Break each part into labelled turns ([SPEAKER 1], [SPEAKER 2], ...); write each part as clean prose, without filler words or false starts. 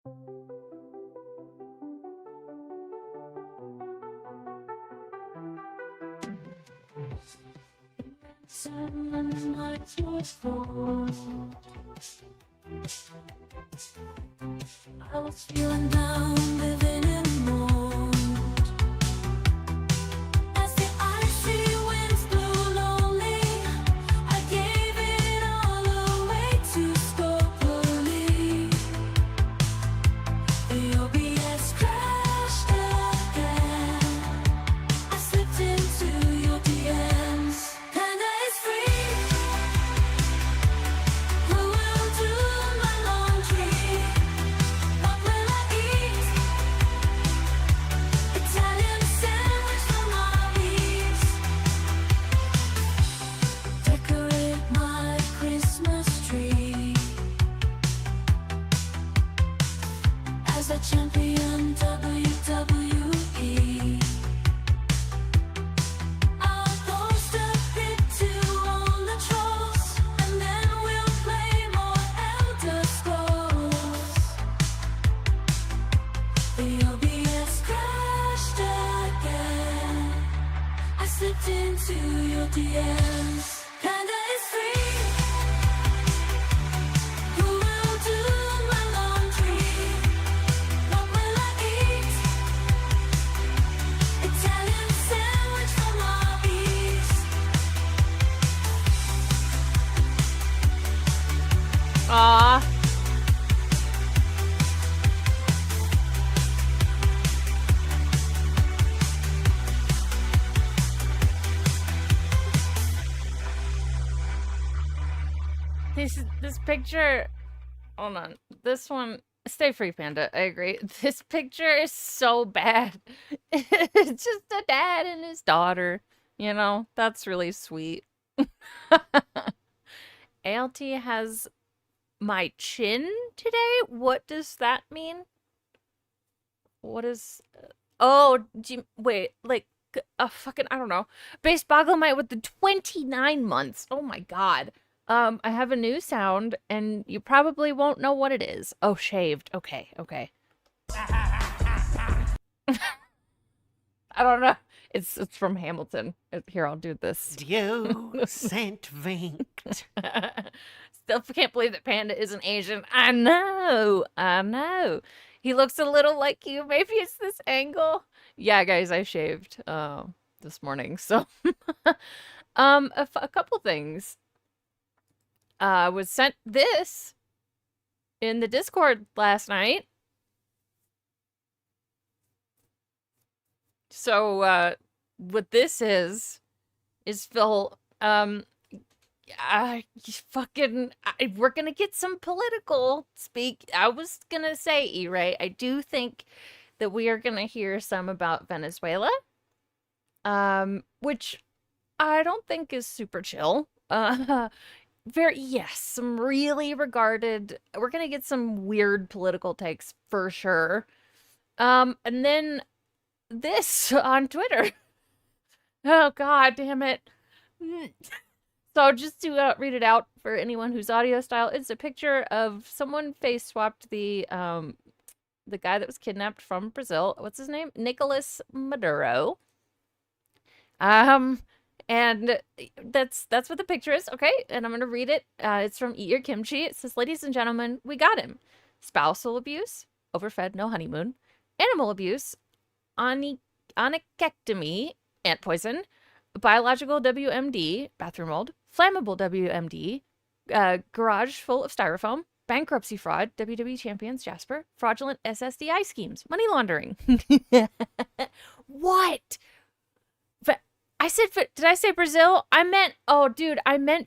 [SPEAKER 1] I was feeling down, living in the mood. As the icy winds blew lonely, I gave it all away to Scopely. The OBS crashed again. I slipped into your DMs. Kinda is free. Who will do my laundry? What will I eat? Italian sandwich from Arby's. Decorate my Christmas tree as a champion WWE. I'll post a bit to all the trolls, and then we'll play more Elder Scrolls. The OBS crashed again. I slipped into your DMs. Kinda is free. Who will do my laundry? What will I eat? Italian sandwich from Arby's.
[SPEAKER 2] Aw. This picture, hold on. This one, stay free, Panda. I agree. This picture is so bad. It's just a dad and his daughter. You know, that's really sweet. ALT has my chin today? What does that mean? What is... Oh, wait, like, a fucking, I don't know. Base Boglemite with the 29 months. Oh my god. I have a new sound, and you probably won't know what it is. Oh, shaved. Okay, okay. I don't know. It's from Hamilton. Here, I'll do this.
[SPEAKER 3] You sent winked.
[SPEAKER 2] Still can't believe that Panda isn't Asian. I know. I know. He looks a little like you. Maybe it's this angle. Yeah, guys, I shaved this morning. So, a couple things. Was sent this in the Discord last night. So, what this is Phil, we're gonna get some political speak. I was gonna say, E-Ray, I do think that we are gonna hear some about Venezuela, which I don't think is super chill. Yes, some really regarded, we're gonna get some weird political takes for sure. And then this on Twitter. Oh god damn it. So just to read it out for anyone who's audio style, it's a picture of someone face swapped the guy that was kidnapped from Brazil. What's his name? Nicolas Maduro. And that's what the picture is, okay? And I'm gonna read it. It's from Eat Your Kimchi. It says, "Ladies and gentlemen, we got him. Spousal abuse, overfed, no honeymoon, animal abuse, onychectomy, ant poison, biological WMD, bathroom mold, flammable WMD, garage full of styrofoam, bankruptcy fraud, WWE champions, Jasper, fraudulent SSDI schemes, money laundering." What? Did I say Brazil? I meant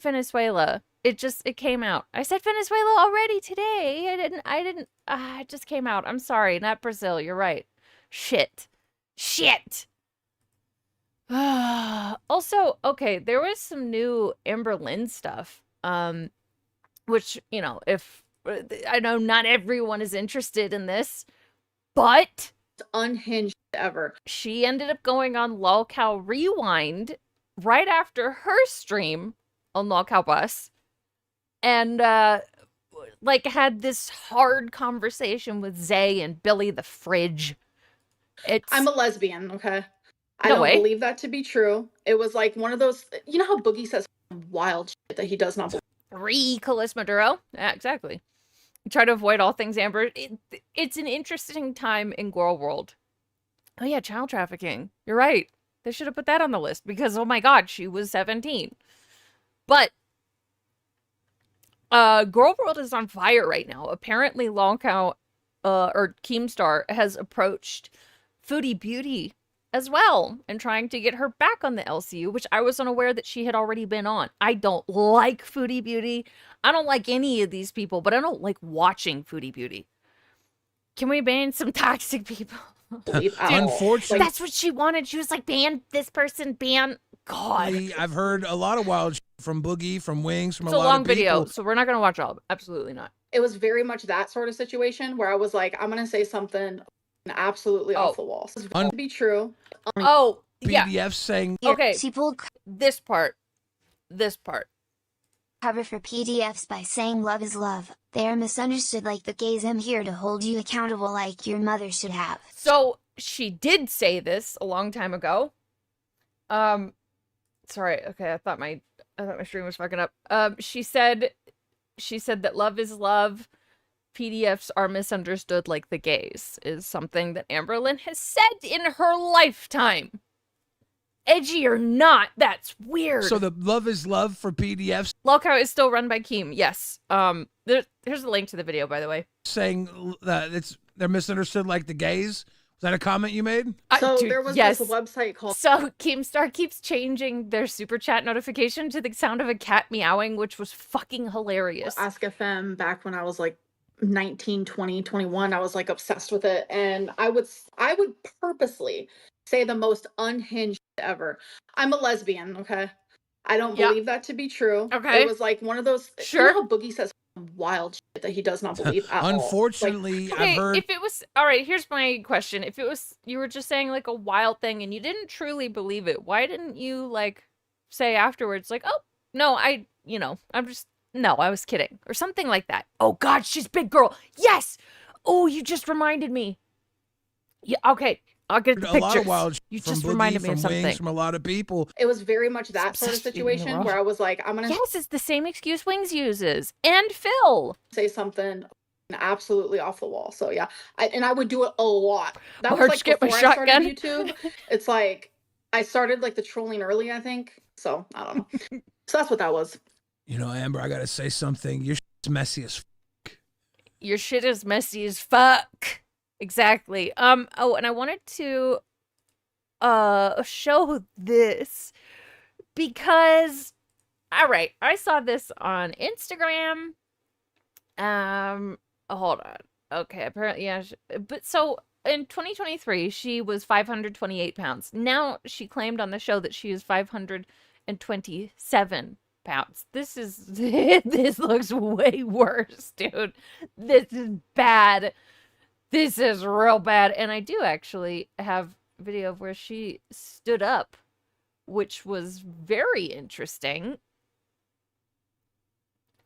[SPEAKER 2] Venezuela. It came out. I said Venezuela already today. It just came out. I'm sorry, not Brazil. You're right. Shit. Also, okay, there was some new Amber Lynn stuff. Which, you know, I know not everyone is interested in this, but
[SPEAKER 4] unhinged ever.
[SPEAKER 2] She ended up going on LolCow Rewind right after her stream on LolCow Bus. And like had this hard conversation with Zay and Billy the Fridge. It's
[SPEAKER 4] I'm a lesbian, okay? I
[SPEAKER 2] No
[SPEAKER 4] don't
[SPEAKER 2] way.
[SPEAKER 4] believe that to be true. It was like one of those, you know how Boogie says wild shit that he does not believe.
[SPEAKER 2] Calis Maduro. Yeah, exactly. Try to avoid all things Amber. It's an interesting time in girl world. Oh yeah, child trafficking. You're right. They should have put that on the list because oh my god, she was 17. But girl world is on fire right now. Apparently Longcow or Keemstar has approached Foodie Beauty as well and trying to get her back on the LCU, which I was unaware that she had already been on. I don't like Foodie Beauty. I don't like any of these people, but I don't like watching Foodie Beauty. Can we ban some toxic people?
[SPEAKER 5] Unfortunately,
[SPEAKER 2] That's what she wanted. She was like, ban this person, ban God.
[SPEAKER 5] I've heard a lot of wild shit from Boogie, from Wings, from
[SPEAKER 2] It's
[SPEAKER 5] a
[SPEAKER 2] a
[SPEAKER 5] lot
[SPEAKER 2] long
[SPEAKER 5] of people.
[SPEAKER 2] video, so we're not gonna watch all of it. Absolutely not.
[SPEAKER 4] It was very much that sort of situation where I was like, I'm gonna say something absolutely off the wall. So to be true.
[SPEAKER 2] Oh, yeah.
[SPEAKER 5] PDF saying
[SPEAKER 2] Okay.
[SPEAKER 6] She pulled
[SPEAKER 2] This part.
[SPEAKER 6] cover for PDFs by saying love is love. They are misunderstood like the gays. I'm here to hold you accountable like your mother should have.
[SPEAKER 2] So she did say this a long time ago. Sorry. Okay, I thought my stream was fucking up. She said that love is love. PDFs are misunderstood like the gays is something that Amberlynn has said in her lifetime. Edgy or not, that's weird.
[SPEAKER 5] so the love is love for PDFs
[SPEAKER 2] Lolcow is still run by Keem. Yes. Here's a link to the video, by the way.
[SPEAKER 5] saying that they're misunderstood like the gays. Was that a comment you made?
[SPEAKER 4] So
[SPEAKER 2] Dude,
[SPEAKER 4] there was
[SPEAKER 2] yes.
[SPEAKER 4] this website called
[SPEAKER 2] So Keemstar keeps changing their super chat notification to the sound of a cat meowing, which was fucking hilarious.
[SPEAKER 4] Ask FM back when I was like 19, 20, 21. I was like obsessed with it. And I would purposely say the most unhinged ever. I'm a lesbian, okay? I don't
[SPEAKER 2] Yeah.
[SPEAKER 4] believe that to be true.
[SPEAKER 2] Okay.
[SPEAKER 4] It was like one of those,
[SPEAKER 2] Sure.
[SPEAKER 4] you know how Boogie says wild shit that he does not believe at all.
[SPEAKER 5] Unfortunately,
[SPEAKER 2] Okay,
[SPEAKER 5] I've heard
[SPEAKER 2] if it was all right, here's my question. If it was you were just saying like a wild thing and you didn't truly believe it, why didn't you like say afterwards like, "Oh, no, I was kidding." Or something like that. Oh god, she's big girl. Yes. Oh, you just reminded me. Yeah, okay. I'll get the
[SPEAKER 5] a lot
[SPEAKER 2] pictures.
[SPEAKER 5] of wild shit
[SPEAKER 2] You
[SPEAKER 5] from
[SPEAKER 2] just
[SPEAKER 5] Boogie,
[SPEAKER 2] reminded me
[SPEAKER 5] from
[SPEAKER 2] of something.
[SPEAKER 5] Wings, from a lot of people.
[SPEAKER 4] It was very much that sort of
[SPEAKER 2] Obsessed with eating the
[SPEAKER 4] situation
[SPEAKER 2] raw.
[SPEAKER 4] where I was like, I'm going to
[SPEAKER 2] Yes, it's the same excuse Wings uses. And Phil.
[SPEAKER 4] say something absolutely off the wall. So yeah, I would do it a lot. That was
[SPEAKER 2] Marge,
[SPEAKER 4] like
[SPEAKER 2] get my
[SPEAKER 4] before I started
[SPEAKER 2] shotgun.
[SPEAKER 4] YouTube. It's like I started like the trolling early, I think. So I don't know. So that's what that was.
[SPEAKER 5] You know, Amber, I gotta say something. Your shit's messy as
[SPEAKER 2] Your shit is messy as fuck. Exactly. Oh, and I wanted to show this because all right, I saw this on Instagram. Hold on. Okay, apparently yeah, but so in 2023 she was 528 pounds. Now she claimed on the show that she is 527 pounds. This looks way worse, dude. This is bad. This is real bad. And I do actually have video of where she stood up, which was very interesting.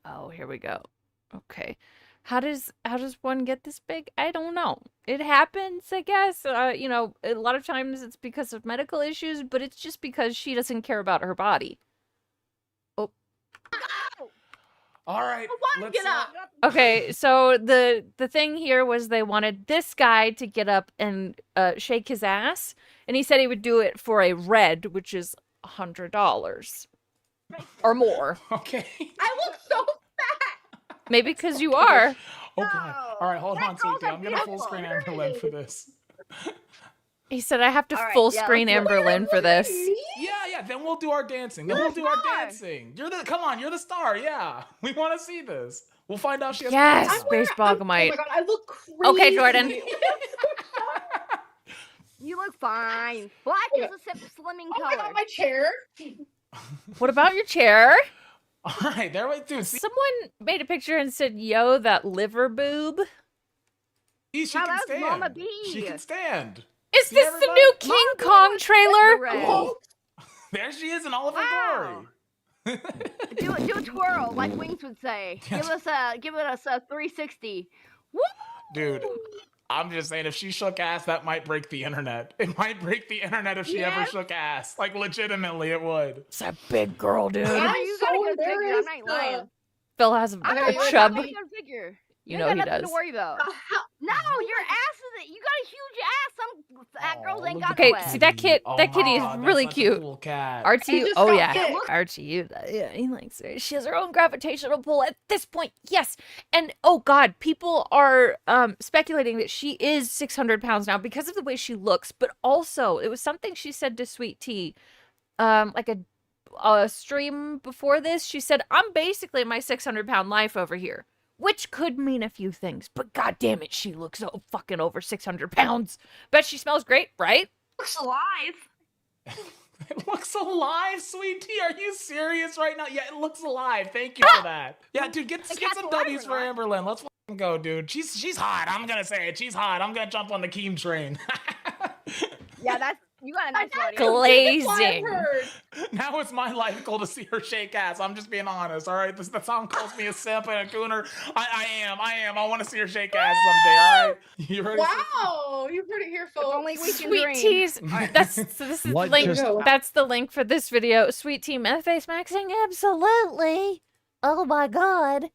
[SPEAKER 2] Oh, here we go. Okay. How does one get this big? I don't know. It happens, I guess. You know, a lot of times it's because of medical issues, but it's just because she doesn't care about her body. Oh.
[SPEAKER 7] All right, let's
[SPEAKER 4] get up.
[SPEAKER 2] Okay, so the thing here was they wanted this guy to get up and shake his ass, and he said he would do it for a red, which is $100 or more.
[SPEAKER 7] Okay.
[SPEAKER 4] I look so fat.
[SPEAKER 2] Maybe because you are.
[SPEAKER 7] Okay. All right, hold on, sweetie. I'm gonna full screen Amberlynn for this.
[SPEAKER 2] He said I have to
[SPEAKER 8] All right,
[SPEAKER 2] full
[SPEAKER 8] yeah,
[SPEAKER 2] screen
[SPEAKER 8] let's
[SPEAKER 2] Amberlynn for this.
[SPEAKER 7] Yeah. Then we'll do our dancing. Then we'll do our dancing. Come on, you're the star. Yeah, we want to see this. We'll find out if she has.
[SPEAKER 2] Yes,
[SPEAKER 7] pants on.
[SPEAKER 2] Space
[SPEAKER 4] Oh
[SPEAKER 2] Bogomite.
[SPEAKER 4] my god, I look crazy.
[SPEAKER 2] Okay, Jordan.
[SPEAKER 8] You look fine. Black is a slimming
[SPEAKER 4] Oh my
[SPEAKER 8] color.
[SPEAKER 4] god, my chair.
[SPEAKER 2] What about your chair?
[SPEAKER 7] All right, there we do. See,
[SPEAKER 2] Someone made a picture and said, "Yo, that liver boob."
[SPEAKER 7] she
[SPEAKER 8] Now
[SPEAKER 7] can
[SPEAKER 8] that's
[SPEAKER 7] stand.
[SPEAKER 8] Mama B.
[SPEAKER 7] She can stand.
[SPEAKER 2] Is
[SPEAKER 7] See
[SPEAKER 2] this the
[SPEAKER 7] everybody?
[SPEAKER 2] new King Kong trailer?
[SPEAKER 8] Red.
[SPEAKER 7] Oh, there she is in all of her
[SPEAKER 8] Wow.
[SPEAKER 7] glory.
[SPEAKER 8] Do a twirl, like Wings would say. Give us a 360. Woo!
[SPEAKER 7] Dude, I'm just saying, if she shook ass, that might break the internet. It might break the internet if she ever
[SPEAKER 8] Yes.
[SPEAKER 7] shook ass. Like, legitimately, it would.
[SPEAKER 2] It's a big girl, dude.
[SPEAKER 4] I'm
[SPEAKER 8] You
[SPEAKER 4] so
[SPEAKER 8] got a good figure. I'm
[SPEAKER 4] embarrassed.
[SPEAKER 8] not lying.
[SPEAKER 2] Phil has a
[SPEAKER 8] I
[SPEAKER 4] got
[SPEAKER 2] a
[SPEAKER 4] you
[SPEAKER 8] got a
[SPEAKER 2] chubby.
[SPEAKER 8] good figure.
[SPEAKER 2] You
[SPEAKER 8] You
[SPEAKER 2] know
[SPEAKER 8] ain't
[SPEAKER 2] he
[SPEAKER 8] got nothing
[SPEAKER 2] does.
[SPEAKER 8] to worry about. No, your ass is. You got a huge ass. Some fat girls ain't
[SPEAKER 7] look
[SPEAKER 8] got
[SPEAKER 7] at
[SPEAKER 8] no
[SPEAKER 2] Okay,
[SPEAKER 8] ass.
[SPEAKER 2] see that kid.
[SPEAKER 7] Oh
[SPEAKER 2] that
[SPEAKER 7] my
[SPEAKER 2] kitty is
[SPEAKER 7] God, that's
[SPEAKER 2] really
[SPEAKER 7] such a
[SPEAKER 2] cute.
[SPEAKER 7] cool cat.
[SPEAKER 2] Archie,
[SPEAKER 4] just
[SPEAKER 2] oh
[SPEAKER 4] got
[SPEAKER 2] yeah,
[SPEAKER 4] kicked.
[SPEAKER 2] Archie, yeah, he likes her. She has her own gravitational pull at this point, yes. And oh god, people are speculating that she is 600 pounds now because of the way she looks, but also it was something she said to Sweet Tea, like a stream before this. She said, "I'm basically my 600-pound life over here." Which could mean a few things, but god damn it, she looks so fucking over 600 pounds. Bet she smells great, right?
[SPEAKER 8] Looks alive.
[SPEAKER 7] It looks alive, Sweet Tea. Are you serious right now? Yeah, it looks alive. Thank you for that. Yeah, dude, get
[SPEAKER 8] cat's
[SPEAKER 7] some
[SPEAKER 8] alive
[SPEAKER 7] W's
[SPEAKER 8] or
[SPEAKER 7] for
[SPEAKER 8] not?
[SPEAKER 7] Amberlynn. Let's fucking go, dude. She's hot. I'm gonna say it. She's hot. I'm gonna jump on the Keem train.
[SPEAKER 8] Yeah, that's you got a nice body.
[SPEAKER 2] Glazing.
[SPEAKER 7] Now it's my life goal to see her shake ass. I'm just being honest, all right? The song calls me a simp and a gooner. I am. I want to see her shake ass someday, all right? You ready?
[SPEAKER 4] Wow, you heard it here,
[SPEAKER 8] If
[SPEAKER 4] folks.
[SPEAKER 8] only we can
[SPEAKER 2] Sweet
[SPEAKER 8] dream.
[SPEAKER 2] Tea's. That's so. This is
[SPEAKER 5] What
[SPEAKER 2] link.
[SPEAKER 5] just-
[SPEAKER 2] That's the link for this video. Sweet Tea meth face maxing. Absolutely. Oh my god.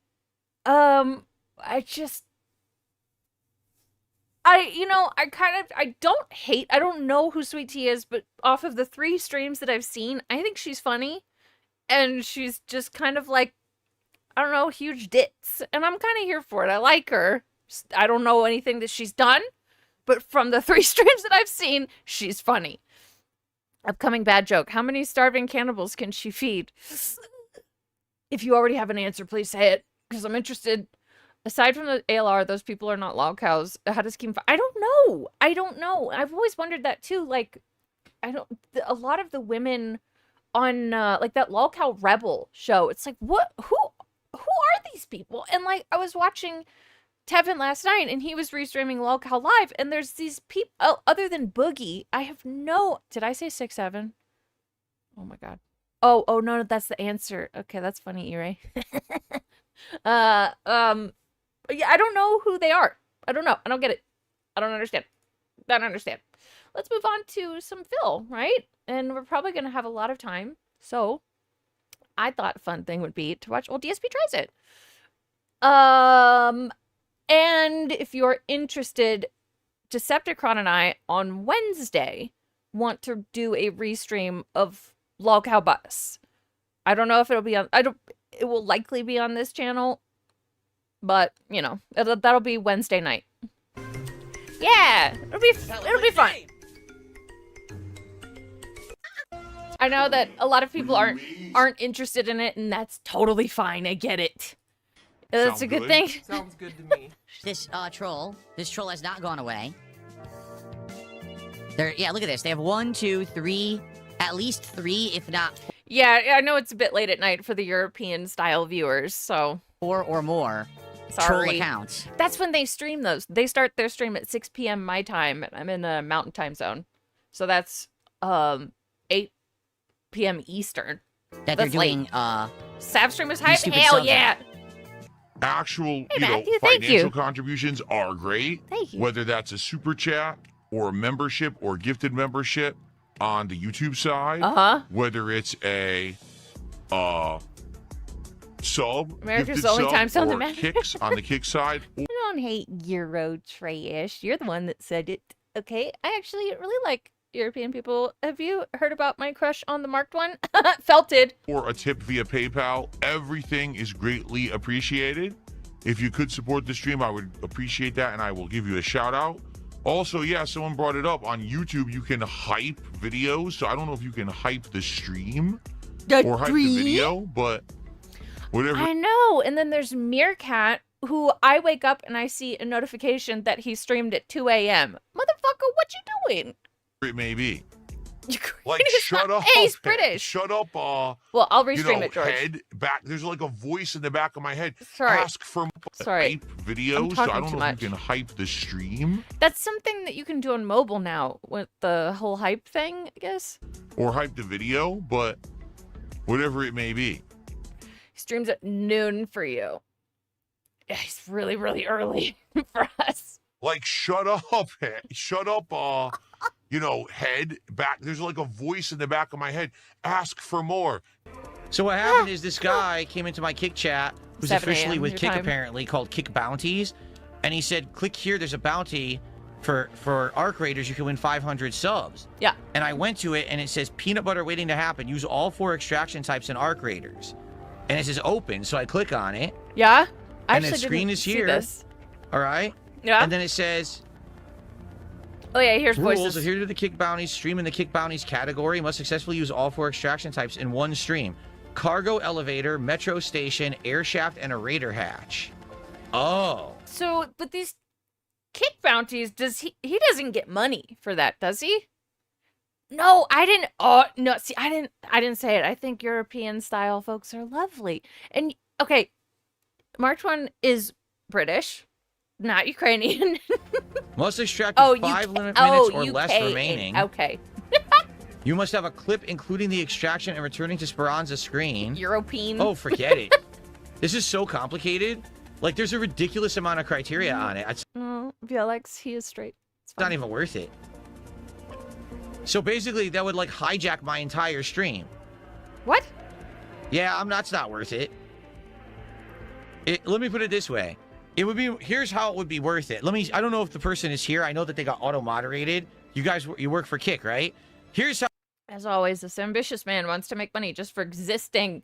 [SPEAKER 2] I don't know who Sweet Tea is, but off of the 3 streams that I've seen, I think she's funny. And she's just kind of like, I don't know, huge dits. And I'm kind of here for it. I like her. I don't know anything that she's done, but from the 3 streams that I've seen, she's funny. Upcoming bad joke. How many starving cannibals can she feed? If you already have an answer, please say it, because I'm interested. Aside from the ALR, those people are not log cows. How does Keem... I don't know. I've always wondered that too. Like, a lot of the women on like that lol cow rebel show, it's like, what? Who are these people? And like, I was watching Tevin last night, and he was restreaming lol cow live, and there's these people other than Boogie. I have no. Did I say 6'7"? Oh my god. Oh no, that's the answer. Okay, that's funny, Ire. Yeah, I don't know who they are. I don't know. I don't get it. I don't understand. Let's move on to some Phil, right? And we're probably going to have a lot of time. So I thought a fun thing would be to watch old DSP tries it. And if you're interested, Decepticon and I on Wednesday want to do a restream of Log Cow Bus. I don't know if it'll be on, it will likely be on this channel, but you know, that'll be Wednesday night. Yeah, it'll be fun. I know that a lot of people aren't interested in it, and that's totally fine. I get it. That's a good thing.
[SPEAKER 3] Sounds good to me.
[SPEAKER 9] This troll has not gone away. Yeah, look at this. They have 1, 2, 3, at least 3, if not
[SPEAKER 2] Yeah, I know it's a bit late at night for the European style viewers, so
[SPEAKER 9] 4 or more troll
[SPEAKER 2] sorry.
[SPEAKER 9] accounts.
[SPEAKER 2] That's when they stream those. They start their stream at 6 p.m. my time, and I'm in the Mountain Time Zone, so that's 8 p.m. Eastern.
[SPEAKER 9] That
[SPEAKER 2] That's
[SPEAKER 9] they're doing
[SPEAKER 2] Sav stream is hype.
[SPEAKER 9] stupid
[SPEAKER 2] Hell
[SPEAKER 9] subs.
[SPEAKER 2] yeah!
[SPEAKER 10] Actual,
[SPEAKER 2] Hey, Matthew, thank
[SPEAKER 10] financial
[SPEAKER 2] you.
[SPEAKER 10] contributions are great.
[SPEAKER 2] Thank you.
[SPEAKER 10] Whether that's a super chat or a membership or gifted membership on the YouTube side, whether it's a sub,
[SPEAKER 2] America's
[SPEAKER 10] gifted
[SPEAKER 2] the only
[SPEAKER 10] sub,
[SPEAKER 2] time zone that
[SPEAKER 10] or
[SPEAKER 2] matters.
[SPEAKER 10] kicks on the kick side.
[SPEAKER 2] I don't hate Euro trash. You're the one that said it. Okay, I actually really like European people. Have you heard about my crush on the marked one? Felted.
[SPEAKER 10] Or a tip via PayPal. Everything is greatly appreciated. If you could support the stream, I would appreciate that, and I will give you a shout out. Also, yeah, someone brought it up. On YouTube, you can hype videos. So I don't know if you can hype the stream or hype the video, but whatever.
[SPEAKER 2] I know. And then there's Meerkat, who I wake up and I see a notification that he streamed at 2 a.m. Motherfucker, what you doing?
[SPEAKER 10] It may be.
[SPEAKER 2] He's
[SPEAKER 10] Like, shut
[SPEAKER 2] not-
[SPEAKER 10] up.
[SPEAKER 2] Hey, he's British.
[SPEAKER 10] Shut up.
[SPEAKER 2] Well, I'll restream it, George.
[SPEAKER 10] Head back. There's like a voice in the back of my head.
[SPEAKER 2] Sorry.
[SPEAKER 10] Ask for
[SPEAKER 2] Sorry.
[SPEAKER 10] hype videos.
[SPEAKER 2] I'm
[SPEAKER 10] So I
[SPEAKER 2] talking
[SPEAKER 10] don't
[SPEAKER 2] too
[SPEAKER 10] know if
[SPEAKER 2] much.
[SPEAKER 10] you can hype the stream
[SPEAKER 2] That's something that you can do on mobile now with the whole hype thing, I guess.
[SPEAKER 10] or hype the video, but whatever it may be.
[SPEAKER 2] He streams at noon for you. Yeah, he's really, really early for us.
[SPEAKER 10] Like, shut up, shut up, head back. There's like a voice in the back of my head. Ask for more.
[SPEAKER 11] So what happened is this guy came into my Kick chat, who's
[SPEAKER 2] 7
[SPEAKER 11] officially
[SPEAKER 2] a.m.
[SPEAKER 11] with
[SPEAKER 2] your
[SPEAKER 11] Kick
[SPEAKER 2] time.
[SPEAKER 11] apparently, called Kick Bounties, and he said, click here, there's a bounty for Arc Raiders, you can win 500 subs.
[SPEAKER 2] Yeah.
[SPEAKER 11] And I went to it, and it says, peanut butter waiting to happen, use all 4 extraction types in Arc Raiders. And it says open, so I click on it.
[SPEAKER 2] Yeah? I
[SPEAKER 11] And the
[SPEAKER 2] actually
[SPEAKER 11] screen
[SPEAKER 2] didn't
[SPEAKER 11] is
[SPEAKER 2] see
[SPEAKER 11] here.
[SPEAKER 2] this.
[SPEAKER 11] All right?
[SPEAKER 2] Yeah.
[SPEAKER 11] And then it says,
[SPEAKER 2] Oh yeah, here's
[SPEAKER 11] rules,
[SPEAKER 2] voices.
[SPEAKER 11] adhere to the Kick Bounties, stream in the Kick Bounties category, must successfully use all 4 extraction types in one stream. Cargo elevator, metro station, air shaft, and a raider hatch. Oh.
[SPEAKER 2] So, but these kick bounties, he doesn't get money for that, does he? No, I didn't. Oh, no, see, I didn't say it. I think European style folks are lovely. And okay, March 1 is British, not Ukrainian.
[SPEAKER 11] Must extract
[SPEAKER 2] Oh,
[SPEAKER 11] 5 minutes or
[SPEAKER 2] UK,
[SPEAKER 11] less remaining.
[SPEAKER 2] Okay.
[SPEAKER 11] You must have a clip including the extraction and returning to Speranza screen.
[SPEAKER 2] European.
[SPEAKER 11] Oh, forget it. This is so complicated. Like, there's a ridiculous amount of criteria on it. It's
[SPEAKER 2] Felix, he is straight.
[SPEAKER 11] not even worth it. So basically, that would, like, hijack my entire stream.
[SPEAKER 2] What?
[SPEAKER 11] Yeah, it's not worth it. Let me put it this way. It would be, here's how it would be worth it. I don't know if the person is here. I know that they got auto-moderated. You work for Kick, right? Here's how.
[SPEAKER 2] As always, this ambitious man wants to make money just for existing.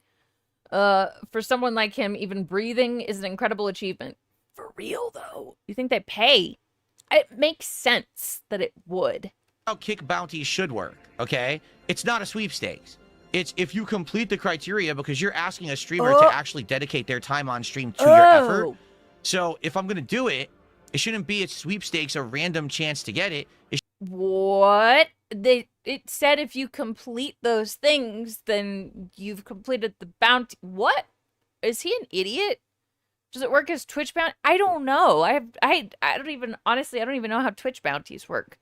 [SPEAKER 2] For someone like him, even breathing is an incredible achievement. For real, though. You think they pay? It makes sense that it would.
[SPEAKER 11] How Kick bounties should work, okay? It's not a sweepstakes. It's if you complete the criteria, because you're asking a streamer to actually dedicate their time on stream to your effort. So if I'm going to do it, it shouldn't be a sweepstakes, a random chance to get it.
[SPEAKER 2] What? It said if you complete those things, then you've completed the bounty. What? Is he an idiot? Does it work as Twitch bounty? I don't know. I don't even, honestly, I don't even know how Twitch bounties work.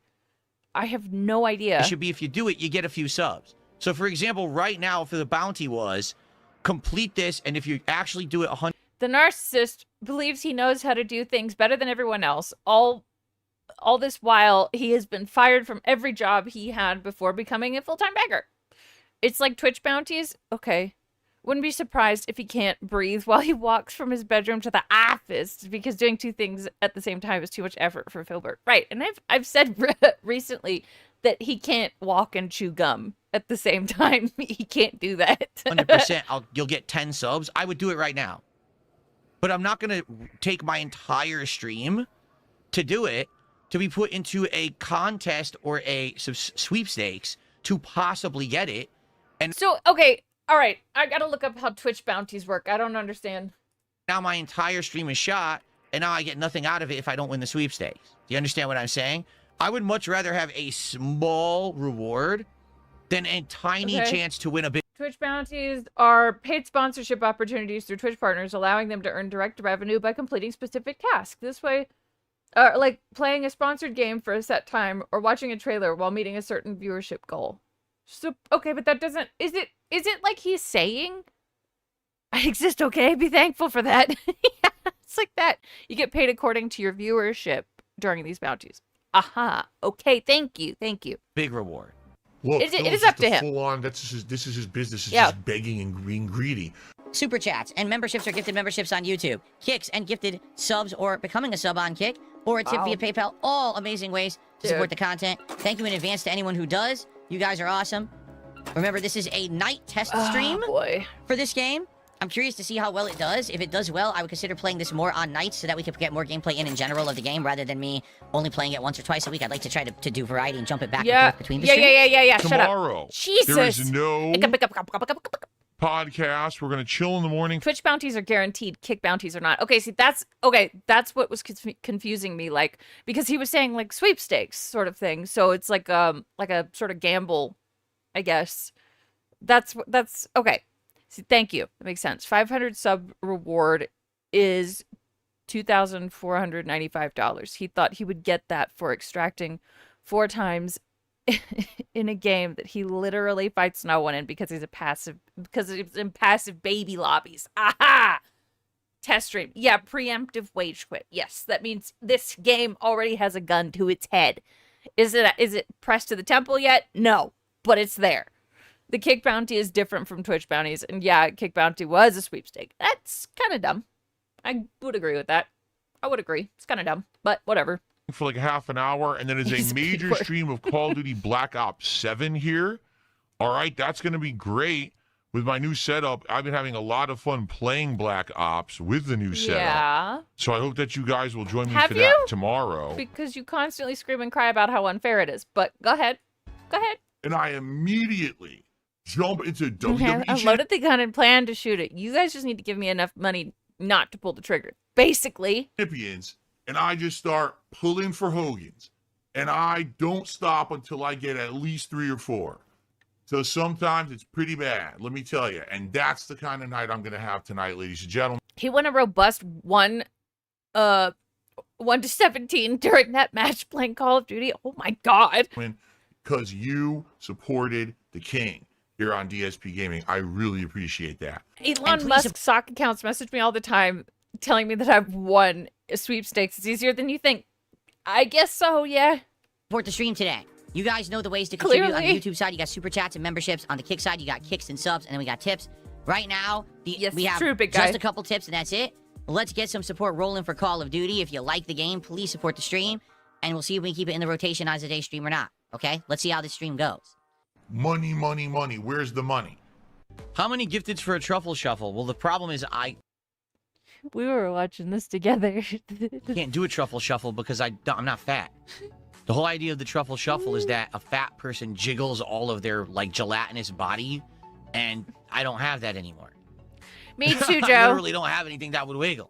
[SPEAKER 2] I have no idea.
[SPEAKER 11] It should be if you do it, you get a few subs. So for example, right now for the bounty was complete this, and if you actually do it 100.
[SPEAKER 2] The narcissist believes he knows how to do things better than everyone else. All this while, he has been fired from every job he had before becoming a full-time beggar. It's like Twitch bounties. Okay. Wouldn't be surprised if he can't breathe while he walks from his bedroom to the office, because doing 2 things at the same time is too much effort for Filbert. Right. And I've said recently that he can't walk and chew gum at the same time. He can't do that.
[SPEAKER 11] 100%. You'll get 10 subs. I would do it right now. But I'm not going to take my entire stream to do it, to be put into a contest or a sweepstakes to possibly get it. And
[SPEAKER 2] so, okay, all right, I gotta look up how Twitch bounties work. I don't understand.
[SPEAKER 11] Now my entire stream is shot, and now I get nothing out of it if I don't win the sweepstakes. Do you understand what I'm saying? I would much rather have a small reward than a tiny chance to win a big.
[SPEAKER 2] Twitch bounties are paid sponsorship opportunities through Twitch partners, allowing them to earn direct revenue by completing specific tasks. This way, like playing a sponsored game for a set time or watching a trailer while meeting a certain viewership goal. So, okay, but that doesn't... Is it like he's saying, I exist, okay? Be thankful for that. Yeah, it's like that. You get paid according to your viewership during these bounties. Aha. Okay, thank you.
[SPEAKER 11] Big reward.
[SPEAKER 10] Look,
[SPEAKER 2] it is up to him.
[SPEAKER 10] Full on, this is his business. It's
[SPEAKER 2] Yeah.
[SPEAKER 10] just begging and being greedy.
[SPEAKER 9] Super chats and memberships are gifted memberships on YouTube. Kicks and gifted subs or becoming a sub on Kick or a tip via PayPal. All amazing ways to support the content. Thank you in advance to anyone who does. You guys are awesome. Remember, this is a night test stream for this game. I'm curious to see how well it does. If it does well, I would consider playing this more on nights so that we could get more gameplay in general of the game rather than me only playing it once or twice a week. I'd like to try to do variety and jump it back and forth between the streams.
[SPEAKER 2] Yeah.
[SPEAKER 10] Tomorrow,
[SPEAKER 2] Shut up.
[SPEAKER 10] there
[SPEAKER 2] Jesus.
[SPEAKER 10] is no podcast. We're gonna chill in the morning.
[SPEAKER 2] Twitch bounties are guaranteed. Kick bounties are not. Okay, see, that's what was confusing me, like, because he was saying like sweepstakes sort of thing. So it's like a sort of gamble, I guess. That's okay. See, thank you. That makes sense. 500 sub reward is $2,495. He thought he would get that for extracting 4 times in a game that he literally fights no one in because he's in passive baby lobbies. Aha! Test stream. Yeah, preemptive wage quit. Yes, that means this game already has a gun to its head. Is it pressed to the temple yet? No, but it's there. The kick bounty is different from Twitch bounties, and yeah, kick bounty was a sweepstake. That's kind of dumb. I would agree with that. I would agree. It's kind of dumb, but whatever.
[SPEAKER 10] For like half an hour, and then it's
[SPEAKER 2] He's
[SPEAKER 10] a
[SPEAKER 2] a
[SPEAKER 10] major
[SPEAKER 2] keyword.
[SPEAKER 10] stream of Call of Duty Black Ops 7 here. All right, that's going to be great with my new setup. I've been having a lot of fun playing Black Ops with the new setup.
[SPEAKER 2] Yeah.
[SPEAKER 10] So I hope that you guys will join me
[SPEAKER 2] Have
[SPEAKER 10] for
[SPEAKER 2] you?
[SPEAKER 10] that tomorrow.
[SPEAKER 2] Because you constantly scream and cry about how unfair it is. But go ahead. Go ahead.
[SPEAKER 10] And I immediately jump into
[SPEAKER 2] Okay,
[SPEAKER 10] WWE
[SPEAKER 2] I loaded the gun and plan to shoot it. You guys just need to give me enough money not to pull the trigger. Basically.
[SPEAKER 10] champions, and I just start pulling for Hogan's. And I don't stop until I get at least 3 or 4. So sometimes it's pretty bad, let me tell you. And that's the kind of night I'm going to have tonight, ladies and gentlemen.
[SPEAKER 2] He won a robust 1 to 17 during that match playing Call of Duty. Oh my god.
[SPEAKER 10] Because you supported the king here on DSP Gaming. I really appreciate that.
[SPEAKER 2] Elon Musk's sock accounts message me all the time telling me that I've won a sweepstakes. It's easier than you think. I guess so, yeah.
[SPEAKER 9] Support the stream today. You guys know the ways to contribute on the
[SPEAKER 2] Clearly.
[SPEAKER 9] YouTube side. You got super chats and memberships. On the Kick side, you got kicks and subs, and then we got tips. Right now, we have
[SPEAKER 2] true, big guy.
[SPEAKER 9] just a couple tips, and that's it. Let's get some support rolling for Call of Duty. If you like the game, please support the stream, and we'll see if we can keep it in the rotation as a day stream or not. Okay? Let's see how this stream goes.
[SPEAKER 10] Money, money, money. Where's the money?
[SPEAKER 11] How many gifteds for a truffle shuffle? Well, the problem is I
[SPEAKER 2] We were watching this together.
[SPEAKER 11] can't do a truffle shuffle because I'm not fat. The whole idea of the truffle shuffle is that a fat person jiggles all of their like gelatinous body, and I don't have that anymore.
[SPEAKER 2] Me too,
[SPEAKER 11] I
[SPEAKER 2] Joe.
[SPEAKER 11] literally don't have anything that would wiggle.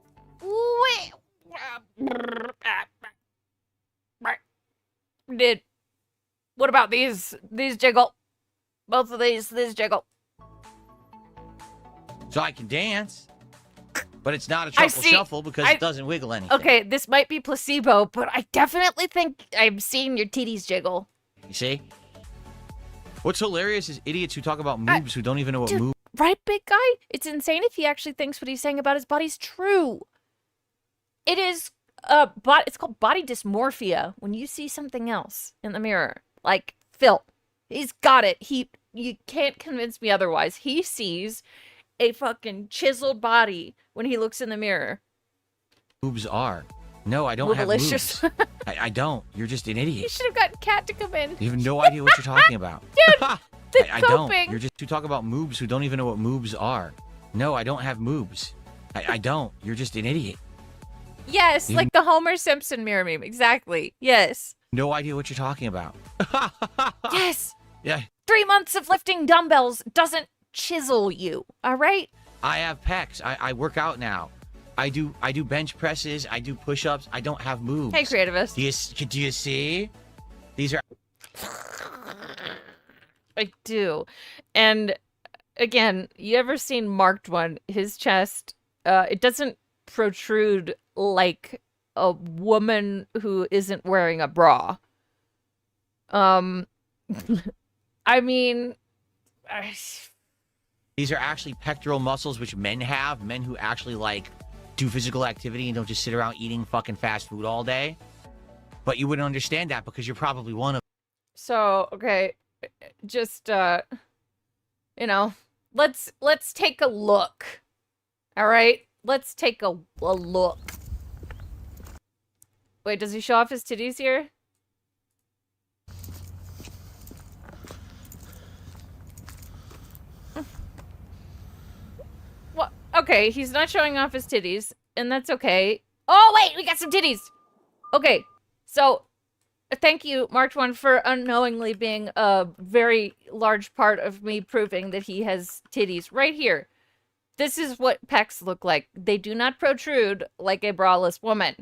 [SPEAKER 2] Did what about these jiggle? Both of these jiggle.
[SPEAKER 11] So I can dance, but it's not a truffle
[SPEAKER 2] see-
[SPEAKER 11] shuffle because it doesn't wiggle anything.
[SPEAKER 2] Okay, this might be placebo, but I definitely think I'm seeing your titties jiggle.
[SPEAKER 11] You see? What's hilarious is idiots who talk about moves who don't even know what
[SPEAKER 2] Dude,
[SPEAKER 11] move.
[SPEAKER 2] right, big guy? It's insane if he actually thinks what he's saying about his body's true. It is it's called body dysmorphia when you see something else in the mirror. Like Phil. He's got it. You can't convince me otherwise. He sees a fucking chiseled body when he looks in the mirror.
[SPEAKER 11] Moves are. No, I don't have moves.
[SPEAKER 2] Movelicious.
[SPEAKER 11] I don't. You're just an
[SPEAKER 2] You
[SPEAKER 11] idiot.
[SPEAKER 2] should have gotten Kat to come in.
[SPEAKER 11] You have no idea what you're talking about.
[SPEAKER 2] Dude,
[SPEAKER 11] I don't.
[SPEAKER 2] coping.
[SPEAKER 11] You're just who talk about moves who don't even know what moves are. No, I don't have moves. I don't. You're just an idiot.
[SPEAKER 2] Yes,
[SPEAKER 11] You-
[SPEAKER 2] like the Homer Simpson mirror meme. Exactly. Yes.
[SPEAKER 11] No idea what you're talking about.
[SPEAKER 2] Yes.
[SPEAKER 11] Yeah.
[SPEAKER 2] 3 months of lifting dumbbells doesn't chisel you. All right?
[SPEAKER 11] I have pecs. I work out now. I do bench presses. I do push-ups. I don't have moves.
[SPEAKER 2] Hey, creativist.
[SPEAKER 11] Do you see? These are
[SPEAKER 2] I do. And again, you ever seen Marked One? His chest, it doesn't protrude like a woman who isn't wearing a bra. I mean,
[SPEAKER 11] these are actually pectoral muscles which men have. Men who actually like do physical activity and don't just sit around eating fucking fast food all day. But you wouldn't understand that because you're probably one of
[SPEAKER 2] so okay, just you know, let's take a look. All right, let's take a look. Wait, does he show off his titties here? What? Okay, he's not showing off his titties, and that's okay. Oh wait, we got some titties. Okay, so thank you, Marked One, for unknowingly being a very large part of me proving that he has titties right here. This is what pecs look like. They do not protrude like a braless woman.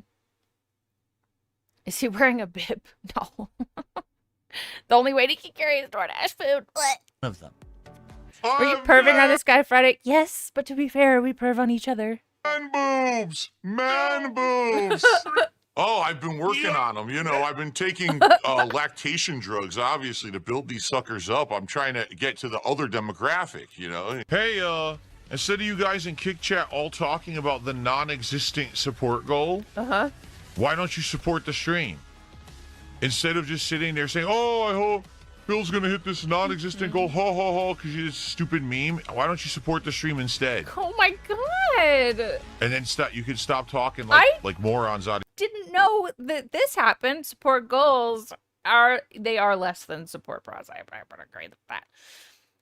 [SPEAKER 2] Is he wearing a bib? No. The only way he can carry is DoorDash food.
[SPEAKER 11] of them.
[SPEAKER 2] Were you perving on this guy Friday? Yes, but to be fair, we perv on each other.
[SPEAKER 10] Man boobs! Man boobs! Oh, I've been working on them. You know, I've been taking lactation drugs, obviously, to build these suckers up. I'm trying to get to the other demographic, you know. Hey, instead of you guys in Kick Chat all talking about the non-existent support goal, why don't you support the stream? Instead of just sitting there saying, oh, I hope Bill's gonna hit this non-existent goal, ha ha ha, because you did a stupid meme. Why don't you support the stream instead?
[SPEAKER 2] Oh my god!
[SPEAKER 10] And then you could stop talking like morons out.
[SPEAKER 2] Didn't know that this happened. Support goals are less than support pros. I would agree with that.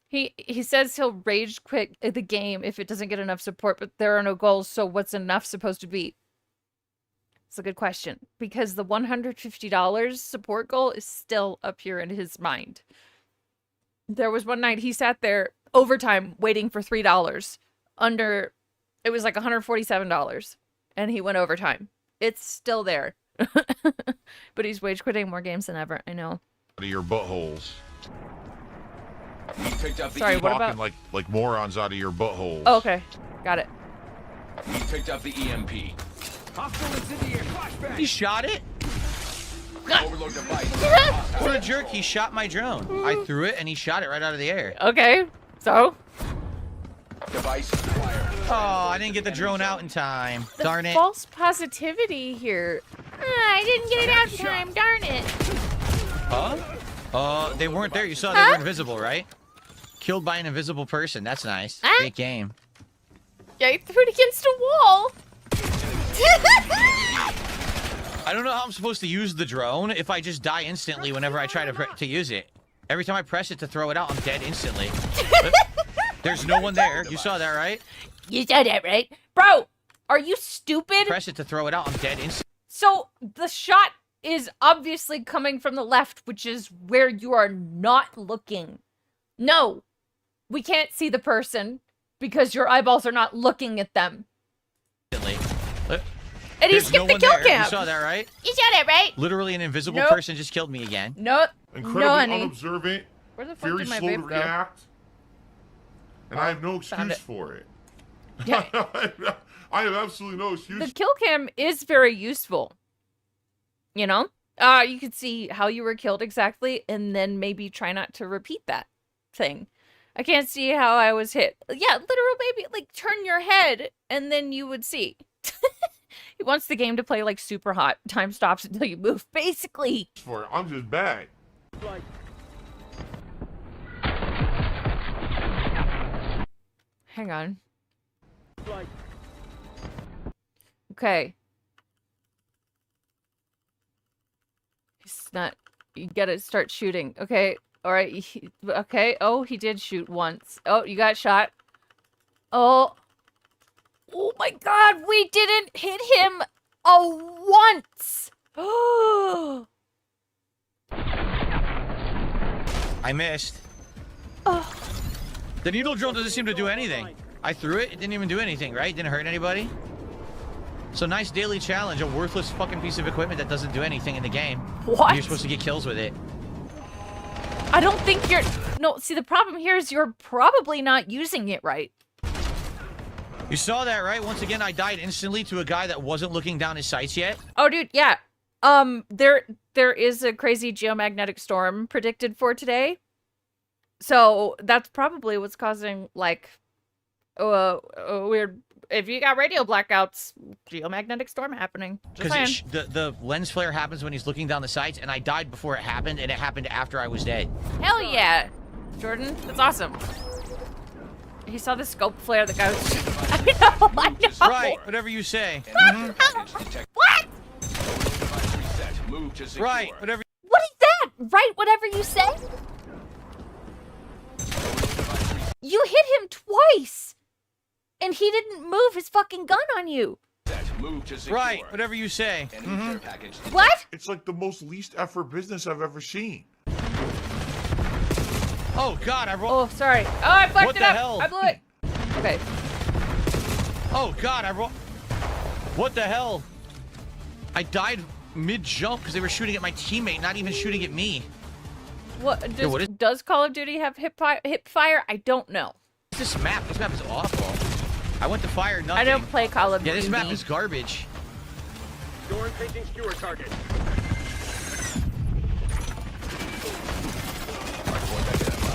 [SPEAKER 2] He says he'll rage quit the game if it doesn't get enough support, but there are no goals, so what's enough supposed to be? It's a good question, because the $150 support goal is still up here in his mind. There was one night he sat there overtime waiting for $3 under, it was like $147, and he went overtime. It's still there. But he's wage quitting more games than ever. I know.
[SPEAKER 10] Out of your buttholes.
[SPEAKER 12] You picked up the
[SPEAKER 2] Sorry, what about
[SPEAKER 10] like morons out of your buttholes.
[SPEAKER 2] Oh, okay. Got it.
[SPEAKER 12] You picked up the EMP.
[SPEAKER 11] He shot it?
[SPEAKER 12] Overload device.
[SPEAKER 11] What a jerk, he shot my drone. I threw it and he shot it right out of the air.
[SPEAKER 2] Okay, so?
[SPEAKER 12] Device acquired.
[SPEAKER 11] Oh, I didn't get the drone out in time. Darn it.
[SPEAKER 2] False positivity here. I didn't get it out in time, darn it.
[SPEAKER 11] Huh? They weren't there. You saw they were invisible, right? Killed by an invisible person. That's nice. Great game.
[SPEAKER 2] Yeah, you threw it against a wall.
[SPEAKER 11] I don't know how I'm supposed to use the drone if I just die instantly whenever I try to use it. Every time I press it to throw it out, I'm dead instantly. There's no one there. You saw that, right?
[SPEAKER 2] You saw that, right? Bro, are you stupid?
[SPEAKER 11] Press it to throw it out, I'm dead instantly.
[SPEAKER 2] So the shot is obviously coming from the left, which is where you are not looking. No, we can't see the person because your eyeballs are not looking at them. And he skipped the kill cam.
[SPEAKER 11] You saw that, right?
[SPEAKER 2] You saw that, right?
[SPEAKER 11] Literally an invisible person just killed me again.
[SPEAKER 2] Nope.
[SPEAKER 10] Incredibly unobservant.
[SPEAKER 2] Where the fuck
[SPEAKER 10] very
[SPEAKER 2] did my
[SPEAKER 10] slow to
[SPEAKER 2] vape go?
[SPEAKER 10] react. And I have no excuse for it.
[SPEAKER 2] Yeah.
[SPEAKER 10] I have absolutely no excuse.
[SPEAKER 2] The kill cam is very useful. You know? You could see how you were killed exactly, and then maybe try not to repeat that thing. I can't see how I was hit. Yeah, literal maybe, like, turn your head, and then you would see. He wants the game to play, like, super hot. Time stops until you move, basically.
[SPEAKER 10] I'm just bad.
[SPEAKER 2] Hang on. Okay. He's not... You gotta start shooting. Okay. Alright. Okay. Oh, he did shoot once. Oh, you got shot. Oh. Oh my god, we didn't hit him once!
[SPEAKER 11] I missed.
[SPEAKER 2] Oh.
[SPEAKER 11] The needle drone doesn't seem to do anything. I threw it, it didn't even do anything, right? Didn't hurt anybody. So nice daily challenge, a worthless fucking piece of equipment that doesn't do anything in the game.
[SPEAKER 2] What?
[SPEAKER 11] You're supposed to get kills with it.
[SPEAKER 2] I don't think you're... No, see, the problem here is you're probably not using it right.
[SPEAKER 11] You saw that, right? Once again, I died instantly to a guy that wasn't looking down his sights yet.
[SPEAKER 2] Oh, dude, yeah. There is a crazy geomagnetic storm predicted for today. So that's probably what's causing, like, weird... If you got radio blackouts, geomagnetic storm happening.
[SPEAKER 11] Because the lens flare happens when he's looking down the sights, and I died before it happened, and it happened after I was dead.
[SPEAKER 2] Hell yeah, Jordan. That's awesome. He saw the scope flare that guy was... I know.
[SPEAKER 11] Right, whatever you say.
[SPEAKER 2] What?
[SPEAKER 11] Right, whatever.
[SPEAKER 2] What is that? Right, whatever you say? You hit him twice, and he didn't move his fucking gun on you.
[SPEAKER 11] Right, whatever you say.
[SPEAKER 2] What?
[SPEAKER 10] It's like the most least effort business I've ever seen.
[SPEAKER 11] Oh god, I rolled.
[SPEAKER 2] Oh, sorry. Oh, I fucked
[SPEAKER 11] What
[SPEAKER 2] it
[SPEAKER 11] the
[SPEAKER 2] up.
[SPEAKER 11] hell?
[SPEAKER 2] I blew it. Okay.
[SPEAKER 11] Oh god, I rolled. What the hell? I died mid-jump because they were shooting at my teammate, not even shooting at me.
[SPEAKER 2] What, does Call of Duty have hip fire? I don't know.
[SPEAKER 11] This map is awful. I went to fire nothing.
[SPEAKER 2] I don't play Call of Duty.
[SPEAKER 11] Yeah, this map is garbage.
[SPEAKER 12] Door paging skewer target.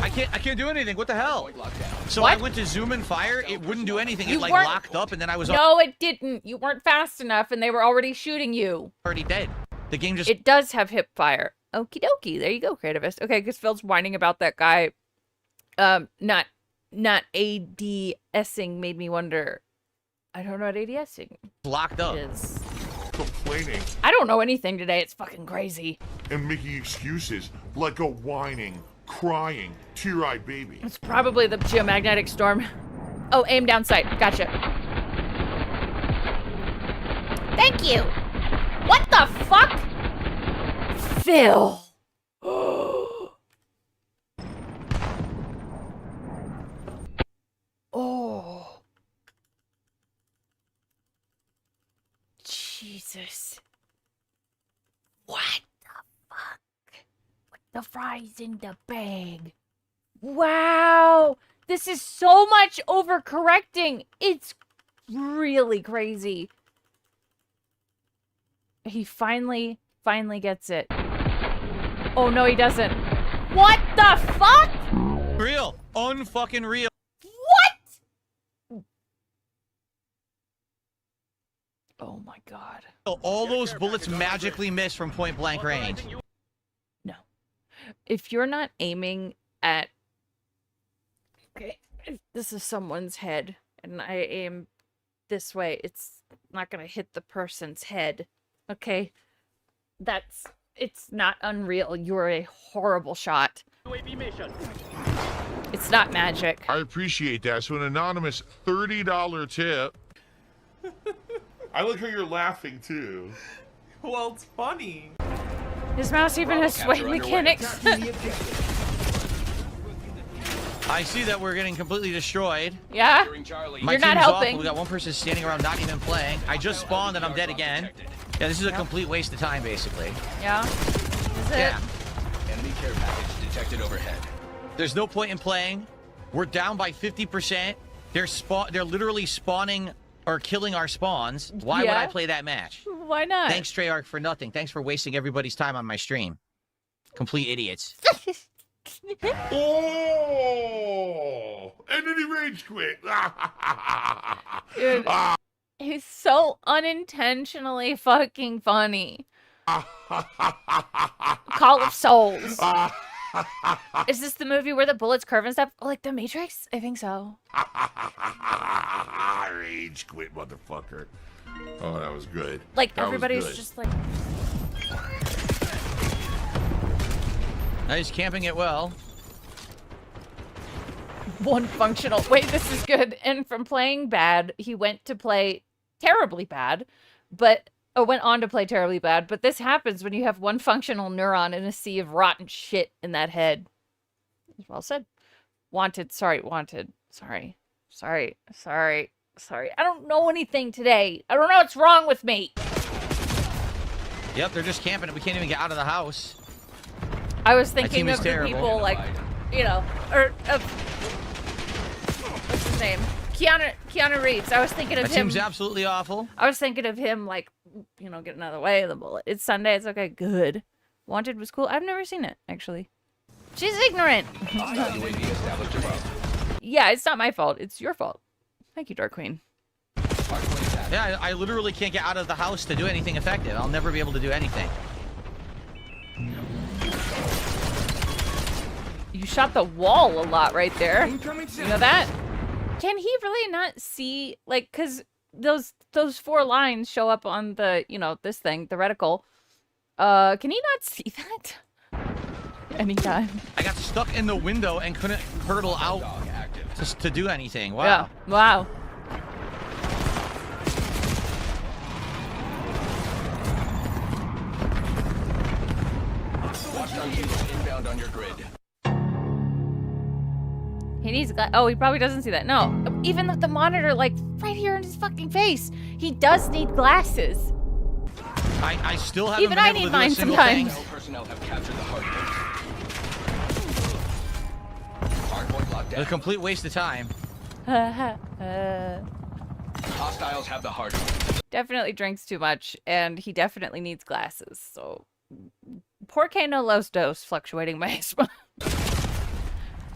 [SPEAKER 11] I can't do anything. What the hell? So
[SPEAKER 2] What?
[SPEAKER 11] I went to zoom and fire. It wouldn't do anything.
[SPEAKER 2] You
[SPEAKER 11] It like
[SPEAKER 2] weren't-
[SPEAKER 11] locked up, and then I was
[SPEAKER 2] No, it didn't. You weren't fast enough, and they were already shooting you.
[SPEAKER 11] already dead. The game just
[SPEAKER 2] It does have hip fire. Okie dokie. There you go, Creativist. Okay, because Phil's whining about that guy. Not ADSing made me wonder. I don't know what ADSing
[SPEAKER 11] locked up.
[SPEAKER 2] is.
[SPEAKER 10] Complaining
[SPEAKER 2] I don't know anything today. It's fucking crazy.
[SPEAKER 10] and making excuses like a whining, crying, tear-eyed baby.
[SPEAKER 2] It's probably the geomagnetic storm. Oh, aim down sight. Gotcha. Thank you. What the fuck? Phil. Oh. Jesus. What the fuck? Put the fries in the bag. Wow. This is so much overcorrecting. It's really crazy. He finally gets it. Oh, no, he doesn't. What the fuck?
[SPEAKER 11] real. Unfucking real.
[SPEAKER 2] What? Oh my god.
[SPEAKER 11] All those bullets magically miss from point blank range.
[SPEAKER 2] No. If you're not aiming at... Okay, if this is someone's head, and I aim this way, it's not gonna hit the person's head. Okay? That's... It's not unreal. You're a horrible shot. It's not magic.
[SPEAKER 10] I appreciate that. So an anonymous $30 tip. I like how you're laughing too.
[SPEAKER 7] Well, it's funny.
[SPEAKER 2] His mouse even has sway mechanics.
[SPEAKER 11] I see that we're getting completely destroyed.
[SPEAKER 2] Yeah?
[SPEAKER 11] My
[SPEAKER 2] You're not
[SPEAKER 11] team's
[SPEAKER 2] helping.
[SPEAKER 11] awful. We got one person standing around not even playing. I just spawned and I'm dead again. Yeah, this is a complete waste of time, basically.
[SPEAKER 2] Yeah? Is it?
[SPEAKER 11] Yeah.
[SPEAKER 12] Enemy care package detected overhead.
[SPEAKER 11] There's no point in playing. We're down by 50%. They're literally spawning or killing our spawns. Why would I play that match?
[SPEAKER 2] Why not?
[SPEAKER 11] Thanks, Treyarch, for nothing. Thanks for wasting everybody's time on my stream. Complete idiots.
[SPEAKER 10] Oh! And then he rage quit.
[SPEAKER 2] Dude, he's so unintentionally fucking funny. Call of Souls. Is this the movie where the bullets curve and stuff? Like The Matrix? I think so.
[SPEAKER 10] Rage quit, motherfucker. Oh, that was good.
[SPEAKER 2] Like,
[SPEAKER 10] That was
[SPEAKER 2] everybody's
[SPEAKER 10] good.
[SPEAKER 2] just like...
[SPEAKER 11] He's camping it well.
[SPEAKER 2] One functional. Wait, this is good. And from playing bad, he went to play terribly bad, but went on to play terribly bad. But this happens when you have one functional neuron in a sea of rotten shit in that head. Well said. Wanted. Sorry. Sorry. I don't know anything today. I don't know what's wrong with me.
[SPEAKER 11] Yep, they're just camping it. We can't even get out of the house.
[SPEAKER 2] I was
[SPEAKER 11] My
[SPEAKER 2] thinking
[SPEAKER 11] team is
[SPEAKER 2] of the
[SPEAKER 11] terrible.
[SPEAKER 2] people like, you know, or of what's his name? Keanu Reeves. I was thinking of
[SPEAKER 11] My
[SPEAKER 2] him.
[SPEAKER 11] team's absolutely awful.
[SPEAKER 2] I was thinking of him like, you know, getting out of the way of the bullet. It's Sunday. It's okay. Good. Wanted was cool. I've never seen it actually. She's ignorant.
[SPEAKER 12] UAV established above.
[SPEAKER 2] Yeah, it's not my fault. It's your fault. Thank you, Dark Queen.
[SPEAKER 11] Yeah, I literally can't get out of the house to do anything effective. I'll never be able to do anything.
[SPEAKER 2] You shot the wall a lot right there. You know that? Can he really not see, like, because those 4 lines show up on the, you know, this thing, the reticle. Can he not see that? Anytime.
[SPEAKER 11] I got stuck in the window and couldn't hurdle out to do anything. Wow.
[SPEAKER 2] Yeah. Wow.
[SPEAKER 12] Watchdog units inbound on your grid.
[SPEAKER 2] He needs oh, he probably doesn't see that. No. Even with the monitor, like, right here in his fucking face. He does need glasses.
[SPEAKER 11] I still haven't
[SPEAKER 2] Even
[SPEAKER 11] been
[SPEAKER 2] I
[SPEAKER 11] able
[SPEAKER 2] need
[SPEAKER 11] to do
[SPEAKER 2] mine
[SPEAKER 11] a single
[SPEAKER 2] sometimes.
[SPEAKER 11] thing.
[SPEAKER 12] Personnel have captured the hard point. Hardpoint locked
[SPEAKER 11] A
[SPEAKER 12] down.
[SPEAKER 11] complete waste of time.
[SPEAKER 12] Hostiles have the hard point.
[SPEAKER 2] definitely drinks too much, and he definitely needs glasses. So, porque no los dos, fluctuating my asthma.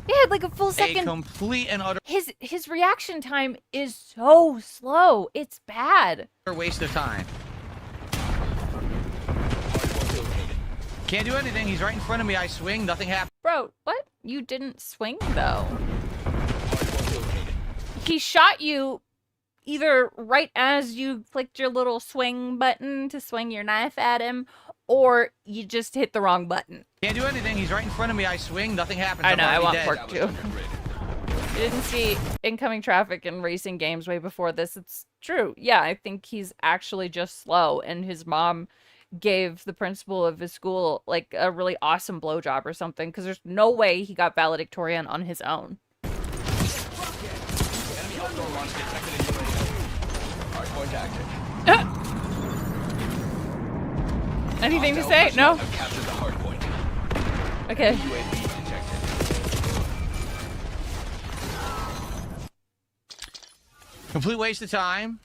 [SPEAKER 2] He had like a full second.
[SPEAKER 11] A complete and utter
[SPEAKER 2] His reaction time is so slow. It's bad.
[SPEAKER 11] waste of time. Can't do anything. He's right in front of me. I swing. Nothing happens.
[SPEAKER 2] Bro, what? You didn't swing though. He shot you either right as you clicked your little swing button to swing your knife at him, or you just hit the wrong button.
[SPEAKER 11] Can't do anything. He's right in front of me. I swing. Nothing happens.
[SPEAKER 2] I know. I want
[SPEAKER 11] dead.
[SPEAKER 2] pork too. You didn't see incoming traffic in racing games way before this. It's true. Yeah, I think he's actually just slow, and his mom gave the principal of his school like a really awesome blowjob or something, because there's no way he got valedictorian on his own.
[SPEAKER 12] Hardpoint active.
[SPEAKER 2] Anything to say? No?
[SPEAKER 12] I've captured the hardpoint.
[SPEAKER 2] Okay.
[SPEAKER 12] UAV detected.
[SPEAKER 11] Complete waste of time.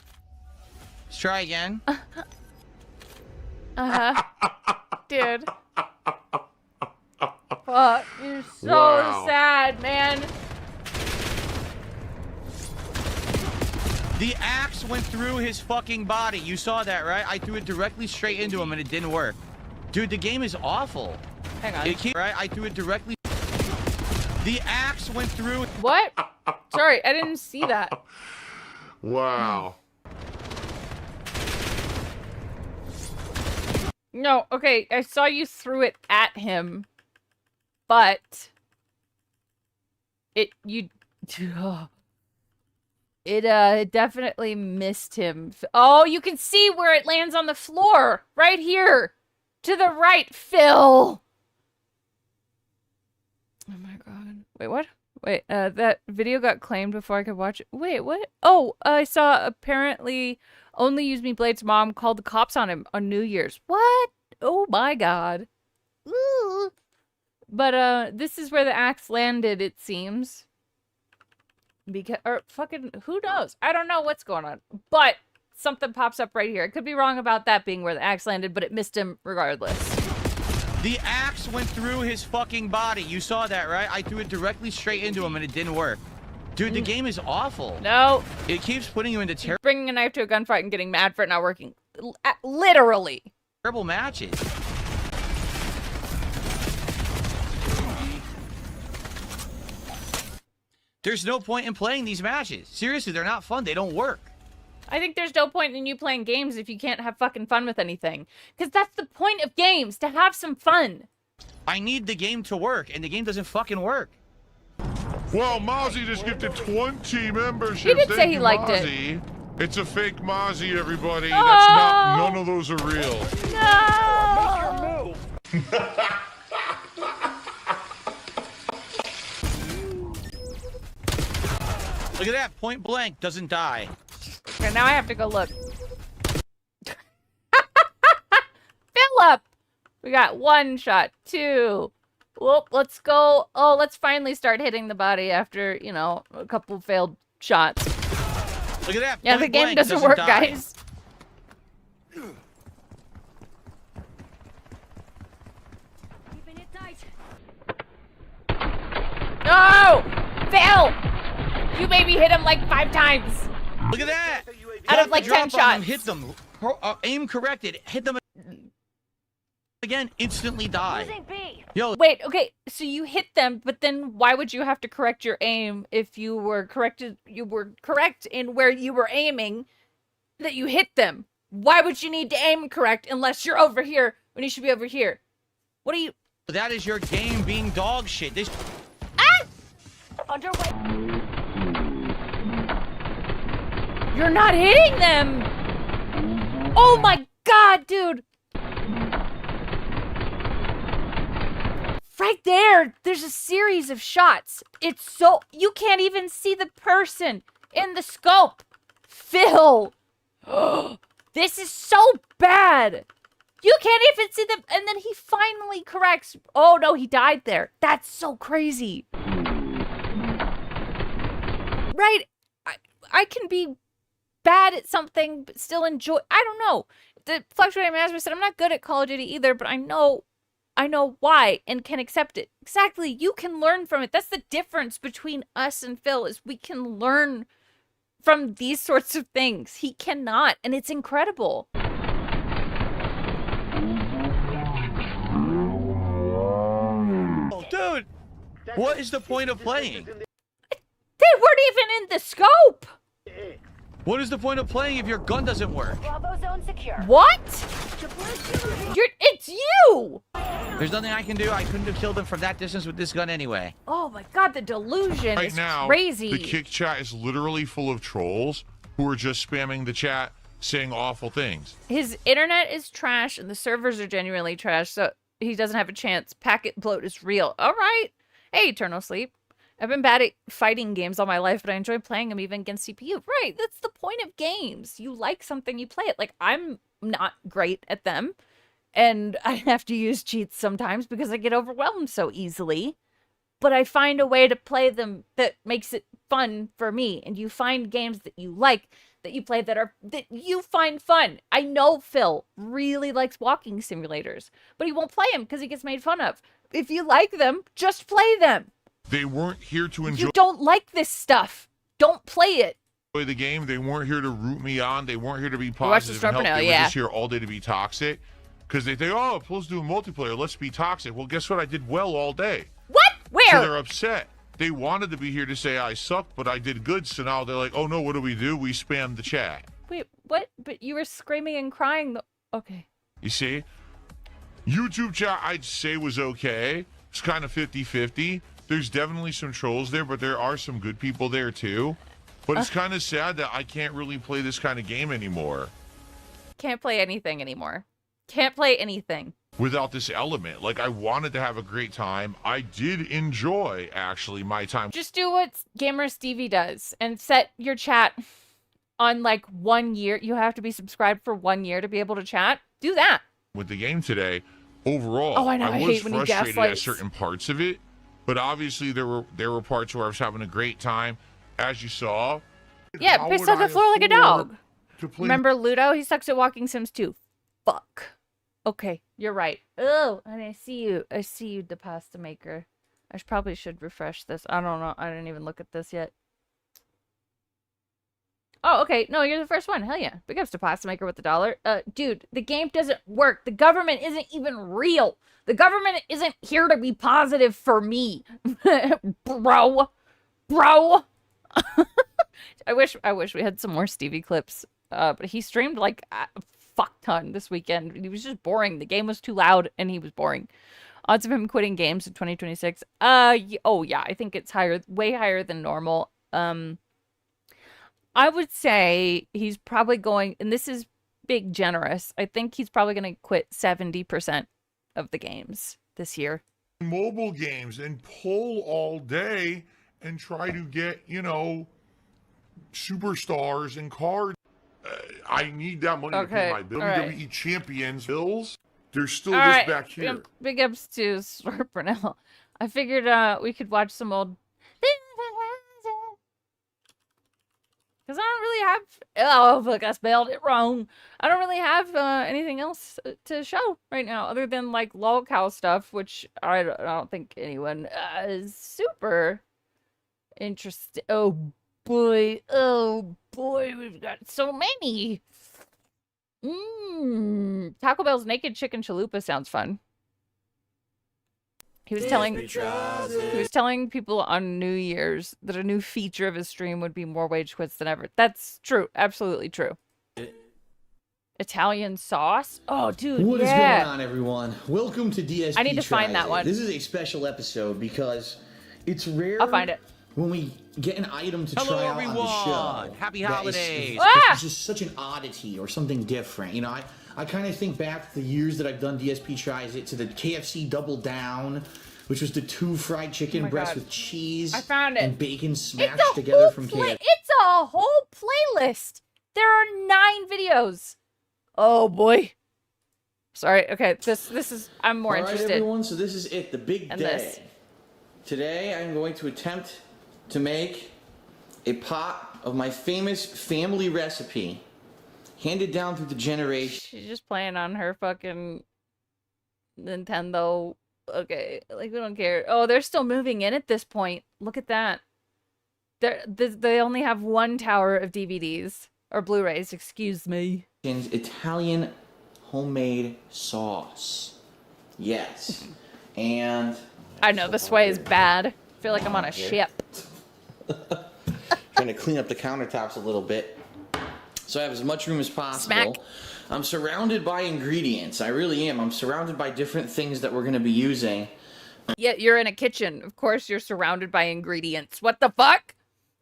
[SPEAKER 11] Let's try again.
[SPEAKER 2] Dude. Fuck, you're so
[SPEAKER 10] Wow.
[SPEAKER 2] sad, man.
[SPEAKER 11] The axe went through his fucking body. You saw that, right? I threw it directly straight into him and it didn't work. Dude, the game is awful.
[SPEAKER 2] Hang on.
[SPEAKER 11] Right? I threw it directly. The axe went through.
[SPEAKER 2] What? Sorry, I didn't see that.
[SPEAKER 10] Wow.
[SPEAKER 2] No, okay, I saw you threw it at him, but it definitely missed him. Oh, you can see where it lands on the floor, right here, to the right, Phil. Oh my god. Wait, what? Wait, that video got claimed before I could watch it. Wait, what? Oh, I saw apparently Only Use Me Blade's mom called the cops on him on New Year's. What? Oh my god. Ooh. But, this is where the axe landed, it seems. Because, or fucking, who knows? I don't know what's going on. But something pops up right here. I could be wrong about that being where the axe landed, but it missed him regardless.
[SPEAKER 11] The axe went through his fucking body. You saw that, right? I threw it directly straight into him and it didn't work. Dude, the game is awful.
[SPEAKER 2] No.
[SPEAKER 11] It keeps putting you into
[SPEAKER 2] bringing a knife to a gunfight and getting mad for it not working. Literally.
[SPEAKER 11] terrible matches. There's no point in playing these matches. Seriously, they're not fun. They don't work.
[SPEAKER 2] I think there's no point in you playing games if you can't have fucking fun with anything. Because that's the point of games, to have some fun.
[SPEAKER 11] I need the game to work, and the game doesn't fucking work.
[SPEAKER 10] Well, Mozzie just gifted 20 memberships.
[SPEAKER 2] He did say
[SPEAKER 10] Thank
[SPEAKER 2] he
[SPEAKER 10] you,
[SPEAKER 2] liked
[SPEAKER 10] Mozzie.
[SPEAKER 2] it.
[SPEAKER 10] It's a fake Mozzie, everybody.
[SPEAKER 2] Oh!
[SPEAKER 10] That's not. None of those are real.
[SPEAKER 2] No!
[SPEAKER 11] Look at that. Point blank doesn't die.
[SPEAKER 2] Okay, now I have to go look. Philip! We got 1 shot, 2. Whoop, let's go. Oh, let's finally start hitting the body after, you know, a couple failed shots.
[SPEAKER 11] Look at that.
[SPEAKER 2] Yeah,
[SPEAKER 11] Point
[SPEAKER 2] the game
[SPEAKER 11] blank
[SPEAKER 2] doesn't work,
[SPEAKER 11] die.
[SPEAKER 2] guys.
[SPEAKER 1] Keeping it tight.
[SPEAKER 2] No! Phil! You maybe hit him like 5 times.
[SPEAKER 11] Look at that.
[SPEAKER 2] Out of like 10
[SPEAKER 11] Drop on them,
[SPEAKER 2] shots.
[SPEAKER 11] hit them. Aim corrected. Hit them again. Instantly die.
[SPEAKER 8] Losing B.
[SPEAKER 11] Yo.
[SPEAKER 2] Wait, okay, so you hit them, but then why would you have to correct your aim if you were correct in where you were aiming that you hit them? Why would you need to aim correct unless you're over here when you should be over here? What are you...
[SPEAKER 11] That is your game being dog shit. This...
[SPEAKER 2] Ah!
[SPEAKER 8] Underway.
[SPEAKER 2] You're not hitting them! Oh my god, dude! Right there, there's a series of shots. It's so... You can't even see the person in the scope. Phil! This is so bad! You can't even see them... And then he finally corrects... Oh no, he died there. That's so crazy. Right, I can be bad at something but still enjoy. I don't know. The fluctuating master said I'm not good at Call of Duty either, but I know why and can accept it. Exactly. You can learn from it. That's the difference between us and Phil, is we can learn from these sorts of things. He cannot, and it's incredible.
[SPEAKER 11] Oh, dude, what is the point of playing?
[SPEAKER 2] They weren't even in the scope.
[SPEAKER 11] What is the point of playing if your gun doesn't work?
[SPEAKER 1] Bravo zone secure.
[SPEAKER 2] What? It's you.
[SPEAKER 11] There's nothing I can do. I couldn't have killed him from that distance with this gun anyway.
[SPEAKER 2] Oh my god, the delusion
[SPEAKER 10] Right
[SPEAKER 2] is
[SPEAKER 10] now,
[SPEAKER 2] crazy.
[SPEAKER 10] the Kick chat is literally full of trolls who are just spamming the chat saying awful things.
[SPEAKER 2] His internet is trash and the servers are genuinely trash, so he doesn't have a chance. Packet bloat is real. All right. Hey, Eternal Sleep. I've been bad at fighting games all my life, but I enjoy playing them even against CPU. Right, that's the point of games. You like something, you play it. Like, I'm not great at them, and I have to use cheats sometimes because I get overwhelmed so easily. But I find a way to play them that makes it fun for me. And you find games that you like, that you play that you find fun. I know Phil really likes walking simulators, but he won't play them because he gets made fun of. If you like them, just play them.
[SPEAKER 10] They weren't here to enjoy
[SPEAKER 2] You don't like this stuff. Don't play it.
[SPEAKER 10] the game. They weren't here to root me on. They weren't here to be
[SPEAKER 2] watch the
[SPEAKER 10] positive and help.
[SPEAKER 2] Strumper now,
[SPEAKER 10] They
[SPEAKER 2] yeah.
[SPEAKER 10] were just here all day to be toxic. Because they think, oh, Phil's doing multiplayer. Let's be toxic. Well, guess what? I did well all day.
[SPEAKER 2] What? Where?
[SPEAKER 10] So they're upset. They wanted to be here to say I sucked, but I did good. So now they're like, oh, no, what do? We spam the chat.
[SPEAKER 2] Wait, what? But you were screaming and crying. Okay.
[SPEAKER 10] You see? YouTube chat, I'd say, was okay. It's kind of 50-50. There's definitely some trolls there, but there are some good people there too. But it's kind of sad that I can't really play this kind of game anymore.
[SPEAKER 2] Can't play anything anymore. Can't play anything.
[SPEAKER 10] Without this element. Like, I wanted to have a great time. I did enjoy, actually, my time.
[SPEAKER 2] Just do what Gamer Stevie does and set your chat on like 1 year. You have to be subscribed for 1 year to be able to chat. Do that.
[SPEAKER 10] With the game today, overall,
[SPEAKER 2] Oh, I know. I
[SPEAKER 10] was
[SPEAKER 2] hate when he
[SPEAKER 10] frustrated at
[SPEAKER 2] gaslights.
[SPEAKER 10] certain parts of it. But obviously, there were parts where I was having a great time, as you saw.
[SPEAKER 2] Yeah,
[SPEAKER 10] How
[SPEAKER 2] pissed
[SPEAKER 10] would
[SPEAKER 2] on the
[SPEAKER 10] I
[SPEAKER 2] floor like a
[SPEAKER 10] afford
[SPEAKER 2] dog.
[SPEAKER 10] to play-
[SPEAKER 2] Remember Ludo? He sucks at walking sims too. Fuck. Okay, you're right. Oh, and I see you, the pasta maker. I probably should refresh this. I don't know. I didn't even look at this yet. Oh, okay. No, you're the first one. Hell yeah. Big ups to Pasta Maker with the $1. Dude, the game doesn't work. The government isn't even real. The government isn't here to be positive for me. Bro. I wish we had some more Stevie clips. But he streamed like a fuck ton this weekend. He was just boring. The game was too loud and he was boring. Odds of him quitting games in 2026. Oh yeah, I think it's higher, way higher than normal. I would say he's probably going, and this is big generous, I think he's probably going to quit 70% of the games this year.
[SPEAKER 10] Mobile games and pull all day and try to get, superstars and cards. I need that money to pay my WWE champions bills. There's still this back here.
[SPEAKER 2] Big ups to Swarpernell. I figured we could watch some old... Because I don't really have... Oh, fuck, I spelled it wrong. I don't really have anything else to show right now, other than, like, lolcow stuff, which I don't think anyone is super interested. Oh, boy. We've got so many. Taco Bell's Naked Chicken Chalupa sounds fun. He was telling people on New Year's that a new feature of his stream would be more wage quits than ever. That's true. Absolutely true. Italian sauce? Oh, dude,
[SPEAKER 13] What is going on, everyone? Welcome to DSP.
[SPEAKER 2] I need to find that one.
[SPEAKER 13] This is a special episode because it's rare.
[SPEAKER 2] I'll find it.
[SPEAKER 13] When we get an item to
[SPEAKER 11] Hello,
[SPEAKER 13] try out
[SPEAKER 11] everyone.
[SPEAKER 13] on the show.
[SPEAKER 11] Happy
[SPEAKER 13] that
[SPEAKER 11] holidays.
[SPEAKER 13] It's just such an oddity or something different. I kind of think back to the years that I've done DSP Tries It, to the KFC Double Down, which was the 2 fried chicken breasts with cheese and bacon smashed together from KFC.
[SPEAKER 2] It's a whole playlist. There are 9 videos. Oh boy. Sorry. Okay. This is. I'm more interested.
[SPEAKER 13] All right, everyone. So this is it. The big day.
[SPEAKER 2] This.
[SPEAKER 13] Today I'm going to attempt to make a pot of my famous family recipe, handed down through the generation.
[SPEAKER 2] She's just playing on her fucking Nintendo. Okay, like we don't care. Oh, they're still moving in at this point. Look at that. They only have one tower of DVDs or Blu-rays. Excuse me.
[SPEAKER 13] Italian homemade sauce. Yes, and
[SPEAKER 2] I know this way is bad. I feel like I'm on a ship.
[SPEAKER 13] Trying to clean up the countertops a little bit, so I have as much room as possible.
[SPEAKER 2] Smack.
[SPEAKER 13] I'm surrounded by ingredients. I really am. I'm surrounded by different things that we're going to be using.
[SPEAKER 2] Yeah, you're in a kitchen. Of course, you're surrounded by ingredients. What the fuck?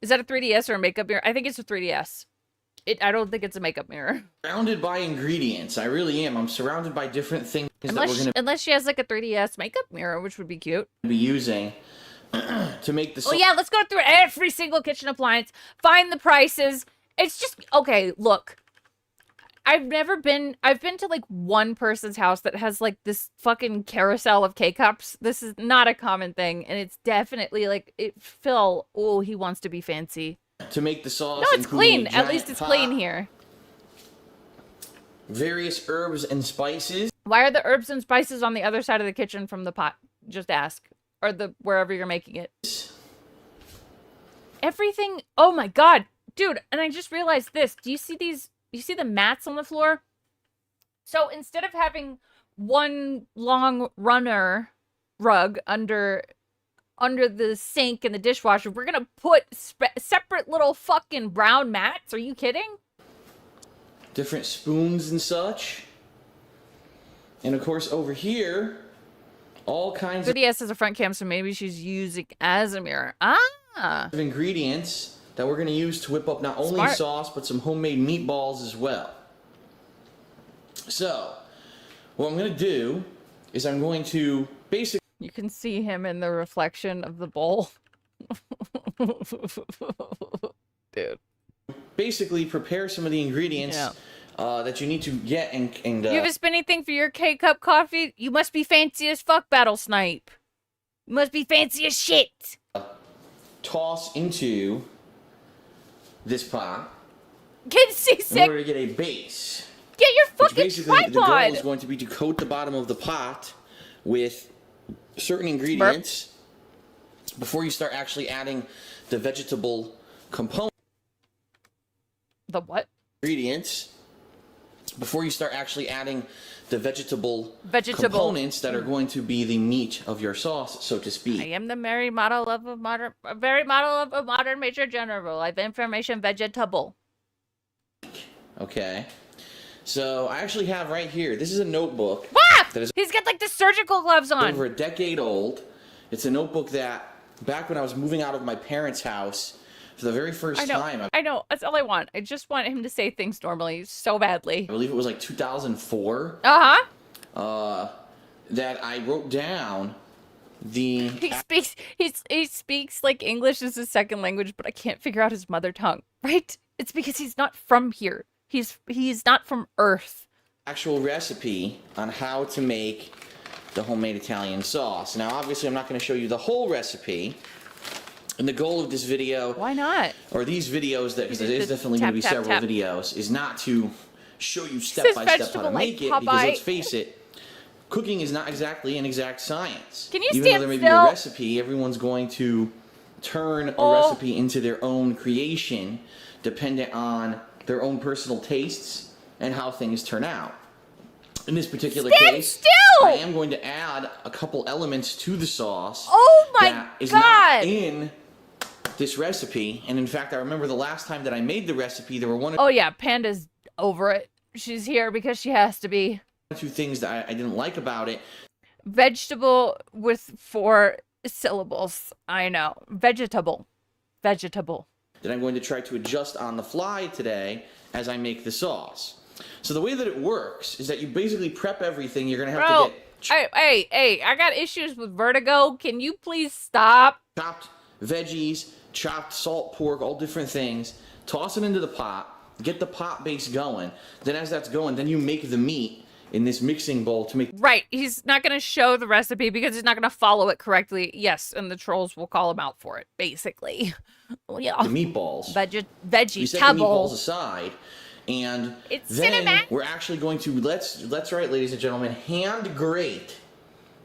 [SPEAKER 2] Is that a 3DS or a makeup mirror? I think it's a 3DS. I don't think it's a makeup mirror.
[SPEAKER 13] Surrounded by ingredients. I really am. I'm surrounded by different things that we're going to
[SPEAKER 2] Unless she has like a 3DS makeup mirror, which would be cute.
[SPEAKER 13] be using to make the sauce.
[SPEAKER 2] Oh yeah, let's go through every single kitchen appliance, find the prices. It's just, okay, look. I've been to like one person's house that has like this fucking carousel of K-cups. This is not a common thing, and it's definitely like, Phil, oh, he wants to be fancy.
[SPEAKER 13] To make the sauce.
[SPEAKER 2] No, it's clean. At least it's clean here.
[SPEAKER 13] Various herbs and spices.
[SPEAKER 2] Why are the herbs and spices on the other side of the kitchen from the pot? Just ask. Or wherever you're making it. Everything. Oh my god. Dude, and I just realized this. Do you see these? You see the mats on the floor? So instead of having one long runner rug under the sink and the dishwasher, we're gonna put separate little fucking brown mats. Are you kidding?
[SPEAKER 13] Different spoons and such. And of course over here, all kinds
[SPEAKER 2] 3DS has a front cam, so maybe she's using as a mirror. Ah!
[SPEAKER 13] of ingredients that we're going to use to whip up not only
[SPEAKER 2] Smart.
[SPEAKER 13] sauce, but some homemade meatballs as well. So, what I'm going to do is I'm going to basically...
[SPEAKER 2] You can see him in the reflection of the bowl. Dude.
[SPEAKER 13] Basically prepare some of the ingredients that you need to get and
[SPEAKER 2] You have a spinny thing for your K-cup coffee? You must be fancy as fuck, Battle Snipe. You must be fancy as shit.
[SPEAKER 13] toss into this pot
[SPEAKER 2] Get seasick.
[SPEAKER 13] in order to get a base.
[SPEAKER 2] Get your
[SPEAKER 13] Which
[SPEAKER 2] fucking
[SPEAKER 13] basically, the goal
[SPEAKER 2] tripod.
[SPEAKER 13] is going to be to coat the bottom of the pot with certain ingredients before you start actually adding the vegetable component.
[SPEAKER 2] The what?
[SPEAKER 13] Ingredients. Before you start actually adding the vegetable components that are going to be the meat of your sauce, so to speak.
[SPEAKER 2] I am the very model of a modern major general. I have information vegetable.
[SPEAKER 13] Okay. So I actually have right here, this is a notebook.
[SPEAKER 2] Ah!
[SPEAKER 13] That is
[SPEAKER 2] He's got like the surgical gloves on.
[SPEAKER 13] over a decade old. It's a notebook that back when I was moving out of my parents' house for the very first time.
[SPEAKER 2] I know. That's all I want. I just want him to say things normally so badly.
[SPEAKER 13] I believe it was like 2004.
[SPEAKER 2] Uh-huh.
[SPEAKER 13] That I wrote down the...
[SPEAKER 2] He speaks like English is his second language, but I can't figure out his mother tongue, right? It's because he's not from here. He's not from Earth.
[SPEAKER 13] Actual recipe on how to make the homemade Italian sauce. Now, obviously, I'm not going to show you the whole recipe. And the goal of this video...
[SPEAKER 2] Why not?
[SPEAKER 13] Or these videos, because there is definitely going to be several videos, is not to show you step by step how to make it. Because let's face it, cooking is not exactly an exact science.
[SPEAKER 2] Can you
[SPEAKER 13] Even
[SPEAKER 2] stand
[SPEAKER 13] though there may be
[SPEAKER 2] still?
[SPEAKER 13] a recipe, everyone's going to turn a recipe into their own creation, dependent on their own personal tastes and how things turn out. In this particular case, I am going to add a couple elements to the sauce.
[SPEAKER 2] Oh my
[SPEAKER 13] that is
[SPEAKER 2] God!
[SPEAKER 13] not in this recipe. And in fact, I remember the last time that I made the recipe, there were one
[SPEAKER 2] Oh yeah, Panda's over it. She's here because she has to be.
[SPEAKER 13] or two things that I didn't like about it.
[SPEAKER 2] Vegetable with 4 syllables. I know. Vegetable. Vegetable.
[SPEAKER 13] That I'm going to try to adjust on the fly today as I make the sauce. So the way that it works is that you basically prep everything. You're going to have to get...
[SPEAKER 2] Hey, I got issues with vertigo. Can you please stop?
[SPEAKER 13] Chopped veggies, chopped salt pork, all different things. Toss it into the pot. Get the pot base going. Then as that's going, then you make the meat in this mixing bowl to make
[SPEAKER 2] Right. He's not going to show the recipe because he's not going to follow it correctly. Yes, and the trolls will call him out for it, basically. Well, yeah.
[SPEAKER 13] the meatballs.
[SPEAKER 2] Veggie
[SPEAKER 13] We set the meatballs
[SPEAKER 2] table.
[SPEAKER 13] aside, and
[SPEAKER 2] It's
[SPEAKER 13] then
[SPEAKER 2] cinnamon.
[SPEAKER 13] we're actually going to let's right, ladies and gentlemen, hand grate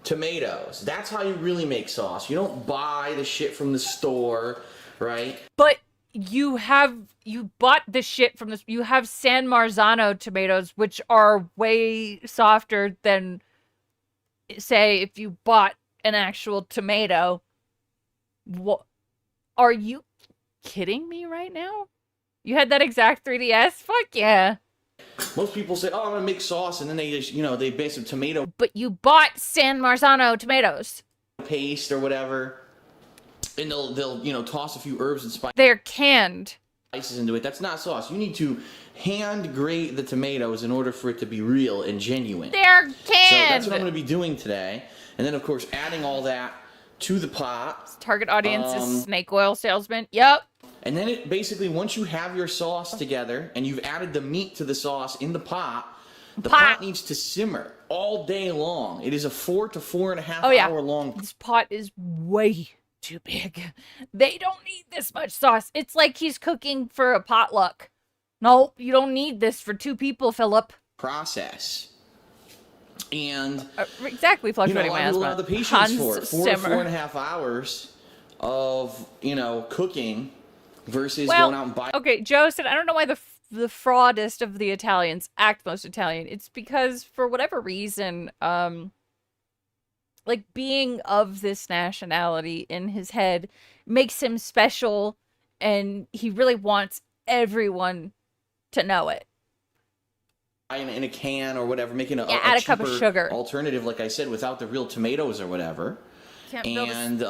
[SPEAKER 13] tomatoes. That's how you really make sauce. You don't buy the shit from the store, right?
[SPEAKER 2] But you bought the shit from this. You have San Marzano tomatoes, which are way softer than, say, if you bought an actual tomato. What? Are you kidding me right now? You had that exact 3DS? Fuck yeah.
[SPEAKER 13] Most people say, "Oh, I'm gonna make sauce," and then they just, they bake some tomato
[SPEAKER 2] But you bought San Marzano tomatoes.
[SPEAKER 13] paste or whatever, and they'll toss a few herbs and
[SPEAKER 2] They're canned.
[SPEAKER 13] spices into it. That's not sauce. You need to hand grate the tomatoes in order for it to be real and genuine.
[SPEAKER 2] They're
[SPEAKER 13] So
[SPEAKER 2] canned.
[SPEAKER 13] that's what I'm going to be doing today. And then, of course, adding all that to the pot.
[SPEAKER 2] Target audience is snake oil salesman. Yep.
[SPEAKER 13] And then basically, once you have your sauce together and you've added the meat to the sauce in the pot needs to simmer all day long. It is a 4 to 4.5 hour long.
[SPEAKER 2] This pot is way too big. They don't need this much sauce. It's like he's cooking for a potluck. No, you don't need this for 2 people, Philip.
[SPEAKER 13] Process. And
[SPEAKER 2] exactly, fluctuating my
[SPEAKER 13] I don't
[SPEAKER 2] asthma.
[SPEAKER 13] have the patience
[SPEAKER 2] Hans
[SPEAKER 13] for it. 4 to
[SPEAKER 2] Zimmer.
[SPEAKER 13] 4.5 hours of cooking versus
[SPEAKER 2] Well,
[SPEAKER 13] going out and buying.
[SPEAKER 2] okay, Joe said, I don't know why the fraudest of the Italians act most Italian. It's because, for whatever reason, like, being of this nationality in his head makes him special, and he really wants everyone to know it.
[SPEAKER 13] In a can or whatever, making
[SPEAKER 2] add a cup of
[SPEAKER 13] cheaper
[SPEAKER 2] sugar.
[SPEAKER 13] alternative, like I said, without the real tomatoes or whatever.
[SPEAKER 2] Can't build a
[SPEAKER 13] And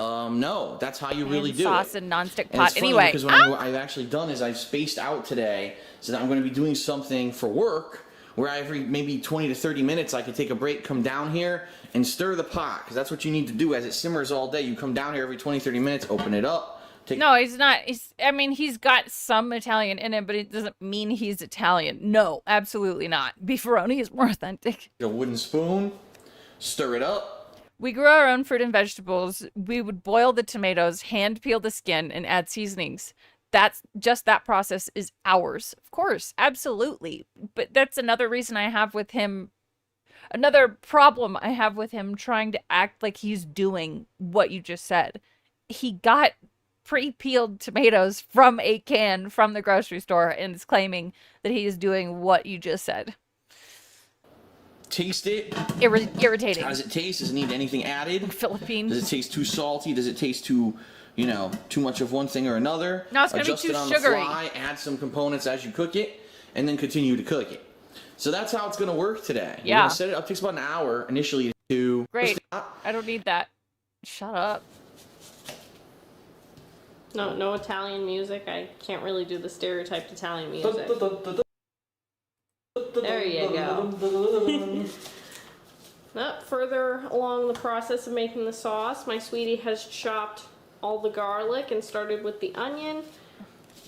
[SPEAKER 13] no, that's how you really
[SPEAKER 2] hand
[SPEAKER 13] do
[SPEAKER 2] sauce
[SPEAKER 13] it.
[SPEAKER 2] and nonstick
[SPEAKER 13] And
[SPEAKER 2] pot.
[SPEAKER 13] it's funny
[SPEAKER 2] Anyway,
[SPEAKER 13] because what I've actually done is I've spaced out today so that I'm going to be doing something for work where every maybe 20 to 30 minutes I could take a break, come down here and stir the pot, because that's what you need to do as it simmers all day. You come down here every 20, 30 minutes, open it up.
[SPEAKER 2] No, he's not. He's got some Italian in it, but it doesn't mean he's Italian. No, absolutely not. Beefaroni is more authentic.
[SPEAKER 13] A wooden spoon, stir it up.
[SPEAKER 2] We grew our own fruit and vegetables. We would boil the tomatoes, hand peel the skin, and add seasonings. That process is hours. Of course, absolutely. But that's another reason I have with him. Another problem I have with him trying to act like he's doing what you just said. He got pre-peeled tomatoes from a can from the grocery store and is claiming that he is doing what you just said.
[SPEAKER 13] Taste it.
[SPEAKER 2] Irritating.
[SPEAKER 13] How does it taste? Does it need anything added?
[SPEAKER 2] Philippine.
[SPEAKER 13] Does it taste too salty? Does it taste too much of one thing or another?
[SPEAKER 2] No, it's gonna
[SPEAKER 13] Adjust
[SPEAKER 2] be too
[SPEAKER 13] it on
[SPEAKER 2] sugary.
[SPEAKER 13] the fly, add some components as you cook it, and then continue to cook it. So that's how it's gonna work today. We're
[SPEAKER 2] Yeah.
[SPEAKER 13] gonna set it up. It takes about an hour initially to.
[SPEAKER 2] Great. I don't need that. Shut up.
[SPEAKER 14] No Italian music. I can't really do the stereotyped Italian music. There you go. Further along the process of making the sauce, my sweetie has chopped all the garlic and started with the onion.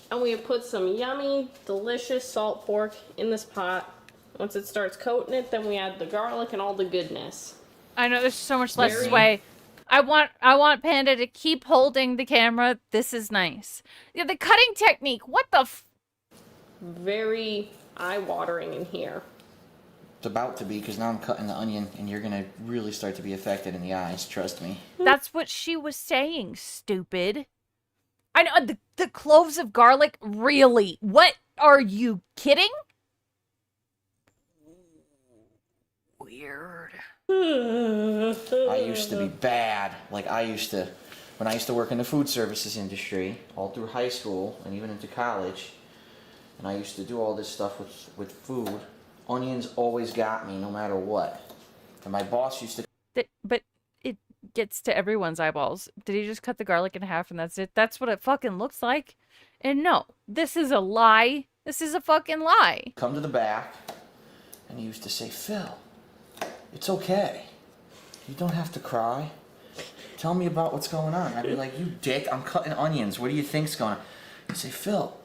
[SPEAKER 14] And we have put some yummy, delicious salt pork in this pot. Once it starts coating it, then we add the garlic and all the goodness.
[SPEAKER 2] I know there's so much less
[SPEAKER 14] Very-
[SPEAKER 2] sway. I want Panda to keep holding the camera. This is nice. Yeah, the cutting technique. What the
[SPEAKER 14] Very eye-watering in here.
[SPEAKER 13] It's about to be, because now I'm cutting the onion, and you're gonna really start to be affected in the eyes. Trust me.
[SPEAKER 2] That's what she was saying, stupid. I know, the cloves of garlic, really? What? Are you kidding? Weird.
[SPEAKER 13] I used to be bad. Like when I used to work in the food services industry, all through high school and even into college, and I used to do all this stuff with food. Onions always got me, no matter what. And my boss used to.
[SPEAKER 2] But it gets to everyone's eyeballs. Did he just cut the garlic in half and that's it? That's what it fucking looks like. And no, this is a lie. This is a fucking lie.
[SPEAKER 13] Come to the back, and he used to say, "Phil, it's okay. You don't have to cry. Tell me about what's going on." I'd be like, "You dick, I'm cutting onions. What do you think's going on?" He'd say, "Phil,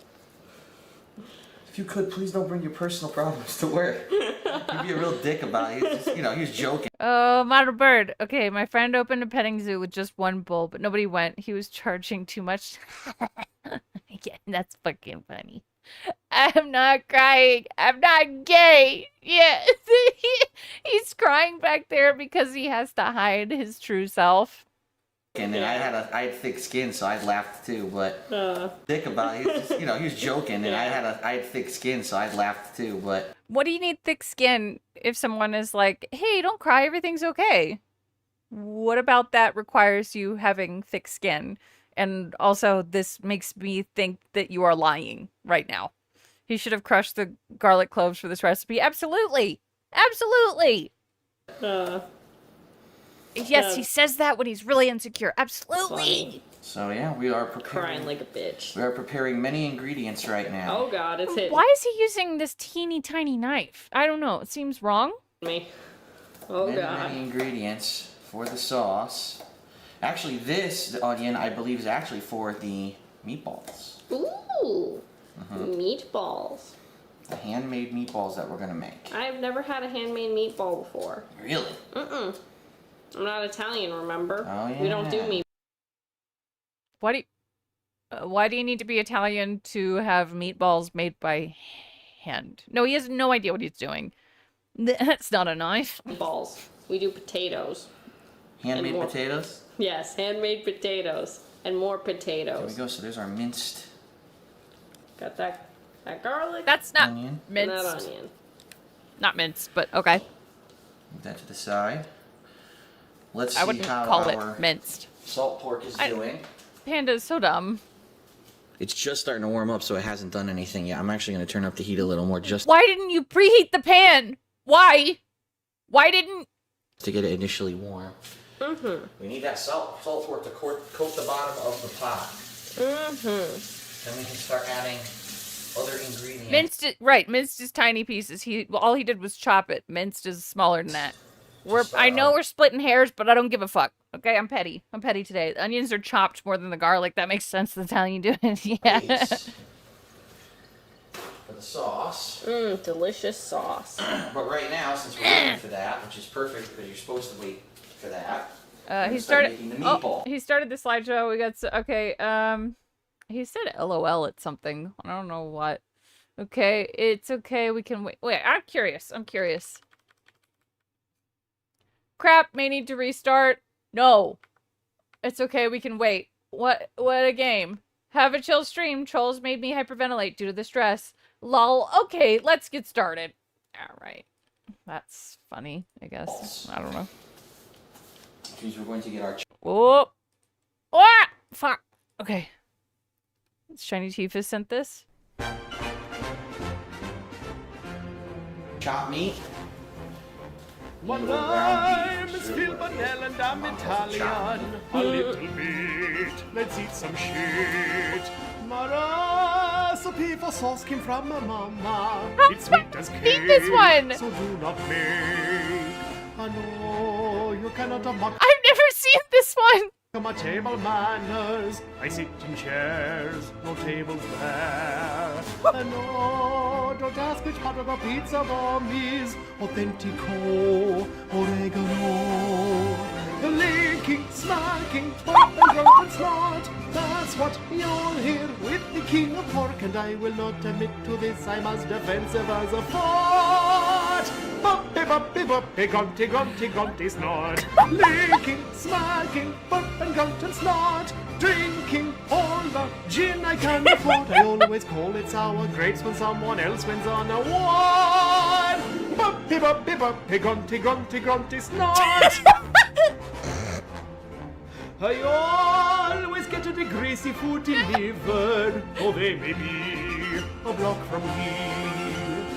[SPEAKER 11] If you could, please don't bring your personal problems to work. You'd be a real dick about it. He's just, he was joking.
[SPEAKER 2] Oh, model bird. Okay, my friend opened a petting zoo with just one bull, but nobody went. He was charging too much. Yeah, that's fucking funny. I'm not crying. I'm not gay. Yeah. He's crying back there because he has to hide his true self.
[SPEAKER 11] And then I had thick skin, so I laughed too. But dick about it. He was just, he was joking, and I had thick skin, so I laughed too. But
[SPEAKER 2] What do you need thick skin if someone is like, hey, don't cry, everything's okay? What about that requires you having thick skin? And also, this makes me think that you are lying right now. He should have crushed the garlic cloves for this recipe. Absolutely! Absolutely! Yes, he says that when he's really insecure. Absolutely!
[SPEAKER 11] so yeah, we are
[SPEAKER 14] Crying like a bitch.
[SPEAKER 11] We are preparing many ingredients right now.
[SPEAKER 14] Oh god, it's hitting
[SPEAKER 2] Why is he using this teeny tiny knife? I don't know. It seems wrong.
[SPEAKER 14] me. Oh god.
[SPEAKER 11] Many ingredients for the sauce. Actually, the onion, I believe, is actually for the meatballs.
[SPEAKER 14] Ooh. Meatballs.
[SPEAKER 11] The handmade meatballs that we're gonna make.
[SPEAKER 14] I've never had a handmade meatball before.
[SPEAKER 11] Really?
[SPEAKER 14] Mm-mm. I'm not Italian, remember?
[SPEAKER 11] Oh, yeah.
[SPEAKER 14] We don't do meat.
[SPEAKER 2] Why do you need to be Italian to have meatballs made by hand? No, he has no idea what he's doing. That's not a knife.
[SPEAKER 14] Balls. We do potatoes.
[SPEAKER 11] Handmade potatoes?
[SPEAKER 14] Yes, handmade potatoes. And more potatoes.
[SPEAKER 11] There we go. So there's our minced.
[SPEAKER 14] Got that garlic.
[SPEAKER 2] That's not
[SPEAKER 11] onion.
[SPEAKER 2] minced.
[SPEAKER 14] And that onion.
[SPEAKER 2] Not minced, but okay.
[SPEAKER 11] Move that to the side. Let's
[SPEAKER 2] I
[SPEAKER 11] see
[SPEAKER 2] wouldn't
[SPEAKER 11] how
[SPEAKER 2] call
[SPEAKER 11] our
[SPEAKER 2] it minced.
[SPEAKER 11] salt pork is doing.
[SPEAKER 2] Panda is so dumb.
[SPEAKER 11] It's just starting to warm up, so it hasn't done anything yet. I'm actually going to turn up the heat a little more just
[SPEAKER 2] Why didn't you preheat the pan? Why? Why didn't...
[SPEAKER 11] to get it initially warm.
[SPEAKER 14] Mm-hmm.
[SPEAKER 11] We need that salt pork to coat the bottom of the pot.
[SPEAKER 14] Mm-hmm.
[SPEAKER 11] Then we can start adding other ingredients.
[SPEAKER 2] Minced is tiny pieces. All he did was chop it. Minced is smaller than that. I know we're splitting hairs, but I don't give a fuck. Okay, I'm petty. I'm petty today. The onions are chopped more than the garlic. That makes sense. That's how you do it. Yeah.
[SPEAKER 11] For the sauce.
[SPEAKER 14] Delicious sauce.
[SPEAKER 11] But right now, since we're waiting for that, which is perfect because you're supposed to wait for that.
[SPEAKER 2] He
[SPEAKER 11] started
[SPEAKER 2] started.
[SPEAKER 11] making the meatball.
[SPEAKER 2] He started the slideshow. We got okay. He said LOL at something. I don't know what. Okay, it's okay. We can wait. Wait, I'm curious. Crap, may need to restart. No. It's okay, we can wait. What a game. Have a chill stream. Trolls made me hyperventilate due to the stress. Lol. Okay, let's get started. Alright. That's funny, I guess. I don't know.
[SPEAKER 11] Which means we're going to get our...
[SPEAKER 2] Oh! Ah! Fuck. Okay. Shiny Teeth has sent this.
[SPEAKER 11] Chopped meat.
[SPEAKER 15] My name is Phil Bonnell and I'm Italian. A little bit, let's eat some shit. My recipe for sauce came from my mama. It's sweet as cake,
[SPEAKER 2] this one.
[SPEAKER 15] so do not make. I know you cannot mock.
[SPEAKER 2] I've never seen this one.
[SPEAKER 15] My table manners, I sit in chairs, no tables there. I know, don't ask which part of the pizza bomb is authentico, oregano. The linking, smacking, pop and drunk and snort. That's what you'll hear with the king of pork, and I will not admit to this. I'm as defensive as a fort. Bumpy, bumpy, bumpy, grunty, grunty, grunty, snort. Linking, smacking, bump and grunt and snort. Drinking all the gin I can afford. I always call it sour grapes when someone else wins on a award. Bumpy, bumpy, bumpy, grunty, grunty, grunty, snort. I always get the greasy food delivered, though they may be a block from here.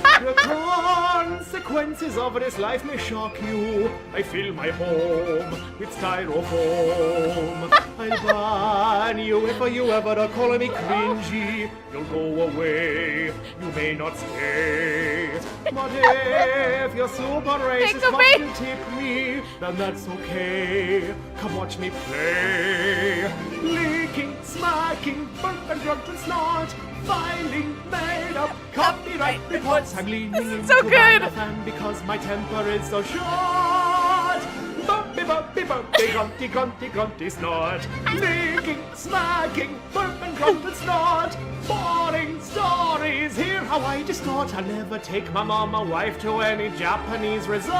[SPEAKER 15] The consequences of this life may shock you. I fill my home with styrofoam. I'll ban you if you ever call me cringy. You'll go away, you may not stay. But if you're super racist, come to tip me, then that's okay. Come watch me play. Leaking, smacking, burp and grunt and snort. Filing, made up, Copyright reports. I'm leaning into
[SPEAKER 2] so good.
[SPEAKER 15] my fan because my temper is so short. Bumpy, bumpy, bumpy, grunty, grunty, grunty snort. Licking, smacking, burp and grunt and snort. Boring stories, hear how I distort. I'll never take my mama wife to any Japanese resort.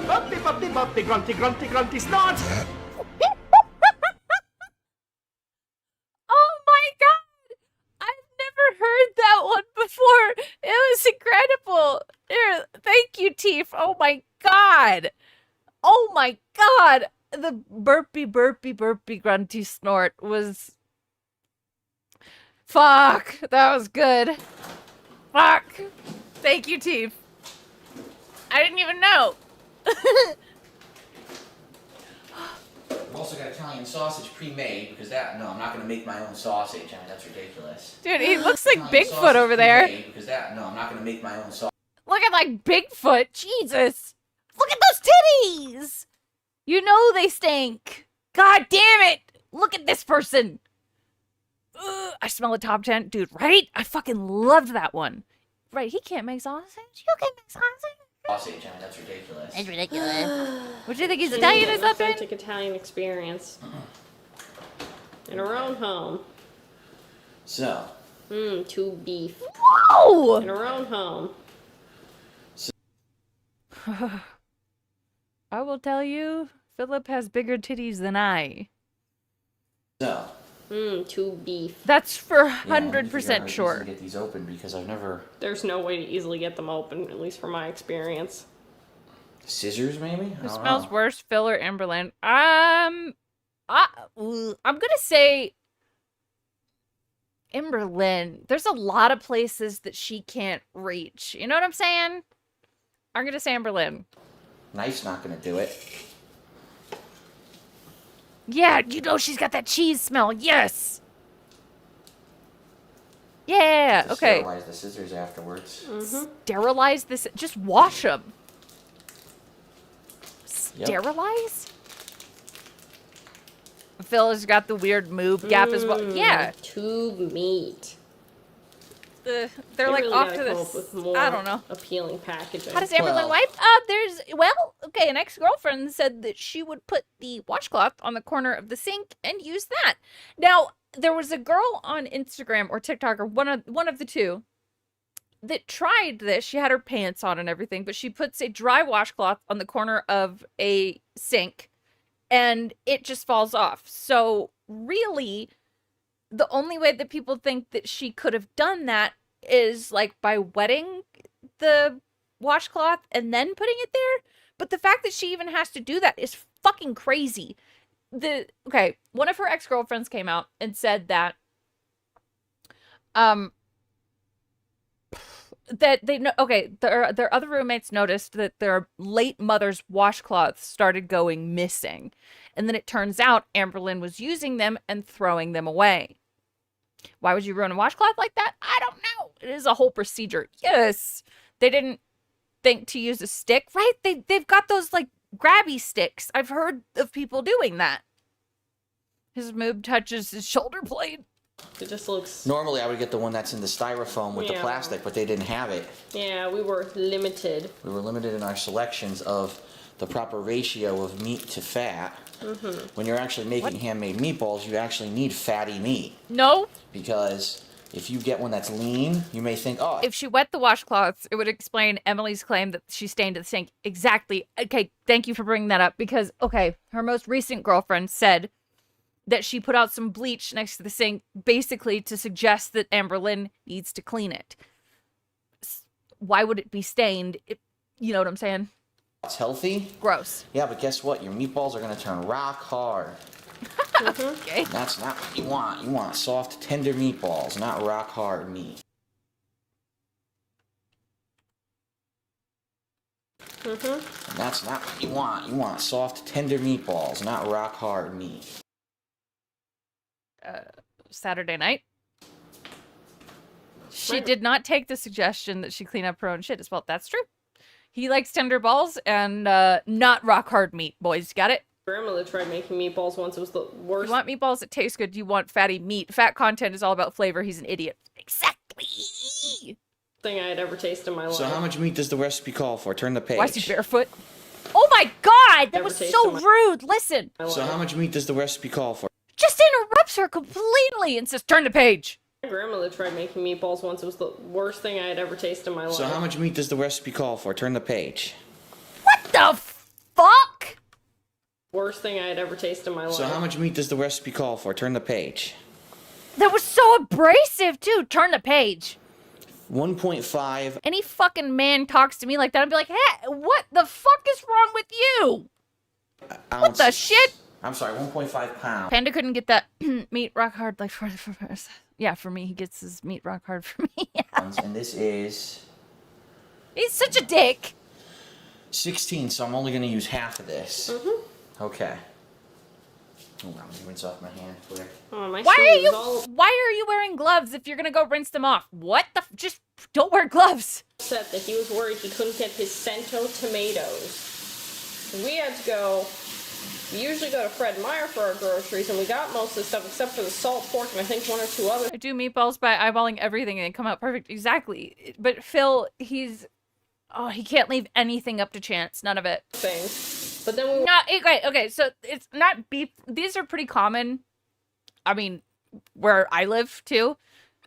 [SPEAKER 15] Bumpy, bumpy, bumpy, grunty, grunty, grunty snort.
[SPEAKER 2] Oh my god! I've never heard that one before. It was incredible. Here, thank you, Teef. Oh my god. Oh my god. The burpy, burpy, burpy, grunty snort was... Fuck. That was good. Fuck. Thank you, Teef. I didn't even know.
[SPEAKER 11] I've also got Italian sausage pre-made because no, I'm not going to make my own sausage. I mean, that's ridiculous.
[SPEAKER 2] Dude, he looks like
[SPEAKER 11] Italian
[SPEAKER 2] Bigfoot
[SPEAKER 11] sausage
[SPEAKER 2] over there.
[SPEAKER 11] pre-made Because no, I'm not going to make my own sausage.
[SPEAKER 2] Looking like Bigfoot. Jesus. Look at those titties. You know they stink. God damn it. Look at this person. Ugh, I smell a top 10. Dude, right? I fucking loved that one. Right, he can't make sausage. You can make sausage.
[SPEAKER 11] Sausage, I mean, that's ridiculous.
[SPEAKER 9] It's ridiculous.
[SPEAKER 2] What do you think he's Italian or
[SPEAKER 14] An
[SPEAKER 2] something?
[SPEAKER 14] authentic Italian experience. In our own home.
[SPEAKER 11] So.
[SPEAKER 14] To beef.
[SPEAKER 2] Whoa!
[SPEAKER 14] In our own home.
[SPEAKER 2] I will tell you, Philip has bigger titties than I.
[SPEAKER 11] So.
[SPEAKER 14] To beef.
[SPEAKER 2] That's for
[SPEAKER 11] Yeah, I need to figure out how
[SPEAKER 2] 100%
[SPEAKER 11] to
[SPEAKER 2] sure.
[SPEAKER 11] easily get these open because I've never.
[SPEAKER 14] There's no way to easily get them open, at least from my experience.
[SPEAKER 11] Scissors, maybe? I
[SPEAKER 2] Who
[SPEAKER 11] don't
[SPEAKER 2] smells
[SPEAKER 11] know.
[SPEAKER 2] worse, Phil or Amberlynn? I'm gonna say Amberlynn. There's a lot of places that she can't reach. You know what I'm saying? I'm gonna say Amberlynn.
[SPEAKER 11] Knife's not going to do it.
[SPEAKER 2] Yeah, you know she's got that cheese smell. Yes. Yeah.
[SPEAKER 11] Just
[SPEAKER 2] Okay.
[SPEAKER 11] Sterilize the scissors afterwards.
[SPEAKER 2] Sterilize this. Just wash them.
[SPEAKER 11] Yep.
[SPEAKER 2] Sterilize. Phil has got the weird move gap as well. Yeah.
[SPEAKER 14] Tube meat.
[SPEAKER 2] They're
[SPEAKER 14] They
[SPEAKER 2] like
[SPEAKER 14] really
[SPEAKER 2] off
[SPEAKER 14] gotta
[SPEAKER 2] to
[SPEAKER 14] come
[SPEAKER 2] this.
[SPEAKER 14] up with more
[SPEAKER 2] I don't know.
[SPEAKER 14] appealing packaging.
[SPEAKER 2] How does Amberlynn wipe? An ex-girlfriend said that she would put the washcloth on the corner of the sink and use that. Now, there was a girl on Instagram or TikTok or one of the two that tried this. She had her pants on and everything, but she puts a dry washcloth on the corner of a sink and it just falls off. So really, the only way that people think that she could have done that is like by wetting the washcloth and then putting it there. But the fact that she even has to do that is fucking crazy. One of her ex-girlfriends came out and said that that they know their other roommates noticed that their late mother's washcloths started going missing. And then it turns out Amberlynn was using them and throwing them away. Why would you ruin a washcloth like that? I don't know. It is a whole procedure. Yes. They didn't think to use a stick, right? They've got those like grabby sticks. I've heard of people doing that. His moob touches his shoulder blade.
[SPEAKER 14] It just looks...
[SPEAKER 11] Normally, I would get the one that's in the styrofoam with the
[SPEAKER 14] Yeah.
[SPEAKER 11] plastic, but they didn't have it.
[SPEAKER 14] Yeah, we were limited.
[SPEAKER 11] We were limited in our selections of the proper ratio of meat to fat. When you're actually making handmade meatballs, you actually need fatty meat.
[SPEAKER 2] No.
[SPEAKER 11] Because if you get one that's lean, you may think, oh.
[SPEAKER 2] If she wet the washcloths, it would explain Emily's claim that she stained the sink. Exactly. Okay, thank you for bringing that up because, her most recent girlfriend said that she put out some bleach next to the sink basically to suggest that Amberlynn needs to clean it. Why would it be stained? You know what I'm saying?
[SPEAKER 11] It's healthy.
[SPEAKER 2] Gross.
[SPEAKER 11] Yeah, but guess what? Your meatballs are going to turn rock hard.
[SPEAKER 2] Okay.
[SPEAKER 11] That's not what you want. You want soft, tender meatballs, not rock hard meat. And that's not what you want. You want soft, tender meatballs, not rock hard meat.
[SPEAKER 2] Saturday night. She did not take the suggestion that she clean up her own shit as well. That's true. He likes tender balls and not rock hard meat. Boys, got it?
[SPEAKER 14] Grandmother tried making meatballs once. It was the worst.
[SPEAKER 2] You want meatballs that taste good. You want fatty meat. Fat content is all about flavor. He's an idiot. Exactly.
[SPEAKER 14] thing I had ever tasted in my life.
[SPEAKER 11] So how much meat does the recipe call for? Turn the page.
[SPEAKER 2] Why is he barefoot? Oh my god, that was so rude. Listen.
[SPEAKER 11] So how much meat does the recipe call for?
[SPEAKER 2] Just interrupts her completely and says, turn the page.
[SPEAKER 14] My grandmother tried making meatballs once. It was the worst thing I had ever tasted in my life.
[SPEAKER 11] So how much meat does the recipe call for? Turn the page.
[SPEAKER 2] What the fuck?
[SPEAKER 14] Worst thing I had ever tasted in my life.
[SPEAKER 11] So how much meat does the recipe call for? Turn the page.
[SPEAKER 2] That was so abrasive, too. Turn the page.
[SPEAKER 11] 1.5.
[SPEAKER 2] Any fucking man talks to me like that, I'd be like, hey, what the fuck is wrong with you? What the shit?
[SPEAKER 11] I'm sorry, 1.5 pounds.
[SPEAKER 2] Panda couldn't get that meat rock hard like for yeah, for me. He gets his meat rock hard for me.
[SPEAKER 11] And this is...
[SPEAKER 2] He's such a dick.
[SPEAKER 11] 16, so I'm only going to use half of this.
[SPEAKER 14] Mm-hmm.
[SPEAKER 11] Okay. Hold on, let me rinse off my hand quick.
[SPEAKER 14] Oh, my
[SPEAKER 2] Why are you wearing gloves if you're gonna go rinse them off? What the just don't wear gloves.
[SPEAKER 14] Said that he was worried he couldn't get his cento tomatoes. We had to go. We usually go to Fred Meyer for our groceries, and we got most of the stuff except for the salt pork and I think 1 or 2 others.
[SPEAKER 2] I do meatballs by eyeballing everything and they come out perfect. Exactly. But Phil, he can't leave anything up to chance. None of it.
[SPEAKER 14] But then we
[SPEAKER 2] okay, so it's not beef. These are pretty common. I mean, where I live too.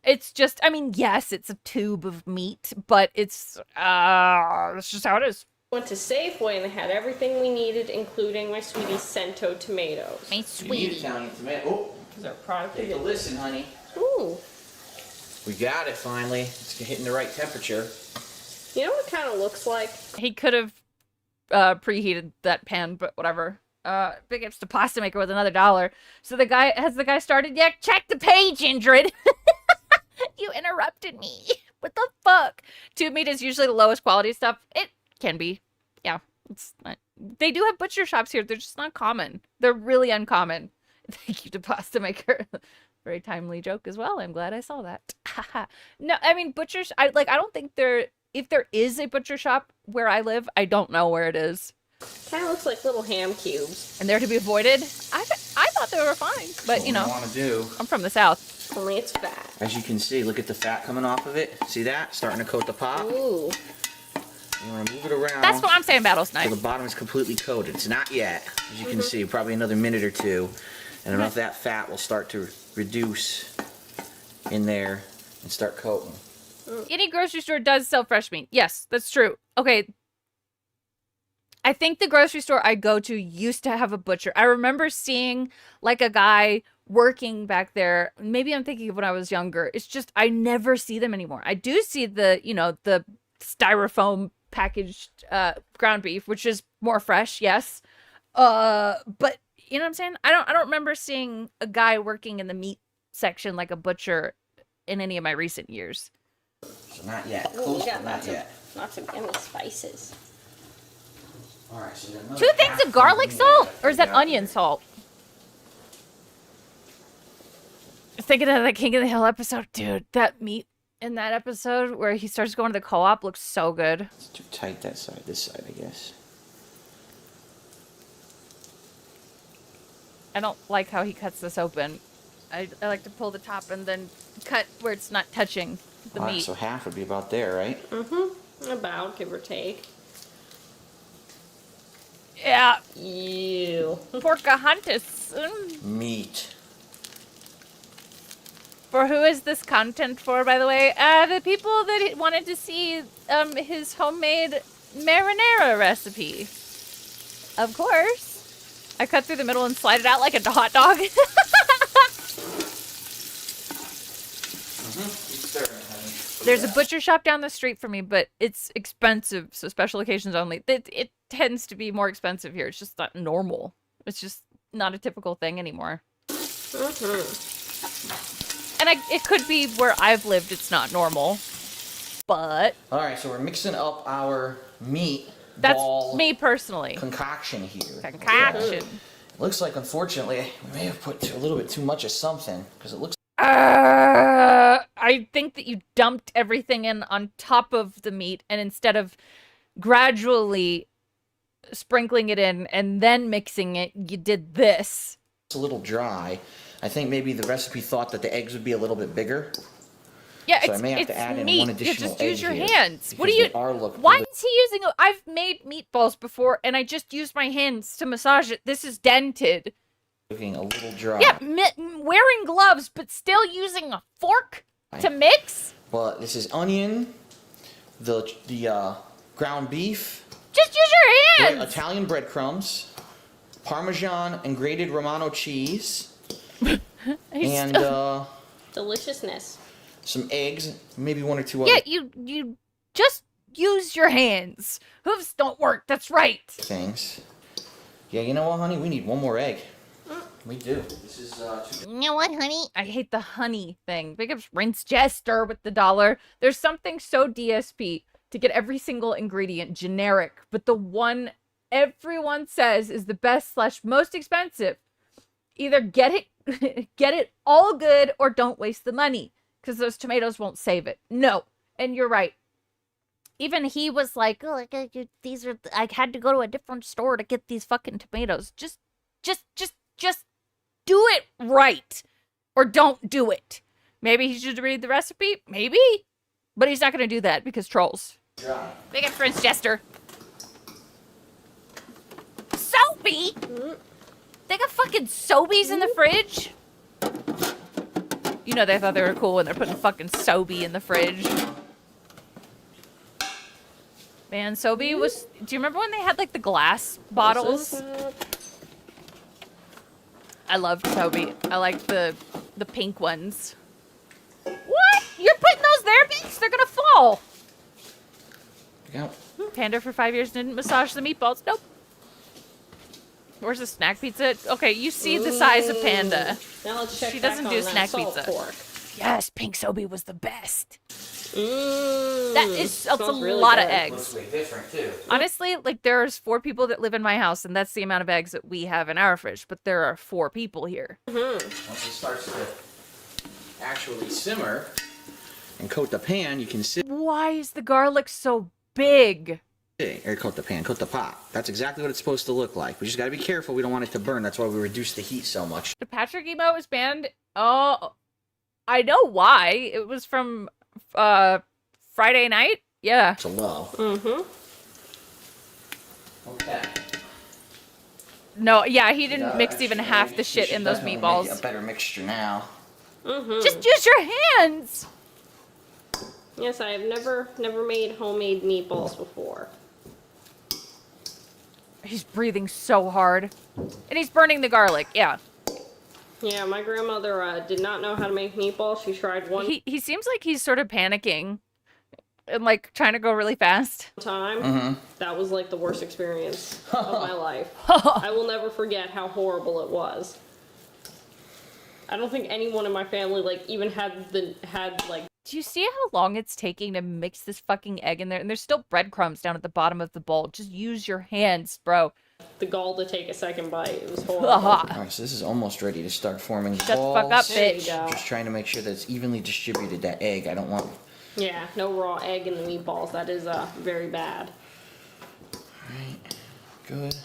[SPEAKER 2] It's just, I mean, yes, it's a tube of meat, but it's just how it is.
[SPEAKER 14] Went to Safeway and they had everything we needed, including my sweetie's cento tomatoes.
[SPEAKER 2] My
[SPEAKER 11] You need Italian tomato. Oh,
[SPEAKER 14] Is our product?
[SPEAKER 11] take a listen, honey.
[SPEAKER 14] Ooh.
[SPEAKER 11] We got it finally. It's hitting the right temperature.
[SPEAKER 14] You know what it kind of looks like?
[SPEAKER 2] He could have preheated that pan, but whatever. Big ups to Pasta Maker with another $1. So the guy started yet? Check the page, Indrid. You interrupted me. What the fuck? Tube meat is usually the lowest quality stuff. It can be. Yeah. It's not. They do have butcher shops here. They're just not common. They're really uncommon. Thank you to Pasta Maker. Very timely joke as well. I'm glad I saw that. No, I mean butchers. I don't think if there is a butcher shop where I live, I don't know where it is.
[SPEAKER 14] Kind of looks like little ham cubes.
[SPEAKER 2] And they're to be avoided. I thought they were fine, but you know,
[SPEAKER 11] want to do.
[SPEAKER 2] I'm from the South.
[SPEAKER 14] Only it's fat.
[SPEAKER 11] As you can see, look at the fat coming off of it. See that? Starting to coat the pot.
[SPEAKER 14] Ooh.
[SPEAKER 11] You want to move it around.
[SPEAKER 2] That's what I'm saying, Battle Snipe.
[SPEAKER 11] So the bottom is completely coated. It's not yet. As you can see, probably another minute or two. And enough of that fat will start to reduce in there and start coating.
[SPEAKER 2] Any grocery store does sell fresh meat. Yes, that's true. Okay. I think the grocery store I go to used to have a butcher. I remember seeing like a guy working back there. Maybe I'm thinking of when I was younger. It's just I never see them anymore. I do see the styrofoam packaged ground beef, which is more fresh, yes. But you know what I'm saying? I don't remember seeing a guy working in the meat section like a butcher in any of my recent years.
[SPEAKER 11] So not yet.
[SPEAKER 14] Ooh,
[SPEAKER 11] Close,
[SPEAKER 14] we got
[SPEAKER 11] but not yet.
[SPEAKER 14] lots of yummy spices.
[SPEAKER 11] All right, so
[SPEAKER 2] 2 things of garlic salt, or is that onion salt? Thinking of the King of the Hill episode, dude. That meat in that episode where he starts going to the co-op looks so good.
[SPEAKER 11] It's too tight that side. This side, I guess.
[SPEAKER 2] I don't like how he cuts this open. I like to pull the top and then cut where it's not touching the
[SPEAKER 11] All right,
[SPEAKER 2] meat.
[SPEAKER 11] so half would be about there, right?
[SPEAKER 14] Mm-hmm. About, give or take.
[SPEAKER 2] Yeah.
[SPEAKER 14] Ew.
[SPEAKER 2] Pocahontas.
[SPEAKER 11] Meat.
[SPEAKER 2] For who is this content for, by the way? The people that wanted to see his homemade marinara recipe. Of course. I cut through the middle and slide it out like a hot dog. There's a butcher shop down the street from me, but it's expensive, so special occasions only. It tends to be more expensive here. It's just not normal. It's just not a typical thing anymore. And it could be where I've lived, it's not normal. But
[SPEAKER 11] All right, so we're mixing up our meat
[SPEAKER 2] that's
[SPEAKER 11] ball
[SPEAKER 2] me personally.
[SPEAKER 11] concoction here.
[SPEAKER 2] Concoction.
[SPEAKER 11] It looks like, unfortunately, we may have put a little bit too much of something, because it looks...
[SPEAKER 2] I think that you dumped everything in on top of the meat, and instead of gradually sprinkling it in and then mixing it, you did this.
[SPEAKER 11] It's a little dry. I think maybe the recipe thought that the eggs would be a little bit bigger.
[SPEAKER 2] Yeah,
[SPEAKER 11] So I may have to add in one
[SPEAKER 2] You
[SPEAKER 11] additional
[SPEAKER 2] just use
[SPEAKER 11] egg
[SPEAKER 2] your
[SPEAKER 11] here,
[SPEAKER 2] hands. What do
[SPEAKER 11] because
[SPEAKER 2] you?
[SPEAKER 11] they are looking
[SPEAKER 2] Why
[SPEAKER 11] really-
[SPEAKER 2] is he using? I've made meatballs before, and I just used my hands to massage it. This is dented.
[SPEAKER 11] looking a little dry.
[SPEAKER 2] Yeah, wearing gloves, but still using a fork to mix.
[SPEAKER 11] But this is onion, the ground beef.
[SPEAKER 2] Just use your hands.
[SPEAKER 11] Italian breadcrumbs, Parmesan and grated Romano cheese, and
[SPEAKER 14] Deliciousness.
[SPEAKER 11] some eggs, maybe one or two other
[SPEAKER 2] Yeah, you just use your hands. Hooves don't work. That's right.
[SPEAKER 11] things. Yeah, you know what, honey? We need one more egg. We do. This is
[SPEAKER 2] You know what, honey? I hate the honey thing. Big ups Rinse Jester with the $1. There's something so DSP to get every single ingredient generic, but the one everyone says is the best / most expensive. Either get it all good or don't waste the money, because those tomatoes won't save it. No, and you're right. Even he was like, "Oh, these are. I had to go to a different store to get these fucking tomatoes. Just do it right, or don't do it." Maybe he should read the recipe. Maybe, but he's not gonna do that because trolls. Big up Prince Jester. Soapy? They got fucking Sobeys in the fridge? You know they thought they were cool when they're putting fucking Sobe in the fridge. Man, Sobe was... Do you remember when they had, like, the glass bottles? I loved Sobe. I liked the pink ones. What? You're putting those there, bitch? They're gonna fall.
[SPEAKER 11] Yep.
[SPEAKER 2] Panda for 5 years didn't massage the meatballs. Nope. Where's the snack pizza? Okay, you see the size of Panda.
[SPEAKER 14] Now let's check
[SPEAKER 2] She
[SPEAKER 14] back
[SPEAKER 2] doesn't
[SPEAKER 14] on
[SPEAKER 2] do
[SPEAKER 14] that
[SPEAKER 2] snack
[SPEAKER 14] salt
[SPEAKER 2] pizza.
[SPEAKER 14] pork.
[SPEAKER 2] Yes, pink Sobe was the best.
[SPEAKER 14] Mmm.
[SPEAKER 2] That's a
[SPEAKER 14] really
[SPEAKER 2] lot of
[SPEAKER 14] good.
[SPEAKER 2] eggs.
[SPEAKER 11] Looks way different too.
[SPEAKER 2] Honestly, like there's 4 people that live in my house, and that's the amount of eggs that we have in our fridge. But there are 4 people here.
[SPEAKER 11] Once it starts to actually simmer and coat the pan, you can see.
[SPEAKER 2] Why is the garlic so big?
[SPEAKER 11] Or coat the pan, coat the pot. That's exactly what it's supposed to look like. We just gotta be careful. We don't want it to burn. That's why we reduce the heat so much.
[SPEAKER 2] The Patrick emote was banned. Oh, I know why. It was from Friday night. Yeah.
[SPEAKER 11] It's a low.
[SPEAKER 14] Mm-hmm.
[SPEAKER 11] Okay.
[SPEAKER 2] No, yeah, he didn't mix even half the shit in those meatballs.
[SPEAKER 11] Make a better mixture now.
[SPEAKER 14] Mm-hmm.
[SPEAKER 2] Just use your hands.
[SPEAKER 14] Yes, I have never made homemade meatballs before.
[SPEAKER 2] He's breathing so hard. And he's burning the garlic, yeah.
[SPEAKER 14] Yeah, my grandmother did not know how to make meatballs. She tried one
[SPEAKER 2] He seems like he's sort of panicking and like trying to go really fast.
[SPEAKER 14] time.
[SPEAKER 11] Mm-hmm.
[SPEAKER 14] That was like the worst experience of my life. I will never forget how horrible it was. I don't think anyone in my family like even had like.
[SPEAKER 2] Do you see how long it's taking to mix this fucking egg in there? And there's still breadcrumbs down at the bottom of the bowl. Just use your hands, bro.
[SPEAKER 14] The gall to take a second bite. It was horrible.
[SPEAKER 11] Alright, so this is almost ready to start forming
[SPEAKER 2] Shut the
[SPEAKER 11] balls.
[SPEAKER 2] fuck up,
[SPEAKER 14] There you
[SPEAKER 2] bitch.
[SPEAKER 14] go.
[SPEAKER 11] Just trying to make sure that it's evenly distributed, that egg. I don't want...
[SPEAKER 14] Yeah, no raw egg in the meatballs. That is very bad.
[SPEAKER 11] Alright, good.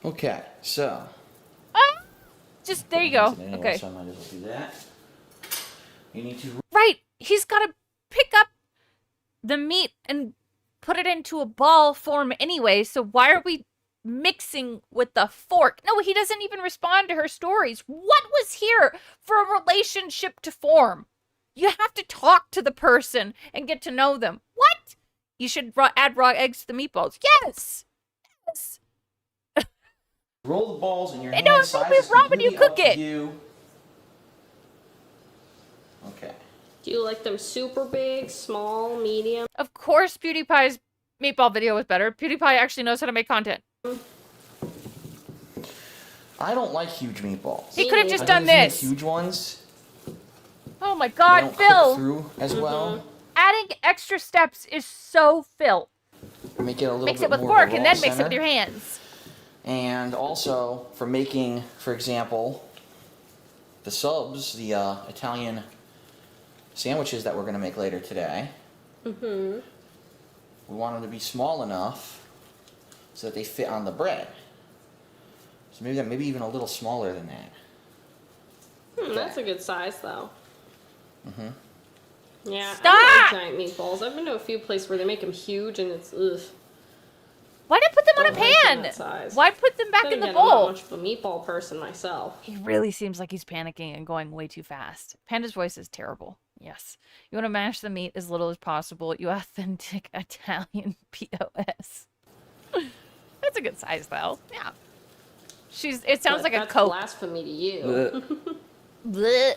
[SPEAKER 11] Okay, so...
[SPEAKER 2] Just, there you go.
[SPEAKER 11] Anyway,
[SPEAKER 2] Okay.
[SPEAKER 11] so I might as well do that. You need to...
[SPEAKER 2] Right. He's got to pick up the meat and put it into a ball form anyway. So why are we mixing with the fork? No, he doesn't even respond to her stories. What was here for a relationship to form? You have to talk to the person and get to know them. What? You should add raw eggs to the meatballs. Yes. Yes.
[SPEAKER 11] Roll the balls in your
[SPEAKER 2] They
[SPEAKER 11] hand.
[SPEAKER 2] don't
[SPEAKER 11] Size
[SPEAKER 2] be
[SPEAKER 11] is
[SPEAKER 2] raw when you
[SPEAKER 11] completely
[SPEAKER 2] cook
[SPEAKER 11] up to
[SPEAKER 2] it.
[SPEAKER 11] you. Okay.
[SPEAKER 14] Do you like them super big, small, medium?
[SPEAKER 2] Of course, PewDiePie's meatball video was better. PewDiePie actually knows how to make content.
[SPEAKER 11] I don't like huge meatballs.
[SPEAKER 2] He could have just
[SPEAKER 11] I
[SPEAKER 2] done
[SPEAKER 11] usually make
[SPEAKER 2] this.
[SPEAKER 11] huge ones.
[SPEAKER 2] Oh my
[SPEAKER 11] They
[SPEAKER 2] god,
[SPEAKER 11] don't
[SPEAKER 2] Phil!
[SPEAKER 11] cook through as well.
[SPEAKER 2] Adding extra steps is so Phil.
[SPEAKER 11] Make it a little
[SPEAKER 2] Mix
[SPEAKER 11] bit
[SPEAKER 2] it with
[SPEAKER 11] more of a
[SPEAKER 2] fork and
[SPEAKER 11] raw
[SPEAKER 2] then mix it with
[SPEAKER 11] center.
[SPEAKER 2] your hands.
[SPEAKER 11] And also for making, for example, the subs, the Italian sandwiches that we're going to make later today.
[SPEAKER 14] Mm-hmm.
[SPEAKER 11] We want them to be small enough so that they fit on the bread. So maybe even a little smaller than that.
[SPEAKER 14] That's a good size, though.
[SPEAKER 11] Mm-hmm.
[SPEAKER 14] Yeah,
[SPEAKER 2] Stop!
[SPEAKER 14] I don't like giant meatballs. I've been to a few places where they make them huge and it's ugh.
[SPEAKER 2] Why not put them on a
[SPEAKER 14] Don't like them
[SPEAKER 2] pan?
[SPEAKER 14] that size.
[SPEAKER 2] Why put them back
[SPEAKER 14] Then
[SPEAKER 2] in the
[SPEAKER 14] again, I'm not
[SPEAKER 2] bowl?
[SPEAKER 14] much of a meatball person myself.
[SPEAKER 2] He really seems like he's panicking and going way too fast. Panda's voice is terrible. Yes. You want to mash the meat as little as possible. You authentic Italian POS. That's a good size, though. Yeah. It sounds like a
[SPEAKER 14] that's
[SPEAKER 2] Coke.
[SPEAKER 14] blasphemy to you.
[SPEAKER 2] Blech.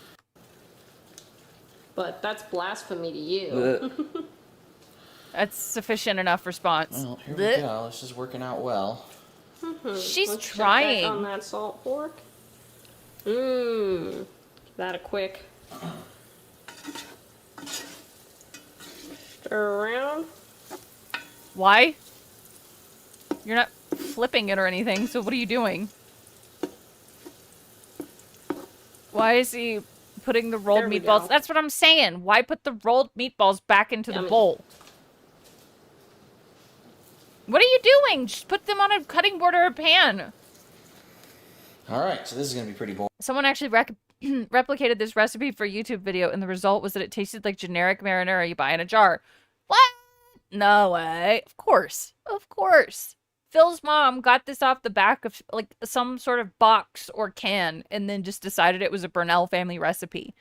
[SPEAKER 14] But that's blasphemy to you.
[SPEAKER 2] That's sufficient enough response.
[SPEAKER 11] Well, here
[SPEAKER 2] Blech.
[SPEAKER 11] we go. This is working out well.
[SPEAKER 2] She's
[SPEAKER 14] Let's check
[SPEAKER 2] trying.
[SPEAKER 14] back on that salt pork. Mmm. That a quick stir around.
[SPEAKER 2] Why? You're not flipping it or anything, so what are you doing? Why is he putting the rolled
[SPEAKER 14] There we
[SPEAKER 2] meatballs?
[SPEAKER 14] go.
[SPEAKER 2] That's what I'm saying. Why put the rolled meatballs back into the
[SPEAKER 14] Yummy.
[SPEAKER 2] bowl? What are you doing? Just put them on a cutting board or a pan.
[SPEAKER 11] All right, so this is gonna be pretty boring.
[SPEAKER 2] Someone actually replicated this recipe for a YouTube video, and the result was that it tasted like generic marinara you buy in a jar. What? No way. Of course. Of course. Phil's mom got this off the back of like some sort of box or can and then just decided it was a Burnell family recipe.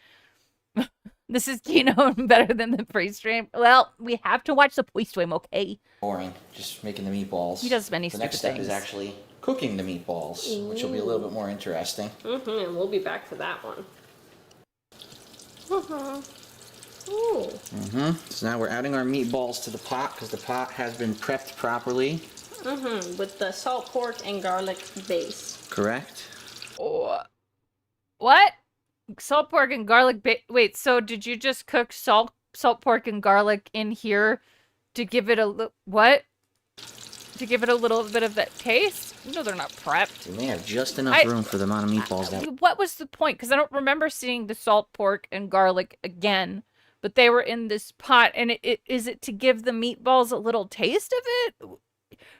[SPEAKER 2] This is Kino better than the pre-stream. Well, we have to watch the pre-stream, okay?
[SPEAKER 11] Boring. Just making the meatballs.
[SPEAKER 2] He does many
[SPEAKER 11] The next
[SPEAKER 2] stupid
[SPEAKER 11] step is
[SPEAKER 2] things.
[SPEAKER 11] actually cooking the meatballs, which will be a little bit more interesting.
[SPEAKER 14] And we'll be back to that one. Ooh.
[SPEAKER 11] So now we're adding our meatballs to the pot because the pot has been prepped properly.
[SPEAKER 14] With the salt pork and garlic base.
[SPEAKER 11] Correct.
[SPEAKER 2] Oh. What? Salt pork and garlic wait, so did you just cook salt pork and garlic in here to give it a what? To give it a little bit of that taste? No, they're not prepped.
[SPEAKER 11] We may have just enough room for the amount of meatballs that.
[SPEAKER 2] What was the point? Because I don't remember seeing the salt pork and garlic again, but they were in this pot, and is it to give the meatballs a little taste of it?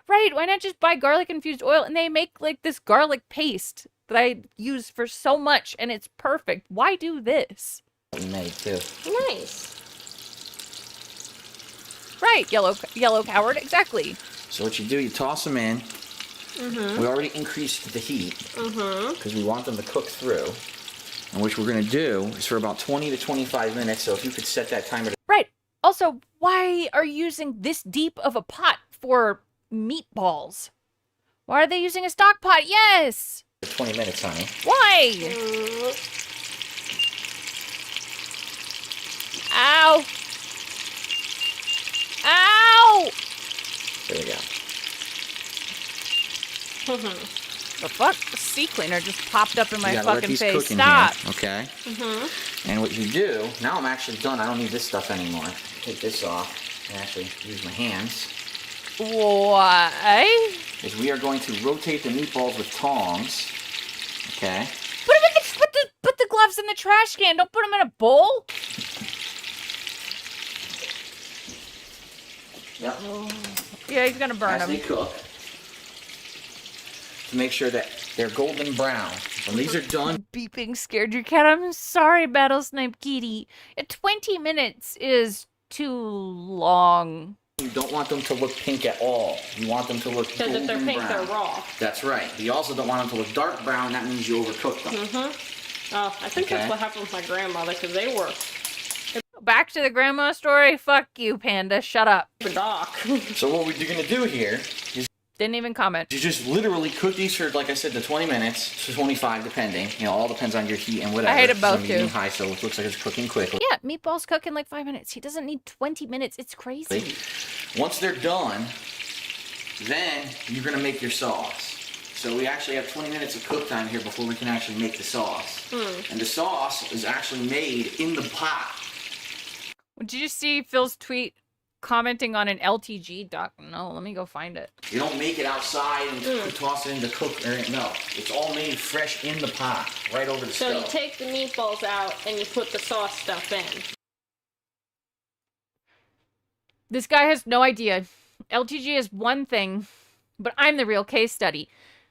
[SPEAKER 2] Right, why not just buy garlic infused oil? And they make like this garlic paste that I use for so much, and it's perfect. Why do this?
[SPEAKER 11] We made too.
[SPEAKER 14] Nice.
[SPEAKER 2] Right, yellow coward, exactly.
[SPEAKER 11] So what you do, you toss them in. We already increased the heat because we want them to cook through. And what we're going to do is for about 20 to 25 minutes. So if you could set that timer to
[SPEAKER 2] Right. Also, why are you using this deep of a pot for meatballs? Why are they using a stock pot? Yes.
[SPEAKER 11] 20 minutes, honey.
[SPEAKER 2] Why? Ow. Ow.
[SPEAKER 11] There we go.
[SPEAKER 2] The fuck? The sea cleaner just popped up in my
[SPEAKER 11] You gotta let
[SPEAKER 2] fucking
[SPEAKER 11] these
[SPEAKER 2] face.
[SPEAKER 11] cook in
[SPEAKER 2] Stop.
[SPEAKER 11] here, okay? And what you do, now I'm actually done. I don't need this stuff anymore. Take this off and actually use my hands.
[SPEAKER 2] Why?
[SPEAKER 11] Is we are going to rotate the meatballs with tongs. Okay.
[SPEAKER 2] Put the gloves in the trash can. Don't put them in a bowl.
[SPEAKER 11] Yep.
[SPEAKER 2] Yeah, he's gonna burn
[SPEAKER 11] As
[SPEAKER 2] them.
[SPEAKER 11] they cook. To make sure that they're golden brown. When these are done,
[SPEAKER 2] Beeping scared your cat. I'm sorry, Battle Snipe Kitty. 20 minutes is too long.
[SPEAKER 11] you don't want them to look pink at all. You want them to look
[SPEAKER 14] Because
[SPEAKER 11] golden
[SPEAKER 14] if they're pink,
[SPEAKER 11] brown.
[SPEAKER 14] they're raw.
[SPEAKER 11] That's right. You also don't want them to look dark brown. That means you overcook them.
[SPEAKER 14] Oh, I think
[SPEAKER 11] Okay.
[SPEAKER 14] that's what happened with my grandmother, because they were
[SPEAKER 2] Back to the grandma story. Fuck you, Panda. Shut up.
[SPEAKER 14] dark.
[SPEAKER 11] So what you're going to do here is
[SPEAKER 2] Didn't even comment.
[SPEAKER 11] you just literally cook these for, like I said, the 20 minutes to 25, depending. You know, all depends on your heat and whatever.
[SPEAKER 2] I hate it both,
[SPEAKER 11] Some medium,
[SPEAKER 2] too.
[SPEAKER 11] high, so it looks like it's cooking quickly.
[SPEAKER 2] Yeah, meatballs cook in like 5 minutes. He doesn't need 20 minutes. It's crazy.
[SPEAKER 11] Once they're done, then you're going to make your sauce. So we actually have 20 minutes of cook time here before we can actually make the sauce. And the sauce is actually made in the pot.
[SPEAKER 2] Did you see Phil's tweet commenting on an LTG doc? No, let me go find it.
[SPEAKER 11] You don't make it outside and toss it in to cook. No, it's all made fresh in the pot, right over the
[SPEAKER 14] So you
[SPEAKER 11] stove.
[SPEAKER 14] take the meatballs out and you put the sauce stuff in.
[SPEAKER 2] This guy has no idea. LTG is one thing, but I'm the real case study.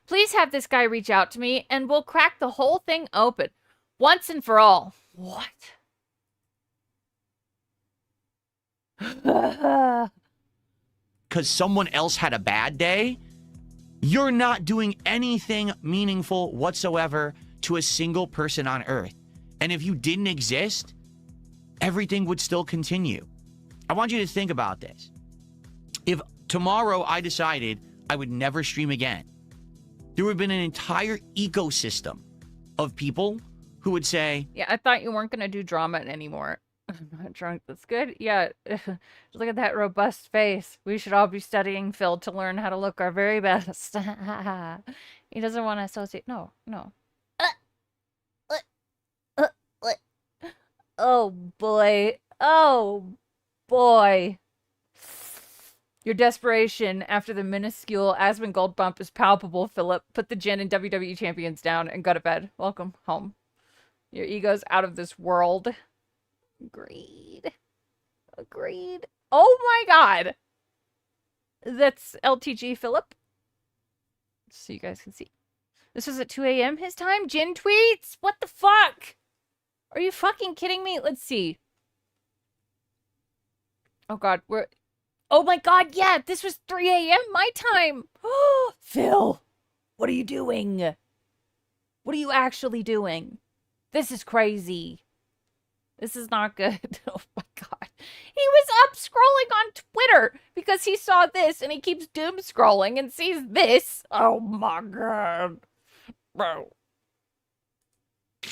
[SPEAKER 2] Please have this guy reach out to me and we'll crack the whole thing open once and for all. What?
[SPEAKER 11] because someone else had a bad day, you're not doing anything meaningful whatsoever to a single person on Earth. And if you didn't exist, everything would still continue. I want you to think about this. If tomorrow I decided I would never stream again, there would have been an entire ecosystem of people who would say,
[SPEAKER 2] Yeah, I thought you weren't going to do drama anymore. I'm not drunk. That's good. Yeah. Look at that robust face. We should all be studying Phil to learn how to look our very best. He doesn't want to associate. No, no. Oh, boy. Oh, boy. Your desperation after the minuscule Asmongold bump is palpable, Philip. Put the gin and WWE champions down and go to bed. Welcome home. Your ego's out of this world. Agreed. Agreed. Oh my god! That's LTG Philip. So you guys can see. This was at 2 a.m. his time? Gin tweets? What the fuck? Are you fucking kidding me? Let's see. Oh god, we're... Oh my god, yeah! This was 3 a.m. my time! Phil! What are you doing? What are you actually doing? This is crazy. This is not good. Oh my god. He was up scrolling on Twitter because he saw this and he keeps doom scrolling and sees this. Oh my god. Bro.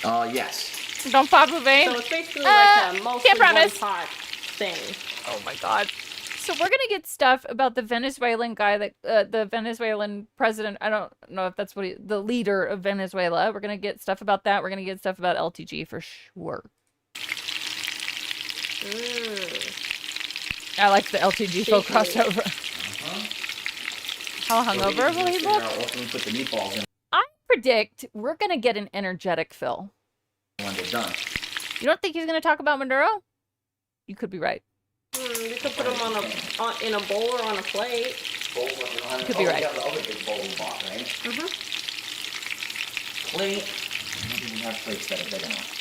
[SPEAKER 13] Yes.
[SPEAKER 2] Don't pop a vein.
[SPEAKER 14] So it's basically like a mostly
[SPEAKER 2] can't promise.
[SPEAKER 14] one-pot thing.
[SPEAKER 2] Oh my god. So we're gonna get stuff about the Venezuelan guy that, the Venezuelan president, I don't know if that's what the leader of Venezuela. We're gonna get stuff about that. We're gonna get stuff about LTG for sure. I like the LTG full crossover. How hungover will he look? I predict we're gonna get an energetic Phil.
[SPEAKER 13] When they're done.
[SPEAKER 2] You don't think he's gonna talk about Maduro? You could be right.
[SPEAKER 14] You could put them in a bowl or on a plate.
[SPEAKER 2] You could be right.
[SPEAKER 13] The other big bowl we bought, right? Plate. I don't even have plates that are big enough.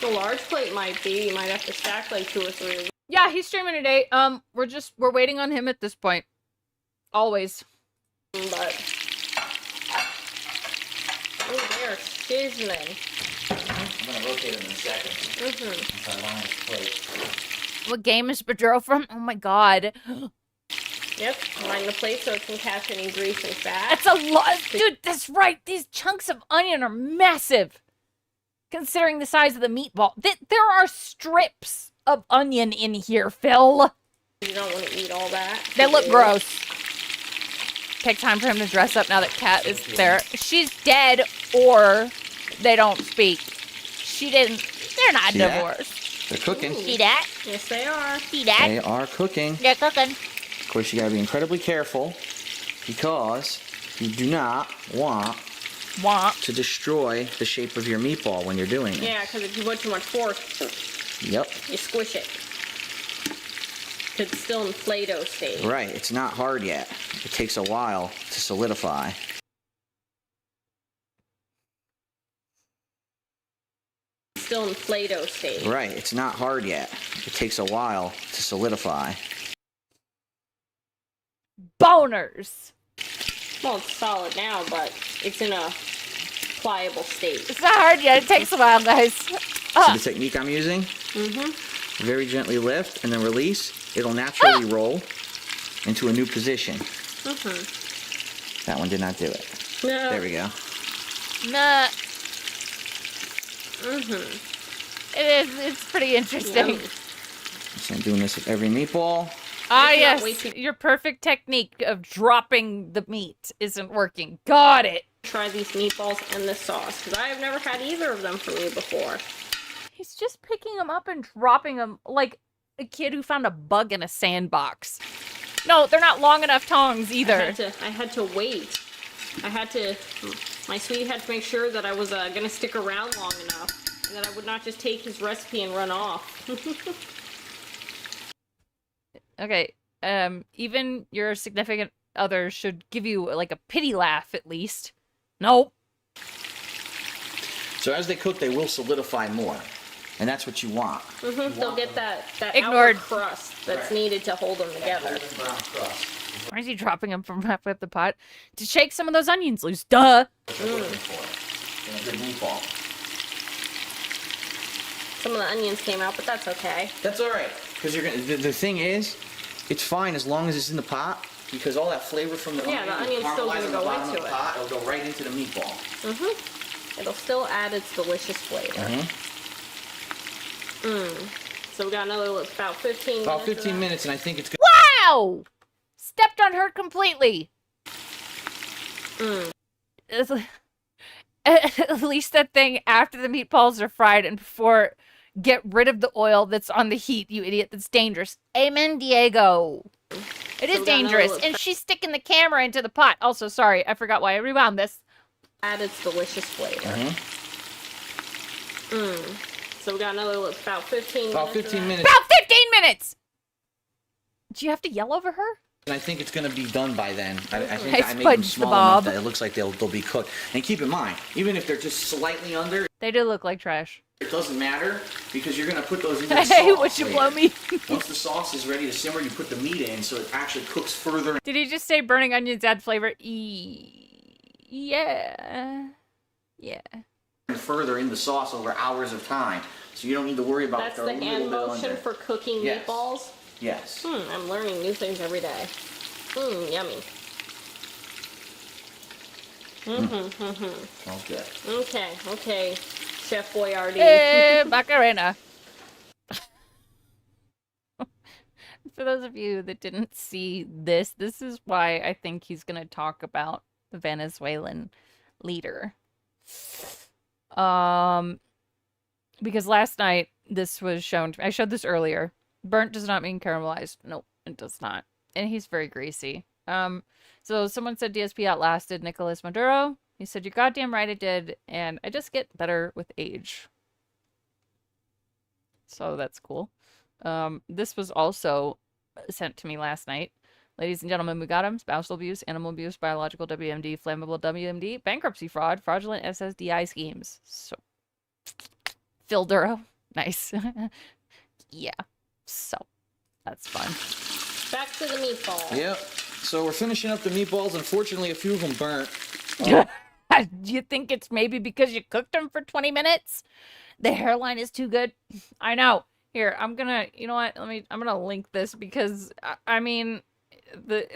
[SPEAKER 14] The large plate might be. You might have to stack like 2 or 3 of them.
[SPEAKER 2] Yeah, he's streaming today. We're waiting on him at this point. Always.
[SPEAKER 14] But oh, they're sizzling.
[SPEAKER 13] I'm gonna rotate them in a second. Since I line this plate.
[SPEAKER 2] What game is Maduro from? Oh my god.
[SPEAKER 14] Yep, line the plate so it can catch any grease and fat.
[SPEAKER 2] That's a lot. Dude, that's right. These chunks of onion are massive. Considering the size of the meatball. There are strips of onion in here, Phil.
[SPEAKER 14] You don't want to eat all that.
[SPEAKER 2] They look gross. Take time for him to dress up now that Kat is there. She's dead or they don't speak. She didn't. They're not
[SPEAKER 13] See that?
[SPEAKER 2] divorced.
[SPEAKER 13] They're cooking.
[SPEAKER 2] See that?
[SPEAKER 14] Yes, they are.
[SPEAKER 2] See that?
[SPEAKER 13] They are cooking.
[SPEAKER 2] They're cooking.
[SPEAKER 13] Of course, you gotta be incredibly careful because you do not want to destroy the shape of your meatball when you're doing it.
[SPEAKER 14] Yeah, because if you put too much force,
[SPEAKER 13] Yep.
[SPEAKER 14] you squish it. 'Cause it's still in Play-Doh state.
[SPEAKER 13] Right. It's not hard yet. It takes a while to solidify.
[SPEAKER 14] It's still in Play-Doh state.
[SPEAKER 13] Right. It's not hard yet. It takes a while to solidify.
[SPEAKER 2] Boners.
[SPEAKER 14] Well, it's solid now, but it's in a pliable state.
[SPEAKER 2] It's not hard yet. It takes a while, guys.
[SPEAKER 13] See the technique I'm using? Very gently lift and then release. It'll naturally roll into a new position. That one did not do it.
[SPEAKER 14] No.
[SPEAKER 13] There we go.
[SPEAKER 2] Nah. It's pretty interesting.
[SPEAKER 13] So I'm doing this with every meatball.
[SPEAKER 2] Ah, yes. Your perfect technique of dropping the meat isn't working. Got it.
[SPEAKER 14] Try these meatballs and this sauce, because I have never had either of them from you before.
[SPEAKER 2] He's just picking them up and dropping them like a kid who found a bug in a sandbox. No, they're not long enough tongs either.
[SPEAKER 14] I had to wait. My sweetie had to make sure that I was going to stick around long enough and that I would not just take his recipe and run off.
[SPEAKER 2] Okay, even your significant other should give you like a pity laugh at least. Nope.
[SPEAKER 13] So as they cook, they will solidify more.
[SPEAKER 11] and that's what you want.
[SPEAKER 14] They'll get that
[SPEAKER 2] Ignored.
[SPEAKER 14] outer crust that's needed to hold them together.
[SPEAKER 11] Brown crust.
[SPEAKER 2] Why is he dropping them from halfway up the pot? To shake some of those onions loose. Duh.
[SPEAKER 11] What you're looking for in a good meatball.
[SPEAKER 14] Some of the onions came out, but that's okay.
[SPEAKER 11] That's all right, because you're gonna. The thing is, it's fine as long as it's in the pot, because all that flavor from the
[SPEAKER 14] Yeah, the onion's still gonna
[SPEAKER 11] caramelize on
[SPEAKER 14] go
[SPEAKER 11] the bottom
[SPEAKER 14] into
[SPEAKER 11] of the
[SPEAKER 14] it.
[SPEAKER 11] pot, it'll go right into the meatball.
[SPEAKER 14] It'll still add its delicious flavor. So we got another about 15 minutes.
[SPEAKER 11] About 15 minutes, and I think it's good.
[SPEAKER 2] Wow! Stepped on her completely. At least that thing after the meatballs are fried and before, get rid of the oil that's on the heat, you idiot. That's dangerous. Amen, Diego. It is dangerous. And she's sticking the camera into the pot. Also, sorry, I forgot why I rewound this.
[SPEAKER 14] Add its delicious flavor. So we got another about 15 minutes.
[SPEAKER 11] About 15 minutes.
[SPEAKER 2] About 15 minutes! Do you have to yell over her?
[SPEAKER 11] And I think it's going to be done by then. I think
[SPEAKER 2] I
[SPEAKER 11] I made them
[SPEAKER 2] spudged the
[SPEAKER 11] small
[SPEAKER 2] bob.
[SPEAKER 11] enough that it looks like they'll be cooked. And keep in mind, even if they're just slightly under,
[SPEAKER 2] They do look like trash.
[SPEAKER 11] it doesn't matter because you're going to put those into the
[SPEAKER 2] Hey,
[SPEAKER 11] sauce
[SPEAKER 2] would you
[SPEAKER 11] later.
[SPEAKER 2] blow me?
[SPEAKER 11] Once the sauce is ready to simmer, you put the meat in so it actually cooks further
[SPEAKER 2] Did he just say burning onions add flavor? Yeah. Yeah.
[SPEAKER 11] and further in the sauce over hours of time. So you don't need to worry about
[SPEAKER 14] That's
[SPEAKER 11] if they're
[SPEAKER 14] the
[SPEAKER 11] a
[SPEAKER 14] hand
[SPEAKER 11] little bit
[SPEAKER 14] motion
[SPEAKER 11] under.
[SPEAKER 14] for cooking
[SPEAKER 11] Yes.
[SPEAKER 14] meatballs.
[SPEAKER 11] Yes.
[SPEAKER 14] I'm learning new things every day. Yummy.
[SPEAKER 11] Sounds good.
[SPEAKER 14] Okay, Chef Boyardee.
[SPEAKER 2] Hey, Macarena. For those of you that didn't see this is why I think he's going to talk about the Venezuelan leader. Because last night this was shown. I showed this earlier. Burnt does not mean caramelized. Nope, it does not. And he's very greasy. So someone said DSP outlasted Nicolas Maduro. He said, "You're goddamn right it did, and I just get better with age." So that's cool. This was also sent to me last night. Ladies and gentlemen, we got him. Spousal abuse, animal abuse, biological WMD, flammable WMD, bankruptcy fraud, fraudulent SSDI schemes. So, Phil Duro. Nice. Yeah. So, that's fun.
[SPEAKER 14] Back to the meatball.
[SPEAKER 11] Yep. So we're finishing up the meatballs. Unfortunately, a few of them burnt.
[SPEAKER 2] Do you think it's maybe because you cooked them for 20 minutes? The hairline is too good. I know. Here, I'm gonna, you know what? I'm gonna link this because, I mean, the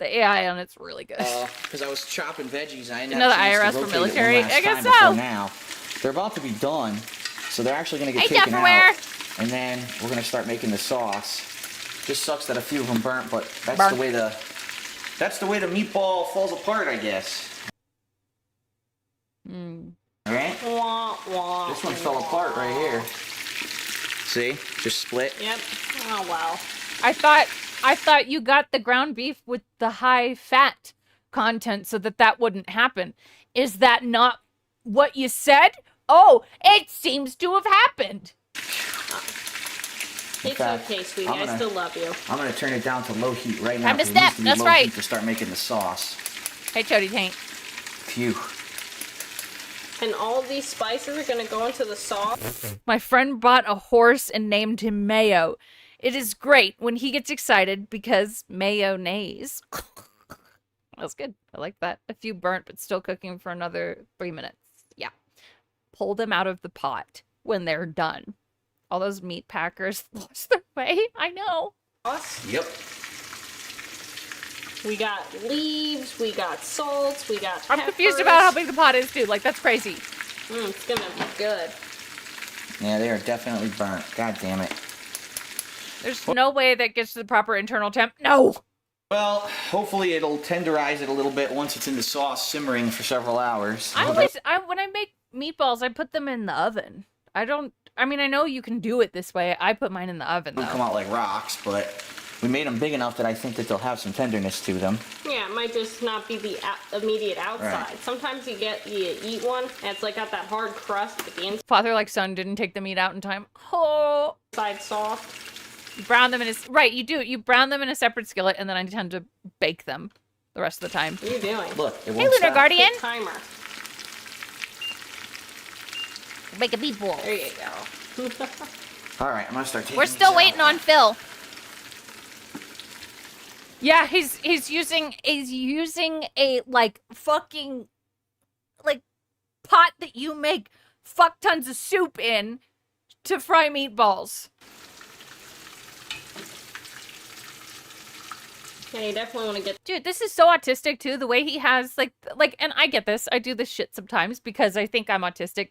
[SPEAKER 2] AI on it's really good.
[SPEAKER 11] Because I was chopping veggies. I
[SPEAKER 2] Another IRS for military? I guess so.
[SPEAKER 11] Now, they're about to be done. So they're actually going to get
[SPEAKER 2] Hey,
[SPEAKER 11] taken
[SPEAKER 2] Tupperware.
[SPEAKER 11] out. And then we're going to start making the sauce. Just sucks that a few of them burnt, but that's
[SPEAKER 2] Burnt.
[SPEAKER 11] the way the meatball falls apart, I guess. All right? This one fell apart right here. See? Just split.
[SPEAKER 14] Yep. Oh, wow.
[SPEAKER 2] I thought you got the ground beef with the high fat content so that wouldn't happen. Is that not what you said? Oh, it seems to have happened.
[SPEAKER 14] It's
[SPEAKER 11] fact,
[SPEAKER 14] okay, sweetie.
[SPEAKER 11] I'm
[SPEAKER 14] I
[SPEAKER 11] gonna-
[SPEAKER 14] still love you.
[SPEAKER 11] I'm going to turn it down to low heat right now.
[SPEAKER 2] Time to
[SPEAKER 11] 'cause it needs
[SPEAKER 2] step,
[SPEAKER 11] be
[SPEAKER 2] that's
[SPEAKER 11] low
[SPEAKER 2] right.
[SPEAKER 11] heat to start making the sauce.
[SPEAKER 2] Hey, Chody Taint.
[SPEAKER 11] Phew.
[SPEAKER 14] And all of these spices are going to go into the sauce.
[SPEAKER 2] My friend bought a horse and named him Mayo. It is great when he gets excited because mayonnaise. That's good. I like that. A few burnt, but still cooking for another 3 minutes. Yeah. Pull them out of the pot when they're done. All those meat packers lost their way. I know.
[SPEAKER 11] Yep.
[SPEAKER 14] We got leaves, we got salts, we got
[SPEAKER 2] I'm confused about how big the pot is, too. Like, that's crazy.
[SPEAKER 14] It's going to be good.
[SPEAKER 11] Yeah, they are definitely burnt. God damn it.
[SPEAKER 2] There's no way that gets to the proper internal temp. No!
[SPEAKER 11] Well, hopefully it'll tenderize it a little bit once it's in the sauce simmering for several hours.
[SPEAKER 2] When I make meatballs, I put them in the oven. I know you can do it this way. I put mine in the oven,
[SPEAKER 11] They
[SPEAKER 2] though.
[SPEAKER 11] come out like rocks, but we made them big enough that I think that they'll have some tenderness to them.
[SPEAKER 14] Yeah, it might just not be the immediate outside.
[SPEAKER 11] Right.
[SPEAKER 14] Sometimes you eat one, and it's like got that hard crust at the
[SPEAKER 2] Father like son didn't take the meat out in time. Oh.
[SPEAKER 14] inside soft.
[SPEAKER 2] You brown them in right, you do. You brown them in a separate skillet, and then I tend to bake them the rest of the time.
[SPEAKER 14] What are you doing?
[SPEAKER 11] Look, it
[SPEAKER 2] Hey,
[SPEAKER 11] won't
[SPEAKER 2] Lunar
[SPEAKER 11] stop.
[SPEAKER 2] Guardian.
[SPEAKER 14] Timer.
[SPEAKER 2] Make a meatball.
[SPEAKER 14] There you go.
[SPEAKER 11] All right, I'm gonna start taking
[SPEAKER 2] We're still
[SPEAKER 11] these
[SPEAKER 2] waiting
[SPEAKER 11] out.
[SPEAKER 2] on Phil. Yeah, he's using a like fucking like pot that you make fuck tons of soup in to fry meatballs.
[SPEAKER 14] Yeah, you definitely want to get.
[SPEAKER 2] Dude, this is so autistic too. The way he has like, and I get this. I do this shit sometimes because I think I'm autistic,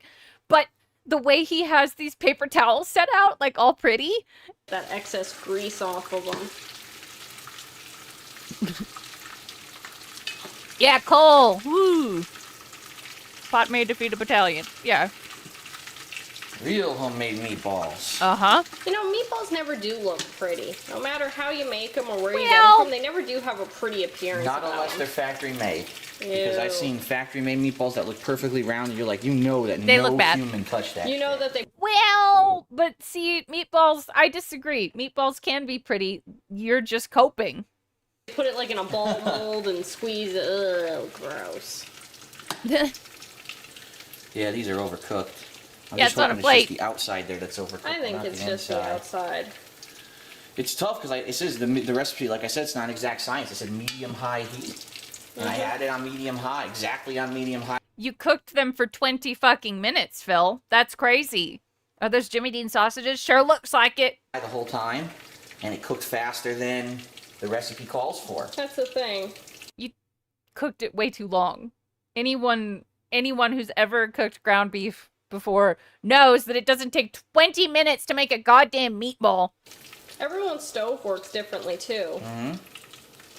[SPEAKER 2] but the way he has these paper towels set out, like all pretty.
[SPEAKER 14] That excess grease off of them.
[SPEAKER 2] Yeah, Cole. Woo. Pot made to feed a battalion. Yeah.
[SPEAKER 11] Real homemade meatballs.
[SPEAKER 2] Uh-huh.
[SPEAKER 14] You know, meatballs never do look pretty. No matter how you make them or where you get
[SPEAKER 2] Well-
[SPEAKER 14] them from, they never do have a pretty appearance.
[SPEAKER 11] Not
[SPEAKER 14] about
[SPEAKER 11] unless
[SPEAKER 14] them.
[SPEAKER 11] they're factory made. Because I've
[SPEAKER 14] Ew.
[SPEAKER 11] seen factory made meatballs that look perfectly round, and you're like, you know that
[SPEAKER 2] They
[SPEAKER 11] no
[SPEAKER 2] look bad.
[SPEAKER 11] human touched that.
[SPEAKER 14] You know that they.
[SPEAKER 2] Well, but see, meatballs, I disagree. Meatballs can be pretty. You're just coping.
[SPEAKER 14] Put it like in a ball mold and squeeze it. Ugh, gross.
[SPEAKER 11] Yeah, these are overcooked. I'm
[SPEAKER 2] Yeah,
[SPEAKER 11] just
[SPEAKER 2] it's on a
[SPEAKER 11] hoping
[SPEAKER 2] plate.
[SPEAKER 11] It's just the outside there that's overcooked.
[SPEAKER 14] I think
[SPEAKER 11] not
[SPEAKER 14] it's
[SPEAKER 11] the
[SPEAKER 14] just the
[SPEAKER 11] inside.
[SPEAKER 14] outside.
[SPEAKER 11] It's tough because it says the recipe, like I said, it's not exact science. It said medium-high heat. And I had it on medium-high, exactly on medium-high.
[SPEAKER 2] You cooked them for 20 fucking minutes, Phil. That's crazy. Are those Jimmy Dean sausages? Sure looks like it.
[SPEAKER 11] The whole time, and it cooked faster than the recipe calls for.
[SPEAKER 14] That's the thing.
[SPEAKER 2] You cooked it way too long. Anyone who's ever cooked ground beef before knows that it doesn't take 20 minutes to make a goddamn meatball.
[SPEAKER 14] Everyone's stove works differently too.
[SPEAKER 11] Mm-hmm.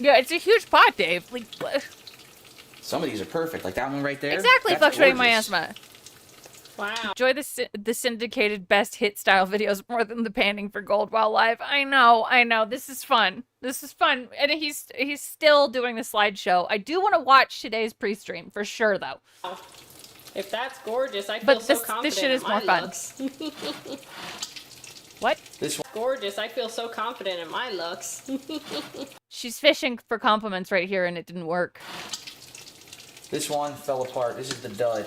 [SPEAKER 2] Yeah, it's a huge pot, Dave. Like, what?
[SPEAKER 11] Some of these are perfect, like that one right there.
[SPEAKER 2] Exactly,
[SPEAKER 11] That's
[SPEAKER 2] fluctuating my
[SPEAKER 11] gorgeous.
[SPEAKER 2] asthma.
[SPEAKER 14] Wow.
[SPEAKER 2] Enjoy the syndicated best hit style videos more than the panning for gold while live. I know. This is fun. And he's still doing the slideshow. I do want to watch today's pre-stream for sure, though.
[SPEAKER 14] If that's gorgeous, I feel
[SPEAKER 2] But
[SPEAKER 14] so
[SPEAKER 2] this
[SPEAKER 14] confident
[SPEAKER 2] shit is
[SPEAKER 14] in
[SPEAKER 2] more
[SPEAKER 14] my
[SPEAKER 2] fun.
[SPEAKER 14] looks.
[SPEAKER 2] What?
[SPEAKER 11] This one.
[SPEAKER 14] Gorgeous. I feel so confident in my looks.
[SPEAKER 2] She's fishing for compliments right here, and it didn't work.
[SPEAKER 11] This one fell apart. This is the dud.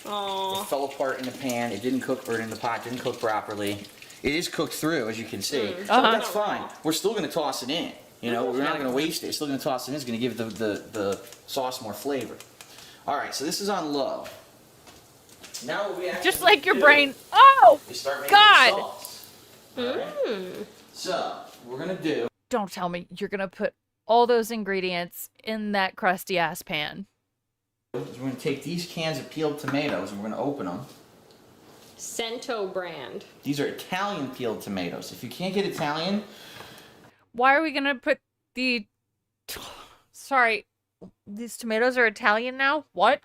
[SPEAKER 14] Aww.
[SPEAKER 11] It fell apart in the pan. It didn't cook, or in the pot. Didn't cook properly. It is cooked through, as you can see. So that's fine. We're still going to toss it in. You know, we're not going to waste it. It's still going to toss it in. It's going to give the sauce more flavor. All right, so this is on low. Now what we actually
[SPEAKER 2] Just like your
[SPEAKER 11] do
[SPEAKER 2] brain. Oh,
[SPEAKER 11] is start making
[SPEAKER 2] God.
[SPEAKER 11] the sauce. All right? So we're going to do.
[SPEAKER 2] Don't tell me you're going to put all those ingredients in that crusty ass pan.
[SPEAKER 11] We're going to take these cans of peeled tomatoes and we're going to open them.
[SPEAKER 14] Cento brand.
[SPEAKER 11] These are Italian peeled tomatoes. If you can't get Italian,
[SPEAKER 2] Why are we going to put the... Sorry, these tomatoes are Italian now? What?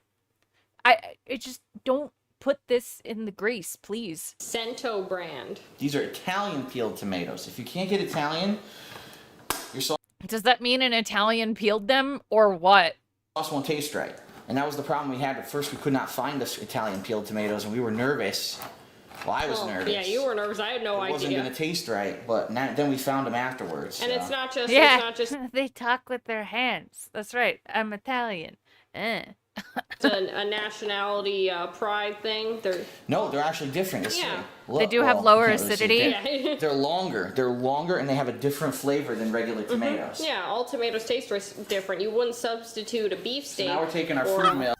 [SPEAKER 2] I just don't put this in the grease, please.
[SPEAKER 14] Cento brand.
[SPEAKER 11] these are Italian peeled tomatoes. If you can't get Italian, your sauce
[SPEAKER 2] Does that mean an Italian peeled them or what?
[SPEAKER 11] won't taste right. And that was the problem we had. At first, we could not find us Italian peeled tomatoes, and we were nervous. Well, I was
[SPEAKER 14] Oh,
[SPEAKER 11] nervous.
[SPEAKER 14] yeah, you were nervous. I had no
[SPEAKER 11] It wasn't
[SPEAKER 14] idea.
[SPEAKER 11] going to taste right, but then we found them afterwards.
[SPEAKER 14] And
[SPEAKER 11] so.
[SPEAKER 14] it's not just.
[SPEAKER 2] Yeah,
[SPEAKER 14] It's not just
[SPEAKER 2] they talk with their hands. That's right. I'm Italian.
[SPEAKER 14] a nationality pride thing.
[SPEAKER 11] No, they're actually different.
[SPEAKER 14] Yeah.
[SPEAKER 2] They do have lower
[SPEAKER 11] you can't really see
[SPEAKER 2] acidity.
[SPEAKER 11] it. They're longer. They're longer, and they have a different flavor than regular tomatoes.
[SPEAKER 14] Yeah, all tomatoes taste different. You wouldn't substitute a beef
[SPEAKER 11] So
[SPEAKER 14] steak.
[SPEAKER 11] now we're taking our
[SPEAKER 14] or
[SPEAKER 11] fruit mill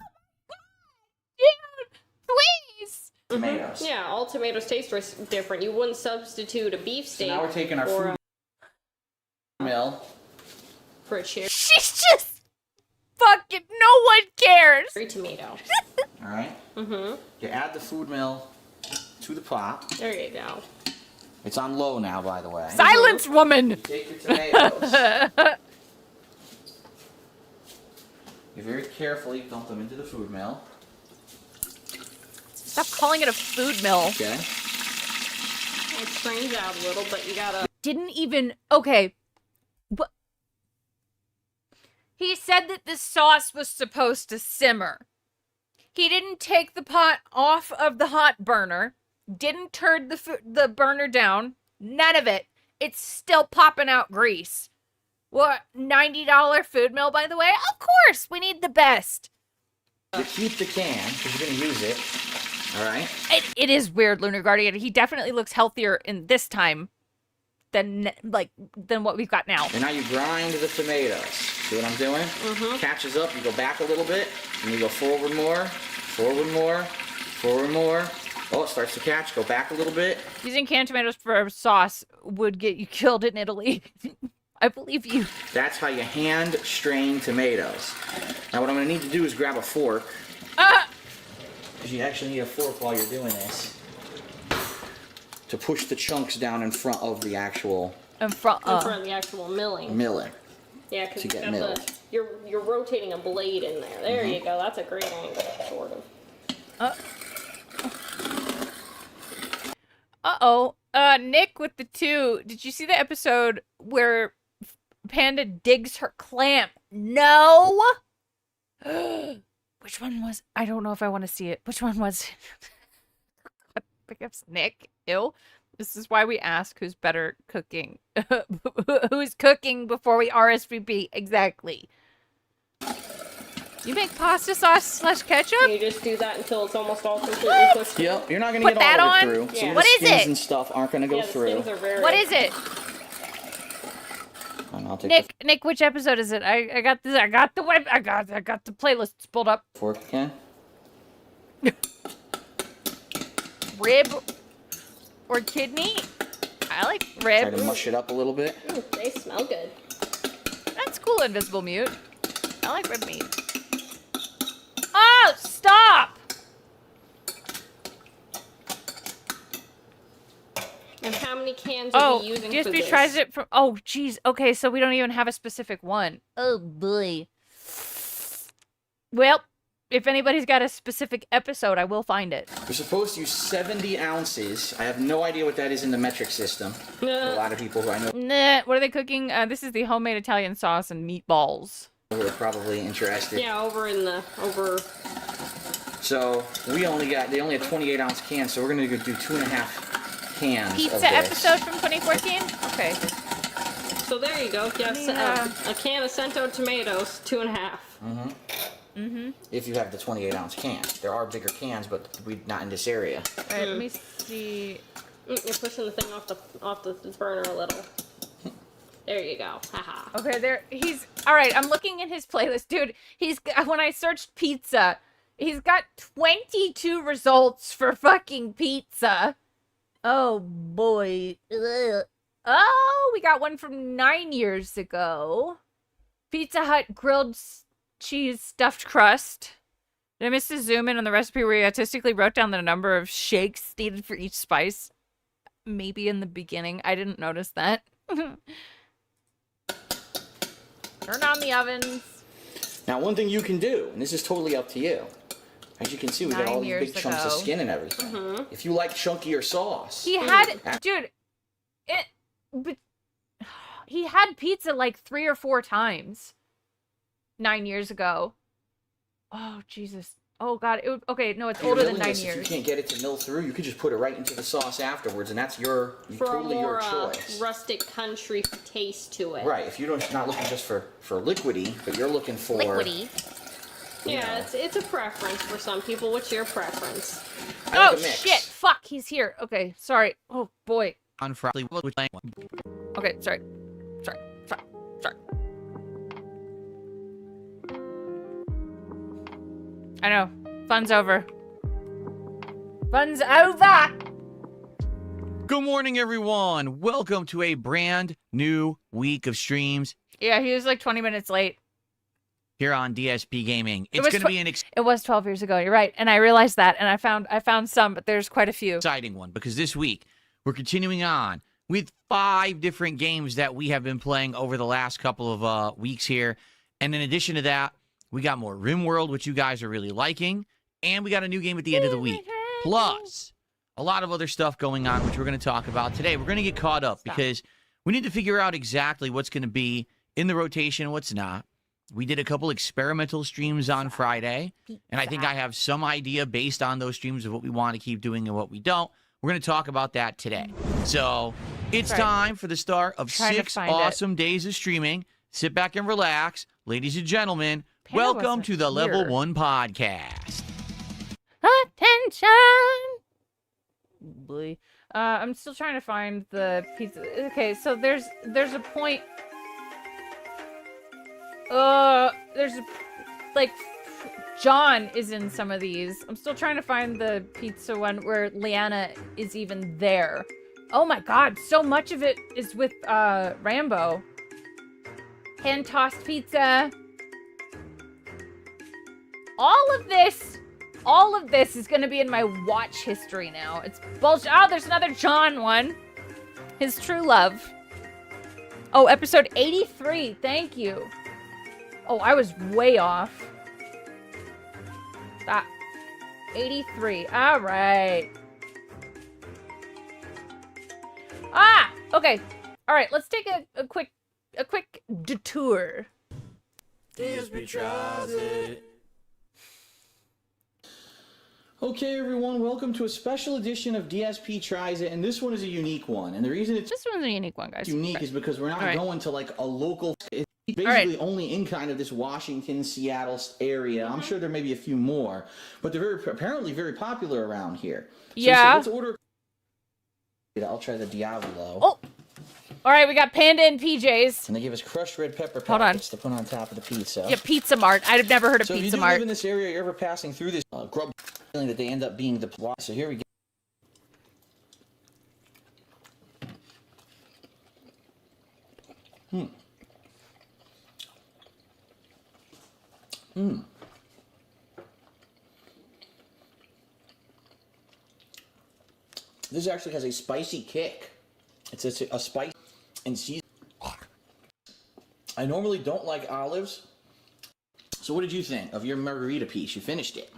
[SPEAKER 2] Please.
[SPEAKER 11] tomatoes.
[SPEAKER 14] Yeah, all tomatoes taste different. You wouldn't substitute a beef
[SPEAKER 11] So
[SPEAKER 14] steak.
[SPEAKER 11] now we're taking our
[SPEAKER 14] or
[SPEAKER 11] fruit mill.
[SPEAKER 14] for a cherry
[SPEAKER 2] She's just fucking. No one cares.
[SPEAKER 14] tomato.
[SPEAKER 11] All right. You add the food mill to the pot.
[SPEAKER 14] There you go.
[SPEAKER 11] It's on low now, by the way.
[SPEAKER 2] Silence, woman.
[SPEAKER 11] You take your tomatoes. You very carefully dump them into the food mill.
[SPEAKER 2] Stop calling it a food mill.
[SPEAKER 11] Okay.
[SPEAKER 14] It strains out a little, but you gotta.
[SPEAKER 2] Didn't even. Okay. But he said that the sauce was supposed to simmer. He didn't take the pot off of the hot burner. Didn't turn the burner down. None of it. It's still popping out grease. What, $90 food mill, by the way? Of course, we need the best.
[SPEAKER 11] You keep the can, because you're going to use it.
[SPEAKER 13] All right.
[SPEAKER 2] It is weird, Lunar Guardian. He definitely looks healthier in this time than what we've got now.
[SPEAKER 13] And now you grind the tomatoes. See what I'm doing?
[SPEAKER 14] Mm-hmm.
[SPEAKER 13] Catches up, you go back a little bit, and you go forward more, forward more, forward more. Oh, it starts to catch. Go back a little bit.
[SPEAKER 2] Using canned tomatoes for sauce would get you killed in Italy. I believe you.
[SPEAKER 13] That's how you hand strain tomatoes. Now what I'm going to need to do is grab a fork. Because you actually need a fork while you're doing this. To push the chunks down in front of the actual...
[SPEAKER 14] In front of the actual milling.
[SPEAKER 13] Milling.
[SPEAKER 14] Yeah, because
[SPEAKER 13] To
[SPEAKER 14] you
[SPEAKER 13] get
[SPEAKER 14] got
[SPEAKER 13] milled.
[SPEAKER 14] you're rotating a blade in there. There
[SPEAKER 13] Mhm.
[SPEAKER 14] you go. That's a great angle, sort of.
[SPEAKER 2] Uh-oh. Nick with the 2. Did you see the episode where Panda digs her clamp? No! Which one was... I don't know if I want to see it. Which one was it? Pickups Nick. Ew. This is why we ask who's better cooking. Who's cooking before we RSVP. Exactly. You make pasta sauce / ketchup?
[SPEAKER 14] You just do that until it's almost all completely cooked.
[SPEAKER 13] Yep, you're not going to
[SPEAKER 2] Put
[SPEAKER 13] get all
[SPEAKER 2] that
[SPEAKER 13] of it
[SPEAKER 2] on?
[SPEAKER 13] through.
[SPEAKER 14] Yeah.
[SPEAKER 13] Some of
[SPEAKER 2] What
[SPEAKER 13] the
[SPEAKER 2] is
[SPEAKER 13] skins
[SPEAKER 2] it?
[SPEAKER 13] and stuff aren't going to go
[SPEAKER 14] Yeah, the
[SPEAKER 13] through.
[SPEAKER 14] skins are very...
[SPEAKER 2] What is it?
[SPEAKER 13] And I'll take
[SPEAKER 2] Nick, which episode is it? I got this. I got the web. I got the playlists pulled up.
[SPEAKER 13] the fork again.
[SPEAKER 2] Rib or kidney? I like rib.
[SPEAKER 13] Try to mush it up a little bit.
[SPEAKER 14] Ooh, they smell good.
[SPEAKER 2] That's cool, Invisible Mute. I like rib meat. Oh, stop!
[SPEAKER 14] And how many cans are you using for
[SPEAKER 2] DSP
[SPEAKER 14] this?
[SPEAKER 2] tries it from... Oh, geez. Okay, so we don't even have a specific one. Oh, boy. Well, if anybody's got a specific episode, I will find it.
[SPEAKER 13] You're supposed to use 70 ounces. I have no idea what that is in the metric system. A lot of people who I know
[SPEAKER 2] Nah, what are they cooking? This is the homemade Italian sauce and meatballs.
[SPEAKER 13] who are probably interested.
[SPEAKER 14] Yeah, over.
[SPEAKER 13] So they only had 28 ounce cans, so we're gonna go do 2.5 cans of
[SPEAKER 2] Pizza
[SPEAKER 13] this.
[SPEAKER 2] episode from 2014? Okay.
[SPEAKER 14] So there you go. Yes, a can of Cento tomatoes, 2.5.
[SPEAKER 13] Mm-hmm.
[SPEAKER 2] Mm-hmm.
[SPEAKER 13] If you have the 28 ounce can. There are bigger cans, but not in this area.
[SPEAKER 2] Alright, let me see.
[SPEAKER 14] You're pushing the thing off the burner a little. There you go. Haha.
[SPEAKER 2] Okay, he's... Alright, I'm looking in his playlist. Dude, when I searched pizza, he's got 22 results for fucking pizza. Oh, boy. Ugh. Oh, we got one from 9 years ago. Pizza Hut grilled cheese stuffed crust. Did I miss to zoom in on the recipe where you artistically wrote down the number of shakes needed for each spice? Maybe in the beginning. I didn't notice that. Turn on the ovens.
[SPEAKER 13] Now, one thing you can do, and this is totally up to you. As you can see, we got all these big chunks of skin and everything.
[SPEAKER 14] Mm-hmm.
[SPEAKER 13] If you like chunkier sauce,
[SPEAKER 2] He had, dude, but he had pizza like 3 or 4 times 9 years ago. Oh, Jesus. Oh, God. Okay, no, it's
[SPEAKER 13] if you're
[SPEAKER 2] older than
[SPEAKER 13] milling
[SPEAKER 2] 9
[SPEAKER 13] this, if
[SPEAKER 2] years.
[SPEAKER 13] you can't get it to mill through, you could just put it right into the sauce afterwards, and that's totally your choice.
[SPEAKER 14] Rustic country taste to it.
[SPEAKER 13] Right. If you're not looking just for liquidy, but you're looking for
[SPEAKER 2] liquidy.
[SPEAKER 14] Yeah, it's a preference for some people. What's your preference?
[SPEAKER 2] Oh, shit. Fuck, he's here. Okay, sorry. Oh, boy.
[SPEAKER 11] On Friday,
[SPEAKER 2] Okay, sorry. I know. Fun's over. Fun's over!
[SPEAKER 11] Good morning, everyone. Welcome to a brand new week of streams
[SPEAKER 2] Yeah, he was like 20 minutes late.
[SPEAKER 11] here on DSP Gaming. It's going to be an
[SPEAKER 2] It was 12 years ago. You're right. And I realized that. And I found some, but there's quite a few.
[SPEAKER 11] exciting one because this week we're continuing on with 5 different games that we have been playing over the last couple of weeks here. And in addition to that, we got more RimWorld, which you guys are really liking. And we got a new game at the end of the week. Plus, a lot of other stuff going on, which we're going to talk about today. We're going to get caught up because we need to figure out exactly what's going to be in the rotation and what's not. We did a couple experimental streams on Friday, and I think I have some idea based on those streams of what we want to keep doing and what we don't. We're going to talk about that today. So it's time for the start of 6 awesome days of streaming. Sit back and relax. Ladies and gentlemen, welcome to the Level 1 Podcast.
[SPEAKER 2] Sean. Boy. I'm still trying to find the pizza. Okay, so there's a point. There's like John is in some of these. I'm still trying to find the pizza one where Leanna is even there. Oh my god, so much of it is with Rambo. Hand tossed pizza. All of this is gonna be in my watch history now. It's bullshit. Oh, there's another John one. His true love. Oh, episode 83. Thank you. Oh, I was way off. 83. All right. Okay. All right. Let's take a quick detour.
[SPEAKER 13] DSP tries it. Okay, everyone, welcome to a special edition of DSP Tries It, and this one is a unique one. And the reason it's
[SPEAKER 2] this one's a unique one, guys.
[SPEAKER 13] Unique is because we're not going to like a local. It's basically only in kind of this Washington, Seattle area. I'm sure there may be a few more, but they're apparently very popular around here. So
[SPEAKER 2] yeah.
[SPEAKER 13] let's order. I'll try the Diavolo.
[SPEAKER 2] Oh. All right, we got Panda and PJs.
[SPEAKER 13] And they give us crushed red pepper packets to put on top of the pizza.
[SPEAKER 2] Yeah, Pizza Mart. I've never heard of
[SPEAKER 13] so
[SPEAKER 2] Pizza
[SPEAKER 13] if you do
[SPEAKER 2] Mart.
[SPEAKER 13] live in this area, you're ever passing through this grub feeling that they end up being the plot. So here we go. This actually has a spicy kick. It's a spice and season. I normally don't like olives. So what did you think of your margarita piece? You finished it.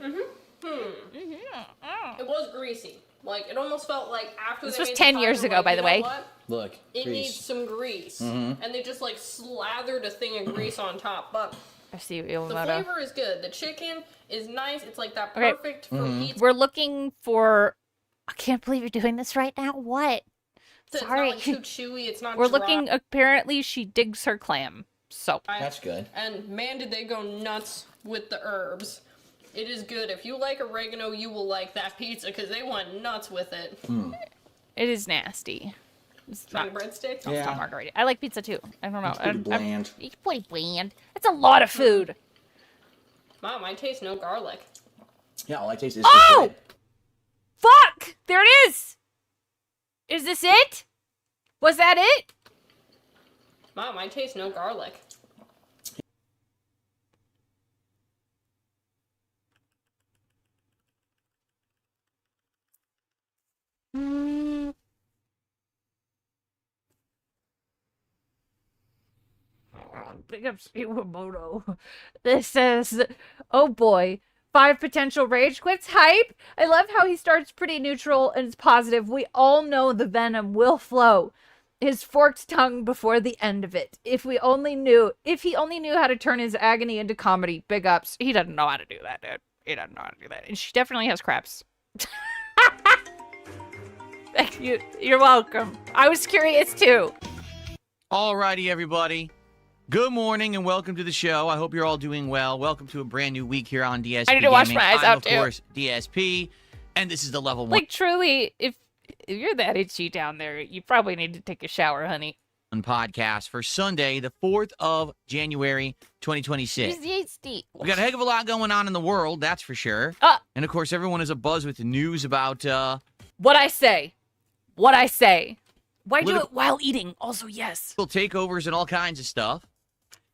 [SPEAKER 14] It was greasy. Like, it almost felt like after
[SPEAKER 2] this
[SPEAKER 14] they
[SPEAKER 2] was
[SPEAKER 14] made
[SPEAKER 2] 10
[SPEAKER 14] the
[SPEAKER 2] years
[SPEAKER 14] pie,
[SPEAKER 2] ago,
[SPEAKER 14] like,
[SPEAKER 2] by
[SPEAKER 14] you
[SPEAKER 2] the
[SPEAKER 14] know
[SPEAKER 2] way.
[SPEAKER 14] what?
[SPEAKER 13] Look,
[SPEAKER 14] it needs some grease. And they just, like, slathered a thing of grease on top. But
[SPEAKER 2] I see
[SPEAKER 14] the flavor is good. The chicken is nice. It's, like, that perfect for pizza.
[SPEAKER 2] We're looking for... I can't believe you're doing this right now. What?
[SPEAKER 14] It's
[SPEAKER 2] Sorry.
[SPEAKER 14] not, like, too chewy. It's not
[SPEAKER 2] We're
[SPEAKER 14] dry.
[SPEAKER 2] looking... Apparently, she digs her clam. So.
[SPEAKER 13] That's good.
[SPEAKER 14] And man, did they go nuts with the herbs. It is good. If you like oregano, you will like that pizza because they went nuts with it.
[SPEAKER 2] It is nasty. It's
[SPEAKER 14] not breadsticks.
[SPEAKER 2] It's not margarita. I like pizza too. I don't know.
[SPEAKER 13] It's pretty bland.
[SPEAKER 2] It's pretty bland. That's a lot of food.
[SPEAKER 14] Mom, I taste no garlic.
[SPEAKER 13] Yeah, all I taste is
[SPEAKER 2] oh! Fuck! There it is! Is this it? Was that it?
[SPEAKER 14] Mom, I taste no garlic.
[SPEAKER 2] Big up Iwamoto. This says, oh boy, 5 potential rage quits. Hype. I love how he starts pretty neutral and it's positive. We all know the venom will flow. His forked tongue before the end of it. If he only knew how to turn his agony into comedy. Big ups. He doesn't know how to do that, dude. He doesn't know how to do that. And she definitely has craps. Thank you. You're welcome. I was curious too.
[SPEAKER 11] Alrighty, everybody. Good morning and welcome to the show. I hope you're all doing well. Welcome to a brand new week here on DSP.
[SPEAKER 2] I need to wash my eyes
[SPEAKER 11] I'm,
[SPEAKER 2] out
[SPEAKER 11] of
[SPEAKER 2] too.
[SPEAKER 11] course, DSP, and this is the level 1.
[SPEAKER 2] Like truly, if you're that itchy down there, you probably need to take a shower, honey.
[SPEAKER 11] Podcast for Sunday, the 4th of January, 2026. We got a heck of a lot going on in the world, that's for sure. And of course, everyone is abuzz with the news about
[SPEAKER 2] what I say. Why do it while eating? Also, yes.
[SPEAKER 11] Takeovers and all kinds of stuff.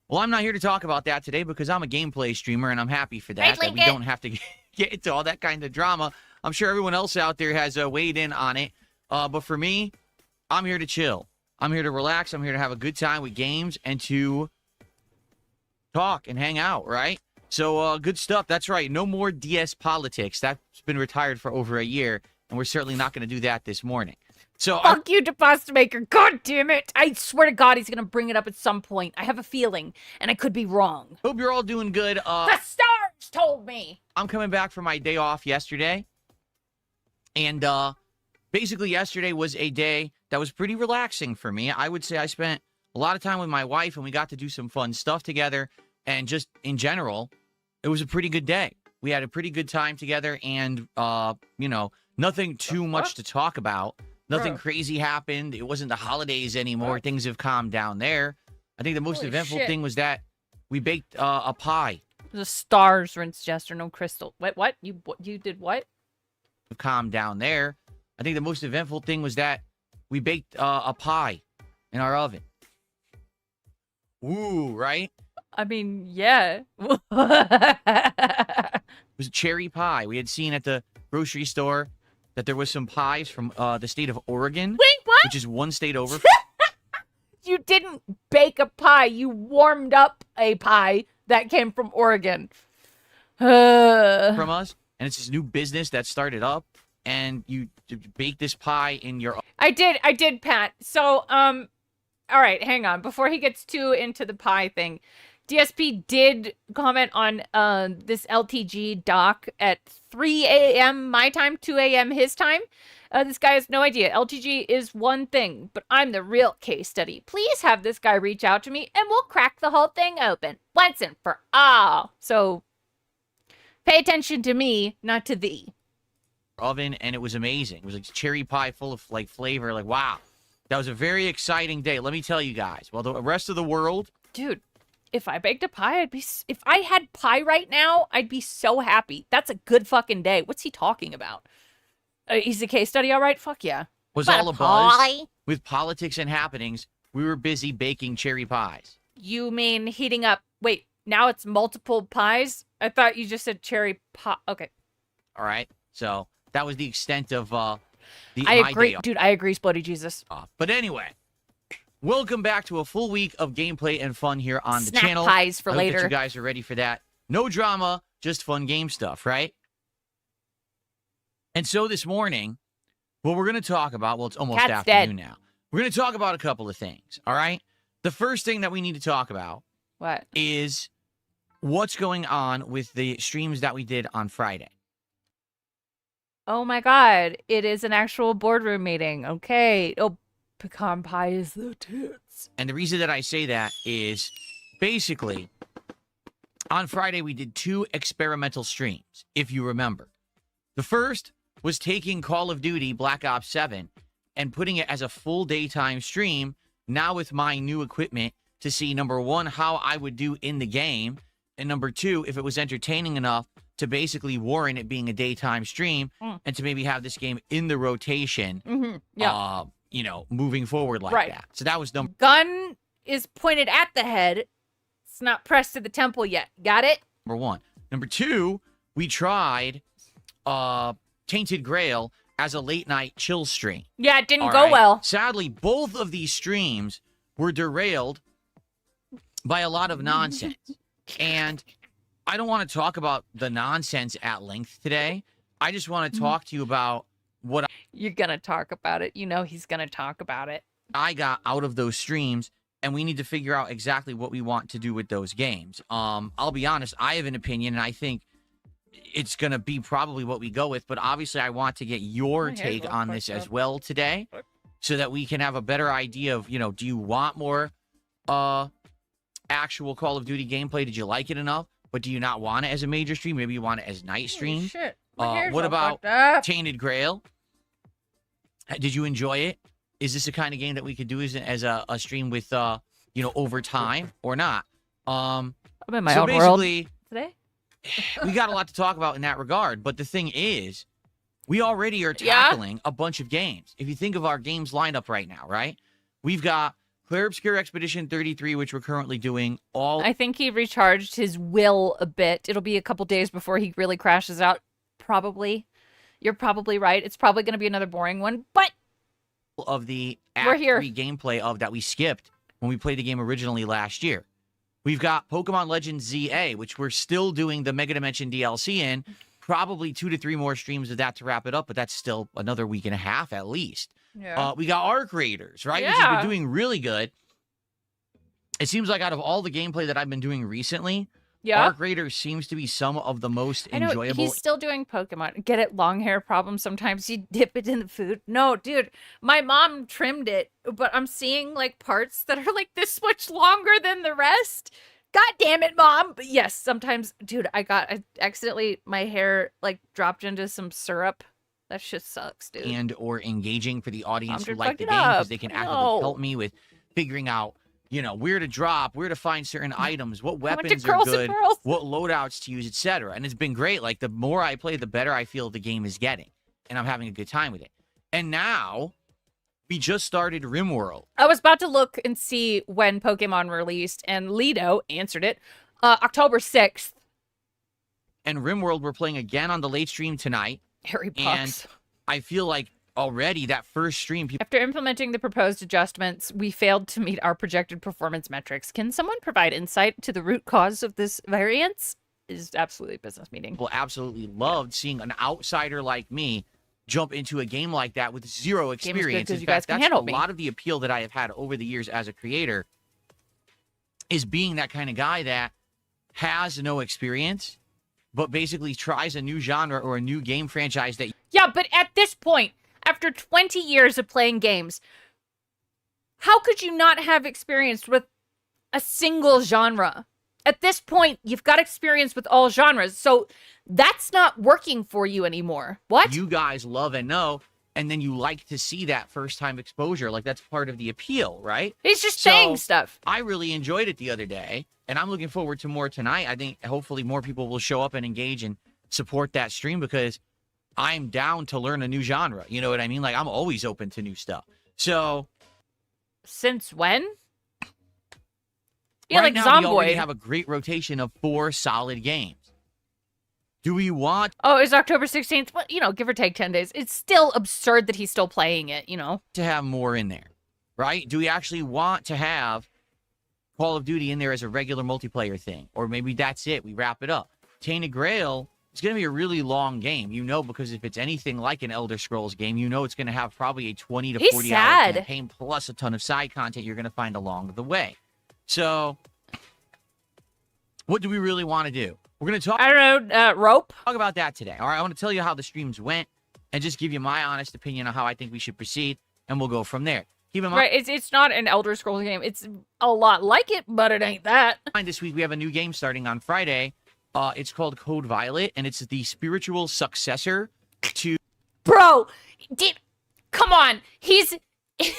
[SPEAKER 11] Well, I'm not here to talk about that today because I'm a gameplay streamer and I'm happy for that. That we don't have to get into all that kind of drama. I'm sure everyone else out there has weighed in on it. But for me, I'm here to chill. I'm here to relax. I'm here to have a good time with games and to talk and hang out, right? So good stuff. That's right. No more DS politics. That's been retired for over a year, and we're certainly not going to do that this morning. So
[SPEAKER 2] fuck you, Deposit Maker. God damn it. I swear to God he's going to bring it up at some point. I have a feeling, and I could be wrong.
[SPEAKER 11] Hope you're all doing good.
[SPEAKER 2] The stars told me.
[SPEAKER 11] I'm coming back from my day off yesterday. And basically yesterday was a day that was pretty relaxing for me. I would say I spent a lot of time with my wife, and we got to do some fun stuff together. And just in general, it was a pretty good day. We had a pretty good time together, and you know, nothing too much to talk about. Nothing crazy happened. It wasn't the holidays anymore. Things have calmed down there. I think the most eventful thing was that we baked a pie.
[SPEAKER 2] The stars, rinse jester, no crystal. Wait, what? You did what?
[SPEAKER 11] Calmed down there. I think the most eventful thing was that we baked a pie in our oven. Ooh, right?
[SPEAKER 2] I mean, yeah.
[SPEAKER 11] It was a cherry pie. We had seen at the grocery store that there was some pies from the state of Oregon.
[SPEAKER 2] Wait, what?
[SPEAKER 11] Which is one state over.
[SPEAKER 2] You didn't bake a pie. You warmed up a pie that came from Oregon.
[SPEAKER 11] From us. And it's this new business that started up. And you bake this pie in your...
[SPEAKER 2] I did, Pat. So, all right, hang on. Before he gets too into the pie thing, DSP did comment on this LTG doc at 3 a.m. my time, 2 a.m. his time. This guy has no idea. LTG is one thing, but I'm the real case study. Please have this guy reach out to me, and we'll crack the whole thing open once and for all. So, pay attention to me, not to thee.
[SPEAKER 11] Oven, and it was amazing. It was like cherry pie full of like flavor. Like, wow. That was a very exciting day. Let me tell you guys. Well, the rest of the world...
[SPEAKER 2] Dude, if I baked a pie, if I had pie right now, I'd be so happy. That's a good fucking day. What's he talking about? He's a case study, all right? Fuck yeah.
[SPEAKER 11] Was all a buzz. With politics and happenings, we were busy baking cherry pies.
[SPEAKER 2] You mean heating up... Wait, now it's multiple pies? I thought you just said cherry pie. Okay.
[SPEAKER 11] All right. So, that was the extent of
[SPEAKER 2] I agree. Dude, I agree, Splody Jesus.
[SPEAKER 11] But anyway... Welcome back to a full week of gameplay and fun here on the channel.
[SPEAKER 2] Snack pies for
[SPEAKER 11] I hope
[SPEAKER 2] later.
[SPEAKER 11] that you guys are ready for that. No drama, just fun game stuff, right? And so this morning, what we're going to talk about, well, it's almost afternoon now. We're going to talk about a couple of things, all right? The first thing that we need to talk about is what's going on with the streams that we did on Friday.
[SPEAKER 2] Oh my god, it is an actual boardroom meeting. Okay. Oh, pecan pie is the tits.
[SPEAKER 11] And the reason that I say that is basically on Friday we did 2 experimental streams, if you remember. The first was taking Call of Duty Black Ops 7 and putting it as a full daytime stream, now with my new equipment, to see, number 1, how I would do in the game, and number 2, if it was entertaining enough to basically warrant it being a daytime stream, and to maybe have this game in the rotation.
[SPEAKER 2] Yeah.
[SPEAKER 11] You know, moving forward like that. So that was number...
[SPEAKER 2] Gun is pointed at the head. It's not pressed to the temple yet. Got it?
[SPEAKER 11] Number 1. Number 2, we tried Tainted Grail as a late night chill stream.
[SPEAKER 2] Yeah, it didn't go well.
[SPEAKER 11] Sadly, both of these streams were derailed by a lot of nonsense. And I don't want to talk about the nonsense at length today. I just want to talk to you about what
[SPEAKER 2] you're gonna talk about it. You know he's gonna talk about it.
[SPEAKER 11] I got out of those streams, and we need to figure out exactly what we want to do with those games. I'll be honest, I have an opinion, and I think it's gonna be probably what we go with, but obviously I want to get your take on this as well today, so that we can have a better idea of, you know, do you want more actual Call of Duty gameplay? Did you like it enough? But do you not want it as a major stream? Maybe you want it as night stream?
[SPEAKER 2] Shit.
[SPEAKER 11] What about Tainted Grail? Did you enjoy it? Is this the kind of game that we could do as a stream with, you know, over time or not?
[SPEAKER 2] I'm in my own world today.
[SPEAKER 11] We got a lot to talk about in that regard. But the thing is, we already are tackling a bunch of games. If you think of our games lineup right now, right? We've got Clair Obscure Expedition 33, which we're currently doing all...
[SPEAKER 2] I think he recharged his will a bit. It'll be a couple days before he really crashes out. Probably. You're probably right. It's probably going to be another boring one, but...
[SPEAKER 11] Of the Act 3 gameplay of that we skipped when we played the game originally last year. We've got Pokemon Legends ZA, which we're still doing the Mega Dimension DLC in. Probably 2 to 3 more streams of that to wrap it up, but that's still another week and a half at least.
[SPEAKER 2] Yeah.
[SPEAKER 11] We got Arc Raiders, right? Which has been doing really good. It seems like out of all the gameplay that I've been doing recently, Arc Raiders seems to be some of the most enjoyable.
[SPEAKER 2] He's still doing Pokemon. Get it? Long hair problem. Sometimes you dip it in the food. No, dude. My mom trimmed it, but I'm seeing like parts that are like this much longer than the rest. God damn it, Mom. But yes, sometimes, dude, I accidentally, my hair like dropped into some syrup. That shit sucks, dude.
[SPEAKER 11] And or engaging for the audience who
[SPEAKER 2] Mom,
[SPEAKER 11] like the
[SPEAKER 2] fuck
[SPEAKER 11] game
[SPEAKER 2] it
[SPEAKER 11] because
[SPEAKER 2] up.
[SPEAKER 11] they can
[SPEAKER 2] I
[SPEAKER 11] actively
[SPEAKER 2] know.
[SPEAKER 11] help me with figuring out, you know, where to drop, where to find certain items, what
[SPEAKER 2] went to
[SPEAKER 11] weapons are
[SPEAKER 2] Curls and
[SPEAKER 11] good,
[SPEAKER 2] Pearls.
[SPEAKER 11] what loadouts to use, etc. And it's been great. Like, the more I play, the better I feel the game is getting. And I'm having a good time with it. And now, we just started RimWorld.
[SPEAKER 2] I was about to look and see when Pokemon released, and Lido answered it. October 6th.
[SPEAKER 11] And RimWorld we're playing again on the late stream tonight.
[SPEAKER 2] Harry
[SPEAKER 11] And
[SPEAKER 2] Pox.
[SPEAKER 11] I feel like already that first stream, people
[SPEAKER 2] After implementing the proposed adjustments, we failed to meet our projected performance metrics. Can someone provide insight to the root cause of this variance? Is absolutely a business meeting.
[SPEAKER 11] absolutely loved seeing an outsider like me jump into a game like that with zero
[SPEAKER 2] Game is good
[SPEAKER 11] experience.
[SPEAKER 2] 'cause
[SPEAKER 11] In
[SPEAKER 2] you guys
[SPEAKER 11] fact,
[SPEAKER 2] can
[SPEAKER 11] that's
[SPEAKER 2] handle
[SPEAKER 11] a
[SPEAKER 2] me.
[SPEAKER 11] lot of the appeal that I have had over the years as a creator, is being that kind of guy that has no experience, but basically tries a new genre or a new game franchise that
[SPEAKER 2] Yeah, but at this point, after 20 years of playing games, how could you not have experience with a single genre? At this point, you've got experience with all genres, so that's not working for you anymore. What?
[SPEAKER 11] you guys love and know, and then you like to see that first-time exposure. Like, that's part of the appeal, right?
[SPEAKER 2] He's just
[SPEAKER 11] So,
[SPEAKER 2] saying stuff.
[SPEAKER 11] I really enjoyed it the other day, and I'm looking forward to more tonight. I think hopefully more people will show up and engage and support that stream because I'm down to learn a new genre. You know what I mean? Like, I'm always open to new stuff. So
[SPEAKER 2] Since when? Yeah,
[SPEAKER 11] right
[SPEAKER 2] like
[SPEAKER 11] now we already
[SPEAKER 2] Zomboid.
[SPEAKER 11] have a great rotation of 4 solid games. Do we want
[SPEAKER 2] Oh, it's October 16th. Well, give or take 10 days. It's still absurd that he's still playing it,
[SPEAKER 11] to have more in there, right? Do we actually want to have Call of Duty in there as a regular multiplayer thing? Or maybe that's it. We wrap it up. Tainted Grail is going to be a really long game, because if it's anything like an Elder Scrolls game, it's going to have probably a 20 to
[SPEAKER 2] He's
[SPEAKER 11] 40 hour
[SPEAKER 2] sad.
[SPEAKER 11] campaign plus a ton of side content you're going to find along the way. So, what do we really want to do? We're going to talk.
[SPEAKER 2] I don't know, rope?
[SPEAKER 11] Talk about that today. All right, I want to tell you how the streams went and just give you my honest opinion on how I think we should proceed, and we'll go from there. Keep in mind,
[SPEAKER 2] Right, it's not an Elder Scrolls game. It's a lot like it, but it ain't that.
[SPEAKER 11] this week we have a new game starting on Friday. It's called Code Violet, and it's the spiritual successor to.
[SPEAKER 2] Bro, come on. He's okay,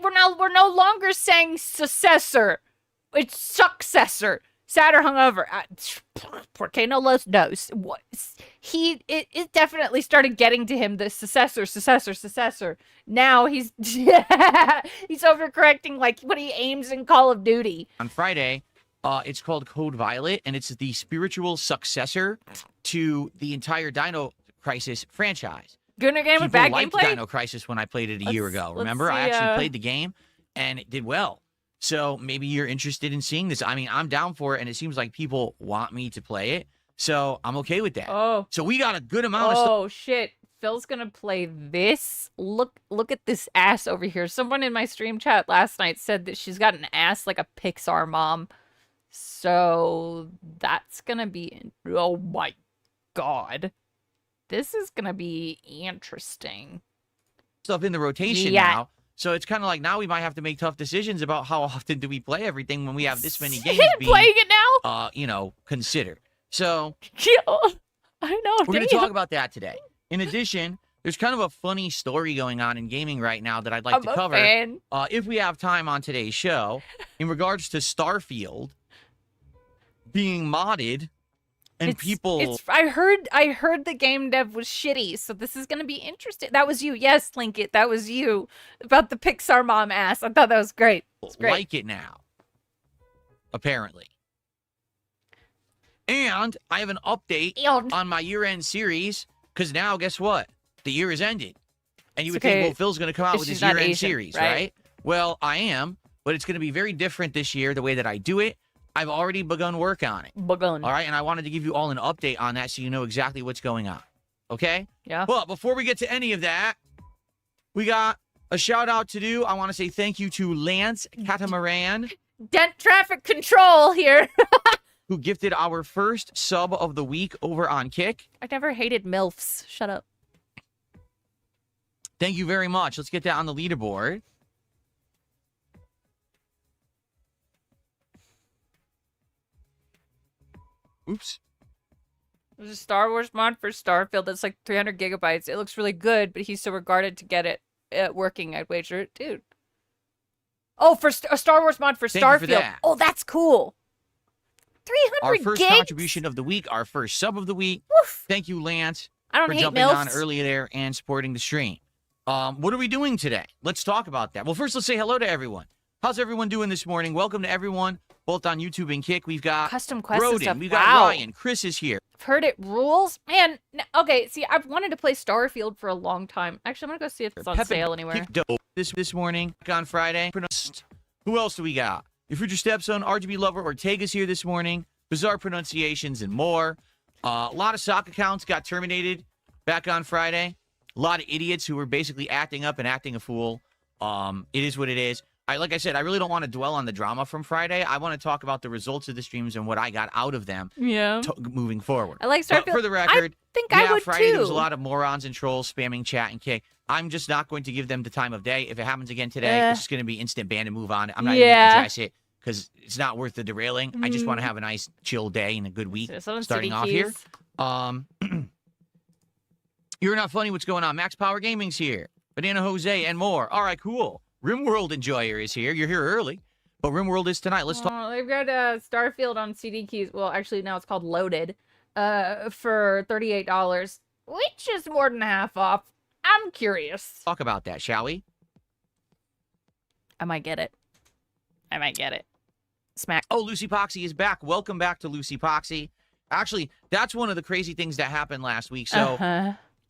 [SPEAKER 2] we're no longer saying successor. It's successor. Sad or hungover. Porque no los dos. It definitely started getting to him, the successor. Now he's he's overcorrecting like when he aims in Call of Duty.
[SPEAKER 11] On Friday, it's called Code Violet, and it's the spiritual successor to the entire Dino Crisis franchise.
[SPEAKER 2] Good game with
[SPEAKER 11] People
[SPEAKER 2] bad
[SPEAKER 11] liked
[SPEAKER 2] gameplay?
[SPEAKER 11] Dino Crisis when I played it a year ago.
[SPEAKER 2] let's
[SPEAKER 11] Remember, I
[SPEAKER 2] see,
[SPEAKER 11] actually played the game, and it did well. So maybe you're interested in seeing this. I mean, I'm down for it, and it seems like people want me to play it, so I'm okay with that.
[SPEAKER 2] Oh.
[SPEAKER 11] So we got a good amount of stuff.
[SPEAKER 2] Oh shit. Phil's gonna play this. Look at this ass over here. Someone in my stream chat last night said that she's got an ass like a Pixar mom. So that's gonna be, oh my god. This is gonna be interesting.
[SPEAKER 11] Stuff in the rotation now. So it's kind of like now we might have to make tough decisions about how often do we play everything when we have this many games being,
[SPEAKER 2] playing it now?
[SPEAKER 11] Considered. So
[SPEAKER 2] I know.
[SPEAKER 11] we're going to talk about that today. In addition, there's kind of a funny story going on in gaming right now that I'd like
[SPEAKER 2] I'm
[SPEAKER 11] to
[SPEAKER 2] a
[SPEAKER 11] cover
[SPEAKER 2] fan.
[SPEAKER 11] if we have time on today's show in regards to Starfield being modded and people.
[SPEAKER 2] I heard the game dev was shitty, so this is gonna be interesting. That was you, yes, Linkit. That was you about the Pixar mom ass. I thought that was great. It's great.
[SPEAKER 11] Like it now, apparently. And I have an update on my year-end series because now, guess what? The year is ended, and you would think, well, Phil's going to come out with his year-end series, right? Well, I am, but it's going to be very different this year. The way that I do it. I've already begun work on it. All right, and I wanted to give you all an update on that so you know exactly what's going on. Okay?
[SPEAKER 2] Yeah.
[SPEAKER 11] But before we get to any of that, we got a shout out to do. I want to say thank you to Lance Catamaran.
[SPEAKER 2] Dent traffic control here.
[SPEAKER 11] Who gifted our first sub of the week over on Kick.
[SPEAKER 2] I never hated MILFs. Shut up.
[SPEAKER 11] Thank you very much. Let's get that on the leaderboard. Oops.
[SPEAKER 2] There's a Star Wars mod for Starfield that's like 300 gigabytes. It looks really good, but he's so regarded to get it working, I'd wager. Dude. Oh, for a Star Wars mod for
[SPEAKER 11] Thank you
[SPEAKER 2] Starfield.
[SPEAKER 11] for that.
[SPEAKER 2] Oh, that's cool. 300
[SPEAKER 11] Our first
[SPEAKER 2] gigs?
[SPEAKER 11] contribution of the week, our first sub of the week.
[SPEAKER 2] Woof.
[SPEAKER 11] Thank you, Lance,
[SPEAKER 2] I don't
[SPEAKER 11] for
[SPEAKER 2] hate
[SPEAKER 11] jumping on
[SPEAKER 2] MILFs.
[SPEAKER 11] early there and supporting the stream. What are we doing today? Let's talk about that. Well, first, let's say hello to everyone. How's everyone doing this morning? Welcome to everyone, both on YouTube and Kick. We've got
[SPEAKER 2] Custom quests and
[SPEAKER 11] Roden,
[SPEAKER 2] stuff.
[SPEAKER 11] we've got
[SPEAKER 2] Wow.
[SPEAKER 11] Ryan, Chris is here.
[SPEAKER 2] I've heard it rules. Man, okay, see, I've wanted to play Starfield for a long time. Actually, I'm going to go see if it's on
[SPEAKER 11] Pep
[SPEAKER 2] sale
[SPEAKER 11] and
[SPEAKER 2] anywhere.
[SPEAKER 11] Kick dope this morning on Friday. Who else do we got? Your future stepson, RGB lover, Ortega's here this morning. Bizarre pronunciations and more. A lot of sock accounts got terminated back on Friday. A lot of idiots who were basically acting up and acting a fool. It is what it is. Like I said, I really don't want to dwell on the drama from Friday. I want to talk about the results of the streams and what I got out of them moving forward.
[SPEAKER 2] I like
[SPEAKER 11] But
[SPEAKER 2] Starfield.
[SPEAKER 11] for the record,
[SPEAKER 2] I think I would
[SPEAKER 11] Friday
[SPEAKER 2] too.
[SPEAKER 11] there was a lot of morons and trolls spamming chat and Kick. I'm just not going to give them the time of day. If it happens again today, it's just going to be instant ban and move on. I'm not even going to address it because it's not worth the derailing. I just want to have a nice chill day and a good week starting off here. You're not funny. What's going on? Max Power Gaming's here. Banana Jose and more. All right, cool. Rimworld Enjoyer is here. You're here early, but Rimworld is tonight. Let's talk.
[SPEAKER 2] They've got Starfield on CD keys. Well, actually, now it's called Loaded. For $38, which is more than half off. I'm curious.
[SPEAKER 11] Talk about that, shall we?
[SPEAKER 2] I might get it. Smack.
[SPEAKER 11] Oh, Lucy Poxy is back. Welcome back to Lucy Poxy. Actually, that's one of the crazy things that happened last week. So,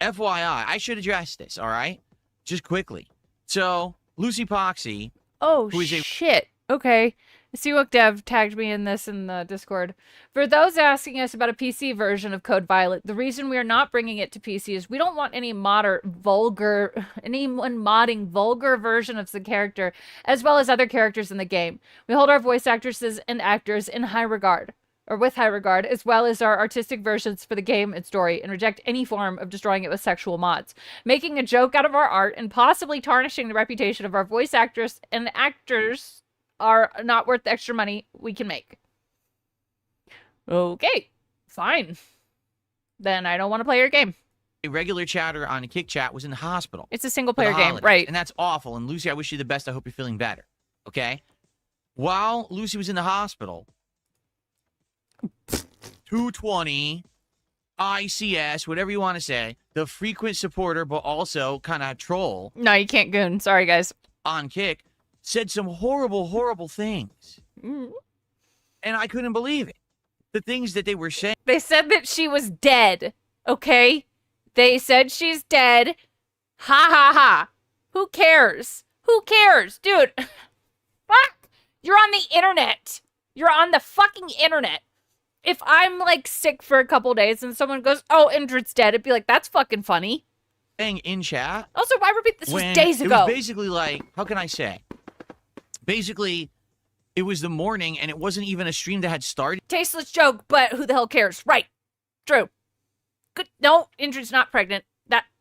[SPEAKER 11] FYI, I should address this, all right? Just quickly. So, Lucy Poxy.
[SPEAKER 2] Oh,
[SPEAKER 11] who is
[SPEAKER 2] shit. Okay. Seawalk Dev tagged me in this in the Discord. For those asking us about a PC version of Code Violet, the reason we are not bringing it to PC is we don't want anyone modding vulgar version of the character, as well as other characters in the game. We hold our voice actresses and actors in high regard, or with high regard, as well as our artistic versions for the game and story, and reject any form of destroying it with sexual mods. Making a joke out of our art and possibly tarnishing the reputation of our voice actress and actors are not worth the extra money we can make. Okay, fine. Then I don't want to play your game.
[SPEAKER 11] A regular chatter on a Kick Chat was in the hospital.
[SPEAKER 2] It's a single
[SPEAKER 11] for the
[SPEAKER 2] player game,
[SPEAKER 11] holidays,
[SPEAKER 2] right?
[SPEAKER 11] And that's awful. And Lucy, I wish you the best. I hope you're feeling better. Okay? While Lucy was in the hospital, 220 ICS, whatever you want to say, the frequent supporter, but also kind of troll.
[SPEAKER 2] No, you can't goon. Sorry, guys.
[SPEAKER 11] On Kick, said some horrible, horrible things. And I couldn't believe it. The things that they were saying.
[SPEAKER 2] They said that she was dead, okay? They said she's dead. Ha ha ha. Who cares? Who cares? Dude. Fuck. You're on the internet. You're on the fucking internet. If I'm, like, sick for a couple days and someone goes, oh, Indrid's dead, it'd be like, that's fucking funny.
[SPEAKER 11] In chat.
[SPEAKER 2] Also, why repeat this was days ago?
[SPEAKER 11] It was basically like, how can I say? Basically, it was the morning, and it wasn't even a stream that had started.
[SPEAKER 2] Tasteless joke, but who the hell cares? Right. True. Good. No, Indrid's not pregnant.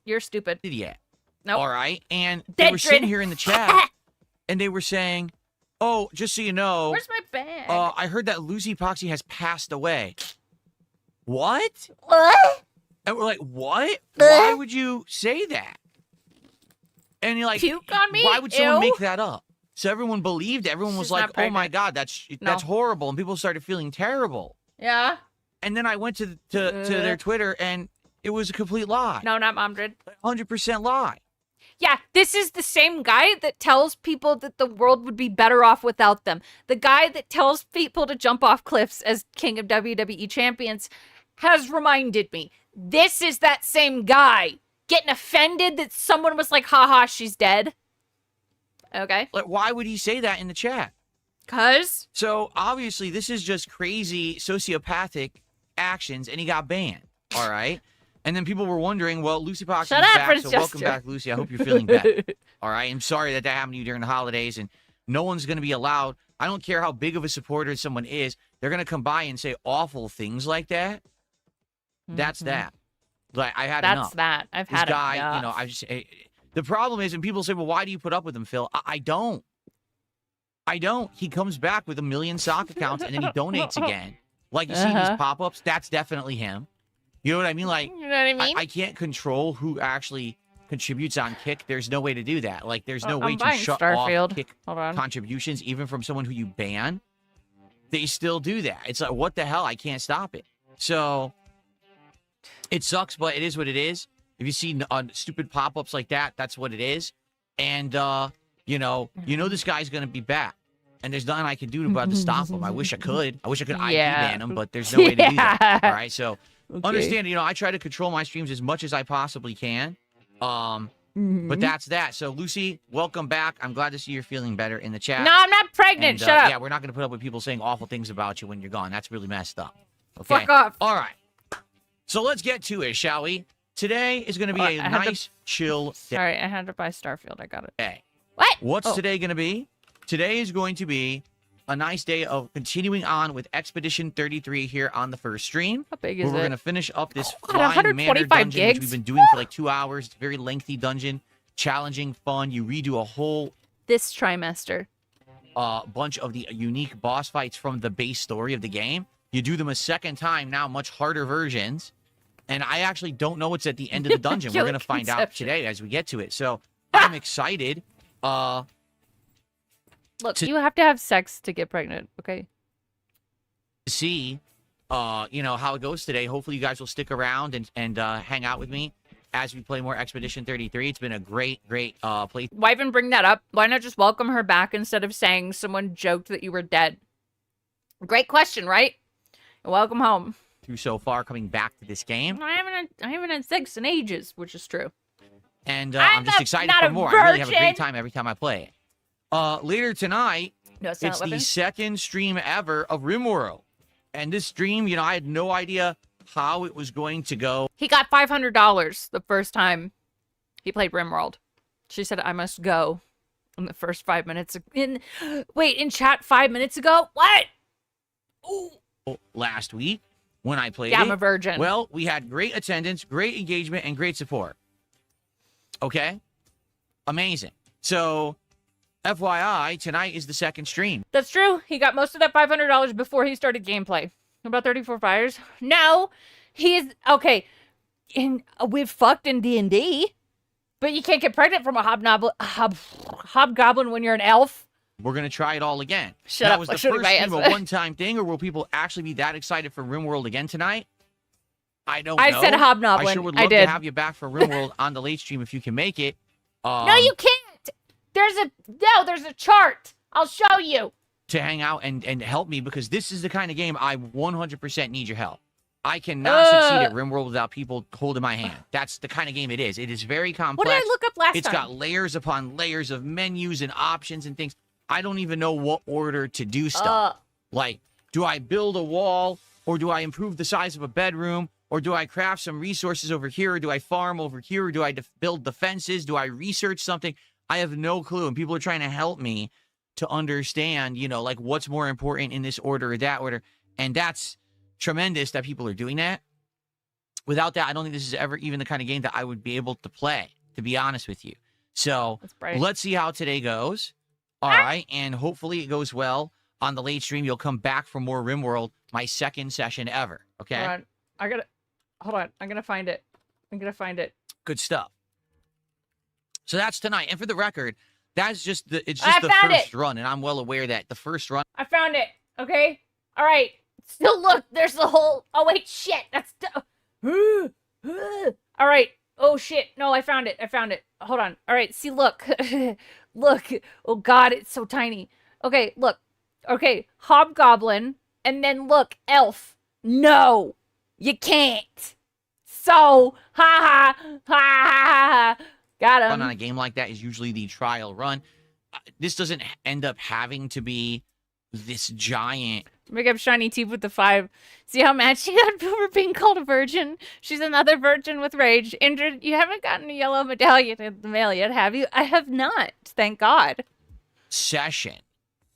[SPEAKER 2] You're stupid.
[SPEAKER 11] Yeah.
[SPEAKER 2] Nope.
[SPEAKER 11] All right. And they were sitting here in the chat, and they were saying, oh, just so you know.
[SPEAKER 2] Where's my bag?
[SPEAKER 11] I heard that Lucy Poxy has passed away. What?
[SPEAKER 2] What?
[SPEAKER 11] And we're like, what? Why would you say that? And you're like,
[SPEAKER 2] puke on me?
[SPEAKER 11] Why would someone
[SPEAKER 2] Ew.
[SPEAKER 11] make that up? So everyone believed. Everyone was
[SPEAKER 2] She's
[SPEAKER 11] like,
[SPEAKER 2] not
[SPEAKER 11] oh my
[SPEAKER 2] pregnant.
[SPEAKER 11] God, that's horrible. And people started feeling terrible.
[SPEAKER 2] Yeah.
[SPEAKER 11] And then I went to their Twitter, and it was a complete lie.
[SPEAKER 2] No, not Momdred.
[SPEAKER 11] 100% lie.
[SPEAKER 2] Yeah, this is the same guy that tells people that the world would be better off without them. The guy that tells people to jump off cliffs as King of WWE Champions has reminded me. This is that same guy getting offended that someone was like, haha, she's dead. Okay.
[SPEAKER 11] Like, why would he say that in the chat?
[SPEAKER 2] 'Cause?
[SPEAKER 11] So, obviously, this is just crazy sociopathic actions, and he got banned. All right? And then people were wondering, well, Lucy Poxy is
[SPEAKER 2] Shut up,
[SPEAKER 11] back,
[SPEAKER 2] Prince
[SPEAKER 11] so welcome
[SPEAKER 2] Jester.
[SPEAKER 11] back, Lucy. I hope you're feeling better. All right? I'm sorry that happened to you during the holidays, and no one's going to be allowed. I don't care how big of a supporter someone is. They're going to come by and say awful things like that. That's that. Like, I had enough.
[SPEAKER 2] That's that. I've
[SPEAKER 11] This
[SPEAKER 2] had
[SPEAKER 11] guy,
[SPEAKER 2] enough.
[SPEAKER 11] you know, I just... The problem is, and people say, well, why do you put up with him, Phil? I don't. I don't. He comes back with 1 million sock accounts, and then he donates again. Like you see these pop-ups, that's definitely him. You know what I mean? Like,
[SPEAKER 2] you know what I mean?
[SPEAKER 11] I can't control who actually contributes on Kick. There's no way to do that. Like, there's no way to shut off Kick contributions, even from someone who you ban. They still do that. It's like, what the hell? I can't stop it. So it sucks, but it is what it is. If you see stupid pop-ups like that, that's what it is. And you know this guy's gonna be back. And there's nothing I can do about to stop him. I wish I could. I wish I could ID ban him, but there's no way to do that. All right, so understand, I try to control my streams as much as I possibly can. But that's that. So, Lucy, welcome back. I'm glad to see you're feeling better in the chat.
[SPEAKER 2] No, I'm not pregnant.
[SPEAKER 11] And,
[SPEAKER 2] Shut up.
[SPEAKER 11] Yeah, we're not going to put up with people saying awful things about you when you're gone. That's really messed up. Okay?
[SPEAKER 2] Fuck off.
[SPEAKER 11] All right. So let's get to it, shall we? Today is going to be a nice, chill day.
[SPEAKER 2] Sorry, I had to buy Starfield. I got it.
[SPEAKER 11] Hey.
[SPEAKER 2] What?
[SPEAKER 11] What's today going to be? Today is going to be a nice day of continuing on with Expedition 33 here on the first stream.
[SPEAKER 2] How big is
[SPEAKER 11] where we're
[SPEAKER 2] it?
[SPEAKER 11] going to finish up this
[SPEAKER 2] God,
[SPEAKER 11] flying manor
[SPEAKER 2] 125
[SPEAKER 11] dungeon,
[SPEAKER 2] gigs?
[SPEAKER 11] which we've been doing for like 2 hours. It's a very lengthy dungeon, challenging, fun. You redo a whole
[SPEAKER 2] This trimester.
[SPEAKER 11] bunch of the unique boss fights from the base story of the game. You do them a second time now, much harder versions. And I actually don't know what's at the end of the dungeon. We're going to find out today as we get to it. So I'm excited.
[SPEAKER 2] Look, you have to have sex to get pregnant, okay?
[SPEAKER 11] See, how it goes today. Hopefully you guys will stick around and hang out with me as we play more Expedition 33. It's been a great play.
[SPEAKER 2] Why even bring that up? Why not just welcome her back instead of saying someone joked that you were dead? Great question, right? Welcome home.
[SPEAKER 11] Through so far, coming back to this game.
[SPEAKER 2] I haven't had sex in ages, which is true.
[SPEAKER 11] And I'm just excited for more. I really have a great time every time I play it. Later tonight, it's the second stream ever of RimWorld. And this stream, I had no idea how it was going to go.
[SPEAKER 2] He got $500 the first time he played RimWorld. She said, I must go in the first 5 minutes. In chat 5 minutes ago? What? Ooh.
[SPEAKER 11] Last week, when I played
[SPEAKER 2] I'm a virgin.
[SPEAKER 11] Well, we had great attendance, great engagement, and great support. Okay? Amazing. So, FYI, tonight is the second stream.
[SPEAKER 2] That's true. He got most of that $500 before he started gameplay. About 34 fires. No, he's okay. We've fucked in D&D, but you can't get pregnant from a hobgoblin when you're an elf.
[SPEAKER 11] We're gonna try it all again.
[SPEAKER 2] Shut up.
[SPEAKER 11] Was the first stream a one-time thing, or will people actually be that excited for RimWorld again tonight? I don't know.
[SPEAKER 2] I said hobgoblin.
[SPEAKER 11] I sure would love to have you back for RimWorld on the late stream if you can make it.
[SPEAKER 2] No, you can't. There's a chart. I'll show you.
[SPEAKER 11] To hang out and help me, because this is the kind of game I 100% need your help. I cannot succeed at RimWorld without people holding my hand. That's the kind of game it is. It is very complex.
[SPEAKER 2] What did I look up last time?
[SPEAKER 11] It's got layers upon layers of menus and options and things. I don't even know what order to do stuff. Like, do I build a wall, or do I improve the size of a bedroom, or do I craft some resources over here, or do I farm over here, or do I build the fences? Do I research something? I have no clue, and people are trying to help me to understand, like what's more important in this order or that order. And that's tremendous that people are doing that. Without that, I don't think this is ever even the kind of game that I would be able to play, to be honest with you. So let's see how today goes. All right. And hopefully it goes well on the late stream. You'll come back for more RimWorld, my second session ever. Okay.
[SPEAKER 2] Hold on. I'm going to find it.
[SPEAKER 11] Good stuff. So that's tonight. And for the record, it's just the first run, and I'm well aware that the first run.
[SPEAKER 2] I found it. Okay. All right. Still look. There's the whole. Oh wait, shit. That's. All right. Oh shit. No, I found it. Hold on. All right. See, look. Look. Oh god, it's so tiny. Okay, look. Okay, hobgoblin, and then look, elf. No, you can't. So, ha. Got him.
[SPEAKER 11] Run on a game like that is usually the trial run. This doesn't end up having to be this giant.
[SPEAKER 2] Make up shiny teeth with the 5. See how mad she got over being called a virgin? She's another virgin with rage. Injured. You haven't gotten a yellow medallion in the mail yet, have you? I have not. Thank God.
[SPEAKER 11] Session.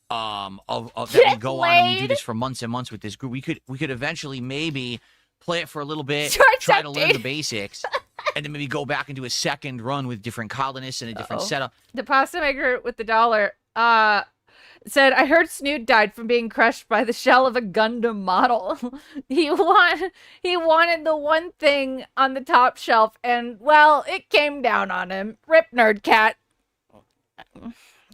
[SPEAKER 11] Of that we go on and we do this for months and months with this group. We could eventually maybe play it for a little bit, try to learn the basics. And then maybe go back and do a second run with different colonists and a different setup.
[SPEAKER 2] The pasta maker with the $1. said, I heard Snoot died from being crushed by the shell of a Gundam model. he wanted the one thing on the top shelf, and, well, it came down on him. Rip Nerd Cat.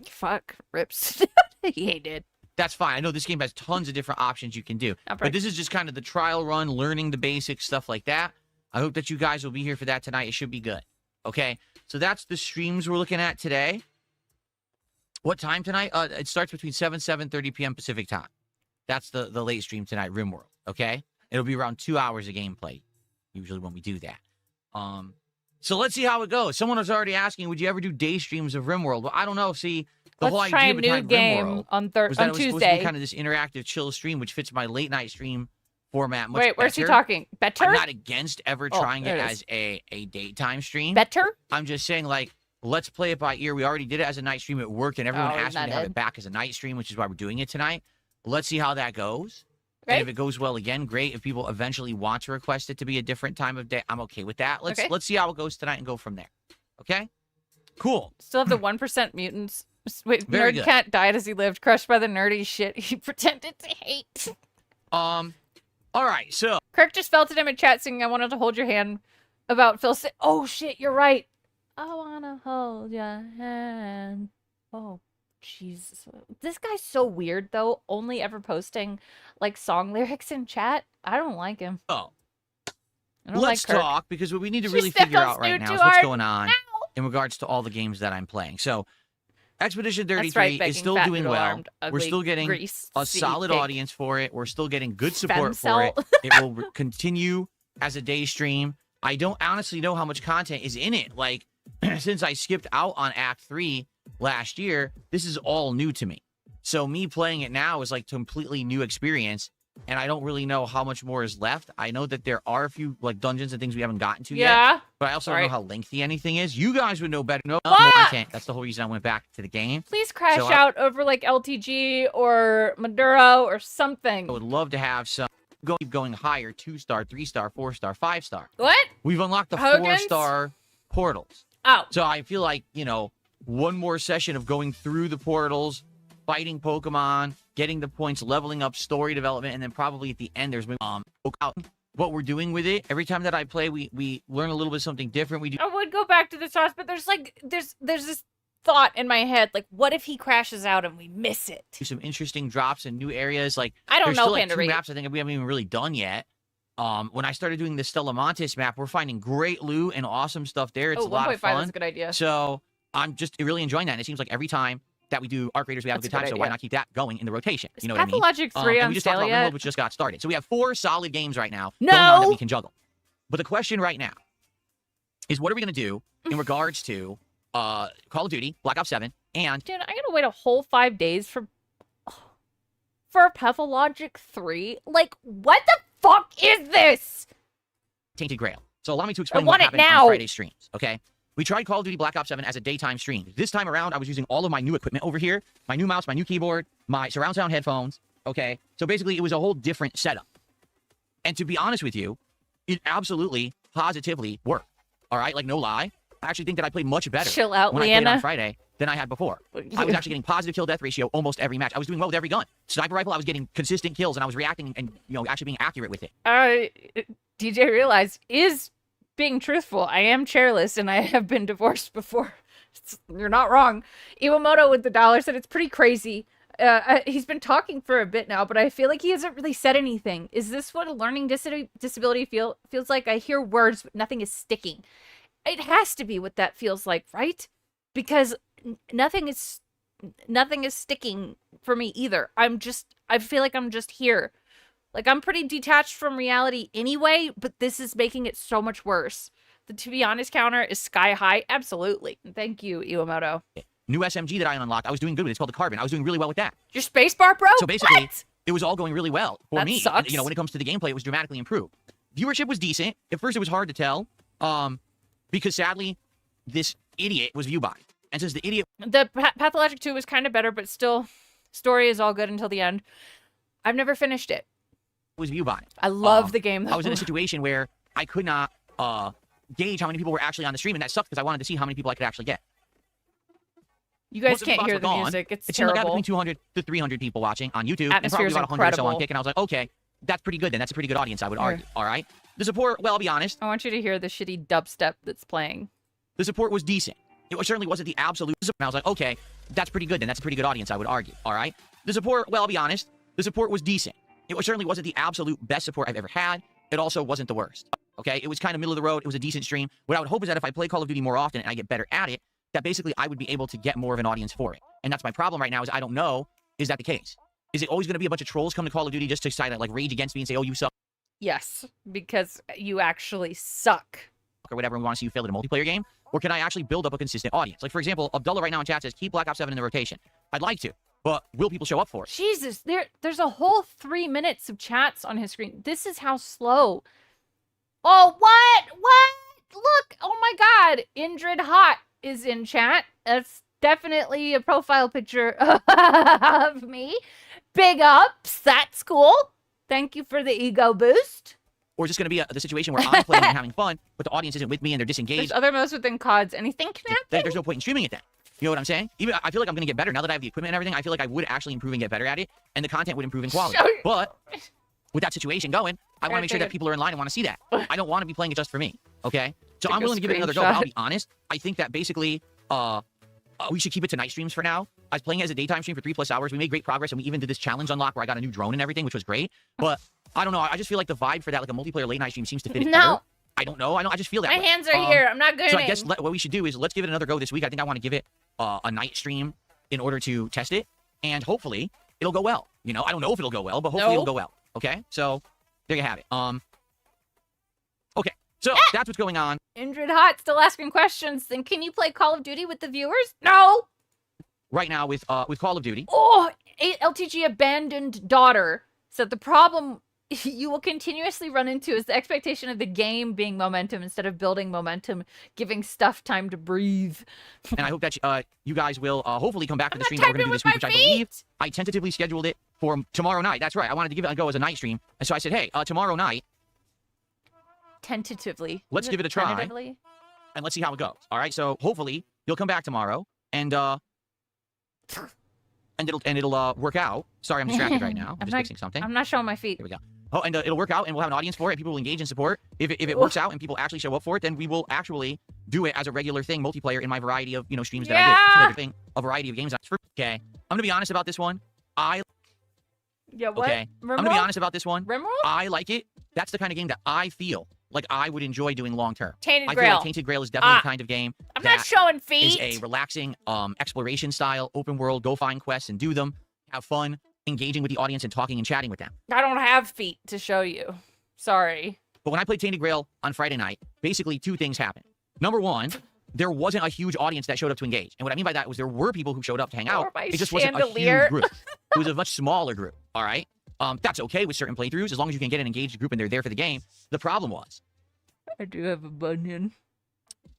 [SPEAKER 2] Fuck. Rips. He did.
[SPEAKER 11] That's fine. I know this game has tons of different options you can do. But this is just kind of the trial run, learning the basics, stuff like that. I hope that you guys will be here for that tonight. It should be good. Okay? So that's the streams we're looking at today. What time tonight? It starts between 7:30 p.m. Pacific time. That's the late stream tonight, RimWorld. Okay? It'll be around 2 hours of gameplay, usually when we do that. So let's see how it goes. Someone was already asking, would you ever do day streams of RimWorld? Well, I don't know. See, the whole
[SPEAKER 2] Let's try
[SPEAKER 11] idea
[SPEAKER 2] a new
[SPEAKER 11] behind
[SPEAKER 2] game
[SPEAKER 11] RimWorld
[SPEAKER 2] on
[SPEAKER 11] was that it was supposed to
[SPEAKER 2] Tuesday.
[SPEAKER 11] be kind of this interactive, chill stream, which fits my late night stream format much
[SPEAKER 2] Wait, where's he
[SPEAKER 11] better.
[SPEAKER 2] talking? Better?
[SPEAKER 11] I'm not against ever
[SPEAKER 2] Oh,
[SPEAKER 11] trying it
[SPEAKER 2] there it
[SPEAKER 11] as a daytime stream.
[SPEAKER 2] Better?
[SPEAKER 11] I'm just saying, like, let's play it by ear. We already did it as a night stream. It worked, and everyone
[SPEAKER 2] Oh,
[SPEAKER 11] asked me
[SPEAKER 2] that
[SPEAKER 11] to have
[SPEAKER 2] did.
[SPEAKER 11] it back as a night stream, which is why we're doing it tonight. Let's see how that goes. And if it goes well again, great. If people eventually want to request it to be a different time of day, I'm okay with that. Let's see how it goes tonight and go from there. Okay? Cool.
[SPEAKER 2] Still have the 1% mutants. Wait,
[SPEAKER 11] Very
[SPEAKER 2] Nerd
[SPEAKER 11] good.
[SPEAKER 2] Cat died as he lived, crushed by the nerdy shit he pretended to hate.
[SPEAKER 11] All right, so
[SPEAKER 2] Kirk just felt at him in chat singing, I wanted to hold your hand about Phil. Oh, shit, you're right. I want to hold your hand. Oh, Jesus. This guy's so weird, though. Only ever posting, like, song lyrics in chat. I don't like him.
[SPEAKER 11] Oh.
[SPEAKER 2] I don't
[SPEAKER 11] Let's
[SPEAKER 2] like Kirk.
[SPEAKER 11] talk, because what we need to
[SPEAKER 2] She
[SPEAKER 11] really
[SPEAKER 2] stepped
[SPEAKER 11] figure
[SPEAKER 2] on
[SPEAKER 11] out right
[SPEAKER 2] Snoot
[SPEAKER 11] now
[SPEAKER 2] too
[SPEAKER 11] is what's
[SPEAKER 2] hard.
[SPEAKER 11] going on in regards to all the games that I'm playing. So, Expedition
[SPEAKER 2] That's
[SPEAKER 11] 33
[SPEAKER 2] right,
[SPEAKER 11] is
[SPEAKER 2] begging
[SPEAKER 11] still
[SPEAKER 2] fat
[SPEAKER 11] doing
[SPEAKER 2] noodle
[SPEAKER 11] well.
[SPEAKER 2] armed,
[SPEAKER 11] We're
[SPEAKER 2] ugly,
[SPEAKER 11] still getting
[SPEAKER 2] greasy
[SPEAKER 11] a solid
[SPEAKER 2] pig.
[SPEAKER 11] audience for it. We're still getting good support for it.
[SPEAKER 2] Femcel.
[SPEAKER 11] It will continue as a day stream. I don't honestly know how much content is in it. Like, since I skipped out on Act 3 last year, this is all new to me. So me playing it now is like completely new experience, and I don't really know how much more is left. I know that there are a few like dungeons and things we haven't gotten to
[SPEAKER 2] Yeah.
[SPEAKER 11] yet, but I also don't
[SPEAKER 2] Right.
[SPEAKER 11] know how lengthy anything is. You guys would know better. No,
[SPEAKER 2] Fuck!
[SPEAKER 11] I can't. That's the whole reason I went back to the game.
[SPEAKER 2] Please crash
[SPEAKER 11] So
[SPEAKER 2] out over, like, LTG or Maduro or something.
[SPEAKER 11] I would love to have some keep going higher, 2-star, 3-star, 4-star, 5-star.
[SPEAKER 2] What?
[SPEAKER 11] We've unlocked the
[SPEAKER 2] Hogan's?
[SPEAKER 11] 4-star portals.
[SPEAKER 2] Oh.
[SPEAKER 11] So I feel like, you know, one more session of going through the portals, fighting Pokemon, getting the points, leveling up, story development, and then probably at the end there's what we're doing with it. Every time that I play, we learn a little bit something different. We do
[SPEAKER 2] I would go back to the sauce, but there's this thought in my head, like, what if he crashes out and we miss it?
[SPEAKER 11] some interesting drops in new areas. Like
[SPEAKER 2] I don't
[SPEAKER 11] there's
[SPEAKER 2] know,
[SPEAKER 11] still like
[SPEAKER 2] Panda
[SPEAKER 11] 2
[SPEAKER 2] Reed.
[SPEAKER 11] maps I think we haven't even really done yet. When I started doing the Stella Montes map, we're finding great loot and awesome stuff there. It's
[SPEAKER 2] Oh,
[SPEAKER 11] a lot
[SPEAKER 2] 1.5
[SPEAKER 11] of fun.
[SPEAKER 2] is a good idea.
[SPEAKER 11] So I'm just really enjoying that. And it seems like every time that we do Arc Raiders, we have
[SPEAKER 2] That's
[SPEAKER 11] a good time.
[SPEAKER 2] a good
[SPEAKER 11] So why
[SPEAKER 2] idea.
[SPEAKER 11] not keep that going in the rotation?
[SPEAKER 2] Is
[SPEAKER 11] You know what I mean?
[SPEAKER 2] Pathologic 3
[SPEAKER 11] and
[SPEAKER 2] on
[SPEAKER 11] we just talked
[SPEAKER 2] sale
[SPEAKER 11] about
[SPEAKER 2] yet?
[SPEAKER 11] RimWorld, which just got started. So we have 4 solid games right now
[SPEAKER 2] No!
[SPEAKER 11] going on that we can juggle. But the question right now is, what are we going to do in regards to Call of Duty, Black Ops 7, and
[SPEAKER 2] Dude, I gotta wait a whole 5 days for Pathologic 3? Like, what the fuck is this?
[SPEAKER 11] Tainted Grail. So allow me to explain
[SPEAKER 2] want
[SPEAKER 11] what
[SPEAKER 2] it
[SPEAKER 11] happened
[SPEAKER 2] now.
[SPEAKER 11] on Friday streams, okay? We tried Call of Duty Black Ops 7 as a daytime stream. This time around, I was using all of my new equipment over here, my new mouse, my new keyboard, my surround sound headphones, okay? So basically, it was a whole different setup. And to be honest with you, it absolutely, positively worked, all right? Like, no lie. I actually think that I played much better
[SPEAKER 2] Chill out,
[SPEAKER 11] when I played on
[SPEAKER 2] Leanna.
[SPEAKER 11] Friday than I had before. I was actually getting positive kill-death ratio almost every match. I was doing well with every gun. Sniper rifle, I was getting consistent kills, and I was reacting and, you know, actually being accurate with it.
[SPEAKER 2] DJ realized is being truthful. I am chairless and I have been divorced before. You're not wrong. Iwamoto with the dollar said it's pretty crazy. He's been talking for a bit now, but I feel like he hasn't really said anything. Is this what a learning disability feels like? I hear words, but nothing is sticking. It has to be what that feels like, right? Because nothing is sticking for me either. I feel like I'm just here. Like, I'm pretty detached from reality anyway, but this is making it so much worse. The to be honest counter is sky high. Absolutely. Thank you, Iwamoto.
[SPEAKER 11] New SMG that I unlocked, I was doing good with. It's called the Carbon. I was doing really well with that.
[SPEAKER 2] Your spacebar, bro?
[SPEAKER 11] So basically,
[SPEAKER 2] What?
[SPEAKER 11] it was all going really well for
[SPEAKER 2] That
[SPEAKER 11] me.
[SPEAKER 2] sucks.
[SPEAKER 11] And, you know, when it comes to the gameplay, it was dramatically improved. Viewership was decent. At first, it was hard to tell, because sadly, this idiot was viewbot. And since the idiot
[SPEAKER 2] The Pathologic 2 was kind of better, but still, story is all good until the end. I've never finished it.
[SPEAKER 11] was viewbot.
[SPEAKER 2] I love the game, though.
[SPEAKER 11] I was in a situation where I could not gauge how many people were actually on the stream, and that sucked because I wanted to see how many people I could actually get.
[SPEAKER 2] You guys
[SPEAKER 11] Most of the
[SPEAKER 2] can't
[SPEAKER 11] bots
[SPEAKER 2] hear
[SPEAKER 11] were
[SPEAKER 2] the
[SPEAKER 11] gone.
[SPEAKER 2] music. It's
[SPEAKER 11] It seemed like I had
[SPEAKER 2] terrible.
[SPEAKER 11] between 200 to 300 people watching on YouTube, and probably
[SPEAKER 2] Atmosphere's
[SPEAKER 11] about 100 or so on
[SPEAKER 2] incredible.
[SPEAKER 11] Kick, and I was like, okay, that's pretty good then. That's a pretty good audience, I would argue. All right. The support, well, I'll be honest,
[SPEAKER 2] I want you to hear the shitty dubstep that's playing.
[SPEAKER 11] the support was decent. It certainly wasn't the absolute support. And I was like, okay, that's pretty good then. That's a pretty good audience, I would argue. All right. The support, well, I'll be honest, the support was decent. It certainly wasn't the absolute best support I've ever had. It also wasn't the worst. Okay. It was kind of middle of the road. It was a decent stream. What I would hope is that if I play Call of Duty more often and I get better at it, that basically I would be able to get more of an audience for it. And that's my problem right now is I don't know, is that the case? Is it always going to be a bunch of trolls come to Call of Duty just to decide like rage against me and say, oh, you suck
[SPEAKER 2] Yes, because you actually suck.
[SPEAKER 11] or whatever, and we want to see you fail at a multiplayer game? Or can I actually build up a consistent audience? Like, for example, Abdullah right now in chat says, keep Black Ops 7 in the rotation. I'd like to, but will people show up for it?
[SPEAKER 2] Jesus, there's a whole 3 minutes of chats on his screen. This is how slow. Oh, what? Look, oh my god. Indrid Hot is in chat. That's definitely a profile picture of me. Big ups. That's cool. Thank you for the ego boost.
[SPEAKER 11] Or is this going to be the situation where I'm playing and having fun, but the audience isn't with me and they're disengaged?
[SPEAKER 2] There's other modes within CODs. Anything can happen.
[SPEAKER 11] There's no point in streaming it then. You know what I'm saying? Even I feel like I'm going to get better now that I have the equipment and everything. I feel like I would actually improve and get better at it, and the content would improve in quality. But with that situation going, I want to make sure that people are in line and want to see that. I don't want to be playing it just for me. Okay? So
[SPEAKER 2] Take
[SPEAKER 11] I'm
[SPEAKER 2] a
[SPEAKER 11] willing to give it another go. But I'll
[SPEAKER 2] screenshot.
[SPEAKER 11] be honest. I think that basically we should keep it to night streams for now. I was playing it as a daytime stream for 3+ hours. We made great progress, and we even did this challenge unlock where I got a new drone and everything, which was great. But I don't know. I just feel like the vibe for that, like a multiplayer late night stream, seems to fit it
[SPEAKER 2] No.
[SPEAKER 11] better. I don't know. I just feel that
[SPEAKER 2] My
[SPEAKER 11] way.
[SPEAKER 2] hands are here. I'm not good.
[SPEAKER 11] So I guess what we should do is let's give it another go this week. I think I want to give it a night stream in order to test it, and hopefully it'll go well. You know, I don't know if it'll go well, but hopefully it'll go well. Okay, so there you have it. Okay, so that's what's going on.
[SPEAKER 2] Indrid Hot still asking questions. Then can you play Call of Duty with the viewers? No.
[SPEAKER 11] Right now with Call of Duty.
[SPEAKER 2] Oh, LTG abandoned daughter said the problem you will continuously run into is the expectation of the game being momentum instead of building momentum, giving stuff time to breathe.
[SPEAKER 11] And I hope that you guys will hopefully come back to the stream that we're going to do this week, which I believe I tentatively scheduled it for tomorrow night. That's right. I wanted to give it a go as a night stream. And so I said, hey, tomorrow night,
[SPEAKER 2] Tentatively.
[SPEAKER 11] let's give it a try.
[SPEAKER 2] Tentatively?
[SPEAKER 11] And let's see how it goes. All right. So hopefully you'll come back tomorrow and it'll work out. Sorry, I'm distracted right now. I'm just fixing something.
[SPEAKER 2] I'm not showing my feet.
[SPEAKER 11] Here we go. Oh, and it'll work out, and we'll have an audience for it. People will engage and support. If it works out and people actually show up for it, then we will actually do it as a regular thing, multiplayer, in my variety of streams that I do. It's another thing, a variety of games. Okay, I'm gonna be honest about this one.
[SPEAKER 2] Yeah, what?
[SPEAKER 11] Okay, I'm gonna be honest about this one.
[SPEAKER 2] Rimworld?
[SPEAKER 11] I like it. That's the kind of game that I feel like I would enjoy doing long term.
[SPEAKER 2] Tainted
[SPEAKER 11] I feel
[SPEAKER 2] Grail.
[SPEAKER 11] like Tainted Grail is definitely the kind of game.
[SPEAKER 2] I'm not showing feet.
[SPEAKER 11] Is a relaxing exploration style, open world. Go find quests and do them. Have fun, engaging with the audience and talking and chatting with them.
[SPEAKER 2] I don't have feet to show you. Sorry.
[SPEAKER 11] But when I played Tainted Grail on Friday night, basically 2 things happened. Number 1, there wasn't a huge audience that showed up to engage. And what I mean by that was there were people who showed up to hang out.
[SPEAKER 2] my
[SPEAKER 11] It just wasn't a
[SPEAKER 2] chandelier.
[SPEAKER 11] huge group. It was a much smaller group, all right? That's okay with certain playthroughs as long as you can get an engaged group and they're there for the game. The problem was,
[SPEAKER 2] I do have a bunion.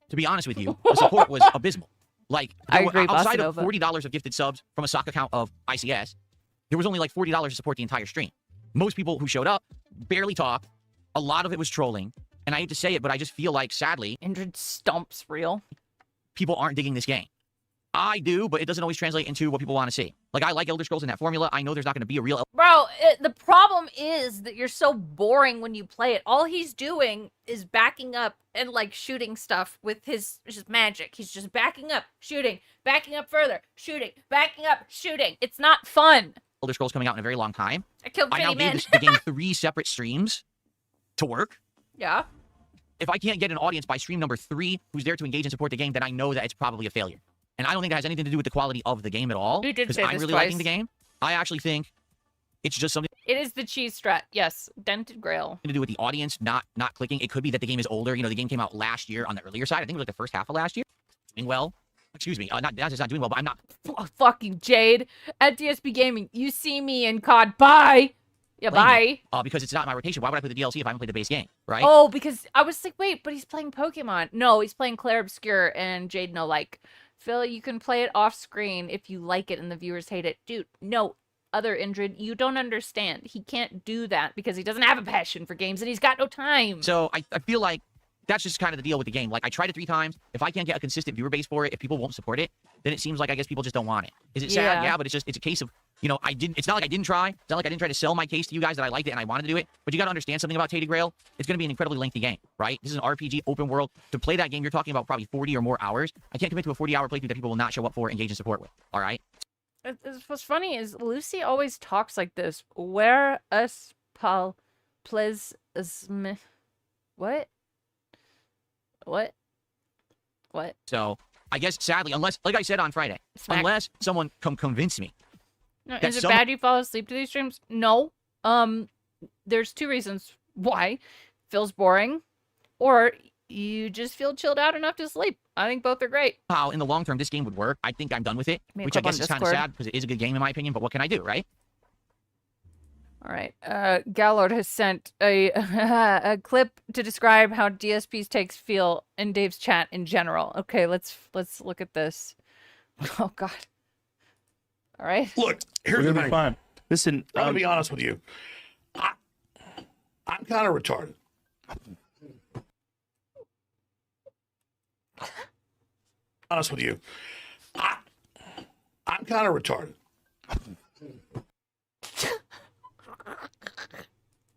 [SPEAKER 11] to be honest with you, the support was abysmal. Like,
[SPEAKER 2] I agree,
[SPEAKER 11] outside
[SPEAKER 2] Bossa
[SPEAKER 11] of
[SPEAKER 2] Nova.
[SPEAKER 11] $40 of gifted subs from a sock account of ICS, there was only like $40 to support the entire stream. Most people who showed up barely talked. A lot of it was trolling. And I hate to say it, but I just feel like, sadly,
[SPEAKER 2] Indrid Stomps real.
[SPEAKER 11] people aren't digging this game. I do, but it doesn't always translate into what people want to see. Like, I like Elder Scrolls in that formula. I know there's not going to be a real...
[SPEAKER 2] Bro, the problem is that you're so boring when you play it. All he's doing is backing up and, like, shooting stuff with his magic. He's just backing up, shooting, backing up further, shooting, backing up, shooting. It's not fun.
[SPEAKER 11] Elder Scrolls coming out in a very long time.
[SPEAKER 2] I killed
[SPEAKER 11] I now
[SPEAKER 2] 50
[SPEAKER 11] gave
[SPEAKER 2] men.
[SPEAKER 11] the game 3 separate streams to work.
[SPEAKER 2] Yeah.
[SPEAKER 11] If I can't get an audience by stream number 3 who's there to engage and support the game, then I know that it's probably a failure. And I don't think that has anything to do with the quality of the game at all.
[SPEAKER 2] You did
[SPEAKER 11] Because
[SPEAKER 2] say
[SPEAKER 11] I'm
[SPEAKER 2] this
[SPEAKER 11] really
[SPEAKER 2] twice.
[SPEAKER 11] liking the game. I actually think it's just something
[SPEAKER 2] It is the cheese strat. Yes. Dented Grail.
[SPEAKER 11] to do with the audience not clicking. It could be that the game is older. You know, the game came out last year on the earlier side. I think it was like the first half of last year. Doing well. Excuse me. Not just not doing well, but I'm not.
[SPEAKER 2] Fuck you, Jade. At DSP Gaming, you see me in COD. Bye. Yeah,
[SPEAKER 11] playing
[SPEAKER 2] bye.
[SPEAKER 11] it, because it's not my rotation. Why would I play the DLC if I haven't played the base game, right?
[SPEAKER 2] Oh, because I was like, wait, but he's playing Pokemon. No, he's playing Claire Obscure and Jade no like. Phil, you can play it off screen if you like it and the viewers hate it. Dude, no. Other Indrid, you don't understand. He can't do that because he doesn't have a passion for games and he's got no time.
[SPEAKER 11] So I feel like that's just kind of the deal with the game. Like, I tried it 3 times. If I can't get a consistent viewer base for it, if people won't support it, then it seems like I guess people just don't want it. Is it sad? Yeah, but it's a case of, you know, it's not like I didn't try. It's not like I didn't try to sell my case to you guys that I liked it and I wanted to do it. But you got to understand something about Tainted Grail. It's going to be an incredibly lengthy game, right? This is an RPG, open world. To play that game, you're talking about probably 40 or more hours. I can't commit to a 40-hour playthrough that people will not show up for, engage, and support with. All right?
[SPEAKER 2] What's funny is Lucy always talks like this. Where us Paul plays Smith. What? What?
[SPEAKER 11] So, I guess, sadly, unless, like I said on Friday, unless someone convince me.
[SPEAKER 2] No, is it bad you fall asleep to these streams? No. There's 2 reasons why. Feels boring, or you just feel chilled out enough to sleep. I think both are great.
[SPEAKER 11] How in the long term this game would work, I think I'm done with it, which I guess is kind of sad because it is a good game in my opinion, but what can I do, right?
[SPEAKER 2] All right. Gallard has sent a clip to describe how DSP's takes feel in Dave's chat in general. Okay, let's look at this. Oh God. All right.
[SPEAKER 16] Look, here's the thing. Fine. Listen, I'm gonna be honest with you. I'm kind of retarded. Honest with you. I'm kind of retarded.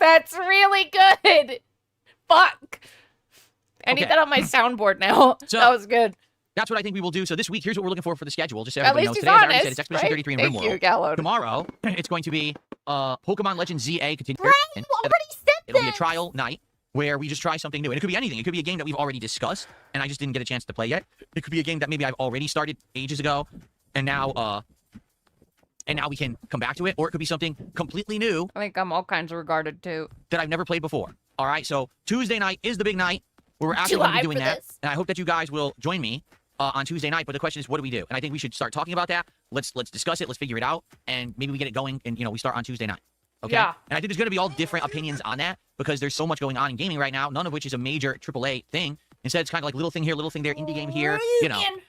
[SPEAKER 2] That's really good. Fuck. I need that on my soundboard now.
[SPEAKER 11] So,
[SPEAKER 2] that was good.
[SPEAKER 11] That's what I think we will do. So this week, here's what we're looking for the schedule. Just so
[SPEAKER 2] At
[SPEAKER 11] everybody
[SPEAKER 2] least
[SPEAKER 11] knows.
[SPEAKER 2] he's
[SPEAKER 11] Today, as I already said,
[SPEAKER 2] honest,
[SPEAKER 11] it's Expedition 33 in
[SPEAKER 2] Thank
[SPEAKER 11] RimWorld.
[SPEAKER 2] you, Gallard.
[SPEAKER 11] Tomorrow, it's going to be Pokemon Legends ZA continue. It'll be a trial night where we just try something new. And it could be anything. It could be a game that we've already discussed, and I just didn't get a chance to play yet. It could be a game that maybe I've already started ages ago, and now we can come back to it. Or it could be something completely new.
[SPEAKER 2] I think I'm all kinds of regarded too.
[SPEAKER 11] That I've never played before. All right, so Tuesday night is the big night where we're actually going to be doing that. And I hope that you guys will join me on Tuesday night. But the question is, what do we do? And I think we should start talking about that. Let's discuss it. Let's figure it out. And maybe we get it going and, we start on Tuesday night. Okay?
[SPEAKER 2] Yeah.
[SPEAKER 11] And I think there's going to be all different opinions on that because there's so much going on in gaming right now, none of which is a major AAA thing. Instead, it's kind of like little thing here, little thing there, indie game here.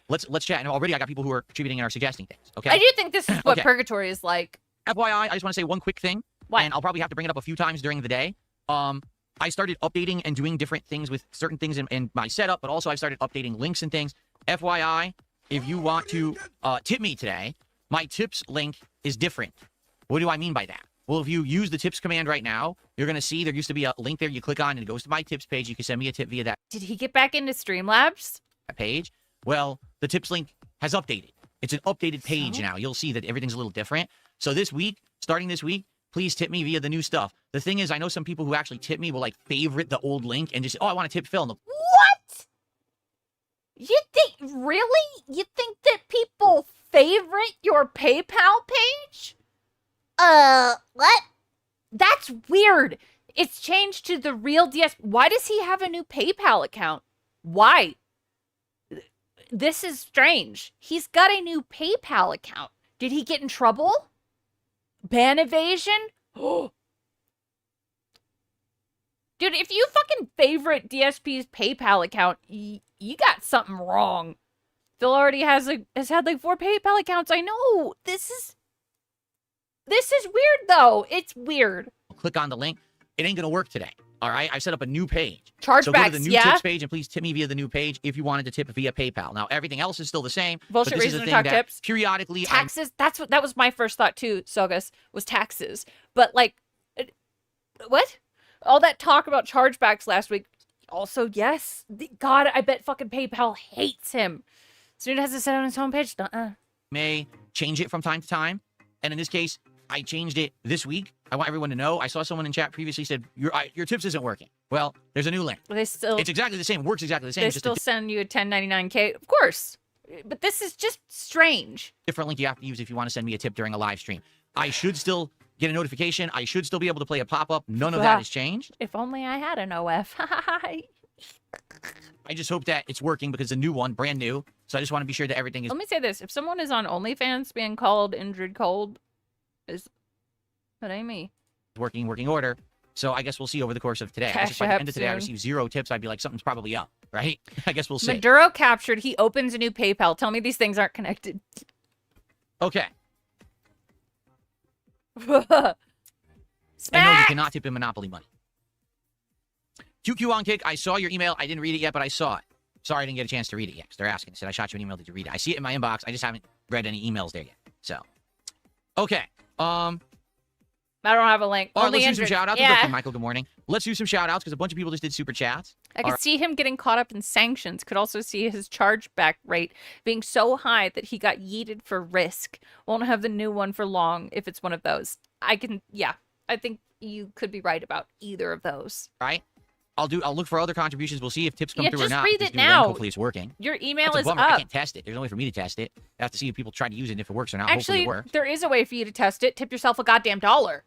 [SPEAKER 11] Let's chat. And already I got people who are contributing and are suggesting things. Okay.
[SPEAKER 2] I do think this is what Purgatory is like.
[SPEAKER 11] FYI, I just want to say one quick thing. And I'll probably have to bring it up a few times during the day. I started updating and doing different things with certain things in my setup, but also I've started updating links and things. FYI, if you want to tip me today, my tips link is different. What do I mean by that? Well, if you use the tips command right now, you're going to see there used to be a link there you click on and it goes to my tips page. You can send me a tip via that.
[SPEAKER 2] Did he get back into Streamlabs?
[SPEAKER 11] Page? Well, the tips link has updated. It's an updated page now. You'll see that everything's a little different. So this week, starting this week, please tip me via the new stuff. The thing is, I know some people who actually tip me will like favorite the old link and just say, oh, I want to tip Phil.
[SPEAKER 2] What? You think that people favorite your PayPal page? What? That's weird. It's changed to the real DS. Why does he have a new PayPal account? Why? This is strange. He's got a new PayPal account. Did he get in trouble? Ban evasion? Dude, if you fucking favorite DSP's PayPal account, you got something wrong. Phil already has had like 4 PayPal accounts. I know. This is weird though. It's weird.
[SPEAKER 11] Click on the link. It ain't gonna work today. All right, I set up a new page.
[SPEAKER 2] Chargebacks,
[SPEAKER 11] so go to the new tips page and please tip me via the new page if you wanted to tip via PayPal. Now everything else is still the same.
[SPEAKER 2] Bullshit reason to talk tips.
[SPEAKER 11] Periodically,
[SPEAKER 2] taxes. That was my first thought too. Sogus was taxes, but like, what? All that talk about chargebacks last week. Also, yes. God, I bet fucking PayPal hates him. Soon has to set on his homepage.
[SPEAKER 11] May change it from time to time, and in this case, I changed it this week. I want everyone to know. I saw someone in chat previously said your tips isn't working. Well, there's a new link.
[SPEAKER 2] It's
[SPEAKER 11] exactly the same. It works exactly the same.
[SPEAKER 2] They still send you a 1099K, of course. But this is just strange.
[SPEAKER 11] Different link you have to use if you want to send me a tip during a live stream. I should still get a notification. I should still be able to play a pop-up. None of that has changed.
[SPEAKER 2] If only I had an OF.
[SPEAKER 11] I just hope that it's working because it's a new one, brand new. So I just want to be sure that everything is...
[SPEAKER 2] Let me say this. If someone is on OnlyFans being called Injured Cold, that ain't me.
[SPEAKER 11] Working order. So I guess we'll see over the course of today. I guess if by the end of today I receive 0 tips, I'd be like, something's probably up, right? I guess we'll see.
[SPEAKER 2] Maduro captured. He opens a new PayPal. Tell me these things aren't connected.
[SPEAKER 11] Okay.
[SPEAKER 2] Smack!
[SPEAKER 11] And no, you cannot tip in Monopoly money. QQ on Kick, I saw your email. I didn't read it yet, but I saw it. Sorry I didn't get a chance to read it yet, because they're asking. They said, I shot you an email. Did you read it? I see it in my inbox. I just haven't read any emails there yet. So, okay.
[SPEAKER 2] I don't have a link.
[SPEAKER 11] All right,
[SPEAKER 2] Only
[SPEAKER 11] let's do some
[SPEAKER 2] Andrew.
[SPEAKER 11] shout-outs.
[SPEAKER 2] Yeah.
[SPEAKER 11] Michael, good morning. Let's do some shout-outs, because a bunch of people just did super chats.
[SPEAKER 2] I could see him getting caught up in sanctions. Could also see his chargeback rate being so high that he got yeeted for Risk. Won't have the new one for long if it's one of those. I think you could be right about either of those.
[SPEAKER 11] Right? I'll look for other contributions. We'll see if tips come through or
[SPEAKER 2] just
[SPEAKER 11] not.
[SPEAKER 2] read
[SPEAKER 11] This
[SPEAKER 2] it
[SPEAKER 11] new link,
[SPEAKER 2] now.
[SPEAKER 11] Hopefully it's working.
[SPEAKER 2] Your email
[SPEAKER 11] That's a
[SPEAKER 2] is
[SPEAKER 11] bummer.
[SPEAKER 2] up.
[SPEAKER 11] I can't test it. There's no way for me to test it. I have to see if people try to use it and if it works or not. Hopefully
[SPEAKER 2] Actually,
[SPEAKER 11] it works.
[SPEAKER 2] there is a way for you to test it. Tip yourself a goddamn $1.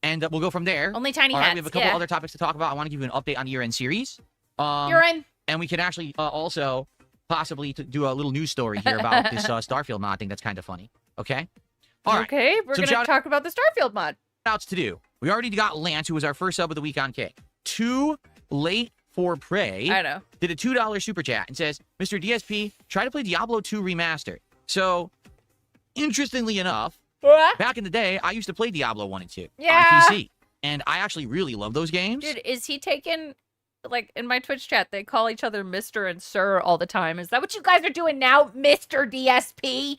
[SPEAKER 11] And we'll go from there.
[SPEAKER 2] Only tiny
[SPEAKER 11] All right,
[SPEAKER 2] hats.
[SPEAKER 11] we have a couple
[SPEAKER 2] yeah.
[SPEAKER 11] other topics to talk about. I want to give you an update on the year-end series.
[SPEAKER 2] You're in.
[SPEAKER 11] And we can actually also possibly do a little news story here about this Starfield mod thing that's kind of funny. Okay? All right.
[SPEAKER 2] Okay, we're
[SPEAKER 11] Some
[SPEAKER 2] going to talk about the Starfield mod.
[SPEAKER 11] Shout-outs to do. We already got Lance, who was our first sub of the week on Kick. Too Late for Prey.
[SPEAKER 2] I know.
[SPEAKER 11] Did a $2 super chat and says, Mr. DSP, try to play Diablo 2 Remastered. So, interestingly enough, back in the day, I used to play Diablo 1 and 2 on PC. And I actually really love those games.
[SPEAKER 2] Dude, is he taking, like, in my Twitch chat, they call each other Mr. and Sir all the time. Is that what you guys are doing now, Mr. DSP?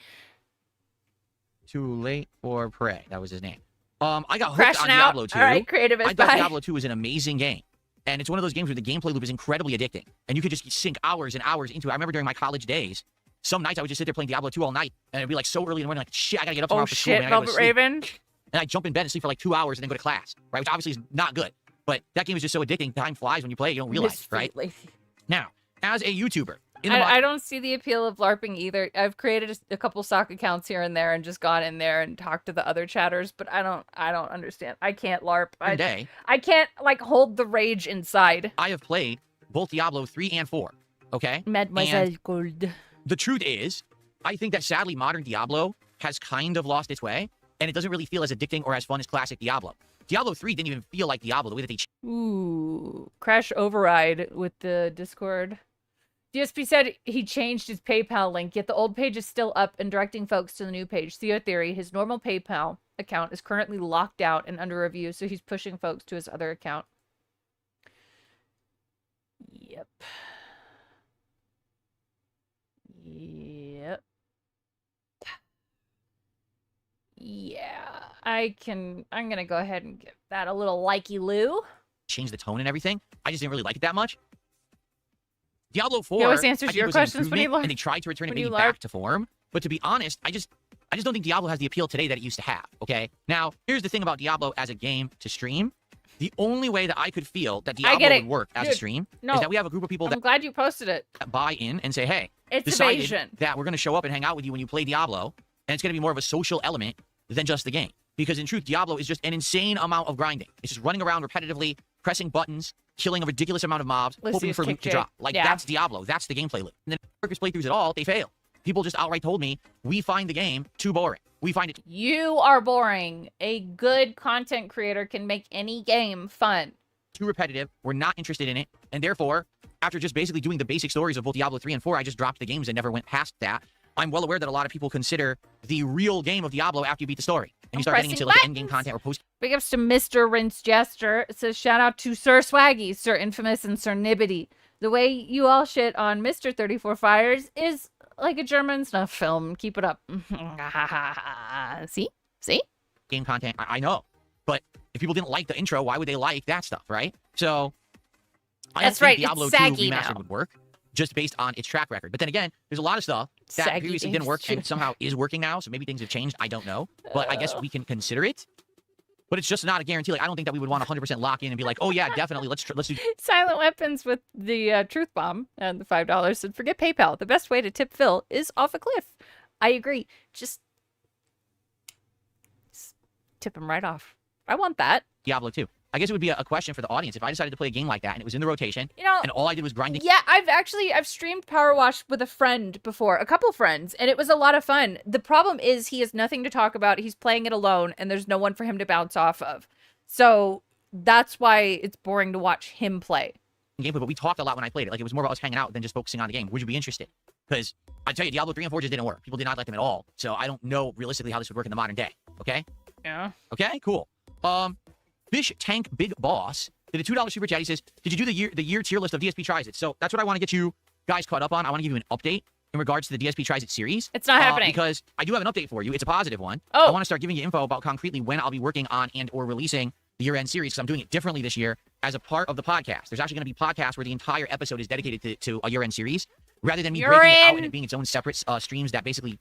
[SPEAKER 11] Too Late for Prey. That was his name. I got hooked
[SPEAKER 2] Crashing
[SPEAKER 11] on
[SPEAKER 2] out.
[SPEAKER 11] Diablo 2.
[SPEAKER 2] All right, creative
[SPEAKER 11] I
[SPEAKER 2] is
[SPEAKER 11] thought
[SPEAKER 2] bye.
[SPEAKER 11] Diablo 2 was an amazing game. And it's one of those games where the gameplay loop is incredibly addicting. And you could just sink hours and hours into it. I remember during my college days, some nights I would just sit there playing Diablo 2 all night. And it'd be like so early in the morning, like, shit, I gotta get up tomorrow for school.
[SPEAKER 2] Oh, shit,
[SPEAKER 11] Man, I gotta go to
[SPEAKER 2] Velvet
[SPEAKER 11] sleep.
[SPEAKER 2] Raven.
[SPEAKER 11] And I'd jump in bed and sleep for like 2 hours and then go to class, right? Which obviously is not good. But that game is just so addicting. Time flies when you play it. You don't realize, right? Now, as a YouTuber,
[SPEAKER 2] I don't see the appeal of LARPing either. I've created a couple sock accounts here and there and just gone in there and talked to the other chatters, but I don't understand. I can't LARP. I can't like hold the rage inside.
[SPEAKER 11] I have played both Diablo 3 and 4, okay?
[SPEAKER 2] Mademoiselle
[SPEAKER 11] And
[SPEAKER 2] Gold.
[SPEAKER 11] the truth is, I think that sadly modern Diablo has kind of lost its way, and it doesn't really feel as addicting or as fun as classic Diablo. Diablo 3 didn't even feel like Diablo, the way that they...
[SPEAKER 2] Ooh, Crash Override with the Discord. DSP said he changed his PayPal link, yet the old page is still up and directing folks to the new page. Theo Theory, his normal PayPal account is currently locked out and under review, so he's pushing folks to his other account. Yep. Yep. Yeah, I'm gonna go ahead and give that a little likey-loo.
[SPEAKER 11] changed the tone and everything. I just didn't really like it that much. Diablo 4,
[SPEAKER 2] He always
[SPEAKER 11] I
[SPEAKER 2] answers
[SPEAKER 11] think
[SPEAKER 2] your
[SPEAKER 11] was an
[SPEAKER 2] questions when you
[SPEAKER 11] improvement,
[SPEAKER 2] LARP.
[SPEAKER 11] and they tried to return it
[SPEAKER 2] when
[SPEAKER 11] maybe
[SPEAKER 2] you
[SPEAKER 11] back
[SPEAKER 2] LARP.
[SPEAKER 11] to form. But to be honest, I just don't think Diablo has the appeal today that it used to have, okay? Now, here's the thing about Diablo as a game to stream. The only way that I could feel that
[SPEAKER 2] I get
[SPEAKER 11] Diablo
[SPEAKER 2] it.
[SPEAKER 11] would work as a
[SPEAKER 2] Dude,
[SPEAKER 11] stream
[SPEAKER 2] no.
[SPEAKER 11] is that we have a group of people
[SPEAKER 2] I'm
[SPEAKER 11] that
[SPEAKER 2] glad you posted it.
[SPEAKER 11] buy in and say, hey,
[SPEAKER 2] It's
[SPEAKER 11] decided
[SPEAKER 2] evasion.
[SPEAKER 11] that we're going to show up and hang out with you when you play Diablo, and it's going to be more of a social element than just the game. Because in truth, Diablo is just an insane amount of grinding. It's just running around repetitively, pressing buttons, killing a ridiculous amount of mobs,
[SPEAKER 2] Let's
[SPEAKER 11] hoping
[SPEAKER 2] use
[SPEAKER 11] for loot
[SPEAKER 2] Kick
[SPEAKER 11] to
[SPEAKER 2] Jay.
[SPEAKER 11] drop. Like,
[SPEAKER 2] Yeah.
[SPEAKER 11] that's Diablo. That's the gameplay loop. And then workers playthroughs at all, they fail. People just outright told me, we find the game too boring. We find it
[SPEAKER 2] You are boring. A good content creator can make any game fun.
[SPEAKER 11] too repetitive. We're not interested in it. And therefore, after just basically doing the basic stories of both Diablo 3 and 4, I just dropped the games and never went past that. I'm well aware that a lot of people consider the real game of Diablo after you beat the story. And you start getting into like end-game content or post.
[SPEAKER 2] Big ups to Mr. Rinse Jester. It says, shout out to Sir Swaggy, Sir Infamous, and Sir Nibbity. The way you all shit on Mr. 34 Fires is like a German snuff film. Keep it up. See? See?
[SPEAKER 11] Game content, I know. But if people didn't like the intro, why would they like that stuff, right? So, I
[SPEAKER 2] That's
[SPEAKER 11] don't
[SPEAKER 2] right,
[SPEAKER 11] think
[SPEAKER 2] it's
[SPEAKER 11] Diablo 2
[SPEAKER 2] saggy
[SPEAKER 11] Remastered
[SPEAKER 2] now.
[SPEAKER 11] would work just based on its track record. But then again, there's a lot of stuff that
[SPEAKER 2] Saggy
[SPEAKER 11] previously didn't
[SPEAKER 2] games,
[SPEAKER 11] work
[SPEAKER 2] too.
[SPEAKER 11] and somehow is working now. So maybe things have changed. I don't know. But I guess we can consider it. But it's just not a guarantee. Like, I don't think that we would want to 100% lock in and be like, oh yeah, definitely, let's do.
[SPEAKER 2] Silent Weapons with the Truth Bomb and the $5 said, forget PayPal. The best way to tip Phil is off a cliff. I agree. Just tip him right off. I want that.
[SPEAKER 11] Diablo 2. I guess it would be a question for the audience if I decided to play a game like that and it was in the rotation,
[SPEAKER 2] You know,
[SPEAKER 11] and all I did was grinding.
[SPEAKER 2] Yeah, I've streamed Power Wash with a friend before, a couple friends, and it was a lot of fun. The problem is he has nothing to talk about. He's playing it alone, and there's no one for him to bounce off of. So that's why it's boring to watch him play.
[SPEAKER 11] Gameplay, but we talked a lot when I played it. Like, it was more about us hanging out than just focusing on the game. Would you be interested? Because I tell you, Diablo 3 and 4 just didn't work. People did not like them at all. So I don't know realistically how this would work in the modern day. Okay?
[SPEAKER 2] Yeah.
[SPEAKER 11] Okay, cool. Fish Tank Big Boss did a $2 super chat. He says, did you do the year tier list of DSP Tries It? So that's what I want to get you guys caught up on. I want to give you an update in regards to the DSP Tries It series.
[SPEAKER 2] It's not happening.
[SPEAKER 11] Because I do have an update for you. It's a positive one.
[SPEAKER 2] Oh.
[SPEAKER 11] I want to start giving you info about concretely when I'll be working on and or releasing the year-end series, because I'm doing it differently this year as a part of the podcast. There's actually going to be podcasts where the entire episode is dedicated to a year-end series, rather than me breaking it out and it being its own separate streams that basically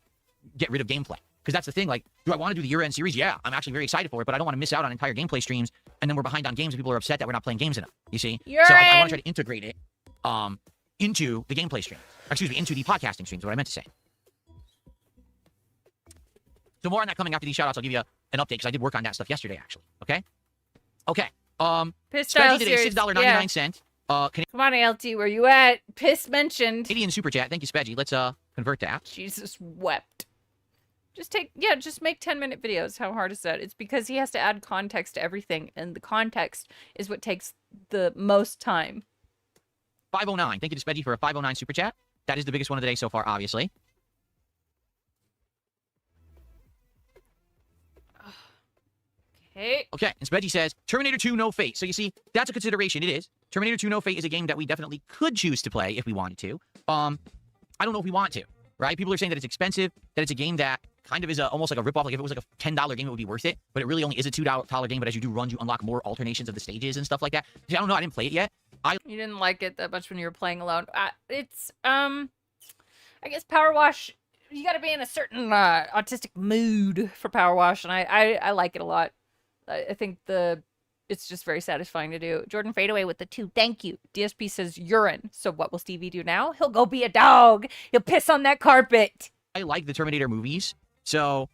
[SPEAKER 11] get rid of gameplay. Because that's the thing, like, do I want to do the year-end series? Yeah, I'm actually very excited for it, but I don't want to miss out on entire gameplay streams, and then we're behind on games and people are upset that we're not playing games enough, you see? So I want to try to integrate it into the gameplay stream. Excuse me, into the podcasting streams, what I meant to say. So more on that coming after these shoutouts. I'll give you an update, because I did work on that stuff yesterday, actually. Okay? Okay. Spedgy did a $6.99.
[SPEAKER 2] Come on, ALT, where you at? Piss mentioned.
[SPEAKER 11] Canadian super chat. Thank you, Spedgy. Let's convert that.
[SPEAKER 2] Jesus wept. Just make 10-minute videos. How hard is that? It's because he has to add context to everything, and the context is what takes the most time.
[SPEAKER 11] 509. Thank you to Spedgy for a 509 super chat. That is the biggest one of the day so far, obviously. Okay, and Spedgy says, Terminator 2 No Fate. So you see, that's a consideration. It is. Terminator 2 No Fate is a game that we definitely could choose to play if we wanted to. I don't know if we want to, right? People are saying that it's expensive, that it's a game that kind of is almost like a ripoff. Like if it was like a $10 game, it would be worth it. But it really only is a $2 game. But as you do runs, you unlock more alternations of the stages and stuff like that. See, I don't know. I didn't play it yet.
[SPEAKER 2] You didn't like it that much when you were playing alone. It's, I guess Power Wash, you gotta be in a certain autistic mood for Power Wash, and I like it a lot. I think it's just very satisfying to do. Jordan Fadeaway with the 2. Thank you. DSP says urine. So what will Stevie do now? He'll go be a dog. He'll piss on that carpet.
[SPEAKER 11] I like the Terminator movies, so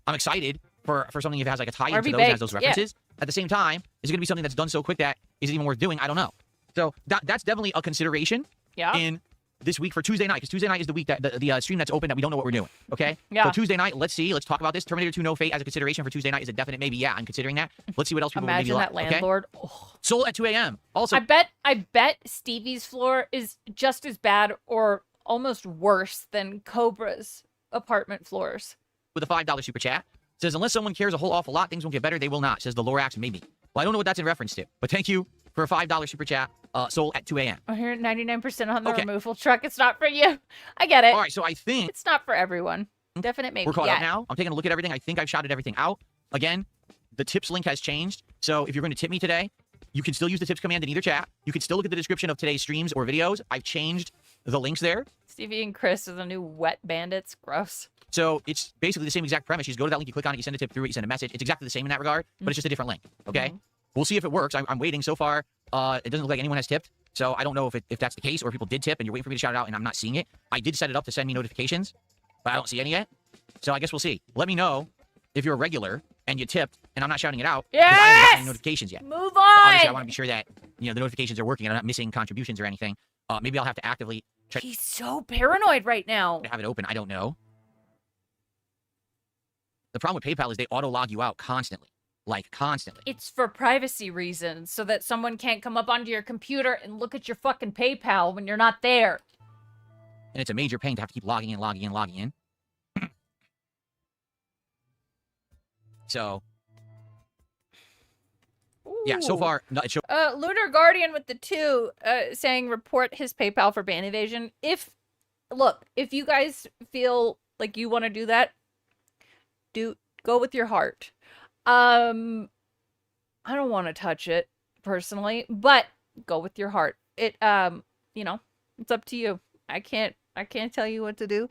[SPEAKER 11] I'm excited for something if it has like a tie into those,
[SPEAKER 2] baked.
[SPEAKER 11] has those references. Yeah. At the same time, is it going to be something that's done so quick that is it even worth doing? I don't know. So that's definitely a consideration.
[SPEAKER 2] Yeah.
[SPEAKER 11] In this week for Tuesday night, because Tuesday night is the week that the stream that's open that we don't know what we're doing. Okay.
[SPEAKER 2] Yeah.
[SPEAKER 11] So Tuesday night, let's see. Let's talk about this. Terminator 2 No Fate as a consideration for Tuesday night is a definite maybe. Yeah, I'm considering that. Let's see what else people would maybe
[SPEAKER 2] Imagine
[SPEAKER 11] like.
[SPEAKER 2] that landlord.
[SPEAKER 11] Okay?
[SPEAKER 2] Oh.
[SPEAKER 11] Soul at 2 a.m. Also,
[SPEAKER 2] I bet Stevie's floor is just as bad or almost worse than Cobra's apartment floors.
[SPEAKER 11] with a $5 super chat says, unless someone cares a whole awful lot, things won't get better. They will not. Says the Lorax maybe. Well, I don't know what that's in reference to, but thank you for a $5 super chat. Soul at 2 a.m.
[SPEAKER 2] I hear 99% on the removal truck. It's not for you. I get it.
[SPEAKER 11] All right, so I think
[SPEAKER 2] it's not for everyone. Definite maybe.
[SPEAKER 11] We're caught up now. I'm taking a look at everything. I think I've shouted everything out. Again, the tips link has changed. So if you're going to tip me today, you can still use the tips command in either chat. You can still look at the description of today's streams or videos. I've changed the links there.
[SPEAKER 2] Stevie and Chris are the new wet bandits. Gross.
[SPEAKER 11] So it's basically the same exact premise. You just go to that link, you click on it, you send a tip through it, you send a message. It's exactly the same in that regard, but it's just a different link. Okay? We'll see if it works. I'm waiting. So far, it doesn't look like anyone has tipped. So I don't know if that's the case or if people did tip and you're waiting for me to shout it out and I'm not seeing it. I did set it up to send me notifications, but I don't see any yet. So I guess we'll see. Let me know if you're a regular and you tipped and I'm not shouting it out.
[SPEAKER 2] Yes!
[SPEAKER 11] I haven't gotten any notifications yet.
[SPEAKER 2] Move on!
[SPEAKER 11] But obviously, I want to be sure that the notifications are working and I'm not missing contributions or anything. Maybe I'll have to actively try.
[SPEAKER 2] He's so paranoid right now.
[SPEAKER 11] To have it open. I don't know. The problem with PayPal is they auto-log you out constantly. Like, constantly.
[SPEAKER 2] It's for privacy reasons, so that someone can't come up onto your computer and look at your fucking PayPal when you're not there.
[SPEAKER 11] And it's a major pain to have to keep logging in. So, yeah, so far, no, it shows.
[SPEAKER 2] Lunar Guardian with the 2, saying report his PayPal for ban evasion. If you guys feel like you want to do that, go with your heart. I don't want to touch it personally, but go with your heart. It, it's up to you. I can't tell you what to do.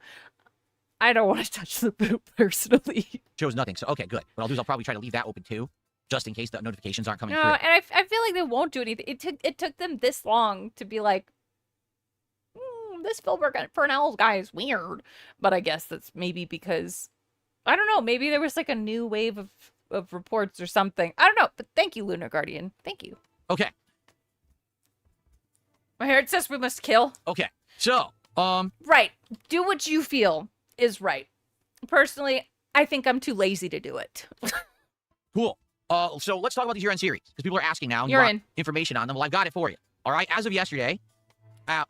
[SPEAKER 2] I don't want to touch the boot personally.
[SPEAKER 11] Shows nothing. So, okay, good. What I'll do is I'll probably try to leave that open too, just in case the notifications aren't coming through.
[SPEAKER 2] No, and I feel like they won't do anything. It took them this long to be like, this Spielberg Purnell guy is weird. But I guess that's maybe because, I don't know, maybe there was like a new wave of reports or something. I don't know, but thank you, Lunar Guardian. Thank you.
[SPEAKER 11] Okay.
[SPEAKER 2] My hair, it says we must kill.
[SPEAKER 11] Okay, so,
[SPEAKER 2] Right. Do what you feel is right. Personally, I think I'm too lazy to do it.
[SPEAKER 11] Cool. So let's talk about these year-end series, because people are asking now, and you
[SPEAKER 2] You're
[SPEAKER 11] want
[SPEAKER 2] in.
[SPEAKER 11] information on them. Well, I've got it for you. All right, as of yesterday,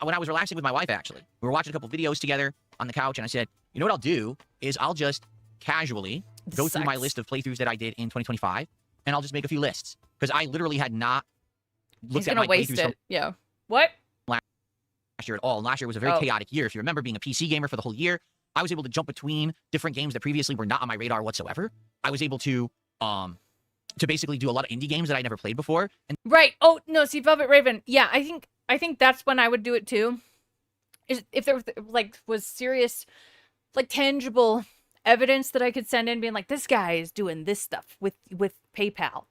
[SPEAKER 11] when I was relaxing with my wife, actually, we were watching a couple videos together on the couch, and I said, you know what I'll do is I'll just casually go through my list of playthroughs that I did in 2025, and I'll just make a few lists, because I literally had not
[SPEAKER 2] He's
[SPEAKER 11] looked at
[SPEAKER 2] gonna
[SPEAKER 11] my
[SPEAKER 2] waste
[SPEAKER 11] playthroughs from
[SPEAKER 2] it. Yeah. What?
[SPEAKER 11] last year at all. And last year was a very
[SPEAKER 2] Oh.
[SPEAKER 11] chaotic year. If you remember being a PC gamer for the whole year, I was able to jump between different games that previously were not on my radar whatsoever. I was able to basically do a lot of indie games that I never played before. And
[SPEAKER 2] Right. Oh no, see, Velvet Raven. Yeah, I think that's when I would do it too. Is if there was was serious, tangible evidence that I could send in, being like, this guy is doing this stuff with PayPal.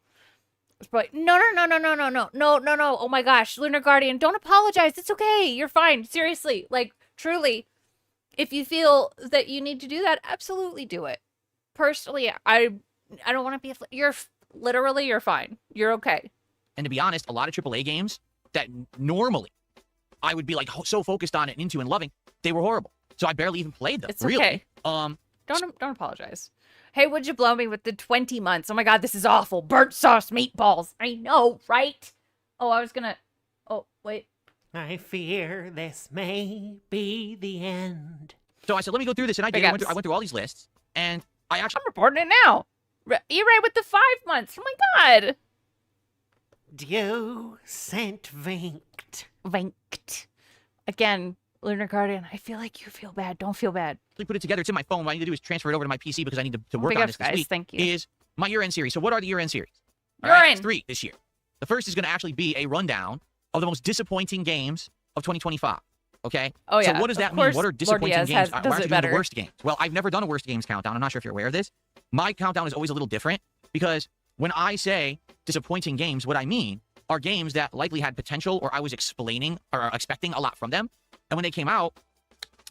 [SPEAKER 2] It's like, no. Oh my gosh, Lunar Guardian, don't apologize. It's okay. You're fine. Seriously, truly, if you feel that you need to do that, absolutely do it. Personally, I don't want to be. You're fine. You're okay.
[SPEAKER 11] And to be honest, a lot of AAA games that normally I would be so focused on and into and loving, they were horrible. So I barely even played them.
[SPEAKER 2] It's
[SPEAKER 11] really.
[SPEAKER 2] okay. Don't apologize. Hey, would you blow me with the 20 months? Oh my god, this is awful. Burnt sauce meatballs. I know, right? Oh, I was gonna. Oh, wait.
[SPEAKER 3] I fear this may be the end.
[SPEAKER 11] So I said, let me go through this, and I did. I went through all these lists, and I actually.
[SPEAKER 2] I'm reporting it now. E-Ray with the 5 months. Oh my god.
[SPEAKER 3] Docent Vinked.
[SPEAKER 2] Vinked. Again, Lunar Guardian, I feel like you feel bad. Don't feel bad.
[SPEAKER 11] Put it together. It's in my phone. What I need to do is transfer it over to my PC because I need to work
[SPEAKER 2] Big
[SPEAKER 11] on
[SPEAKER 2] ups,
[SPEAKER 11] this
[SPEAKER 2] guys.
[SPEAKER 11] week.
[SPEAKER 2] Thank you.
[SPEAKER 11] Is my year-end series. So what are the year-end series? All
[SPEAKER 2] Year-end.
[SPEAKER 11] It's 3 this year. The first is going to actually be a rundown of the most disappointing games of 2025. Okay?
[SPEAKER 2] Oh, yeah.
[SPEAKER 11] So what does that
[SPEAKER 2] Of
[SPEAKER 11] mean?
[SPEAKER 2] course,
[SPEAKER 11] What are
[SPEAKER 2] Lord
[SPEAKER 11] disappointing
[SPEAKER 2] Diaz
[SPEAKER 11] games?
[SPEAKER 2] does
[SPEAKER 11] Why
[SPEAKER 2] it
[SPEAKER 11] aren't you doing
[SPEAKER 2] better.
[SPEAKER 11] the worst games? Well, I've never done a worst games countdown. I'm not sure if you're aware of this. My countdown is always a little different because when I say disappointing games, what I mean are games that likely had potential or I was explaining or expecting a lot from them. And when they came out,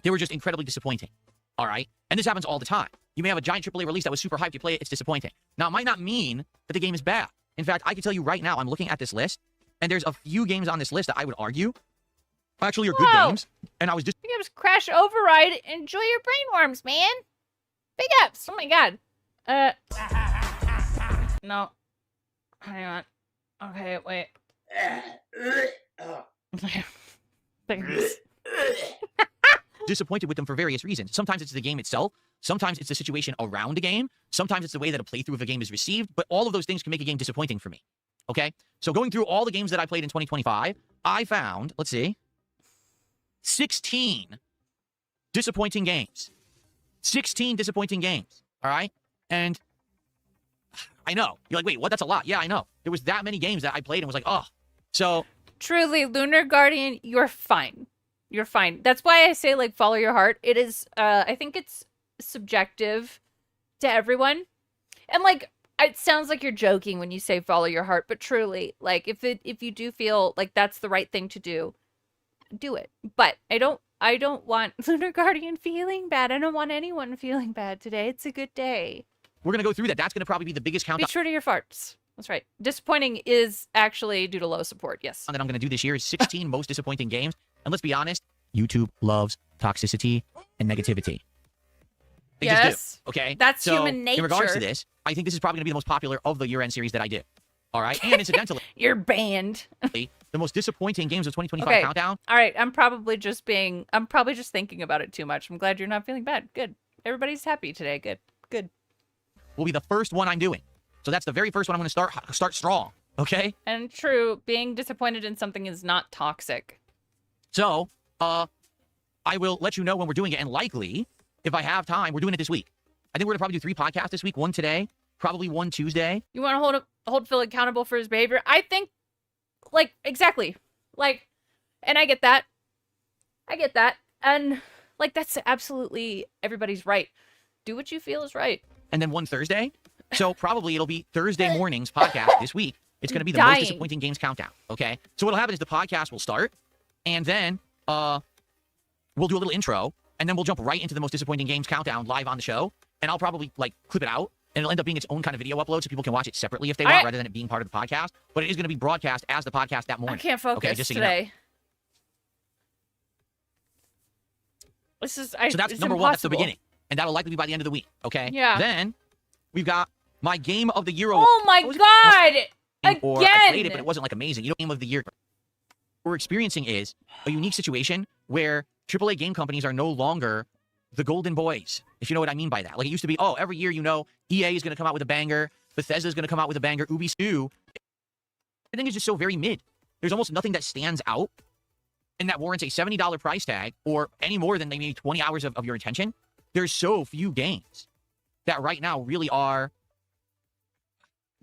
[SPEAKER 11] they were just incredibly disappointing. All right? And this happens all the time. You may have a giant AAA release that was super hyped. You play it, it's disappointing. Now, it might not mean that the game is bad. In fact, I can tell you right now, I'm looking at this list, and there's a few games on this list that I would argue actually are good games. And I was just...
[SPEAKER 2] Big ups, Crash Override. Enjoy your brainworms, man. Big ups. Oh my god. No. Hang on. Okay, wait. Thanks.
[SPEAKER 11] disappointed with them for various reasons. Sometimes it's the game itself. Sometimes it's the situation around a game. Sometimes it's the way that a playthrough of a game is received. But all of those things can make a game disappointing for me. Okay? So going through all the games that I played in 2025, I found, let's see, 16 disappointing games. 16 disappointing games. All right? And I know. You're like, wait, what? That's a lot. Yeah, I know. There was that many games that I played and was like, oh. So.
[SPEAKER 2] Truly, Lunar Guardian, you're fine. You're fine. That's why I say, like, follow your heart. It is, I think it's subjective to everyone. And, like, it sounds like you're joking when you say follow your heart, but truly, like, if you do feel like that's the right thing to do it. But I don't want Lunar Guardian feeling bad. I don't want anyone feeling bad today. It's a good day.
[SPEAKER 11] We're going to go through that. That's going to probably be the biggest countdown.
[SPEAKER 2] Be true to your farts. That's right. Disappointing is actually due to low support. Yes.
[SPEAKER 11] That I'm going to do this year is 16 most disappointing games. And let's be honest, YouTube loves toxicity and negativity. They just do. Okay?
[SPEAKER 2] That's
[SPEAKER 11] so,
[SPEAKER 2] human nature.
[SPEAKER 11] In regards to this, I think this is probably going to be the most popular of the year-end series that I do. All right? And incidentally,
[SPEAKER 2] you're banned.
[SPEAKER 11] The most disappointing games of 2025 countdown.
[SPEAKER 2] All right. I'm probably just thinking about it too much. I'm glad you're not feeling bad. Good. Everybody's happy today. Good. Good.
[SPEAKER 11] Will be the first one I'm doing. So that's the very first one I'm going to start strong. Okay?
[SPEAKER 2] And true, being disappointed in something is not toxic.
[SPEAKER 11] So, I will let you know when we're doing it, and likely, if I have time, we're doing it this week. I think we're gonna probably do 3 podcasts this week. One today, probably one Tuesday.
[SPEAKER 2] You want to hold Phil accountable for his behavior? I think, like, exactly. Like, and I get that. And, like, that's absolutely everybody's right. Do what you feel is right.
[SPEAKER 11] And then one Thursday. So probably it'll be Thursday morning's podcast this week. It's going to be the most disappointing games countdown. Okay. So what'll happen is the podcast will start, and then we'll do a little intro, and then we'll jump right into the most disappointing games countdown live on the show. And I'll probably like clip it out, and it'll end up being its own kind of video upload, so people can watch it separately if they want, rather than it being part of the podcast. But it is going to be broadcast as the podcast that morning.
[SPEAKER 2] I can't focus
[SPEAKER 11] okay, just so
[SPEAKER 2] today.
[SPEAKER 11] You know.
[SPEAKER 2] This is
[SPEAKER 11] so that's number one. That's the beginning, and that'll likely be by the end of the week. Okay.
[SPEAKER 2] Yeah.
[SPEAKER 11] Then we've got my game of the year.
[SPEAKER 2] Oh my god!
[SPEAKER 11] Or
[SPEAKER 2] Again!
[SPEAKER 11] I played it, but it wasn't like amazing. You know, game of the year. What we're experiencing is a unique situation where AAA game companies are no longer the golden boys, if you know what I mean by that. Like it used to be, oh, every year, you know, EA is going to come out with a banger, Bethesda is going to come out with a banger, Ubisoft. Everything is just so very mid. there's almost nothing that stands out and that warrants a $70 price tag or any more than maybe 20 hours of your attention. There's so few games that right now really are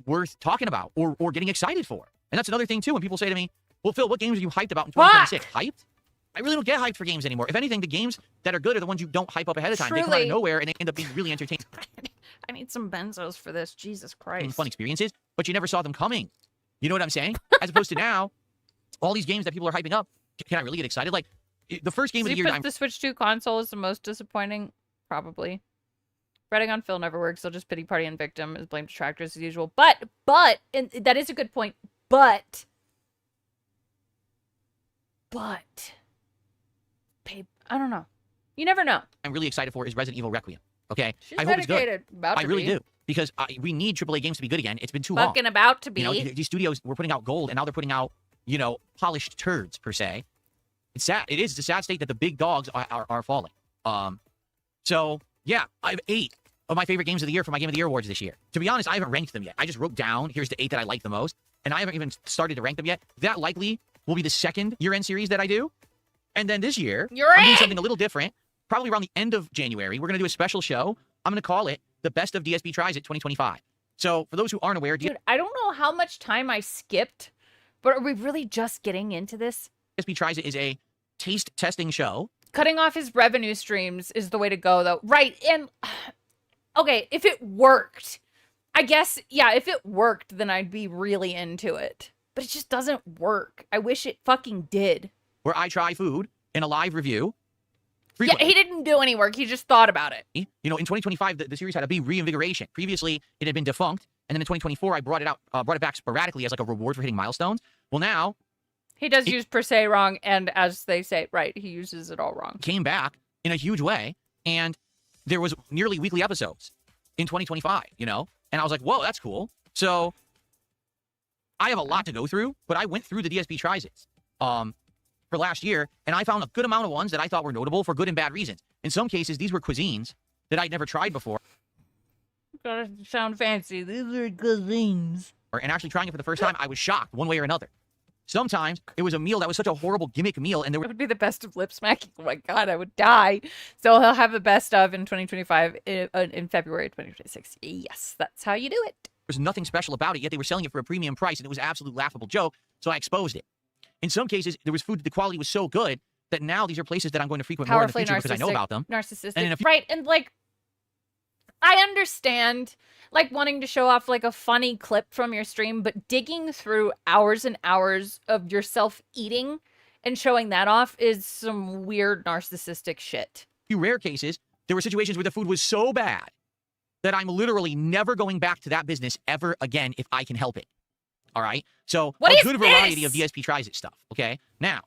[SPEAKER 11] worth talking about or getting excited for. And that's another thing, too, when people say to me, well, Phil, what games are you hyped about in 2026? Hyped? I really don't get hyped for games anymore. If anything, the games that are good are the ones you don't hype up ahead of time. They come out of nowhere and they end up being really entertaining.
[SPEAKER 2] I need some benzos for this. Jesus Christ.
[SPEAKER 11] Fun experiences, but you never saw them coming. You know what I'm saying? As opposed to now, all these games that people are hyping up, can I really get excited? Like, the first game of the year...
[SPEAKER 2] The Switch 2 console is the most disappointing? Probably. Betting on Phil never works. They'll just pity party and victim as blame detractors as usual. But, and that is a good point. But, I don't know. You never know.
[SPEAKER 11] I'm really excited for is Resident Evil Requiem. Okay?
[SPEAKER 2] She's
[SPEAKER 11] I hope it's
[SPEAKER 2] dedicated.
[SPEAKER 11] good.
[SPEAKER 2] About
[SPEAKER 11] I
[SPEAKER 2] to
[SPEAKER 11] really
[SPEAKER 2] be.
[SPEAKER 11] do. Because we need AAA games to be good again. It's been too long.
[SPEAKER 2] Fucking about to be.
[SPEAKER 11] You know, these studios were putting out gold, and now they're putting out, you know, polished turds, per se. It's sad. It is. It's a sad state that the big dogs are falling. So, yeah, I have 8 of my favorite games of the year for my Game of the Year awards this year. To be honest, I haven't ranked them yet. I just wrote down, here's the 8 that I like the most, and I haven't even started to rank them yet. That likely will be the second year-end series that I do. And then this year, I'm doing something a little different. Probably around the end of January, we're going to do a special show. I'm going to call it The Best of DSP Tries It 2025. So, for those who aren't aware...
[SPEAKER 2] Dude, I don't know how much time I skipped, but are we really just getting into this?
[SPEAKER 11] DSP Tries It is a taste testing show.
[SPEAKER 2] Cutting off his revenue streams is the way to go, though. Right, and... Okay, if it worked, I guess, yeah, if it worked, then I'd be really into it. But it just doesn't work. I wish it fucking did.
[SPEAKER 11] Where I try food in a live review.
[SPEAKER 2] Yeah, he didn't do any work. He just thought about it.
[SPEAKER 11] You know, in 2025, the series had a big reinvigoration. Previously, it had been defunct. And then in 2024, I brought it back sporadically as like a reward for hitting milestones. Well, now...
[SPEAKER 2] He does use per se wrong, and as they say, right, he uses it all wrong.
[SPEAKER 11] Came back in a huge way, and there was nearly weekly episodes in 2025, you know? And I was like, whoa, that's cool. So, I have a lot to go through, but I went through the DSP Tries It for last year, and I found a good amount of ones that I thought were notable for good and bad reasons. In some cases, these were cuisines that I'd never tried before.
[SPEAKER 2] Gotta sound fancy. These are cuisines.
[SPEAKER 11] And actually trying it for the first time, I was shocked one way or another. Sometimes it was a meal that was such a horrible gimmick meal, and there
[SPEAKER 2] would be the best of lip smacking. Oh my god, I would die. So he'll have the best of in 2025 in February 2026. Yes, that's how you do it.
[SPEAKER 11] There's nothing special about it, yet they were selling it for a premium price, and it was an absolute laughable joke, so I exposed it. In some cases, there was food, the quality was so good that now these are places that I'm going to frequent more in the future because I know about them.
[SPEAKER 2] Narcissistic.
[SPEAKER 11] And
[SPEAKER 2] right, and like, I understand, like, wanting to show off, like, a funny clip from your stream, but digging through hours and hours of yourself eating and showing that off is some weird narcissistic shit.
[SPEAKER 11] In rare cases, there were situations where the food was so bad that I'm literally never going back to that business ever again if I can help it. All right? So, a good variety of DSP Tries It stuff, okay? Now,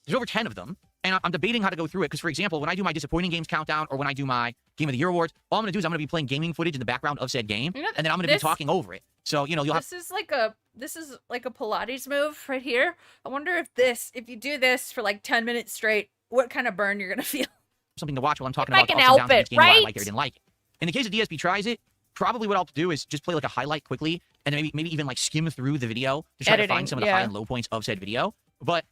[SPEAKER 11] there's over 10 of them, and I'm debating how to go through it, because, for example, when I do my disappointing games countdown, or when I do my Game of the Year awards, all I'm going to do is I'm going to be playing gaming footage in the background of said game, and then I'm going to be talking over it. So, you know, you'll have...
[SPEAKER 2] This is like a Pilates move right here. I wonder if you do this for like 10 minutes straight, what kind of burn you're going to feel.
[SPEAKER 11] Something to watch while I'm talking
[SPEAKER 2] if
[SPEAKER 11] about
[SPEAKER 2] I can help it,
[SPEAKER 11] game,
[SPEAKER 2] right?
[SPEAKER 11] I liked it or didn't like it. In the case of DSP Tries It, probably what I'll do is just play like a highlight quickly, and then maybe even like skim through the video to try to find some of the high and low points of said video. But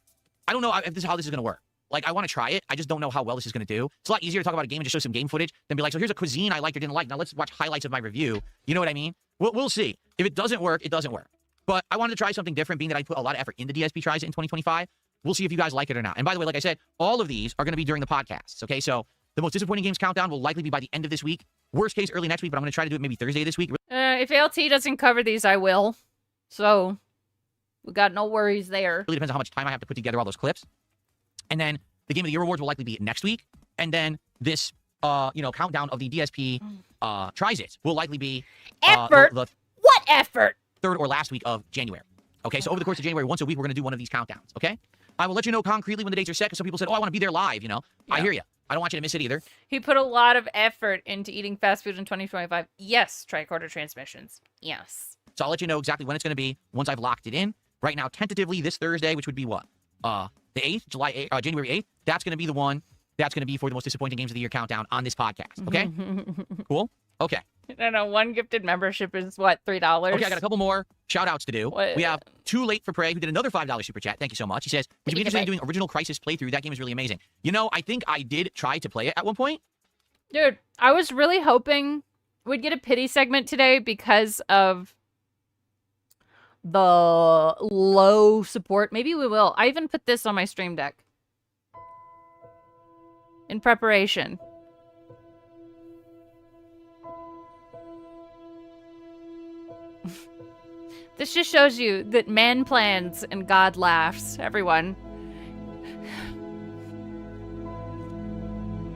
[SPEAKER 11] I don't know if this is how this is going to work. Like, I want to try it. I just don't know how well this is going to do. It's a lot easier to talk about a game and just show some game footage than be like, so here's a cuisine I liked or didn't like. Now let's watch highlights of my review. You know what I mean? We'll see. If it doesn't work, it doesn't work. But I wanted to try something different, being that I put a lot of effort into DSP Tries It in 2025. We'll see if you guys like it or not. And by the way, like I said, all of these are going to be during the podcasts, okay? So the most disappointing games countdown will likely be by the end of this week. Worst case, early next week, but I'm going to try to do it maybe Thursday this week.
[SPEAKER 2] If LT doesn't cover these, I will. So we got no worries there.
[SPEAKER 11] It really depends on how much time I have to put together all those clips. And then the Game of the Year awards will likely be next week. And then this, countdown of the DSP Tries It will likely be...
[SPEAKER 2] Effort? What effort?
[SPEAKER 11] Third or last week of January. Okay, so over the course of January, once a week, we're going to do one of these countdowns, okay? I will let you know concretely when the dates are set, because some people said, oh, I want to be there live, you know? Yeah. I hear you. I don't want you to miss it either.
[SPEAKER 2] He put a lot of effort into eating fast food in 2025. Yes, tricorder transmissions. Yes.
[SPEAKER 11] So I'll let you know exactly when it's going to be once I've locked it in. Right now, tentatively, this Thursday, which would be what? The 8th, January 8th. That's going to be the one that's going to be for the most disappointing games of the year countdown on this podcast, okay? Cool? Okay.
[SPEAKER 2] I don't know. One gifted membership is what, $3?
[SPEAKER 11] Okay, I got a couple more shout outs to do.
[SPEAKER 2] What?
[SPEAKER 11] We have Too Late for Prey, who did another $5 super chat. Thank you so much. He says, would you be interested in doing original Crisis playthrough? That game is really amazing. You know, I think I did try to play it at one point.
[SPEAKER 2] Dude, I was really hoping we'd get a pity segment today because of the low support. Maybe we will. I even put this on my stream deck in preparation. This just shows you that man plans and God laughs, everyone.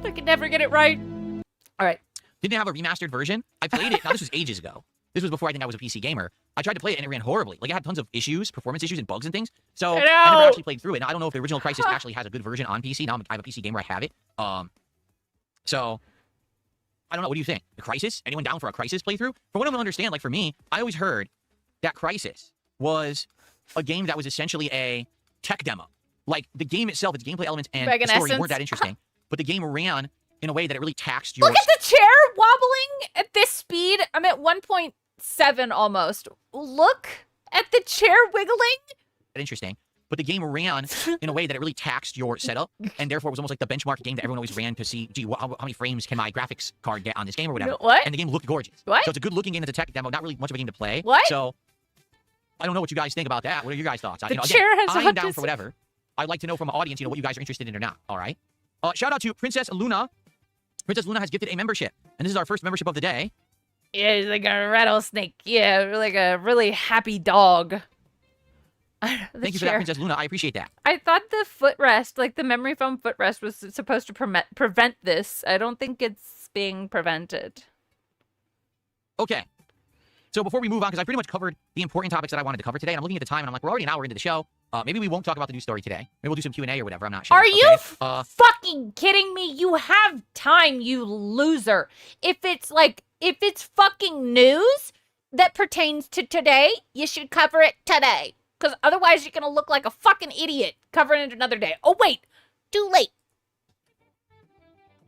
[SPEAKER 2] I could never get it right. All right.
[SPEAKER 11] Didn't it have a remastered version? I played it. Now, this was ages ago. This was before I think I was a PC gamer. I tried to play it and it ran horribly. Like, it had tons of issues, performance issues and bugs and things. So I never actually played through it. Now, I don't know if the original Crisis actually has a good version on PC. Now I have a PC gamer. I have it. So I don't know. What do you think? The Crisis? Anyone down for a Crisis playthrough? For what I don't understand, like for me, I always heard that Crisis was a game that was essentially a tech demo. Like, the game itself, its gameplay elements and the story weren't that interesting. But the game ran in a way that it really taxed your...
[SPEAKER 2] Look at the chair wobbling at this speed. I'm at 1.7 almost. Look at the chair wiggling.
[SPEAKER 11] Interesting. But the game ran in a way that it really taxed your setup, and therefore it was almost like the benchmark game that everyone always ran to see, gee, how many frames can my graphics card get on this game or whatever.
[SPEAKER 2] What?
[SPEAKER 11] And the game looked gorgeous.
[SPEAKER 2] What?
[SPEAKER 11] So it's a good-looking game that's a tech demo, not really much of a game to play.
[SPEAKER 2] What?
[SPEAKER 11] So I don't know what you guys think about that. What are your guys' thoughts?
[SPEAKER 2] The chair has
[SPEAKER 11] I'm down for whatever. I'd like to know from the audience, what you guys are interested in or not. All right. Shout out to Princess Luna. Princess Luna has gifted a membership, and this is our first membership of the day.
[SPEAKER 2] Yeah, he's like a rattlesnake. Yeah, like a really happy dog.
[SPEAKER 11] Thank you for that, Princess Luna. I appreciate that.
[SPEAKER 2] I thought the footrest, like the memory foam footrest, was supposed to prevent this. I don't think it's being prevented.
[SPEAKER 11] Okay. So before we move on, because I pretty much covered the important topics that I wanted to cover today, and I'm looking at the time, and I'm like, we're already an hour into the show. Maybe we won't talk about the news story today. Maybe we'll do some Q&A or whatever. I'm not sure.
[SPEAKER 2] Are you fucking kidding me? You have time, you loser. If it's fucking news that pertains to today, you should cover it today. Because otherwise you're going to look like a fucking idiot covering it another day. Oh, wait. Too late.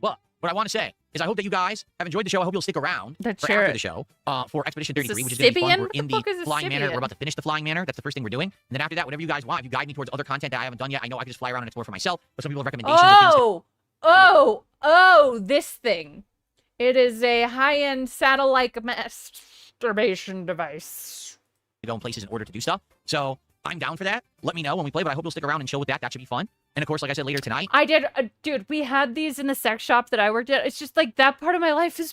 [SPEAKER 11] Well, what I want to say is I hope that you guys have enjoyed the show. I hope you'll stick around for after the show for Expedition 33, which is going to be fun. We're in the Flying Manor. We're about to finish the Flying Manor. That's the first thing we're doing. And then after that, whatever you guys want, if you guide me towards other content that I haven't done yet, I know I can just fly around and explore for myself, but some people have recommendations of things.
[SPEAKER 2] This thing. It is a high-end satellite masturbation device.
[SPEAKER 11] To go in places in order to do stuff. So I'm down for that. Let me know when we play, but I hope you'll stick around and chill with that. That should be fun. And of course, like I said, later tonight.
[SPEAKER 2] I did, dude, we had these in the sex shop that I worked at. It's just like that part of my life it's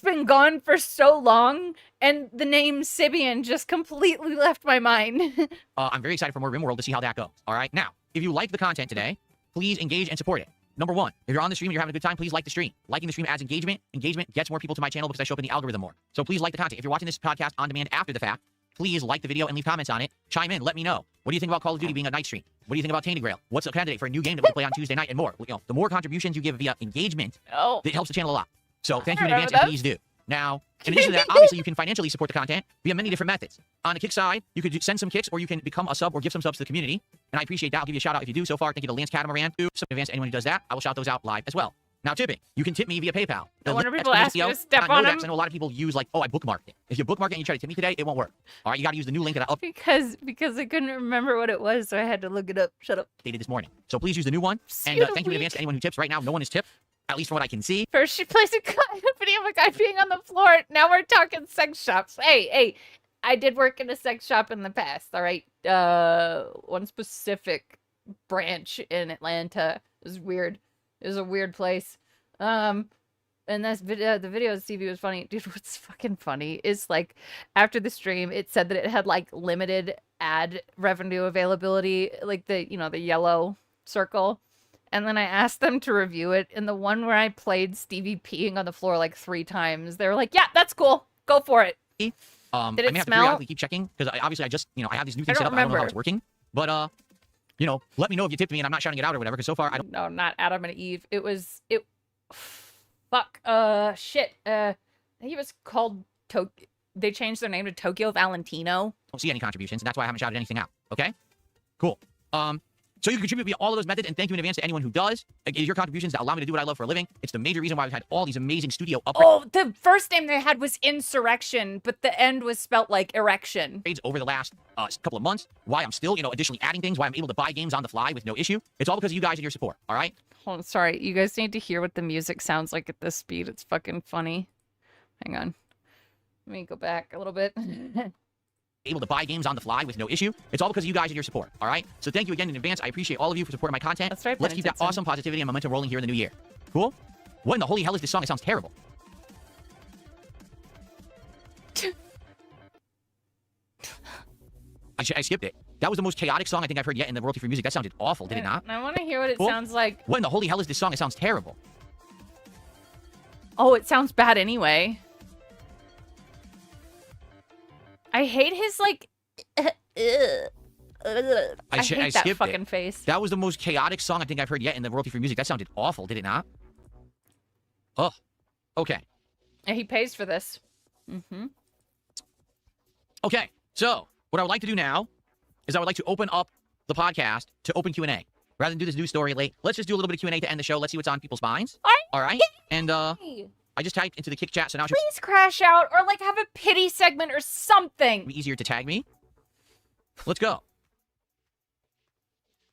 [SPEAKER 2] been gone for so long. And the name Sibian just completely left my mind.
[SPEAKER 11] I'm very excited for more RimWorld to see how that goes. All right. Now, if you like the content today, please engage and support it. Number one, if you're on the stream and you're having a good time, please like the stream. Liking the stream adds engagement. Engagement gets more people to my channel because I show up in the algorithm more. So please like the content. If you're watching this podcast on demand after the fact, please like the video and leave comments on it. Chime in. Let me know. What do you think about Call of Duty being a night stream? What do you think about Tainted Grail? What's a candidate for a new game that we can play on Tuesday night and more? The more contributions you give via engagement, it helps the channel a lot. So thank you in advance and please do. Now, in addition to that, obviously you can financially support the content via many different methods. On the kick side, you could send some kicks or you can become a sub or give some subs to the community. And I appreciate that. I'll give you a shout out if you do. So far, thank you to Lance Catamaran. In advance to anyone who does that, I will shout those out live as well. Now, tipping. You can tip me via PayPal.
[SPEAKER 2] I wonder if people ask you to step on them.
[SPEAKER 11] I know a lot of people use like, I bookmarked it. If you bookmark it and you try to tip me today, it won't work. All right, you got to use the new link that I
[SPEAKER 2] because I couldn't remember what it was, so I had to look it up. Shut up.
[SPEAKER 11] Updated this morning. So please use the new one. And thank you in advance to anyone who tips. Right now, no one is tipped, at least from what I can see.
[SPEAKER 2] First, she plays a video of a guy being on the floor. Now we're talking sex shops. Hey, I did work in a sex shop in the past. All right, one specific branch in Atlanta. It was weird. It was a weird place. And this video, the video of CV was funny. Dude, what's fucking funny is like after the stream, it said that it had like limited ad revenue availability, like the yellow circle. And then I asked them to review it. And the one where I played Stevie peeing on the floor like 3 times, they were like, yeah, that's cool. Go for it. Did it
[SPEAKER 11] I may have to periodically keep checking because obviously I just, I have these new things set up. I don't know how it's working. But, let me know if you tipped me and I'm not shouting it out or whatever because so far I don't.
[SPEAKER 2] No, not Adam and Eve. Fuck. Shit. I think it was called They changed their name to Tokyo Valentino.
[SPEAKER 11] Don't see any contributions, and that's why I haven't shouted anything out. Okay? Cool. So you can contribute via all of those methods, and thank you in advance to anyone who does. It is your contributions that allow me to do what I love for a living. It's the major reason why we've had all these amazing studio upgrades.
[SPEAKER 2] Oh, the first name they had was Insurrection, but the end was spelt like erection.
[SPEAKER 11] Over the last couple of months, why I'm still, additionally adding things, why I'm able to buy games on the fly with no issue. It's all because of you guys and your support, all right?
[SPEAKER 2] Hold on, sorry. You guys need to hear what the music sounds like at this speed. It's fucking funny. Hang on. Let me go back a little bit.
[SPEAKER 11] Able to buy games on the fly with no issue. It's all because of you guys and your support, all right? So thank you again in advance. I appreciate all of you for supporting my content.
[SPEAKER 2] That's right,
[SPEAKER 11] Let's keep that awesome positivity and momentum rolling here in the new year. Cool? What in the holy hell is this song? It sounds terrible. I skipped it. That was the most chaotic song I think I've heard yet in the royalty free music. That sounded awful, did it not?
[SPEAKER 2] I want to hear what it
[SPEAKER 11] Cool?
[SPEAKER 2] sounds like.
[SPEAKER 11] What in the holy hell is this song? It sounds terrible.
[SPEAKER 2] Oh, it sounds bad anyway. I hate his, like... I hate that
[SPEAKER 11] skipped
[SPEAKER 2] fucking
[SPEAKER 11] it.
[SPEAKER 2] face.
[SPEAKER 11] That was the most chaotic song I think I've heard yet in the royalty free music. That sounded awful, did it not? Oh, okay.
[SPEAKER 2] And he pays for this. Mm-hmm.
[SPEAKER 11] Okay, so what I would like to do now is I would like to open up the podcast to open Q&A. Rather than do this news story late, let's just do a little bit of Q&A to end the show. Let's see what's on people's minds. All right? And I just typed into the Kick chat, so now it should
[SPEAKER 2] Please crash out or, like, have a pity segment or something.
[SPEAKER 11] be easier to tag me. Let's go.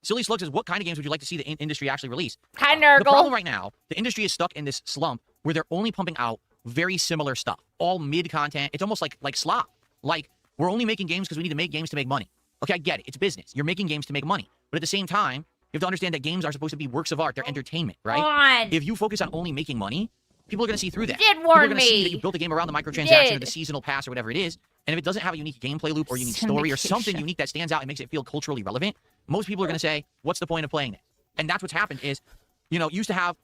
[SPEAKER 11] Silly Slug says, what kind of games would you like to see the industry actually release?
[SPEAKER 2] Hi, Nurgle.
[SPEAKER 11] The problem right now, the industry is stuck in this slump where they're only pumping out very similar stuff. All mid-content. It's almost like slop. Like, we're only making games because we need to make games to make money. Okay, I get it. It's business. You're making games to make money. But at the same time, you have to understand that games are supposed to be works of art. They're entertainment, right? If you focus on only making money, people are going to see through that.
[SPEAKER 2] You did
[SPEAKER 11] People are
[SPEAKER 2] warn
[SPEAKER 11] going to see
[SPEAKER 2] me.
[SPEAKER 11] that you built a game around the microtransaction or
[SPEAKER 2] Did.
[SPEAKER 11] the seasonal pass or whatever it is. And if it doesn't have a unique gameplay loop or unique story or something
[SPEAKER 2] Syndication.
[SPEAKER 11] unique that stands out and makes it feel culturally relevant, most people are going to say, what's the point of playing it? And that's what's happened is, used to have...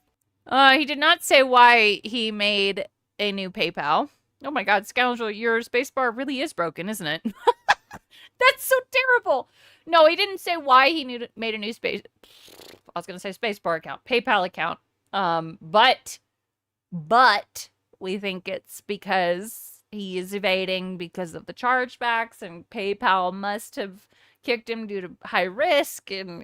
[SPEAKER 2] He did not say why he made a new PayPal. Oh my god, scoundrel, your spacebar really is broken, isn't it? That's so terrible. No, he didn't say why he made a new I was going to say spacebar account, PayPal account. But we think it's because he is evading because of the chargebacks, and PayPal must have kicked him due to high risk. And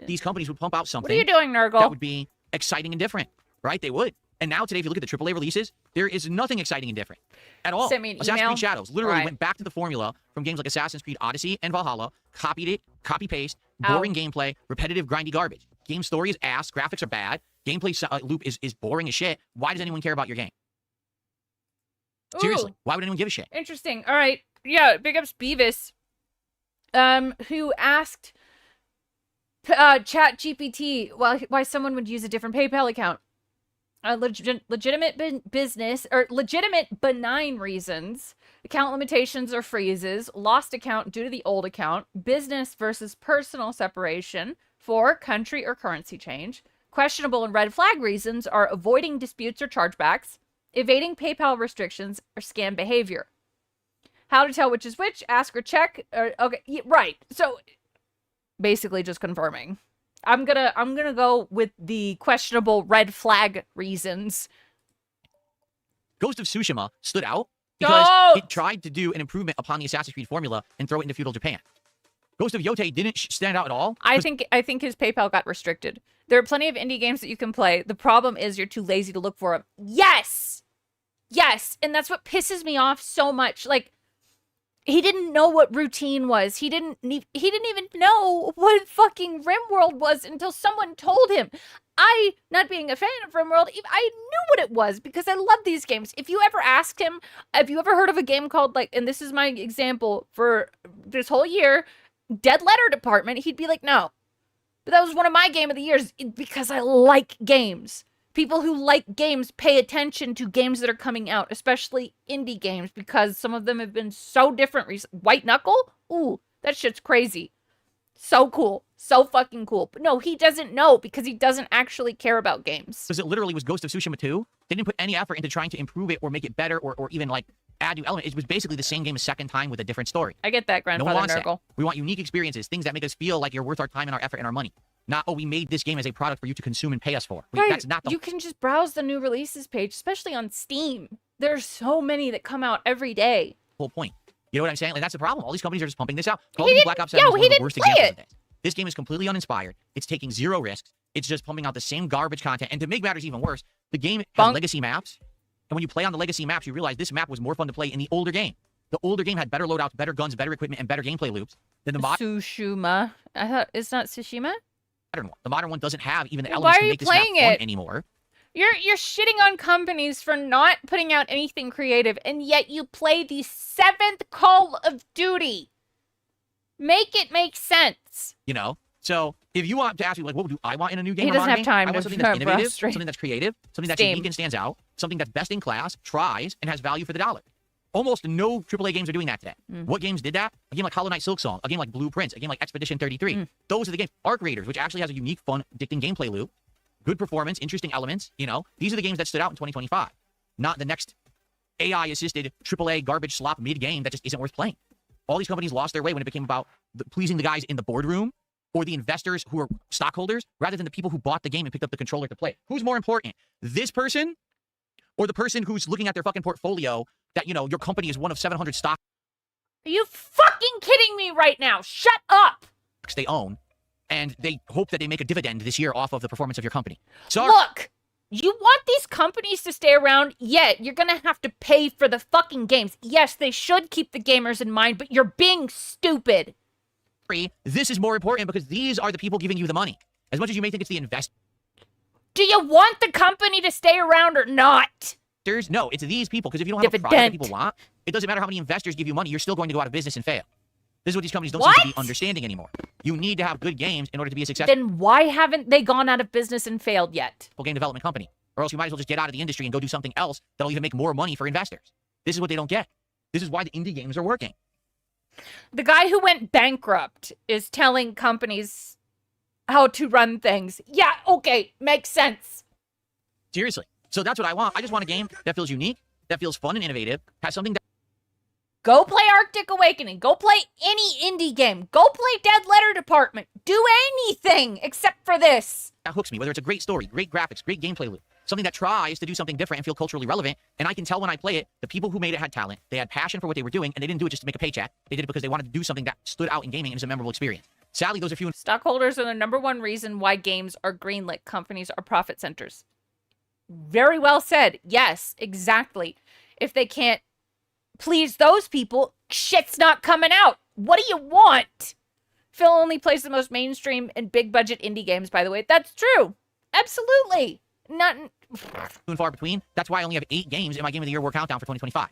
[SPEAKER 11] These companies would pump out something.
[SPEAKER 2] What are you doing, Nurgle?
[SPEAKER 11] That would be exciting and different, right? They would. And now today, if you look at the AAA releases, there is nothing exciting and different at all.
[SPEAKER 2] Send me an
[SPEAKER 11] Assassin's
[SPEAKER 2] email.
[SPEAKER 11] Creed Shadows literally
[SPEAKER 2] Right.
[SPEAKER 11] went back to the formula from games like Assassin's Creed Odyssey and Valhalla, copied it, copy-paste, boring gameplay, repetitive, grindy garbage. Game story is ass, graphics are bad, gameplay loop is boring as shit. Why does anyone care about your game? Seriously,
[SPEAKER 2] Ooh.
[SPEAKER 11] why would anyone give a shit?
[SPEAKER 2] Interesting. All right. Yeah, big ups Beavis. Who asked Chat GPT why someone would use a different PayPal account. Legitimate business or legitimate benign reasons, account limitations or freezes, lost account due to the old account, business versus personal separation, 4 country or currency change, questionable and red flag reasons are avoiding disputes or chargebacks, evading PayPal restrictions, or scam behavior. How to tell which is which, ask or check, okay, right. So basically just confirming. I'm gonna go with the questionable red flag reasons.
[SPEAKER 11] Ghost of Tsushima stood out because it tried to do an improvement upon the Assassin's Creed formula and throw it into feudal Japan. Ghost of Yotei didn't stand out at all.
[SPEAKER 2] I think his PayPal got restricted. There are plenty of indie games that you can play. The problem is you're too lazy to look for them. Yes, and that's what pisses me off so much. Like, he didn't know what routine was. He didn't even know what fucking RimWorld was until someone told him. I, not being a fan of RimWorld, I knew what it was because I love these games. If you ever asked him, have you ever heard of a game called, like, and this is my example for this whole year, Dead Letter Department, he'd be like, no. But that was one of my game of the years because I like games. People who like games pay attention to games that are coming out, especially indie games, because some of them have been so different recently. White Knuckle? Ooh, that shit's crazy. So cool. So fucking cool. But no, he doesn't know because he doesn't actually care about games.
[SPEAKER 11] Because it literally was Ghost of Tsushima 2. They didn't put any effort into trying to improve it or make it better or even, like, add new elements. It was basically the same game a second time with a different story.
[SPEAKER 2] I get that,
[SPEAKER 11] No one
[SPEAKER 2] Grandfather
[SPEAKER 11] wants
[SPEAKER 2] Nurgle.
[SPEAKER 11] that. We want unique experiences, things that make us feel like you're worth our time and our effort and our money. Not, oh, we made this game as a product for you to consume and pay us for.
[SPEAKER 2] Right.
[SPEAKER 11] That's not the
[SPEAKER 2] You can just browse the new releases page, especially on Steam. There's so many that come out every day.
[SPEAKER 11] whole point. You know what I'm saying? Like, that's the problem. All these companies are just pumping this out. Call
[SPEAKER 2] He
[SPEAKER 11] of Duty
[SPEAKER 2] didn't-
[SPEAKER 11] Black Ops 7
[SPEAKER 2] yo,
[SPEAKER 11] is one
[SPEAKER 2] he
[SPEAKER 11] of the
[SPEAKER 2] didn't
[SPEAKER 11] worst
[SPEAKER 2] play
[SPEAKER 11] examples
[SPEAKER 2] it.
[SPEAKER 11] of this. This game is completely uninspired. It's taking zero risks. It's just pumping out the same garbage content. And to make matters even worse, the game has legacy maps. And when you play on the legacy maps, you realize this map was more fun to play in the older game. The older game had better loadouts, better guns, better equipment, and better gameplay loops than the modern
[SPEAKER 2] Tsushima. I thought it's not Tsushima.
[SPEAKER 11] one. The modern one doesn't have even the elements to make this map fun anymore.
[SPEAKER 2] You're shitting on companies for not putting out anything creative, and yet you play the 7th Call of Duty. Make it make sense.
[SPEAKER 11] You know? So if you want to ask me, like, what do I want in a new game?
[SPEAKER 2] He
[SPEAKER 11] or
[SPEAKER 2] doesn't
[SPEAKER 11] modern
[SPEAKER 2] have
[SPEAKER 11] game?
[SPEAKER 2] time
[SPEAKER 11] I
[SPEAKER 2] to
[SPEAKER 11] want something that's innovative,
[SPEAKER 2] frustrate
[SPEAKER 11] something that's creative, something that's
[SPEAKER 2] Steam.
[SPEAKER 11] unique and stands out, something that's best in class, tries, and has value for the dollar. Almost no AAA games are doing that today. What games did that? A game like Hollow Knight Silksong, a game like Blueprints, a game like Expedition 33. Those are the games. Arc Raiders, which actually has a unique, fun, addicting gameplay loop. Good performance, interesting elements, you know. These are the games that stood out in 2025. Not the next AI-assisted AAA garbage slop mid-game that just isn't worth playing. All these companies lost their way when it became about pleasing the guys in the boardroom or the investors who are stockholders rather than the people who bought the game and picked up the controller to play it. Who's more important? This person or the person who's looking at their fucking portfolio that, you know, your company is one of 700 stocks
[SPEAKER 2] Are you fucking kidding me right now? Shut up!
[SPEAKER 11] they own, and they hope that they make a dividend this year off of the performance of your company. So
[SPEAKER 2] Look, you want these companies to stay around, yet you're gonna have to pay for the fucking games. Yes, they should keep the gamers in mind, but you're being stupid.
[SPEAKER 11] this is more important because these are the people giving you the money. As much as you may think it's the investors,
[SPEAKER 2] Do you want the company to stay around or not?
[SPEAKER 11] no, it's these people. Because if you don't have a product that people want, it doesn't matter how many investors give you money, you're still going to go out of business and fail. This is what these companies don't seem to be understanding anymore. You need to have good games in order to be a successful
[SPEAKER 2] Then why haven't they gone out of business and failed yet?
[SPEAKER 11] game development company. Or else you might as well just get out of the industry and go do something else that'll even make more money for investors. This is what they don't get. This is why the indie games are working.
[SPEAKER 2] The guy who went bankrupt is telling companies how to run things. Yeah, okay, makes sense.
[SPEAKER 11] Seriously. So that's what I want. I just want a game that feels unique, that feels fun and innovative, has something that
[SPEAKER 2] Go play Arctic Awakening. Go play any indie game. Go play Dead Letter Department. Do anything except for this.
[SPEAKER 11] hooks me, whether it's a great story, great graphics, great gameplay loop, something that tries to do something different and feel culturally relevant, and I can tell when I play it, the people who made it had talent, they had passion for what they were doing, and they didn't do it just to make a paycheck. They did it because they wanted to do something that stood out in gaming and was a memorable experience. Sadly, those are few.
[SPEAKER 2] Stockholders are the #1 reason why games are greenlit. Companies are profit centers. Very well said. Yes, exactly. If they can't please those people, shit's not coming out. What do you want? Phil only plays the most mainstream and big budget indie games, by the way. That's true. Absolutely. Not
[SPEAKER 11] few and far between. That's why I only have 8 games in my Game of the Year War countdown for 2025.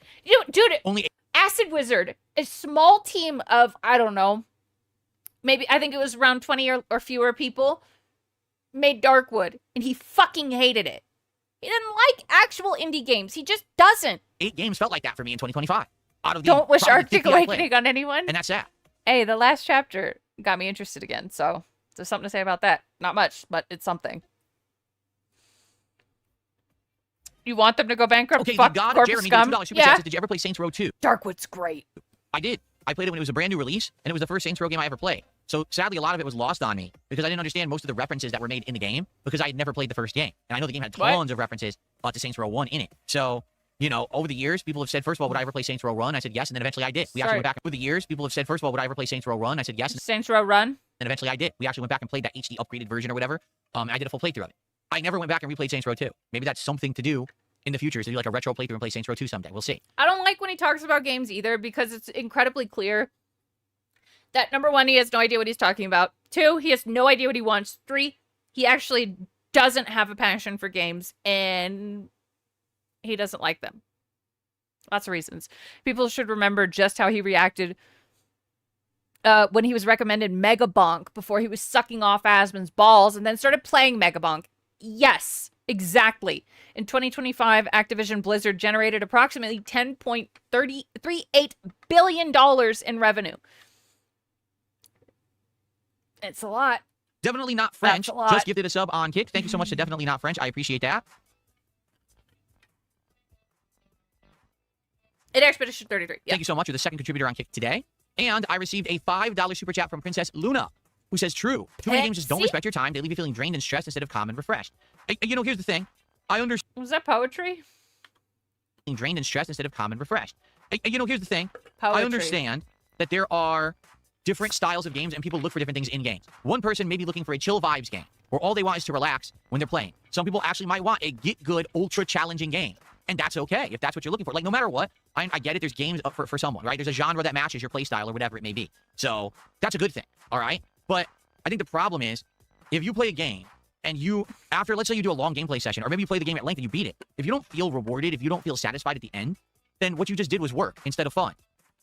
[SPEAKER 2] Dude,
[SPEAKER 11] only 8.
[SPEAKER 2] Acid Wizard, a small team of, I don't know, maybe, I think it was around 20 or fewer people, made Darkwood, and he fucking hated it. He didn't like actual indie games. He just doesn't.
[SPEAKER 11] 8 games felt like that for me in 2025. Out of the
[SPEAKER 2] Don't wish
[SPEAKER 11] probably
[SPEAKER 2] Arctic
[SPEAKER 11] 50 I played.
[SPEAKER 2] Awakening on anyone.
[SPEAKER 11] And that's sad.
[SPEAKER 2] Hey, the last chapter got me interested again, so there's something to say about that. Not much, but it's something. You want them to go bankrupt?
[SPEAKER 11] Okay,
[SPEAKER 2] Fuck
[SPEAKER 11] the God of
[SPEAKER 2] corporate
[SPEAKER 11] Jeremy,
[SPEAKER 2] scum?
[SPEAKER 11] $2 super
[SPEAKER 2] Yeah.
[SPEAKER 11] chats. Did you ever play Saints Row 2?
[SPEAKER 2] Darkwood's great.
[SPEAKER 11] I did. I played it when it was a brand new release, and it was the first Saints Row game I ever played. So sadly, a lot of it was lost on me because I didn't understand most of the references that were made in the game because I had never played the first game. And I know the game had tons of references to Saints Row 1 in it. So, you know, over the years, people have said, first of all, would I ever play Saints Row Run? I said yes, and then eventually I did. We actually went back. Over the years, people have said, first of all, would I ever play Saints Row Run? I said yes.
[SPEAKER 2] Saints Row Run?
[SPEAKER 11] And eventually I did. We actually went back and played that HD upgraded version or whatever. And I did a full playthrough of it. I never went back and replayed Saints Row 2. Maybe that's something to do in the future, so do like a retro playthrough and play Saints Row 2 someday. We'll see.
[SPEAKER 2] I don't like when he talks about games either because it's incredibly clear that #1, he has no idea what he's talking about. 2, he has no idea what he wants. 3, he actually doesn't have a passion for games and he doesn't like them. Lots of reasons. People should remember just how he reacted when he was recommended Mega Bonk before he was sucking off Asmon's balls and then started playing Mega Bonk. Yes, exactly. In 2025, Activision Blizzard generated approximately $10.38 billion in revenue. It's a lot.
[SPEAKER 11] Definitely Not French.
[SPEAKER 2] That's a lot.
[SPEAKER 11] Just gifted a sub on Kick. Thank you so much to Definitely Not French. I appreciate that.
[SPEAKER 2] In Expedition 33. Yeah.
[SPEAKER 11] Thank you so much. You're the second contributor on Kick today. And I received a $5 super chat from Princess Luna, who says, true. Too many games just don't respect your time. They leave you feeling drained and stressed instead of calm and refreshed. You know, here's the thing. I understand.
[SPEAKER 2] Was that poetry?
[SPEAKER 11] Drained and stressed instead of calm and refreshed. You know, here's the thing.
[SPEAKER 2] Poetry.
[SPEAKER 11] I understand that there are different styles of games and people look for different things in games. One person may be looking for a chill vibes game where all they want is to relax when they're playing. Some people actually might want a get good, ultra challenging game. And that's okay if that's what you're looking for. Like, no matter what, I get it. There's games up for someone, right? There's a genre that matches your play style or whatever it may be. So that's a good thing, all right? But I think the problem is if you play a game and you, after, let's say you do a long gameplay session, or maybe you play the game at length and you beat it, if you don't feel rewarded, if you don't feel satisfied at the end, then what you just did was work instead of fun.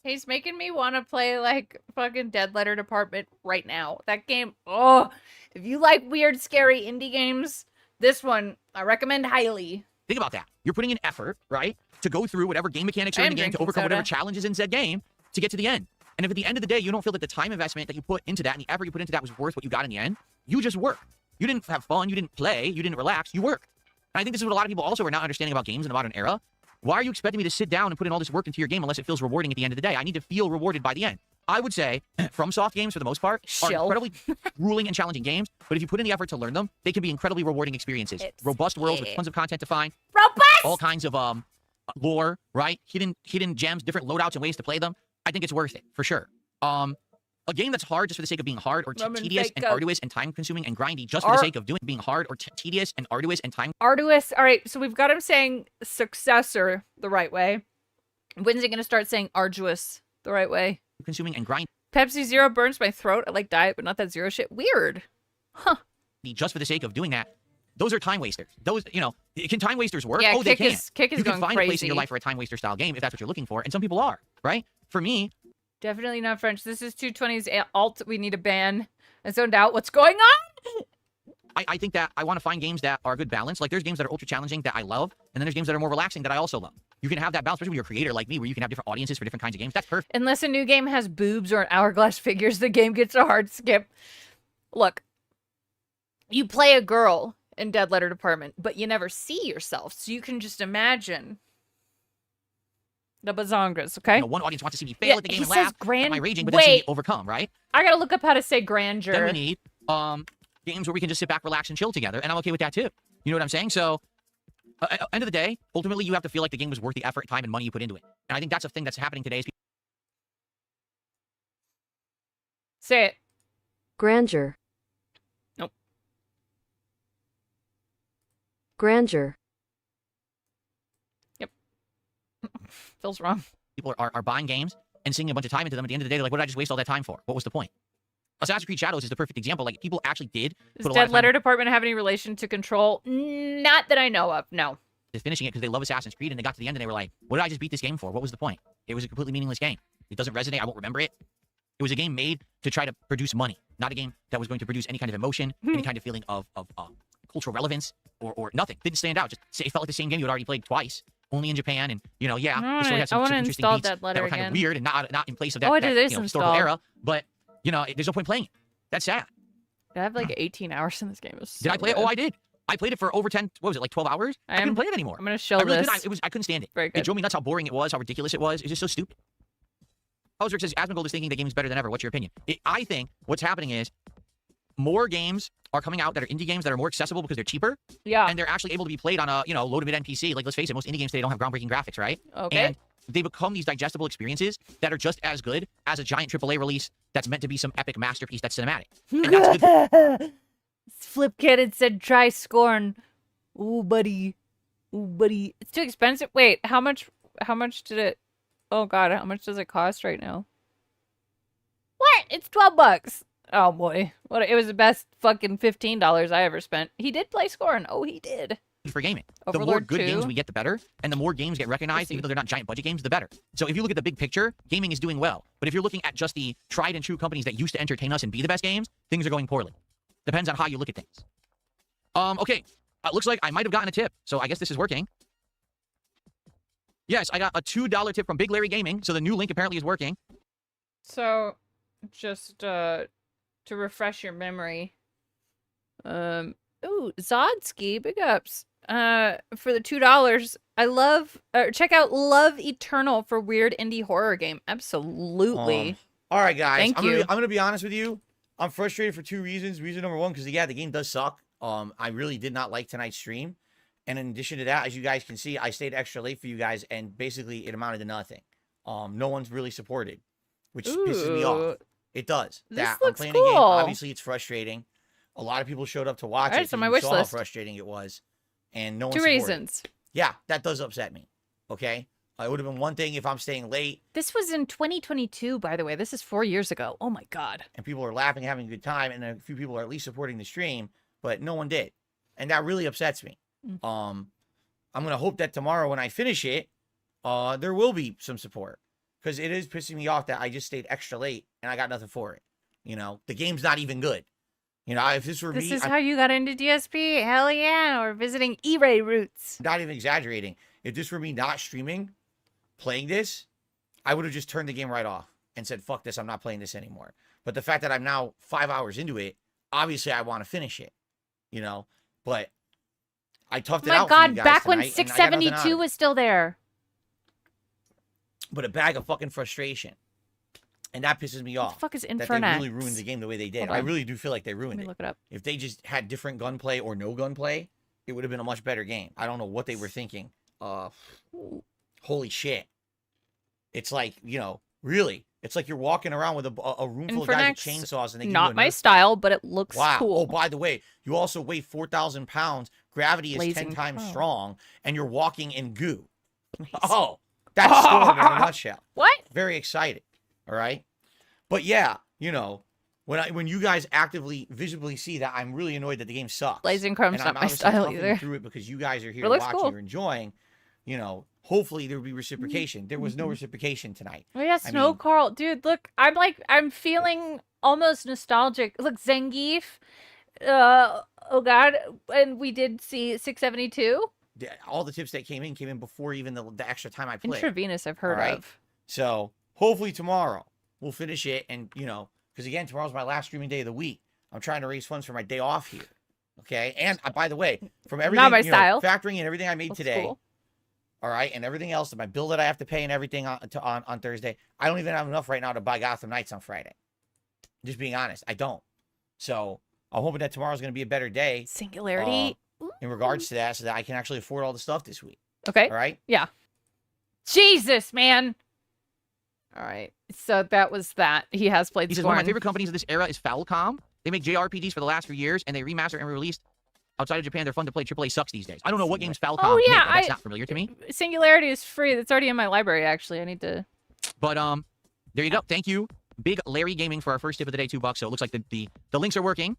[SPEAKER 2] He's making me want to play, like, fucking Dead Letter Department right now. That game, oh, if you like weird, scary indie games, this one, I recommend highly.
[SPEAKER 11] Think about that. You're putting in effort, right, to go through whatever game mechanics are in the game, to overcome whatever challenges in said game, to get to the end. And if at the end of the day, you don't feel that the time investment that you put into that and the effort you put into that was worth what you got in the end, you just work. You didn't have fun. You didn't play. You didn't relax. You work. And I think this is what a lot of people also are not understanding about games in the modern era. Why are you expecting me to sit down and put in all this work into your game unless it feels rewarding at the end of the day? I need to feel rewarded by the end. I would say FromSoft games, for the most part, are incredibly grueling and challenging games, but if you put in the effort to learn them, they can be incredibly rewarding experiences. Robust worlds with tons of content to find.
[SPEAKER 2] Robust!
[SPEAKER 11] All kinds of lore, right? Hidden gems, different loadouts and ways to play them. I think it's worth it, for sure. A game that's hard just for the sake of being hard or tedious and arduous and time-consuming and grindy just for the sake of being hard or tedious and arduous and time...
[SPEAKER 2] Arduous. All right, so we've got him saying successor the right way. When's he going to start saying arduous the right way?
[SPEAKER 11] Consuming and grind.
[SPEAKER 2] Pepsi Zero burns my throat. I like diet, but not that zero shit. Weird. Huh.
[SPEAKER 11] Just for the sake of doing that. Those are time wasters. Those, you know, can time wasters work?
[SPEAKER 2] Yeah,
[SPEAKER 11] oh, they can.
[SPEAKER 2] Kick is
[SPEAKER 11] you
[SPEAKER 2] going
[SPEAKER 11] can find
[SPEAKER 2] crazy.
[SPEAKER 11] a place in your life for a time waster style game if that's what you're looking for, and some people are, right? For me,
[SPEAKER 2] definitely not French. This is 220's alt. We need a ban. I zoned out. What's going on?
[SPEAKER 11] I think that I want to find games that are a good balance. Like, there's games that are ultra challenging that I love, and then there's games that are more relaxing that I also love. You can have that balance, especially when you're a creator like me, where you can have different audiences for different kinds of games. That's perfect.
[SPEAKER 2] Unless a new game has boobs or an hourglass figures, the game gets a hard skip. Look, you play a girl in Dead Letter Department, but you never see yourself, so you can just imagine the bazongas, okay?
[SPEAKER 11] You know, one audience wants to see me fail at the game and laugh at my raging, but
[SPEAKER 2] Wait,
[SPEAKER 11] then see me overcome, right?
[SPEAKER 2] I gotta look up how to say grandeur.
[SPEAKER 11] Then we need games where we can just sit back, relax, and chill together, and I'm okay with that too. You know what I'm saying? So, at the end of the day, ultimately, you have to feel like the game was worth the effort, time, and money you put into it. And I think that's a thing that's happening today.
[SPEAKER 2] Say it.
[SPEAKER 17] Grandeur.
[SPEAKER 2] Nope.
[SPEAKER 17] Grandeur.
[SPEAKER 2] Yep. Feels wrong.
[SPEAKER 11] People are buying games and sinking a bunch of time into them. At the end of the day, they're like, what did I just waste all that time for? What was the point? Assassin's Creed Shadows is the perfect example. Like, people actually did
[SPEAKER 2] Does
[SPEAKER 11] put a lot
[SPEAKER 2] Dead
[SPEAKER 11] of time
[SPEAKER 2] Letter Department have any relation to Control? Not that I know of, no.
[SPEAKER 11] into finishing it because they love Assassin's Creed, and they got to the end and they were like, what did I just beat this game for? What was the point? It was a completely meaningless game. It doesn't resonate. I won't remember it. It was a game made to try to produce money, not a game that was going to produce any kind of emotion, any kind of feeling of cultural relevance, or nothing. Didn't stand out. Just it felt like the same game you had already played twice, only in Japan, and the story had some interesting beats that were kind of weird and not in place of that, historical era. But there's no point playing it. That's sad.
[SPEAKER 2] I have like 18 hours in this game.
[SPEAKER 11] Did I play it? Oh, I did. I played it for over 10. What was it, like 12 hours? I couldn't play it anymore.
[SPEAKER 2] I'm gonna show
[SPEAKER 11] this. I couldn't stand it.
[SPEAKER 2] Very good.
[SPEAKER 11] It drove me nuts how boring it was, how ridiculous it was. It's just so stupid. Hosrick says Asmongold is thinking the game is better than ever. What's your opinion? I think what's happening is more games are coming out that are indie games that are more accessible because they're cheaper.
[SPEAKER 2] Yeah.
[SPEAKER 11] And they're actually able to be played on a low to mid end PC. Like, let's face it, most indie games today don't have groundbreaking graphics, right?
[SPEAKER 2] Okay.
[SPEAKER 11] And they become these digestible experiences that are just as good as a giant AAA release that's meant to be some epic masterpiece that's cinematic. And that's good.
[SPEAKER 2] Flipkid had said try Scorn. Ooh, buddy. Ooh, buddy. It's too expensive. Wait, how much did it... Oh, God, how much does it cost right now? What? It's $12. Oh, boy. It was the best fucking $15 I ever spent. He did play Scorn. Oh, he did.
[SPEAKER 11] For gaming.
[SPEAKER 2] Overlord
[SPEAKER 11] the more good
[SPEAKER 2] 2.
[SPEAKER 11] games we get, the better. And the more games get recognized, even though they're not giant budget games, the better. So if you look at the big picture, gaming is doing well. But if you're looking at just the tried and true companies that used to entertain us and be the best games, things are going poorly. Depends on how you look at things. Okay. Looks like I might have gotten a tip, so I guess this is working. Yes, I got a $2 tip from Big Larry Gaming, so the new link apparently is working.
[SPEAKER 2] So, just to refresh your memory. Ooh, Zodsky, big ups. For the $2, I love, check out Love Eternal for weird indie horror game. Absolutely.
[SPEAKER 18] All right, guys.
[SPEAKER 2] Thank you.
[SPEAKER 18] I'm gonna be honest with you. I'm frustrated for two reasons. Reason number one, because the game does suck. I really did not like tonight's stream. And in addition to that, as you guys can see, I stayed extra late for you guys, and basically it amounted to nothing. No one's really supported, which pisses me off. It does.
[SPEAKER 2] This
[SPEAKER 18] that I'm
[SPEAKER 2] looks
[SPEAKER 18] playing a game.
[SPEAKER 2] cool.
[SPEAKER 18] Obviously, it's frustrating. A lot of people showed up to watch
[SPEAKER 2] Alright,
[SPEAKER 18] it.
[SPEAKER 2] it's on
[SPEAKER 18] 'cause
[SPEAKER 2] my
[SPEAKER 18] you
[SPEAKER 2] wish
[SPEAKER 18] saw
[SPEAKER 2] list.
[SPEAKER 18] how frustrating it was, and no one.
[SPEAKER 2] 2
[SPEAKER 18] supported it.
[SPEAKER 2] reasons.
[SPEAKER 18] Yeah, that does upset me. Okay, it would have been one thing if I'm staying late
[SPEAKER 2] This was in 2022, by the way. This is 4 years ago. Oh my god.
[SPEAKER 18] and people are laughing, having a good time, and a few people are at least supporting the stream, but no one did, and that really upsets me. I'm gonna hope that tomorrow when I finish it, there will be some support, because it is pissing me off that I just stayed extra late and I got nothing for it. You know, the game's not even good. You know, if this were
[SPEAKER 2] This
[SPEAKER 18] me,
[SPEAKER 2] is how you got into DSP? Hell yeah. Or visiting E-Ray roots.
[SPEAKER 18] not even exaggerating. If this were me not streaming, playing this, I would have just turned the game right off and said, fuck this, I'm not playing this anymore. But the fact that I'm now 5 hours into it, obviously I want to finish it, you know? But I toughed it
[SPEAKER 2] My
[SPEAKER 18] out for
[SPEAKER 2] god,
[SPEAKER 18] you guys
[SPEAKER 2] back when
[SPEAKER 18] tonight, and I got nothing out of
[SPEAKER 2] 672
[SPEAKER 18] it.
[SPEAKER 2] was still there.
[SPEAKER 18] But a bag of fucking frustration. And that pisses me off.
[SPEAKER 2] the fuck is
[SPEAKER 18] That they
[SPEAKER 2] Infernax?
[SPEAKER 18] really ruined the game the way they did.
[SPEAKER 2] Hold
[SPEAKER 18] I
[SPEAKER 2] on.
[SPEAKER 18] really do feel like they ruined
[SPEAKER 2] Let me
[SPEAKER 18] it.
[SPEAKER 2] look it up.
[SPEAKER 18] If they just had different gunplay or no gunplay, it would have been a much better game. I don't know what they were thinking. Holy shit. It's like, you know, really. It's like you're walking around with a room full of guys with
[SPEAKER 2] Infernax,
[SPEAKER 18] chainsaws and they give you
[SPEAKER 2] not
[SPEAKER 18] a
[SPEAKER 2] my
[SPEAKER 18] Nerf
[SPEAKER 2] style, but it looks
[SPEAKER 18] Wow.
[SPEAKER 2] cool.
[SPEAKER 18] Oh, by the way, you also weigh 4,000 pounds. Gravity is
[SPEAKER 2] Blazing
[SPEAKER 18] 10 times
[SPEAKER 2] Chrome.
[SPEAKER 18] strong, and you're walking in goo. Oh, that's Storm in a nutshell.
[SPEAKER 2] What?
[SPEAKER 18] Very excited. All right. But yeah, you know, when you guys actively, visibly see that, I'm really annoyed that the game sucks.
[SPEAKER 2] Blazing Chrome's
[SPEAKER 18] And
[SPEAKER 2] not
[SPEAKER 18] I'm
[SPEAKER 2] my
[SPEAKER 18] obviously
[SPEAKER 2] style
[SPEAKER 18] toughing
[SPEAKER 2] either.
[SPEAKER 18] through it because you guys are here
[SPEAKER 2] It looks
[SPEAKER 18] watching,
[SPEAKER 2] cool.
[SPEAKER 18] you're enjoying. You know, hopefully there will be reciprocation. There was no reciprocation tonight.
[SPEAKER 2] Oh yeah,
[SPEAKER 18] I
[SPEAKER 2] Snow
[SPEAKER 18] mean,
[SPEAKER 2] Carl. Dude, look, I'm feeling almost nostalgic. Look, Zangief. Oh god, and we did see 672.
[SPEAKER 18] all the tips that came in before even the extra time I played.
[SPEAKER 2] Intravenous, I've heard
[SPEAKER 18] All right?
[SPEAKER 2] of.
[SPEAKER 18] So hopefully tomorrow we'll finish it, and you know, because again, tomorrow's my last streaming day of the week. I'm trying to raise funds for my day off here. Okay, and by the way, from everything,
[SPEAKER 2] my
[SPEAKER 18] you know,
[SPEAKER 2] style.
[SPEAKER 18] factoring in everything I made
[SPEAKER 2] Looks
[SPEAKER 18] today,
[SPEAKER 2] cool.
[SPEAKER 18] all right, and everything else, my bill that I have to pay and everything on Thursday, I don't even have enough right now to buy Gotham Knights on Friday. Just being honest, I don't. So I'm hoping that tomorrow's going to be a better day.
[SPEAKER 2] Singularity.
[SPEAKER 18] In regards to that, so that I can actually afford all the stuff this week.
[SPEAKER 2] Okay.
[SPEAKER 18] All right.
[SPEAKER 2] Yeah. Jesus, man. All right. So that was that. He has played
[SPEAKER 19] He says, one of my
[SPEAKER 2] Scorn.
[SPEAKER 19] favorite companies of this era is Falcom. They make JRPGs for the last few years, and they remaster and released outside of Japan. They're fun to play. AAA sucks these days. I don't know what games Falcom
[SPEAKER 2] Oh, yeah,
[SPEAKER 19] make, but that's
[SPEAKER 2] I-
[SPEAKER 19] not familiar to me.
[SPEAKER 2] Singularity is free. That's already in my library, actually. I need to...
[SPEAKER 19] But there you go. Thank you, Big Larry Gaming, for our first tip of the day, $2. So it looks like the links are working.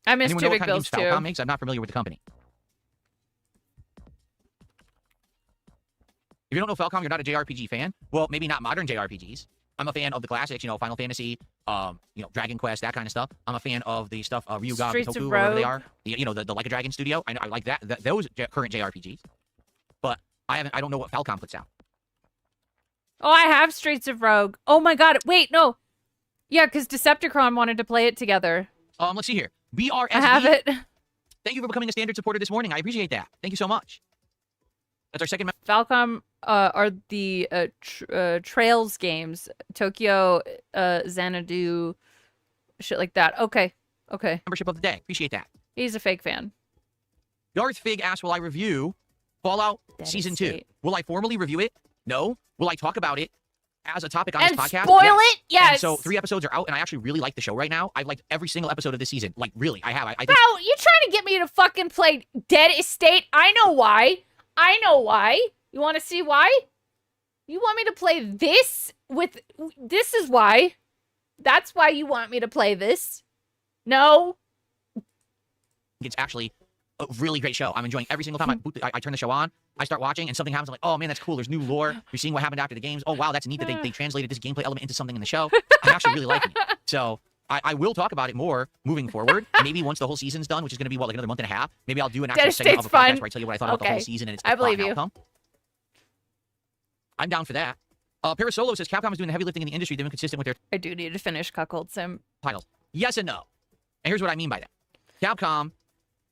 [SPEAKER 2] I missed
[SPEAKER 19] Anyone
[SPEAKER 2] two
[SPEAKER 19] know what
[SPEAKER 2] big
[SPEAKER 19] kind of
[SPEAKER 2] bills,
[SPEAKER 19] games
[SPEAKER 2] too.
[SPEAKER 19] Falcom makes? I'm not familiar with the company. If you don't know Falcom, you're not a JRPG fan. Well, maybe not modern JRPGs. I'm a fan of the classics, you know, Final Fantasy, you know, Dragon Quest, that kind of stuff. I'm a fan of the stuff, Ryuga,
[SPEAKER 2] Streets of
[SPEAKER 19] Toku, whatever they
[SPEAKER 2] Rogue.
[SPEAKER 19] are. You know, the Like a Dragon studio. I like that. Those current JRPGs. But I don't know what Falcom puts out.
[SPEAKER 2] Oh, I have Streets of Rogue. Oh my god. Wait, no. Yeah, because Decepticon wanted to play it together.
[SPEAKER 19] Let's see here. BRSD.
[SPEAKER 2] I have it.
[SPEAKER 19] Thank you for becoming a standard supporter this morning. I appreciate that. Thank you so much. That's our second.
[SPEAKER 2] Falcom are the Trails games. Tokyo, Xanadu, shit like that. Okay. Okay.
[SPEAKER 19] Membership of the day. Appreciate that.
[SPEAKER 2] He's a fake fan.
[SPEAKER 19] Darth Fig asks, will I review Fallout
[SPEAKER 2] Dead
[SPEAKER 19] Season 2?
[SPEAKER 2] Estate.
[SPEAKER 19] Will I formally review it? No. Will I talk about it as a topic on
[SPEAKER 2] And
[SPEAKER 19] this podcast?
[SPEAKER 2] spoil
[SPEAKER 19] Yes.
[SPEAKER 2] it? Yes.
[SPEAKER 19] And so 3 episodes are out, and I actually really like the show right now. I've liked every single episode of this season. Like, really, I have. I think
[SPEAKER 2] Bro, you trying to get me to fucking play Dead Estate? I know why. I know why. You want to see why? You want me to play this with... This is why. That's why you want me to play this. No.
[SPEAKER 19] it's actually a really great show. I'm enjoying every single time I turn the show on. I start watching, and something happens. I'm like, oh man, that's cool. There's new lore. You're seeing what happened after the games. Oh wow, that's neat that they translated this gameplay element into something in the show. I'm actually really liking it. So I will talk about it more moving forward. Maybe once the whole season's done, which is going to be, what, like another month and a half. Maybe I'll do an actual
[SPEAKER 2] Dead
[SPEAKER 19] segment of a
[SPEAKER 2] Estate's fun.
[SPEAKER 19] podcast where I tell you what I thought about the whole season and its
[SPEAKER 2] I
[SPEAKER 19] plot
[SPEAKER 2] believe
[SPEAKER 19] and
[SPEAKER 2] you.
[SPEAKER 19] outcome. I'm down for that. Parasolo says Capcom is doing the heavy lifting in the industry. They've been consistent with their
[SPEAKER 2] I do need to finish Cuckold Sim.
[SPEAKER 19] titles. Yes and no. And here's what I mean by that. Capcom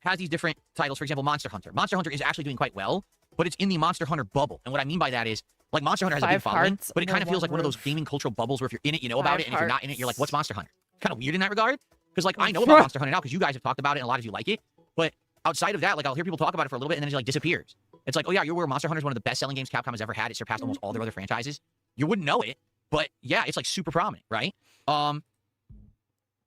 [SPEAKER 19] has these different titles. For example, Monster Hunter. Monster Hunter is actually doing quite well, but it's in the Monster Hunter bubble. And what I mean by that is, like, Monster Hunter has a big
[SPEAKER 2] Five
[SPEAKER 19] following,
[SPEAKER 2] Hearts
[SPEAKER 19] but it kind of
[SPEAKER 2] under
[SPEAKER 19] feels like
[SPEAKER 2] one
[SPEAKER 19] one of those
[SPEAKER 2] roof.
[SPEAKER 19] gaming cultural bubbles where if you're in it, you know about
[SPEAKER 2] Five
[SPEAKER 19] it, and if you're not in it, you're like, what's
[SPEAKER 2] Hearts.
[SPEAKER 19] Monster Hunter? Kind of weird in that regard. Because, like, I know about Monster Hunter now because you guys have talked about it and a lot of you like it. But outside of that, like, I'll hear people talk about it for a little bit and then it, like, disappears. It's like, oh yeah, you're aware Monster Hunter is one of the best-selling games Capcom has ever had. It surpassed almost all their other franchises. You wouldn't know it But yeah, it's like super prominent, right?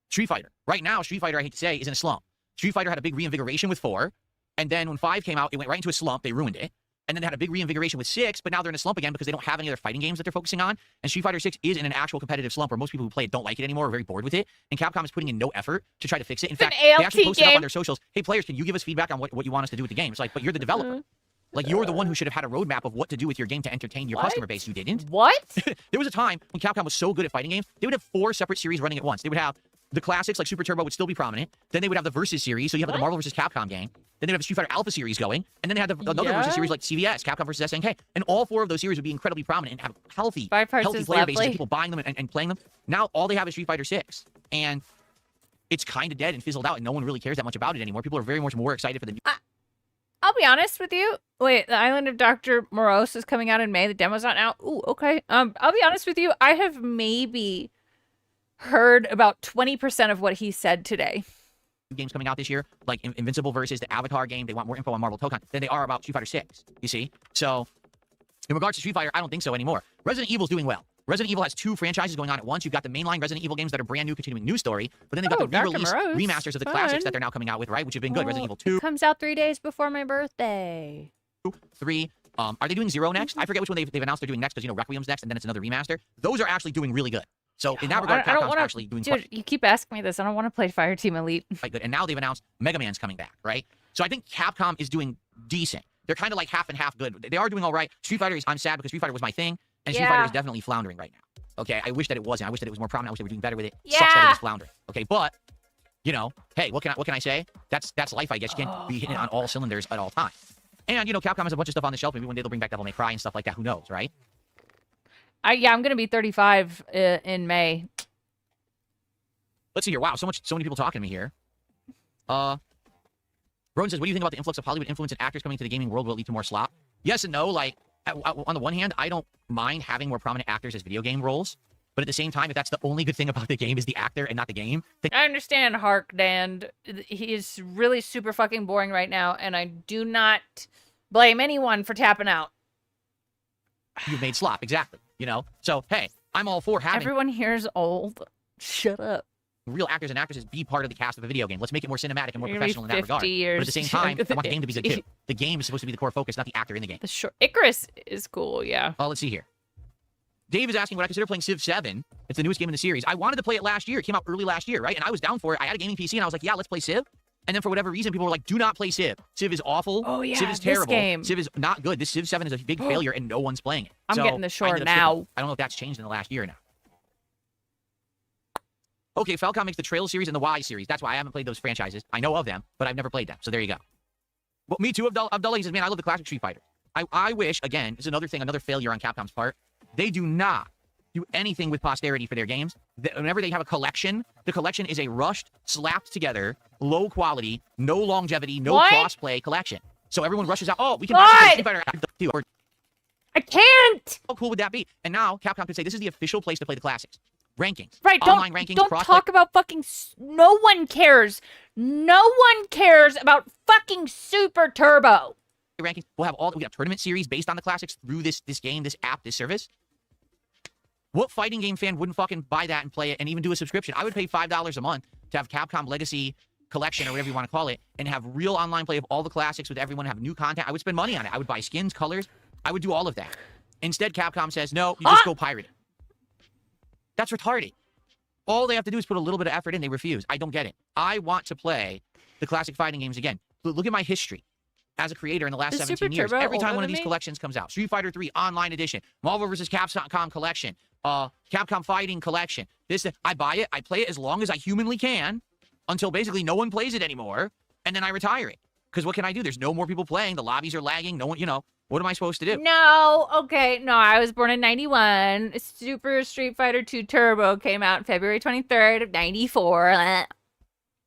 [SPEAKER 19] Street Fighter. Right now, Street Fighter, I hate to say, is in a slump. Street Fighter had a big reinvigoration with 4, and then when 5 came out, it went right into a slump. They ruined it. And then they had a big reinvigoration with 6, but now they're in a slump again because they don't have any other fighting games that they're focusing on. And Street Fighter 6 is in an actual competitive slump where most people who play it don't like it anymore, are very bored with it. And Capcom is putting in no effort to try to fix it. In fact, they actually posted up on their socials, hey, players, can you give us feedback on what you want us to do with the game? It's like, but you're the developer. Like, you're the one who should have had a roadmap of what to do with your game to entertain your customer base. You didn't.
[SPEAKER 2] What?
[SPEAKER 19] There was a time when Capcom was so good at fighting games, they would have 4 separate series running at once. They would have the classics, like Super Turbo would still be prominent. Then they would have the Versus series, so you have like the Marvel vs. Capcom game. Then they would have the Street Fighter Alpha series going. And then they had another Versus series like CVS, Capcom vs. SNK. And all 4 of those series would be incredibly prominent and have healthy player bases and people buying them and playing them. Now all they have is Street Fighter 6. And it's kind of dead and fizzled out, and no one really cares that much about it anymore. People are very much more excited for the new.
[SPEAKER 2] I'll be honest with you. Wait, The Island of Dr. Morose is coming out in May. The demo's not out. Ooh, okay. I'll be honest with you. I have maybe heard about 20% of what he said today.
[SPEAKER 19] Games coming out this year, like Invincible versus the Avatar game. They want more info on Marvel Tokon than they are about Street Fighter 6. You see? So, in regards to Street Fighter, I don't think so anymore. Resident Evil's doing well. Resident Evil has 2 franchises going on at once. You've got the mainline Resident Evil games that are brand new, continuing news story, but then they've got the re-release remasters of the classics that they're now coming out with, right? Which have been good. Resident Evil 2
[SPEAKER 2] comes out 3 days before my birthday.
[SPEAKER 19] 3. Are they doing 0 next? I forget which one they've announced they're doing next because, you know, Requiem's next, and then it's another remaster. Those are actually doing really good. So in that regard, Capcom's actually doing
[SPEAKER 2] dude, you keep asking me this. I don't want to play Fireteam Elite.
[SPEAKER 19] Quite good. And now they've announced Mega Man's coming back, right? So I think Capcom is doing decent. They're kind of like half and half good. They are doing all right. Street Fighter I'm sad because Street Fighter was my thing, and Street Fighter is definitely floundering right now. Okay, I wish that it wasn't. I wish that it was more prominent. I wish they were doing better with it. Sucks that it was floundering. Okay, but you know, hey, what can I say? That's life, I guess. You can't be hitting it on all cylinders at all times. And you know, Capcom has a bunch of stuff on the shelf. Maybe one day they'll bring back Devil May Cry and stuff like that. Who knows, right?
[SPEAKER 2] I'm gonna be 35 in May.
[SPEAKER 19] Let's see here. Wow, so many people talking to me here. Rowan says, what do you think about the influx of Hollywood influence and actors coming to the gaming world? Will it lead to more slop? Yes and no. Like, on the one hand, I don't mind having more prominent actors as video game roles. But at the same time, if that's the only good thing about the game is the actor and not the game, then
[SPEAKER 2] I understand Hark Dan. He is really super fucking boring right now, and I do not blame anyone for tapping out.
[SPEAKER 19] you've made slop. Exactly. You know? So, hey, I'm all for having
[SPEAKER 2] everyone here is old. Shut up.
[SPEAKER 19] real actors and actresses be part of the cast of a video game. Let's make it more cinematic and more
[SPEAKER 2] You're
[SPEAKER 19] professional in that regard. But at the same time, I want the game to be good too. The game is supposed to be the core focus, not the actor in the game.
[SPEAKER 2] The short Icarus is cool, yeah.
[SPEAKER 19] Let's see here. Dave is asking, would I consider playing Civ 7? It's the newest game in the series. I wanted to play it last year. It came out early last year, right? And I was down for it. I had a gaming PC and I was like, yeah, let's play Civ. And then for whatever reason, people were like, do not play Civ. Civ is awful.
[SPEAKER 2] Oh, yeah,
[SPEAKER 19] Civ is
[SPEAKER 2] this
[SPEAKER 19] terrible.
[SPEAKER 2] game.
[SPEAKER 19] Civ is not good. This Civ 7 is a big failure and no one's playing it.
[SPEAKER 2] I'm
[SPEAKER 19] So
[SPEAKER 2] getting the
[SPEAKER 19] I
[SPEAKER 2] short
[SPEAKER 19] ended up skipping
[SPEAKER 2] now.
[SPEAKER 19] it. I don't know if that's changed in the last year now. Okay, Falcon makes the Trail series and the Y series. That's why I haven't played those franchises. I know of them, but I've never played them. So there you go. Well, me too. Abdullah says, man, I love the classic Street Fighter. I wish, again, this is another thing, another failure on Capcom's part. They do not do anything with posterity for their games. Whenever they have a collection, the collection is a rushed, slapped together, low quality, no longevity, no crossplay collection. So everyone rushes out, oh, we can play Street Fighter 2. Or,
[SPEAKER 2] I can't!
[SPEAKER 19] How cool would that be? And now Capcom could say, this is the official place to play the classics. Rankings.
[SPEAKER 2] Right,
[SPEAKER 19] online rankings,
[SPEAKER 2] don't
[SPEAKER 19] crossplay.
[SPEAKER 2] talk about fucking... No one cares. No one cares about fucking Super Turbo.
[SPEAKER 19] Rankings. We have tournament series based on the classics through this game, this app, this service. What fighting game fan wouldn't fucking buy that and play it and even do a subscription? I would pay $5 a month to have Capcom Legacy Collection or whatever you want to call it and have real online play of all the classics with everyone, have new content. I would spend money on it. I would buy skins, colors. I would do all of that. Instead, Capcom says, no, you just go pirate it. That's retarded. All they have to do is put a little bit of effort in. They refuse. I don't get it. I want to play the classic fighting games again. Look at my history as a creator in the last 17 years. Every time one of these collections comes out, Street Fighter 3 Online Edition, Marvel vs. Capcom Collection, Capcom Fighting Collection, I buy it, I play it as long as I humanly can, until basically no one plays it anymore, and then I retire it. Because what can I do? There's no more people playing, the lobbies are lagging, no one, what am I supposed to do?
[SPEAKER 2] No, okay, no, I was born in 91. Super Street Fighter 2 Turbo came out February 23rd of 94.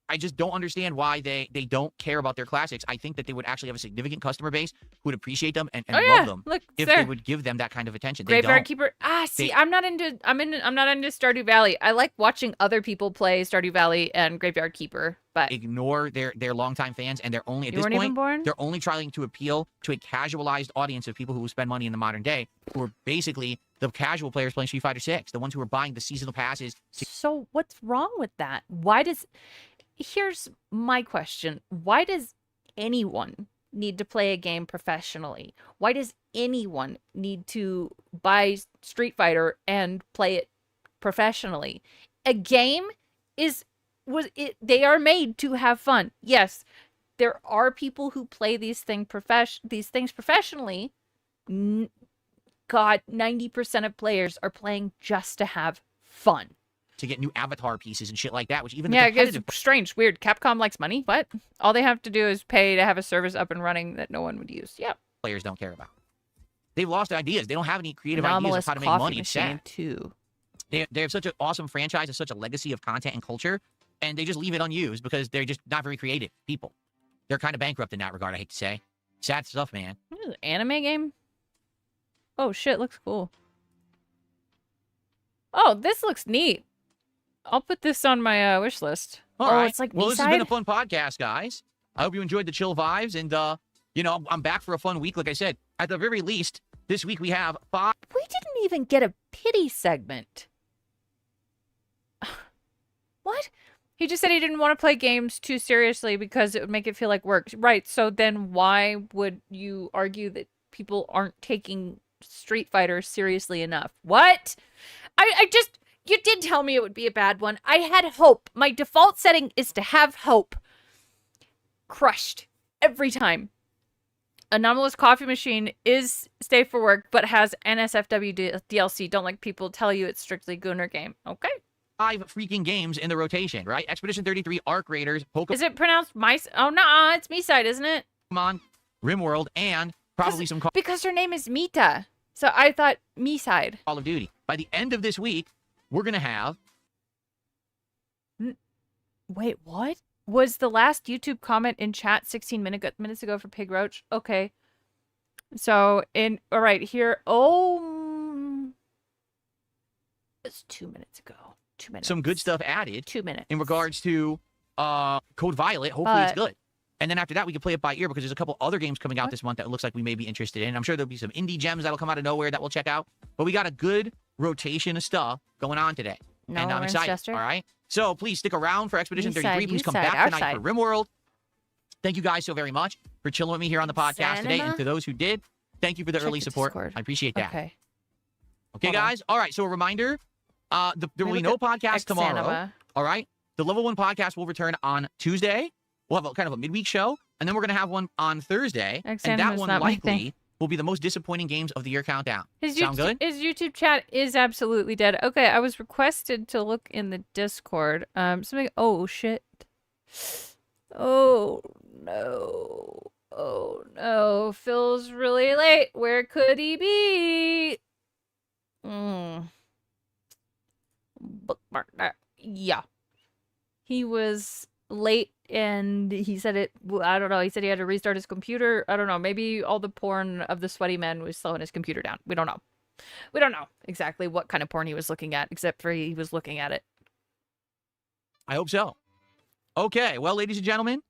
[SPEAKER 19] I just don't understand why they don't care about their classics. I think that they would actually have a significant customer base who would appreciate them and love them.
[SPEAKER 2] Look,
[SPEAKER 19] if they would give them that kind of attention. They
[SPEAKER 2] Graveyard
[SPEAKER 19] don't.
[SPEAKER 2] Keeper. I'm not into Stardew Valley. I like watching other people play Stardew Valley and Graveyard Keeper, but
[SPEAKER 19] ignore their longtime fans, and they're only at
[SPEAKER 2] You
[SPEAKER 19] this
[SPEAKER 2] weren't even
[SPEAKER 19] point
[SPEAKER 2] born?
[SPEAKER 19] they're only trying to appeal to a casualized audience of people who will spend money in the modern day, who are basically the casual players playing Street Fighter 6, the ones who are buying the seasonal passes.
[SPEAKER 2] So what's wrong with that? Why does... Here's my question. Why does anyone need to play a game professionally? Why does anyone need to buy Street Fighter and play it professionally? A game they are made to have fun. Yes, there are people who play these things professionally. God, 90% of players are playing just to have fun.
[SPEAKER 19] To get new avatar pieces and shit like that, which even the
[SPEAKER 2] Yeah,
[SPEAKER 19] competitive
[SPEAKER 2] it's strange, weird. Capcom likes money. What? All they have to do is pay to have a service up and running that no one would use. Yep.
[SPEAKER 19] players don't care about. They've lost ideas. They don't have any creative
[SPEAKER 2] Anomalous
[SPEAKER 19] ideas of how to make
[SPEAKER 2] Coffee
[SPEAKER 19] money. It's
[SPEAKER 2] Machine
[SPEAKER 19] sad.
[SPEAKER 2] too.
[SPEAKER 19] They have such an awesome franchise and such a legacy of content and culture, and they just leave it unused because they're just not very creative people. They're kind of bankrupt in that regard, I hate to say. Sad stuff, man.
[SPEAKER 2] What is it, anime game? Oh shit, looks cool. Oh, this looks neat. I'll put this on my wish list.
[SPEAKER 19] All right.
[SPEAKER 2] It's like
[SPEAKER 19] well, this has been
[SPEAKER 2] B-side?
[SPEAKER 19] a fun podcast, guys. I hope you enjoyed the chill vibes, and you know, I'm back for a fun week. Like I said, at the very least, this week we have 5.
[SPEAKER 2] We didn't even get a pity segment. What? He just said he didn't want to play games too seriously because it would make it feel like work. Right, so then why would you argue that people aren't taking Street Fighter seriously enough? What? I just... You did tell me it would be a bad one. I had hope. My default setting is to have hope. Crushed. Every time. Anomalous Coffee Machine is stay for work, but has NSFW DLC. Don't like people tell you it's strictly Gooner game. Okay.
[SPEAKER 19] 5 freaking games in the rotation, right? Expedition 33, Arc Raiders, Pokemon.
[SPEAKER 2] Is it pronounced mice? Oh, no, it's Me-side, isn't it?
[SPEAKER 19] RimWorld, and probably some
[SPEAKER 2] Because her name is Mita. So I thought Me-side.
[SPEAKER 19] Call of Duty. By the end of this week, we're going to have...
[SPEAKER 2] Wait, what? Was the last YouTube comment in chat 16 minutes ago for Pig Roach? Okay. So, all right, here. Oh. It's 2 minutes ago. 2 minutes.
[SPEAKER 19] Some good stuff added.
[SPEAKER 2] 2 minutes.
[SPEAKER 19] In regards to Code Violet. Hopefully it's good. And then after that, we can play it by ear because there's a couple other games coming out this month that it looks like we may be interested in. I'm sure there'll be some indie gems that'll come out of nowhere that we'll check out. But we got a good rotation of stuff going on today.
[SPEAKER 2] No,
[SPEAKER 19] and I'm
[SPEAKER 2] Orange
[SPEAKER 19] excited.
[SPEAKER 2] Jester?
[SPEAKER 19] All right. So please stick around for Expedition
[SPEAKER 2] You
[SPEAKER 19] 33.
[SPEAKER 2] said,
[SPEAKER 19] Please
[SPEAKER 2] you
[SPEAKER 19] come
[SPEAKER 2] said,
[SPEAKER 19] back tonight
[SPEAKER 2] outside.
[SPEAKER 19] for RimWorld. Thank you guys so very much for chilling with me here on the podcast today.
[SPEAKER 2] Cinema?
[SPEAKER 19] And to those who did, thank you for the
[SPEAKER 2] Check
[SPEAKER 19] early
[SPEAKER 2] the
[SPEAKER 19] support.
[SPEAKER 2] Discord.
[SPEAKER 19] I appreciate that.
[SPEAKER 2] Okay.
[SPEAKER 19] Okay,
[SPEAKER 2] Hold on.
[SPEAKER 19] guys. All right. So a reminder, there will be
[SPEAKER 2] look
[SPEAKER 19] no
[SPEAKER 2] at
[SPEAKER 19] podcast tomorrow.
[SPEAKER 2] Xanima.
[SPEAKER 19] All right. The Level 1 podcast will return on Tuesday. We'll have kind of a midweek show. And then we're going to have one on Thursday. And that
[SPEAKER 2] Xanima's
[SPEAKER 19] one
[SPEAKER 2] not my
[SPEAKER 19] likely
[SPEAKER 2] thing.
[SPEAKER 19] will be the most disappointing games of the year countdown.
[SPEAKER 2] His
[SPEAKER 19] Sound good?
[SPEAKER 2] YouTube chat is absolutely dead. Okay, I was requested to look in the Discord. Something. Oh shit. Oh no. Oh no. Phil's really late. Where could he be? Bookmark that. Yeah. He was late and he said it. I don't know. He said he had to restart his computer. I don't know. Maybe all the porn of the sweaty men was slowing his computer down. We don't know. We don't know exactly what kind of porn he was looking at, except for he was looking at it.
[SPEAKER 19] I hope so. Okay. Well, ladies and gentlemen,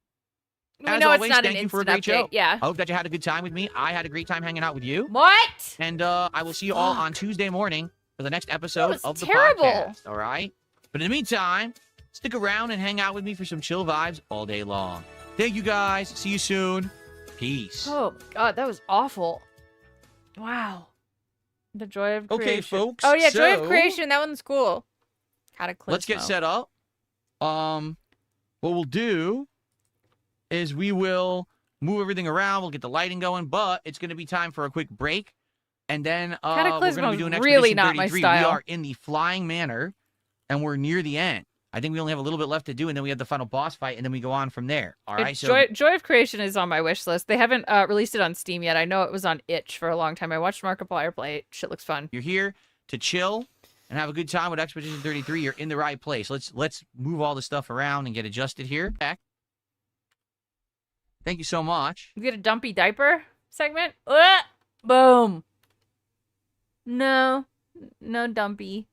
[SPEAKER 2] We
[SPEAKER 19] as
[SPEAKER 2] know
[SPEAKER 19] always,
[SPEAKER 2] it's not an
[SPEAKER 19] thank you for a
[SPEAKER 2] instant
[SPEAKER 19] great show.
[SPEAKER 2] update, yeah.
[SPEAKER 19] I hope that you had a good time with me. I had a great time hanging out with you.
[SPEAKER 2] What?
[SPEAKER 19] And I will see you all on Tuesday morning for the next episode
[SPEAKER 2] was
[SPEAKER 19] of the
[SPEAKER 2] terrible.
[SPEAKER 19] podcast. All right. But in the meantime, stick around and hang out with me for some chill vibes all day long. Thank you guys. See you soon. Peace.
[SPEAKER 2] Oh god, that was awful. Wow. The joy of creation.
[SPEAKER 19] Okay, folks,
[SPEAKER 2] Oh yeah, joy of
[SPEAKER 19] so-
[SPEAKER 2] creation. That one's cool. Cataclysmo.
[SPEAKER 19] Let's get set up. What we'll do is we will move everything around. We'll get the lighting going, but it's going to be time for a quick break. And then we're going to be
[SPEAKER 2] Cataclysmo's
[SPEAKER 19] doing
[SPEAKER 2] really
[SPEAKER 19] Expedition
[SPEAKER 2] not my
[SPEAKER 19] 33.
[SPEAKER 2] style.
[SPEAKER 19] We are in the Flying Manor, and we're near the end. I think we only have a little bit left to do, and then we have the final boss fight, and then we go on from there. All right, so
[SPEAKER 2] Joy of Creation is on my wish list. They haven't released it on Steam yet. I know it was on itch for a long time. I watched Markiplier play it. Shit looks fun.
[SPEAKER 19] you're here to chill and have a good time with Expedition 33. You're in the right place. Let's move all the stuff around and get adjusted here. Back. Thank you so much.
[SPEAKER 2] You get a dumpy diaper segment? Boom. No. No dumpy.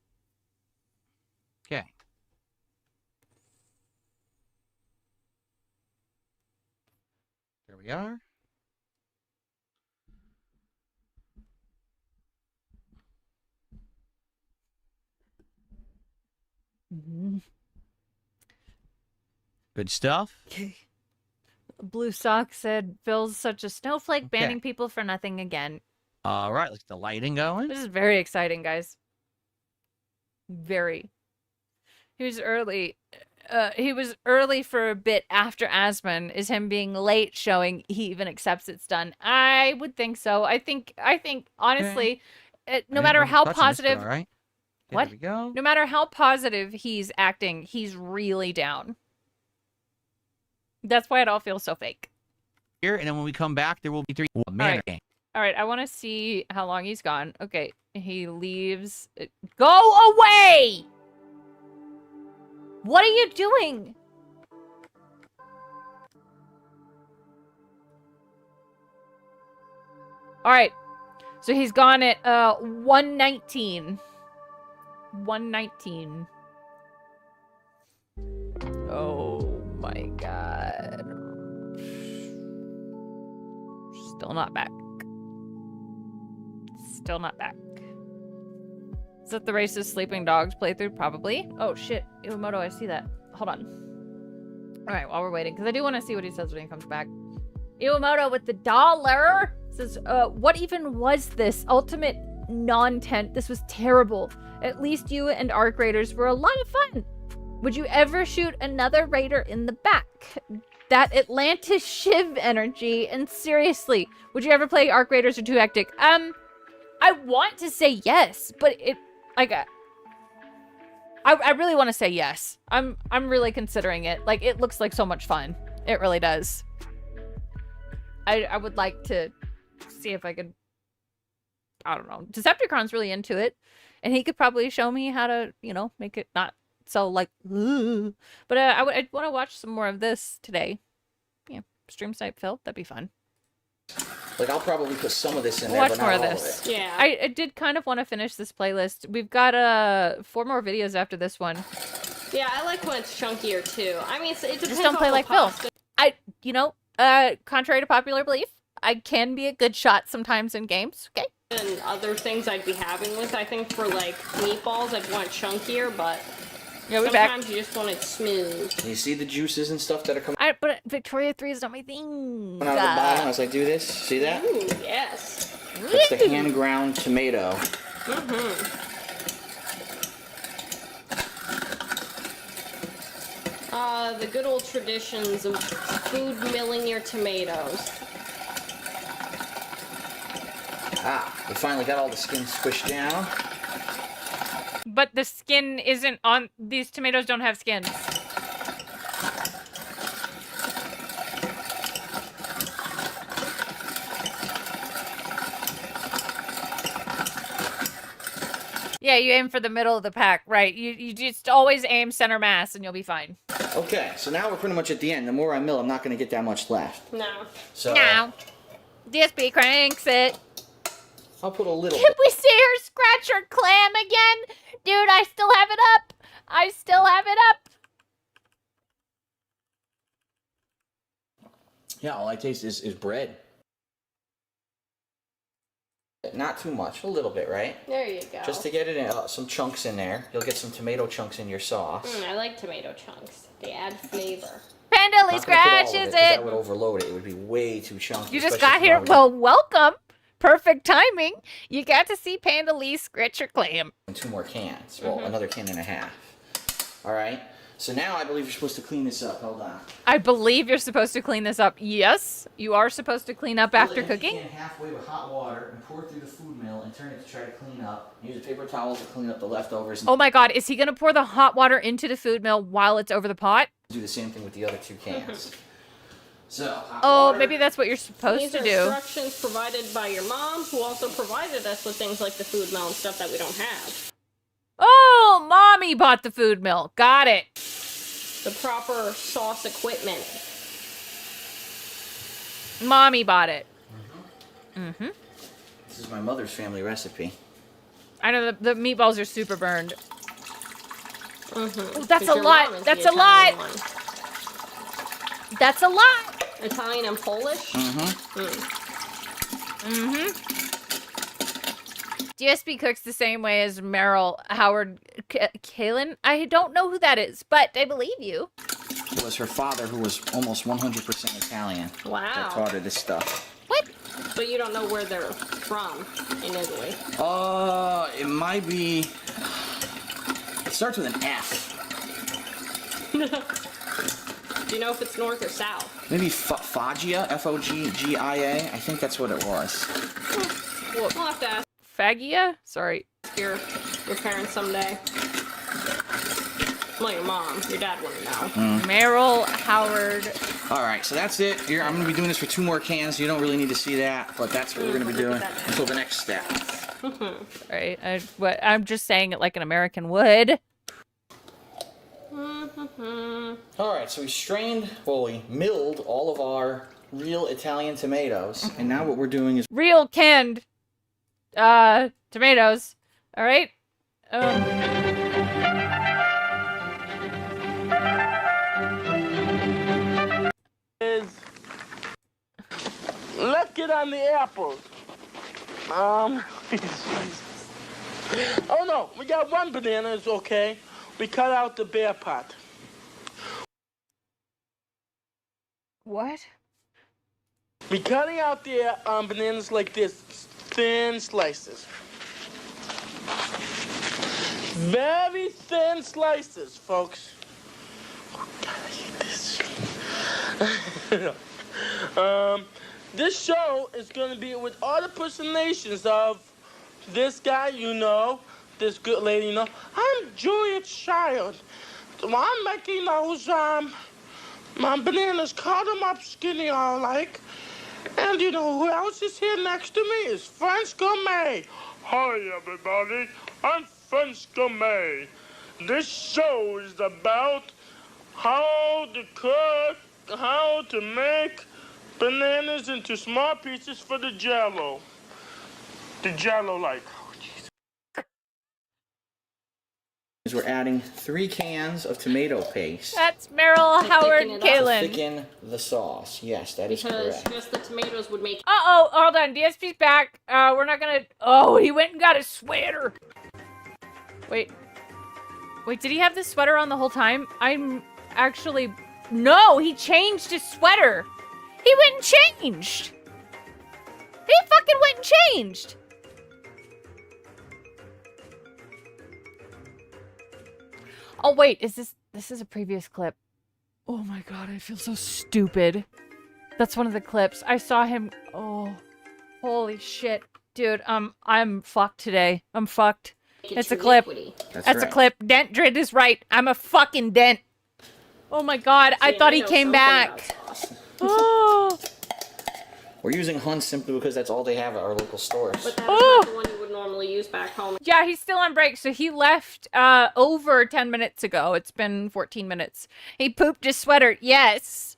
[SPEAKER 19] Okay. There we are.
[SPEAKER 11] Good stuff.
[SPEAKER 2] Blue Sock said, Phil's such a snowflake, banning people for nothing again.
[SPEAKER 11] All right, let's get the lighting going.
[SPEAKER 2] This is very exciting, guys. Very. He was early. He was early for a bit after Asmon. Is him being late showing he even accepts it's done? I would think so. I think honestly, no matter how positive,
[SPEAKER 11] all right. Okay,
[SPEAKER 2] what?
[SPEAKER 11] There we go.
[SPEAKER 2] No matter how positive he's acting, he's really down. That's why it all feels so fake.
[SPEAKER 11] Here, and then when we come back, there will be 3 mana game.
[SPEAKER 2] All right, I want to see how long he's gone. Okay, he leaves. Go away! What are you doing? All right, so he's gone at 1:19. 1:19. Oh my god. Still not back. Still not back. Is that the racist sleeping dogs playthrough? Probably. Oh shit, Iwamoto, I see that. Hold on. All right, while we're waiting, because I do want to see what he says when he comes back. Iwamoto with the dollar says, what even was this? Ultimate non-tent. This was terrible. At least you and Arc Raiders were a lot of fun. Would you ever shoot another Raider in the back? That Atlantis Shiv energy. And seriously, would you ever play Arc Raiders or too hectic? I want to say yes, but it like I really want to say yes. I'm really considering it. Like, it looks like so much fun. It really does. I would like to see if I could, I don't know. Decepticon's really into it, and he could probably show me how to, you know, make it not so like, ugh. But I'd want to watch some more of this today. Yeah, stream snipe Phil, that'd be fun.
[SPEAKER 13] Like, I'll probably put some of this in there,
[SPEAKER 2] Watch
[SPEAKER 13] but
[SPEAKER 2] more
[SPEAKER 13] not
[SPEAKER 2] of
[SPEAKER 13] all
[SPEAKER 2] this.
[SPEAKER 13] of it.
[SPEAKER 14] Yeah.
[SPEAKER 2] I did kind of want to finish this playlist. We've got 4 more videos after this one.
[SPEAKER 14] Yeah, I like when it's chunkier too. I mean, it depends.
[SPEAKER 2] Just don't play
[SPEAKER 14] on
[SPEAKER 2] like
[SPEAKER 14] the
[SPEAKER 2] Phil.
[SPEAKER 14] pasta
[SPEAKER 2] Contrary to popular belief, I can be a good shot sometimes in games. Okay.
[SPEAKER 14] and other things I'd be having with. I think for like meatballs, I'd want chunkier, but
[SPEAKER 2] Yeah, we're back.
[SPEAKER 14] sometimes you just want it smooth.
[SPEAKER 13] Can you see the juices and stuff that are coming
[SPEAKER 2] But Victoria 3 is not my thing.
[SPEAKER 13] out of the bottom as I do this? See that?
[SPEAKER 14] Ooh, yes.
[SPEAKER 13] That's the hand ground tomato.
[SPEAKER 14] The good old traditions of food milling your tomatoes.
[SPEAKER 13] Ah, we finally got all the skin squished down.
[SPEAKER 2] But the skin isn't on. These tomatoes don't have skins. Yeah, you aim for the middle of the pack, right? You just always aim center mass and you'll be fine.
[SPEAKER 13] Okay, so now we're pretty much at the end. The more I mill, I'm not going to get that much left.
[SPEAKER 14] No.
[SPEAKER 13] So
[SPEAKER 2] No. DSP cranks it.
[SPEAKER 13] I'll put a little
[SPEAKER 2] Can we see her scratch her clam again? Dude, I still have it up. I still have it up.
[SPEAKER 13] Yeah, all I taste is bread. Not too much, a little bit, right?
[SPEAKER 14] There you go.
[SPEAKER 13] Just to get it in, some chunks in there. You'll get some tomato chunks in your sauce.
[SPEAKER 14] I like tomato chunks. They add flavor.
[SPEAKER 2] Pandily
[SPEAKER 13] Not gonna put all of
[SPEAKER 2] scratches
[SPEAKER 13] 'cause That
[SPEAKER 2] it.
[SPEAKER 13] would overload it. It would be way too chunky.
[SPEAKER 2] You just
[SPEAKER 13] especially
[SPEAKER 2] got
[SPEAKER 13] if you
[SPEAKER 2] here.
[SPEAKER 13] already
[SPEAKER 2] Well, welcome. Perfect timing. You got to see Panda Lee scratch her clam.
[SPEAKER 13] in 2 more cans. Well, another can and a half. All right. So now I believe you're supposed to clean this up. Hold on.
[SPEAKER 2] I believe you're supposed to clean this up. Yes, you are supposed to clean up after
[SPEAKER 13] Fill the empty
[SPEAKER 2] cooking.
[SPEAKER 13] can halfway with hot water and pour it through the food mill and turn it to try to clean up. Use a paper towel to clean up the leftovers.
[SPEAKER 2] Oh my God, is he going to pour the hot water into the food mill while it's over the pot?
[SPEAKER 13] Do the same thing with the other 2 cans. So, hot
[SPEAKER 2] Oh,
[SPEAKER 13] water.
[SPEAKER 2] maybe that's what you're supposed
[SPEAKER 14] These
[SPEAKER 2] to
[SPEAKER 14] are
[SPEAKER 2] do.
[SPEAKER 14] instructions provided by your mom, who also provided us with things like the food mill and stuff that we don't have.
[SPEAKER 2] Oh, mommy bought the food mill. Got it.
[SPEAKER 14] The proper sauce equipment.
[SPEAKER 2] Mommy bought it. Mm-hmm.
[SPEAKER 13] This is my mother's family recipe.
[SPEAKER 2] I know the meatballs are super burned.
[SPEAKER 14] Mm-hmm.
[SPEAKER 2] Ooh, that's a lot. That's a lot. That's a lot.
[SPEAKER 14] Italian and Polish?
[SPEAKER 2] DSP cooks the same way as Meryl Howard Kaylin? I don't know who that is, but I believe you.
[SPEAKER 13] It was her father who was almost 100% Italian.
[SPEAKER 14] Wow.
[SPEAKER 13] That taught her this stuff.
[SPEAKER 2] What?
[SPEAKER 14] But you don't know where they're from in Italy.
[SPEAKER 13] It might be. It starts with an F.
[SPEAKER 14] Do you know if it's north or south?
[SPEAKER 13] Maybe Foggia, Foggia. I think that's what it was.
[SPEAKER 14] We'll have to ask
[SPEAKER 2] Fagia? Sorry.
[SPEAKER 14] your parents someday. Well, your mom. Your dad wouldn't know.
[SPEAKER 2] Merrill, Howard.
[SPEAKER 13] All right, so that's it. Here, I'm going to be doing this for 2 more cans. You don't really need to see that, but that's what we're going to be doing until the next step.
[SPEAKER 2] Right. I'm just saying it like an American would.
[SPEAKER 13] All right, so we we milled all of our real Italian tomatoes, and now what we're doing is
[SPEAKER 2] Real canned tomatoes. All right.
[SPEAKER 20] Let's get on the apples. Oh no, we got 1 banana, it's okay. We cut out the bare part.
[SPEAKER 2] What?
[SPEAKER 20] We cutting out the bananas like this, thin slices. Very thin slices, folks. Oh, God, I hate this. This show is going to be with all the impersonations of this guy, you know, this good lady, you know. I'm Julia Child. So I'm making those, my bananas, cut them up skinny, all like. And you know who else is here next to me is French Gourmet. Hi, everybody. I'm French Gourmet. This show is about how to cook, how to make bananas into small pieces for the jello. The jello, like, oh, jeez.
[SPEAKER 13] we're adding 3 cans of tomato paste.
[SPEAKER 2] That's Merrill, Howard,
[SPEAKER 13] To
[SPEAKER 2] Kaylin.
[SPEAKER 13] thicken the sauce. Yes, that is
[SPEAKER 14] Because
[SPEAKER 13] correct.
[SPEAKER 14] just the tomatoes would make.
[SPEAKER 2] Uh-oh, hold on. DSP's back. We're not gonna... Oh, he went and got his sweater. Wait, did he have this sweater on the whole time? I'm actually... No, he changed his sweater. He went and changed. He fucking went and changed. Oh, wait, this is a previous clip. Oh my God, I feel so stupid. That's one of the clips. I saw him. Oh, holy shit. Dude, I'm fucked today. I'm fucked. It's a clip. That's a clip. Dent Drid is right. I'm a fucking dent. Oh my God, I thought he came back. Oh.
[SPEAKER 13] We're using Hunt simply because that's all they have at our local stores.
[SPEAKER 14] But that's not the one you would normally use back home.
[SPEAKER 2] Yeah, he's still on break, so he left over 10 minutes ago. It's been 14 minutes. He pooped his sweater. Yes.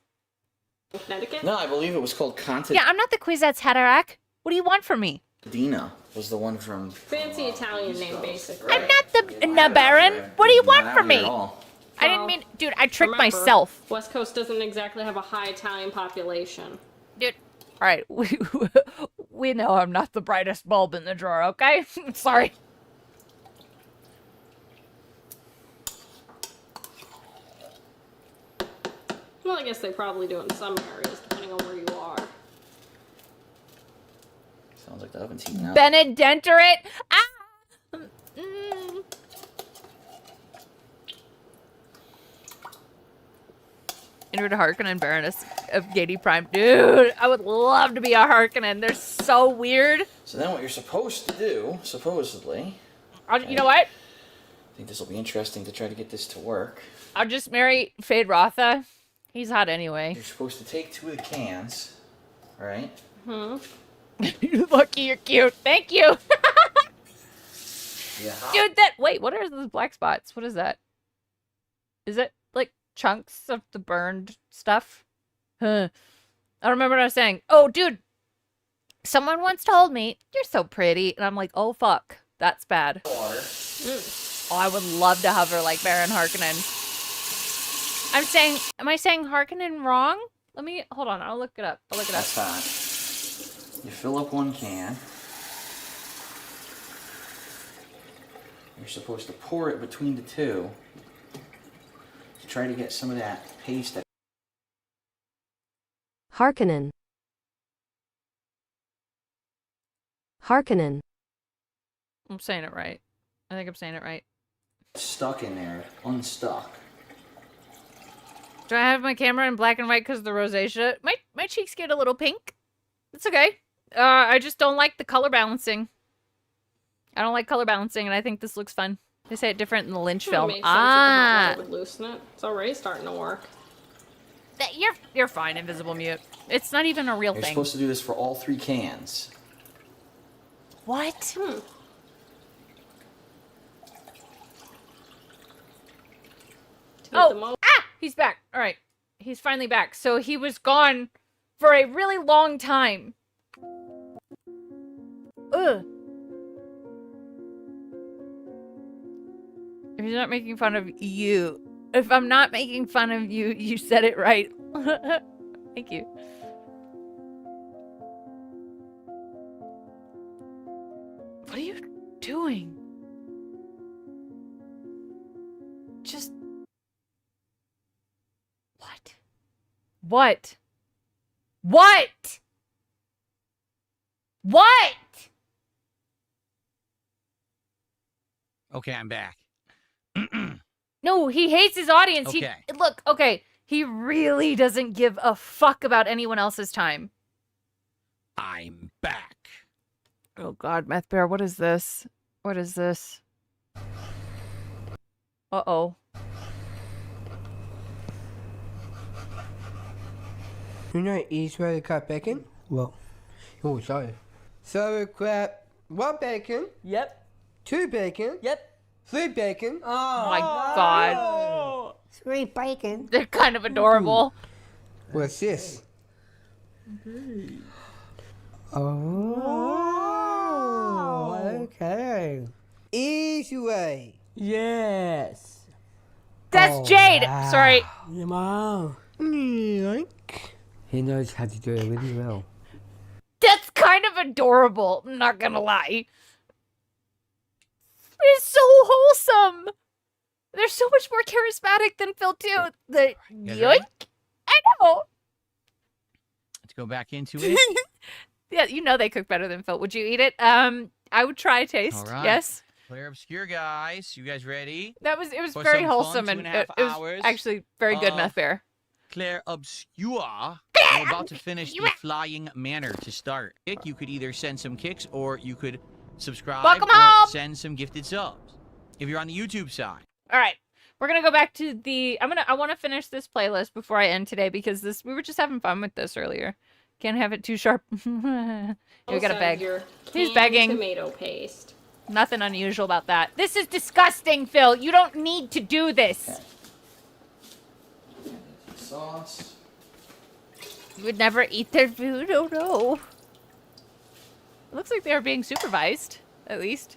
[SPEAKER 14] Connecticut?
[SPEAKER 13] No, I believe it was called
[SPEAKER 2] Yeah, I'm not the Kwisatz Haderach. What do you want from me?
[SPEAKER 13] Dina was the one from...
[SPEAKER 14] Fancy Italian name, basically.
[SPEAKER 2] I'm not the Baron. What do you want from me?
[SPEAKER 13] all.
[SPEAKER 2] I didn't mean... Dude, I tricked
[SPEAKER 14] Remember,
[SPEAKER 2] myself.
[SPEAKER 14] West Coast doesn't exactly have a high Italian population.
[SPEAKER 2] Dude, all right. We know I'm not the brightest bulb in the drawer, okay? Sorry.
[SPEAKER 14] Well, I guess they probably do in some areas, depending on where you are.
[SPEAKER 13] Sounds like the oven's heating up.
[SPEAKER 2] Benedenteret. Ah! Inward Harkonnen, Baroness of Gady Prime. Dude, I would love to be a Harkonnen. They're so weird.
[SPEAKER 13] So then what you're supposed to do, supposedly...
[SPEAKER 2] You know what?
[SPEAKER 13] I think this will be interesting to try to get this to work.
[SPEAKER 2] I'll just marry Fade Rotha. He's hot anyway.
[SPEAKER 13] You're supposed to take 2 of the cans, right?
[SPEAKER 2] Hmm. You're lucky you're cute. Thank you.
[SPEAKER 13] Yeah.
[SPEAKER 2] Dude, wait, what are those black spots? What is that? Is it like chunks of the burned stuff? Huh. I don't remember what I was saying. Oh, dude. Someone once told me, you're so pretty. And I'm like, oh, fuck. That's bad.
[SPEAKER 13] Water.
[SPEAKER 2] Oh, I would love to hover like Baron Harkonnen. I'm saying, am I saying Harkonnen wrong? Hold on, I'll look it up.
[SPEAKER 13] That's fine. You fill up 1 can. You're supposed to pour it between the two to try to get some of that paste that.
[SPEAKER 17] Harkonnen. Harkonnen.
[SPEAKER 2] I'm saying it right. I think I'm saying it right.
[SPEAKER 13] Stuck in there, unstuck.
[SPEAKER 2] Do I have my camera in black and white because of the rosacea? My cheeks get a little pink. It's okay. I just don't like the color balancing. I don't like color balancing, and I think this looks fun. They say it different in the Lynch film.
[SPEAKER 14] Makes sense if the hot water would loosen it. It's already starting to work.
[SPEAKER 2] You're fine, Invisible Mute. It's not even a real
[SPEAKER 13] You're
[SPEAKER 2] thing.
[SPEAKER 13] supposed to do this for all 3 cans.
[SPEAKER 2] What? Oh! Ah! He's back. All right. He's finally back. So he was gone for a really long time. Ugh. If he's not making fun of you. If I'm not making fun of you, you said it right. Thank you. What are you doing? Just... What? What? What? What?
[SPEAKER 11] Okay, I'm back.
[SPEAKER 2] No, he hates his audience.
[SPEAKER 11] Okay.
[SPEAKER 2] Look, okay. He really doesn't give a fuck about anyone else's time.
[SPEAKER 11] I'm back.
[SPEAKER 2] Oh god, Meth Bear, what is this? What is this? Uh-oh.
[SPEAKER 21] You know Israeli cut bacon? Well, oh, sorry. So grab 1 bacon.
[SPEAKER 22] Yep.
[SPEAKER 21] 2 bacon.
[SPEAKER 22] Yep.
[SPEAKER 21] 3 bacon.
[SPEAKER 2] Oh my god.
[SPEAKER 21] 3 bacon.
[SPEAKER 2] They're kind of adorable.
[SPEAKER 21] What's this? Oh, okay. Easy way.
[SPEAKER 22] Yes.
[SPEAKER 2] That's Jade.
[SPEAKER 21] Wow.
[SPEAKER 2] Sorry.
[SPEAKER 21] Wow. He knows how to do it really well.
[SPEAKER 2] That's kind of adorable. I'm not gonna lie. It's so wholesome. They're so much more charismatic than Phil too. The
[SPEAKER 11] guys
[SPEAKER 2] yoink.
[SPEAKER 11] ready?
[SPEAKER 2] I know.
[SPEAKER 11] Let's go back into it.
[SPEAKER 2] Yeah, you know they cook better than Phil. Would you eat it? I would try a taste.
[SPEAKER 11] All right.
[SPEAKER 2] Yes.
[SPEAKER 11] Claire Obscure, guys. You guys ready?
[SPEAKER 2] It was
[SPEAKER 11] For
[SPEAKER 2] very
[SPEAKER 11] some
[SPEAKER 2] wholesome
[SPEAKER 11] fun
[SPEAKER 2] and
[SPEAKER 11] 2.5
[SPEAKER 2] it was
[SPEAKER 11] hours
[SPEAKER 2] actually very good,
[SPEAKER 11] of
[SPEAKER 2] Meth Bear.
[SPEAKER 11] Claire Obscure. We're about to finish the flying manner to start. You could either send some kicks or you could subscribe
[SPEAKER 2] Welcome
[SPEAKER 11] or
[SPEAKER 2] home!
[SPEAKER 11] send some gifted subs. If you're on the YouTube side.
[SPEAKER 2] All right. We're going to go back to the I want to finish this playlist before I end today because we were just having fun with this earlier. Can't have it too sharp. We got to beg. He's begging.
[SPEAKER 14] Tomato paste.
[SPEAKER 2] Nothing unusual about that. This is disgusting, Phil. You don't need to do this.
[SPEAKER 13] Sauce.
[SPEAKER 2] You would never eat their food? Oh no. It looks like they are being supervised, at least.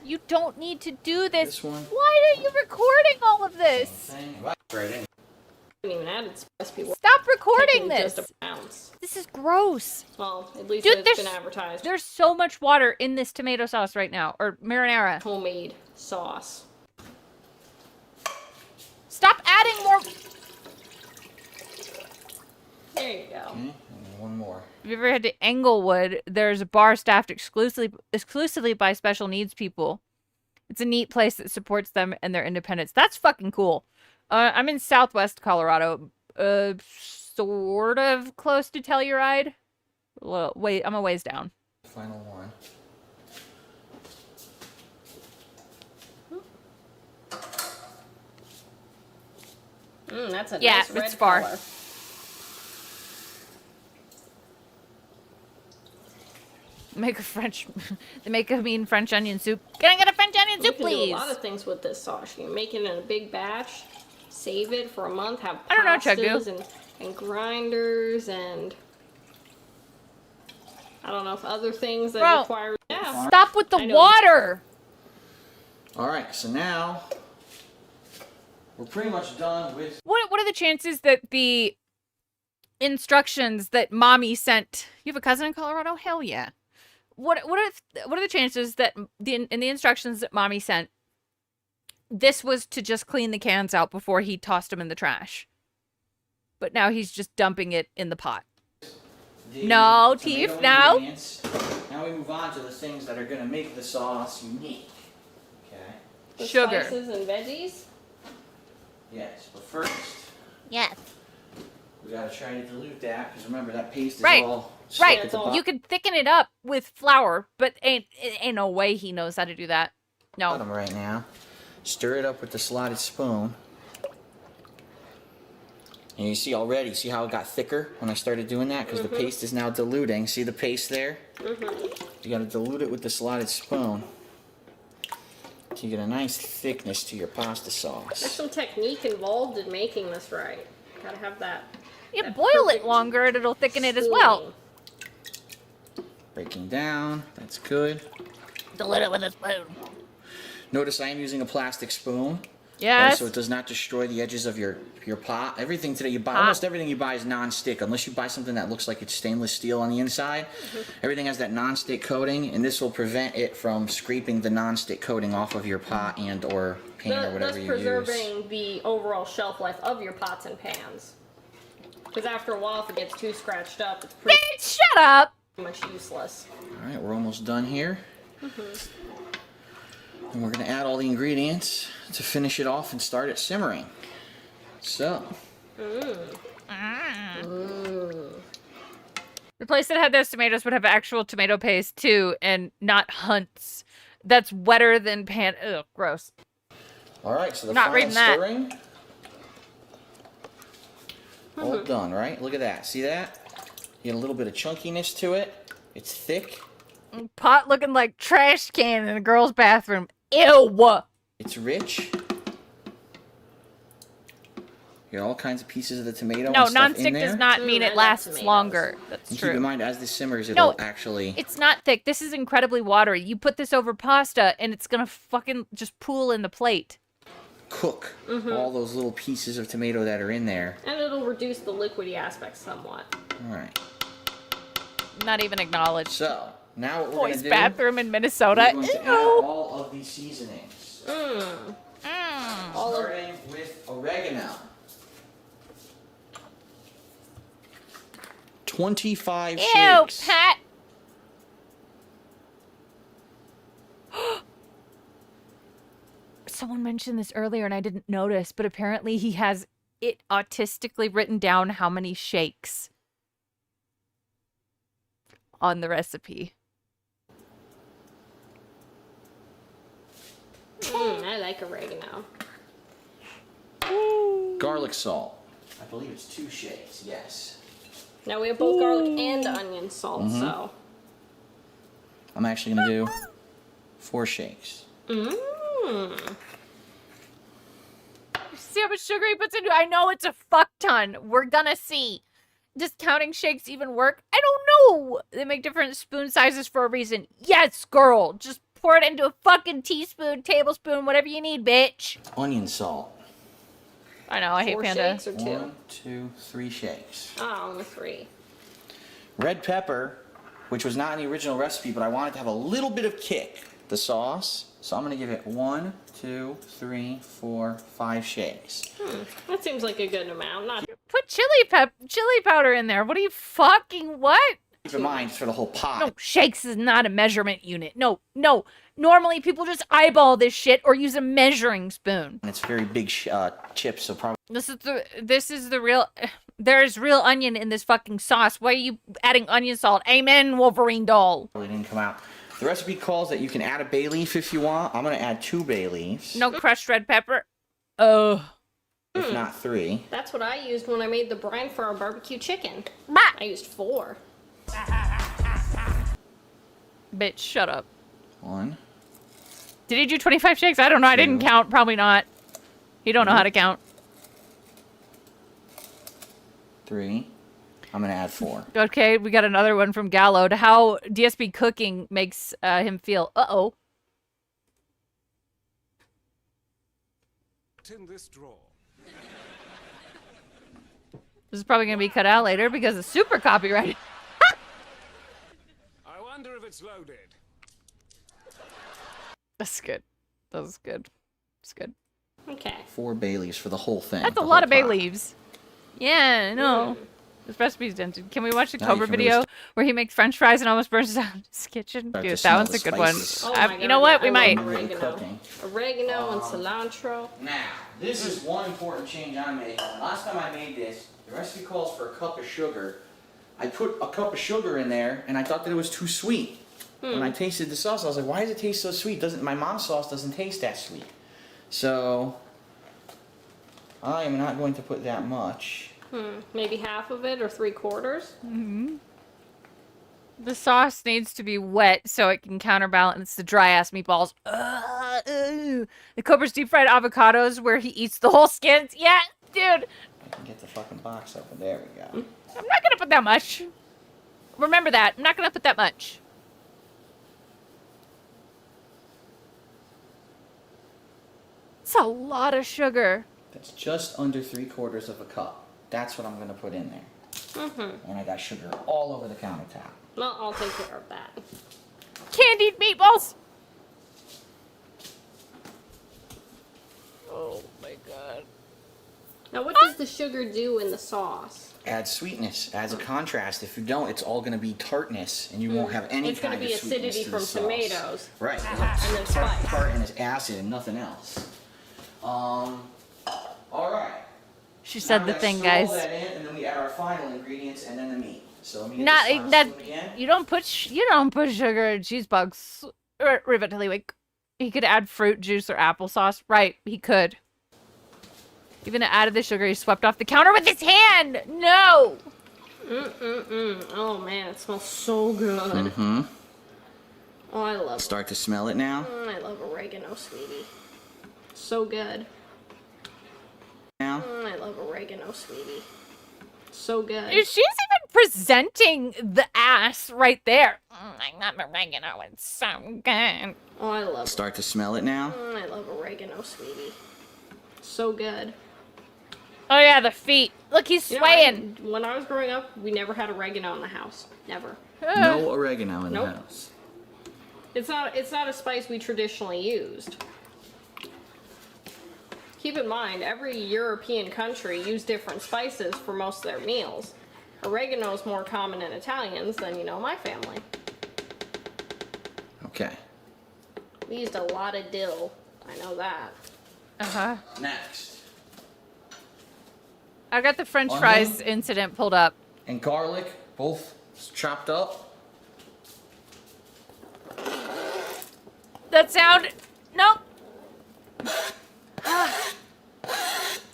[SPEAKER 2] You don't need to do this. Why are you recording all of this?
[SPEAKER 14] Didn't even added recipe.
[SPEAKER 2] Stop recording
[SPEAKER 14] Taking
[SPEAKER 2] this.
[SPEAKER 14] Just a ounce.
[SPEAKER 2] This is gross.
[SPEAKER 14] Well, at least
[SPEAKER 2] Dude,
[SPEAKER 14] it's been advertised.
[SPEAKER 2] There's so much water in this tomato sauce right now, or marinara.
[SPEAKER 14] Homemade sauce.
[SPEAKER 2] Stop adding more.
[SPEAKER 14] There you go.
[SPEAKER 13] Okay, and one more.
[SPEAKER 2] If you ever head to Englewood, there's a bar staffed exclusively by special needs people. It's a neat place that supports them and their independence. That's fucking cool. I'm in Southwest Colorado, sort of close to Telluride. Well, wait, I'm a ways down.
[SPEAKER 13] Final one.
[SPEAKER 14] That's a
[SPEAKER 2] Yeah,
[SPEAKER 14] nice red
[SPEAKER 2] it's far.
[SPEAKER 14] color.
[SPEAKER 2] They make a mean French onion soup. Can I get a French onion soup,
[SPEAKER 14] You can
[SPEAKER 2] please?
[SPEAKER 14] do a lot of things with this sauce. You can make it in a big batch, save it for a month, have
[SPEAKER 2] I don't know,
[SPEAKER 14] pastas
[SPEAKER 2] Chuggu.
[SPEAKER 14] and grinders and I don't know if other things that
[SPEAKER 2] Bro,
[SPEAKER 14] require. Yeah.
[SPEAKER 2] Stop with the
[SPEAKER 14] I know.
[SPEAKER 2] water.
[SPEAKER 13] All right, so now we're pretty much done with.
[SPEAKER 2] What are the chances that the instructions that mommy sent? You have a cousin in Colorado? Hell yeah. what are the chances that in the instructions that mommy sent, this was to just clean the cans out before he tossed them in the trash, but now he's just dumping it in the pot? No, Teef, now.
[SPEAKER 11] Now we move on to the things that are going to make the sauce unique. Okay.
[SPEAKER 14] The
[SPEAKER 2] Sugar.
[SPEAKER 14] spices and veggies.
[SPEAKER 11] Yes, but first.
[SPEAKER 2] Yes.
[SPEAKER 11] We gotta try to dilute that because remember that paste is
[SPEAKER 2] Right.
[SPEAKER 11] all
[SPEAKER 2] Right.
[SPEAKER 11] at the bottom.
[SPEAKER 2] You could thicken it up with flour, but ain't no way he knows how to do that. No.
[SPEAKER 11] Bottom right now. Stir it up with the slotted spoon. And you see already, see how it got thicker when I started doing that? Because the paste is now diluting. See the paste there? You gotta dilute it with the slotted spoon. So you get a nice thickness to your pasta
[SPEAKER 14] There's
[SPEAKER 11] sauce.
[SPEAKER 14] some technique involved in making this right. Gotta have that.
[SPEAKER 2] Yeah, boil it longer and it'll thicken it as well.
[SPEAKER 11] Breaking down, that's good.
[SPEAKER 2] Dilute it with a spoon.
[SPEAKER 11] Notice I am using a plastic spoon.
[SPEAKER 2] Yes.
[SPEAKER 11] So it does not destroy the edges of your pot. Everything today you buy, almost everything you buy is non-stick, unless you buy something that looks like it's stainless steel on the inside. Everything has that non-stick coating, and this will prevent it from scraping the non-stick coating off of your pot and or pan or whatever
[SPEAKER 14] Thus
[SPEAKER 11] you
[SPEAKER 14] preserving
[SPEAKER 11] use.
[SPEAKER 14] the overall shelf life of your pots and pans. Because after a while, if it gets too scratched up, it's pretty
[SPEAKER 2] shut up.
[SPEAKER 14] Much useless.
[SPEAKER 11] All right, we're almost done here. And we're going to add all the ingredients to finish it off and start it simmering. So,
[SPEAKER 2] The place that had those tomatoes would have actual tomato paste too, and not Hunt's. That's wetter than pan. Ugh, gross.
[SPEAKER 11] all right, so the
[SPEAKER 2] Not
[SPEAKER 11] final
[SPEAKER 2] reading that.
[SPEAKER 11] stirring. All done, right? Look at that. See that? You get a little bit of chunkiness to it. It's thick.
[SPEAKER 2] Pot looking like trash can in a girl's bathroom. Ew.
[SPEAKER 11] It's rich. You got all kinds of pieces of the tomato
[SPEAKER 2] No,
[SPEAKER 11] and stuff in
[SPEAKER 2] nonstick
[SPEAKER 11] there.
[SPEAKER 2] does not mean
[SPEAKER 14] I
[SPEAKER 2] it
[SPEAKER 14] love
[SPEAKER 2] lasts
[SPEAKER 14] tomatoes.
[SPEAKER 2] longer. That's
[SPEAKER 11] And
[SPEAKER 2] true.
[SPEAKER 11] keep in mind, as this simmers,
[SPEAKER 2] No,
[SPEAKER 11] it'll actually...
[SPEAKER 2] It's not thick. This is incredibly watery. You put this over pasta, and it's gonna fucking just pool in the plate.
[SPEAKER 11] cook all those little pieces of tomato that are in there.
[SPEAKER 14] And it'll reduce the liquidy aspect somewhat.
[SPEAKER 11] All right.
[SPEAKER 2] Not even acknowledged.
[SPEAKER 11] So, now what we're
[SPEAKER 2] Boys'
[SPEAKER 11] going to do...
[SPEAKER 2] bathroom in Minnesota.
[SPEAKER 11] We're going to add
[SPEAKER 2] Ew.
[SPEAKER 11] all of these seasonings.
[SPEAKER 14] All of
[SPEAKER 11] Starting with oregano. 25
[SPEAKER 2] Ew,
[SPEAKER 11] shakes.
[SPEAKER 2] Pat. Someone mentioned this earlier and I didn't notice, but apparently he has it autistically written down how many shakes on the recipe.
[SPEAKER 14] I like oregano.
[SPEAKER 11] Garlic salt. I believe it's 2 shakes, yes.
[SPEAKER 14] Now we have both garlic and onion salt, so.
[SPEAKER 11] I'm actually going to do 4 shakes.
[SPEAKER 2] See how much sugar he puts into it? I know it's a fuck ton. We're gonna see. Does counting shakes even work? I don't know. They make different spoon sizes for a reason. Yes, girl. Just pour it into a fucking teaspoon, tablespoon, whatever you need, bitch.
[SPEAKER 11] Onion salt.
[SPEAKER 2] I know, I hate
[SPEAKER 14] 4
[SPEAKER 2] Panda.
[SPEAKER 14] shakes or 2?
[SPEAKER 11] 1, 2, 3 shakes.
[SPEAKER 14] Oh, only 3.
[SPEAKER 11] Red pepper, which was not in the original recipe, but I wanted to have a little bit of kick. The sauce. So I'm going to give it 1, 2, 3, 4, 5 shakes.
[SPEAKER 14] That seems like a good amount. Not
[SPEAKER 2] Put chili powder in there. What are you fucking what?
[SPEAKER 11] Keep in mind, it's for the whole pot.
[SPEAKER 2] No, shakes is not a measurement unit. No. Normally people just eyeball this shit or use a measuring spoon.
[SPEAKER 11] And it's very big chips, so probably...
[SPEAKER 2] This is the real. There's real onion in this fucking sauce. Why are you adding onion salt? Amen, Wolverine doll.
[SPEAKER 11] Really didn't come out. The recipe calls that you can add a bay leaf if you want. I'm going to add 2 bay leaves.
[SPEAKER 2] No crushed red pepper. Oh.
[SPEAKER 11] If not 3.
[SPEAKER 14] That's what I used when I made the brine for our barbecue chicken. I used 4.
[SPEAKER 2] Bitch, shut up.
[SPEAKER 11] 1.
[SPEAKER 2] Did he do 25 shakes? I don't know. I didn't count. Probably not. He don't know how to count.
[SPEAKER 11] 3. I'm going to add 4.
[SPEAKER 2] Okay, we got another one from Gallo to how DSP cooking makes him feel. Uh-oh.
[SPEAKER 6] In this drawer.
[SPEAKER 2] This is probably going to be cut out later because it's super copyrighted.
[SPEAKER 6] I wonder if it's loaded.
[SPEAKER 2] That's good. That was good. It's good.
[SPEAKER 14] Okay.
[SPEAKER 11] 4 bay leaves for the whole thing.
[SPEAKER 2] That's a
[SPEAKER 11] the
[SPEAKER 2] lot
[SPEAKER 11] whole
[SPEAKER 2] of bay
[SPEAKER 11] pot.
[SPEAKER 2] leaves. Yeah, no. This recipe's dented. Can we watch the
[SPEAKER 11] Now you
[SPEAKER 2] Cobra
[SPEAKER 11] can really
[SPEAKER 2] video where he makes French fries and almost burns down his kitchen?
[SPEAKER 11] Start to
[SPEAKER 2] Dude,
[SPEAKER 11] smell
[SPEAKER 2] that one's
[SPEAKER 11] the
[SPEAKER 2] a good one.
[SPEAKER 11] spices.
[SPEAKER 14] Oh my
[SPEAKER 2] You know
[SPEAKER 14] God,
[SPEAKER 2] what? We
[SPEAKER 14] I
[SPEAKER 2] might.
[SPEAKER 14] love oregano and cilantro.
[SPEAKER 11] Now, this is one important change I'm making. Last time I made this, the recipe calls for a cup of sugar. I put a cup of sugar in there, and I thought that it was too sweet. When I tasted the sauce, I was like, why does it taste so sweet? My mom's sauce doesn't taste that sweet. So, I am not going to put that much.
[SPEAKER 14] Maybe half of it or 3/4.
[SPEAKER 2] Mm-hmm. The sauce needs to be wet so it can counterbalance the dry ass meatballs. The Cobra's deep fried avocados where he eats the whole skins. Yeah, dude.
[SPEAKER 11] I can get the fucking box open. There we go.
[SPEAKER 2] I'm not gonna put that much. Remember that. I'm not gonna put that much. It's a lot of sugar.
[SPEAKER 11] That's just under 3/4 of a cup. That's what I'm going to put in there. And I got sugar all over the countertop.
[SPEAKER 14] Well, I'll take care of that.
[SPEAKER 2] Candied meatballs. Oh my god.
[SPEAKER 14] Now, what does the sugar do in the sauce?
[SPEAKER 11] Adds sweetness, adds a contrast. If you don't, it's all going to be tartness, and you won't have any
[SPEAKER 14] It's
[SPEAKER 11] kind
[SPEAKER 14] gonna
[SPEAKER 11] of
[SPEAKER 14] be
[SPEAKER 11] sweetness
[SPEAKER 14] acidity
[SPEAKER 11] to
[SPEAKER 14] from
[SPEAKER 11] the sauce.
[SPEAKER 14] tomatoes.
[SPEAKER 11] Right.
[SPEAKER 14] And then spice.
[SPEAKER 11] Tart and it's acid and nothing else. All right.
[SPEAKER 2] She said
[SPEAKER 11] Now
[SPEAKER 2] the
[SPEAKER 11] we
[SPEAKER 2] thing,
[SPEAKER 11] gotta
[SPEAKER 2] guys.
[SPEAKER 11] stir all that in, and then we add our final ingredients and then the meat. So let me get
[SPEAKER 2] Not
[SPEAKER 11] this on
[SPEAKER 2] that
[SPEAKER 11] spoon again.
[SPEAKER 2] you don't put sugar in cheese bugs. Rivet Tillywick. He could add fruit juice or applesauce. Right, he could. Even added the sugar, he swept off the counter with his hand. No.
[SPEAKER 14] Oh man, it smells so good. Oh, I love.
[SPEAKER 11] Start to smell it now.
[SPEAKER 14] I love oregano, sweetie. So good.
[SPEAKER 11] Now.
[SPEAKER 14] I love oregano, sweetie. So good.
[SPEAKER 2] She's even presenting the ass right there. I love oregano. It's so good.
[SPEAKER 14] Oh, I love.
[SPEAKER 11] Start to smell it now.
[SPEAKER 14] I love oregano, sweetie. So good.
[SPEAKER 2] Oh yeah, the feet. Look, he's
[SPEAKER 14] You know,
[SPEAKER 2] swaying.
[SPEAKER 14] when I was growing up, we never had oregano in the house. Never.
[SPEAKER 11] No oregano in
[SPEAKER 14] Nope.
[SPEAKER 11] the house.
[SPEAKER 14] It's not a spice we traditionally used. Keep in mind, every European country used different spices for most of their meals. Oregano is more common in Italians than, my family.
[SPEAKER 11] Okay.
[SPEAKER 14] We used a lot of dill. I know that.
[SPEAKER 2] Uh-huh.
[SPEAKER 11] Next.
[SPEAKER 2] I got the French
[SPEAKER 11] Onion.
[SPEAKER 2] fries incident pulled up.
[SPEAKER 11] And garlic, both chopped up.
[SPEAKER 2] That sound. Nope.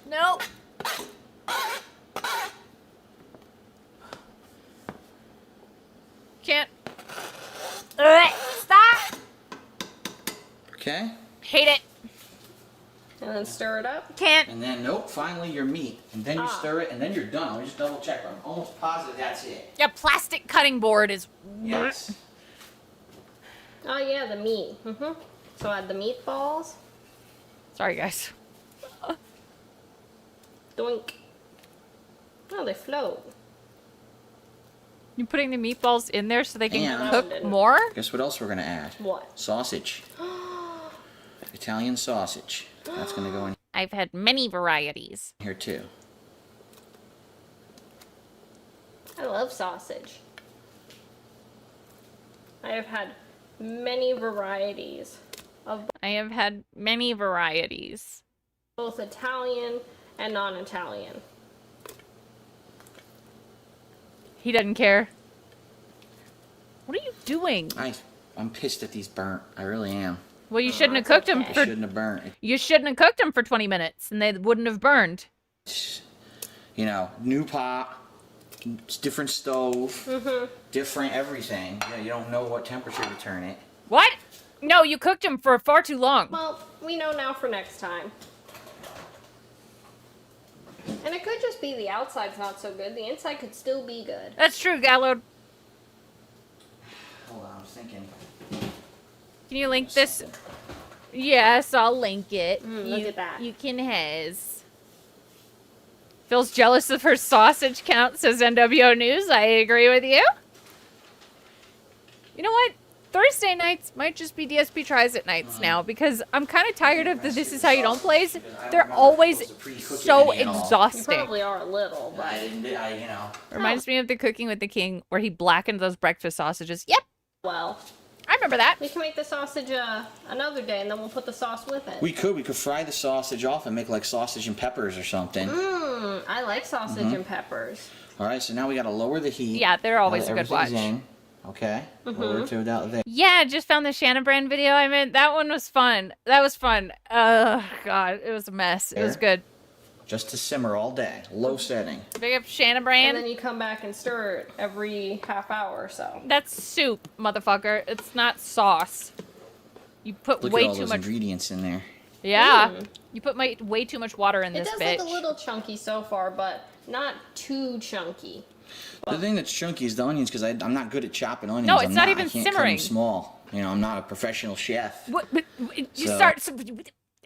[SPEAKER 2] Nope. Can't. Stop.
[SPEAKER 11] Okay.
[SPEAKER 2] Hate it.
[SPEAKER 14] And then stir it up.
[SPEAKER 2] Can't.
[SPEAKER 11] And then, nope, finally your meat. And then you stir it, and then you're done. Let me just double check. I'm almost positive that's it.
[SPEAKER 2] Your plastic cutting board is.
[SPEAKER 11] Yes.
[SPEAKER 14] Oh yeah, the meat. So add the meatballs.
[SPEAKER 2] Sorry, guys.
[SPEAKER 14] Doink. Oh, they float.
[SPEAKER 2] You putting the meatballs in there so they can
[SPEAKER 11] And-
[SPEAKER 2] cook more?
[SPEAKER 11] Guess what else we're gonna add?
[SPEAKER 14] What?
[SPEAKER 11] Sausage. Italian sausage. That's gonna go in
[SPEAKER 2] I've had many varieties.
[SPEAKER 11] here too.
[SPEAKER 14] I love sausage. I have had many varieties of
[SPEAKER 2] I have had many varieties.
[SPEAKER 14] both Italian and non-Italian.
[SPEAKER 2] He doesn't care. What are you doing?
[SPEAKER 11] I'm pissed at these burnt. I really am.
[SPEAKER 2] Well, you shouldn't have cooked them
[SPEAKER 11] I
[SPEAKER 2] for.
[SPEAKER 11] shouldn't have burnt.
[SPEAKER 2] You shouldn't have cooked them for 20 minutes, and they wouldn't have burned.
[SPEAKER 11] You know, new pot, different stove, different everything. Yeah, you don't know what temperature to turn it.
[SPEAKER 2] What? No, you cooked them for far too long.
[SPEAKER 14] Well, we know now for next time. And it could just be the outside's not so good. The inside could still be good.
[SPEAKER 2] That's true, Gallo.
[SPEAKER 11] Hold on, I was thinking.
[SPEAKER 2] Can you link this? Yes, I'll link it.
[SPEAKER 14] Look at that.
[SPEAKER 2] You can has. Phil's jealous of her sausage count, says NWO News. I agree with you. You know what? Thursday nights might just be DSP tries it nights now because I'm kind of tired of the This Is How You Don't plays. They're always so
[SPEAKER 14] You
[SPEAKER 2] exhausting.
[SPEAKER 14] probably are a little, but
[SPEAKER 2] Reminds me of the Cooking with the King where he blackened those breakfast sausages. Yep.
[SPEAKER 14] well.
[SPEAKER 2] I remember that.
[SPEAKER 14] We can make the sausage another day, and then we'll put the sauce with it.
[SPEAKER 11] We could fry the sausage off and make like sausage and peppers or something.
[SPEAKER 14] Mmm, I like sausage
[SPEAKER 11] Mhm.
[SPEAKER 14] and peppers.
[SPEAKER 11] All right, so now we got to lower the heat.
[SPEAKER 2] Yeah, they're always
[SPEAKER 11] now
[SPEAKER 2] a
[SPEAKER 11] that
[SPEAKER 2] good watch.
[SPEAKER 11] everything's in. Okay, lower to about there.
[SPEAKER 2] Yeah, I just found the Shannon Brand video. I mean, that one was fun. That was fun. God, it was a mess. It was good.
[SPEAKER 11] Just to simmer all day, low setting.
[SPEAKER 2] Big up Shannon Brand.
[SPEAKER 14] And then you come back and stir it every half hour or so.
[SPEAKER 2] That's soup, motherfucker. It's not sauce. You put
[SPEAKER 11] Look
[SPEAKER 2] way
[SPEAKER 11] at all
[SPEAKER 2] too
[SPEAKER 11] those
[SPEAKER 2] much.
[SPEAKER 11] ingredients in there.
[SPEAKER 2] Yeah. You put way too much water in
[SPEAKER 14] It
[SPEAKER 2] this
[SPEAKER 14] does
[SPEAKER 2] bitch.
[SPEAKER 14] look a little chunky so far, but not too chunky.
[SPEAKER 11] The thing that's chunky is the onions because I'm not good at chopping onions.
[SPEAKER 2] No, it's
[SPEAKER 11] I'm
[SPEAKER 2] not
[SPEAKER 11] I
[SPEAKER 2] even
[SPEAKER 11] can't cut 'em
[SPEAKER 2] simmering.
[SPEAKER 11] small. You know, I'm not a professional chef.
[SPEAKER 2] You
[SPEAKER 11] So-
[SPEAKER 2] start.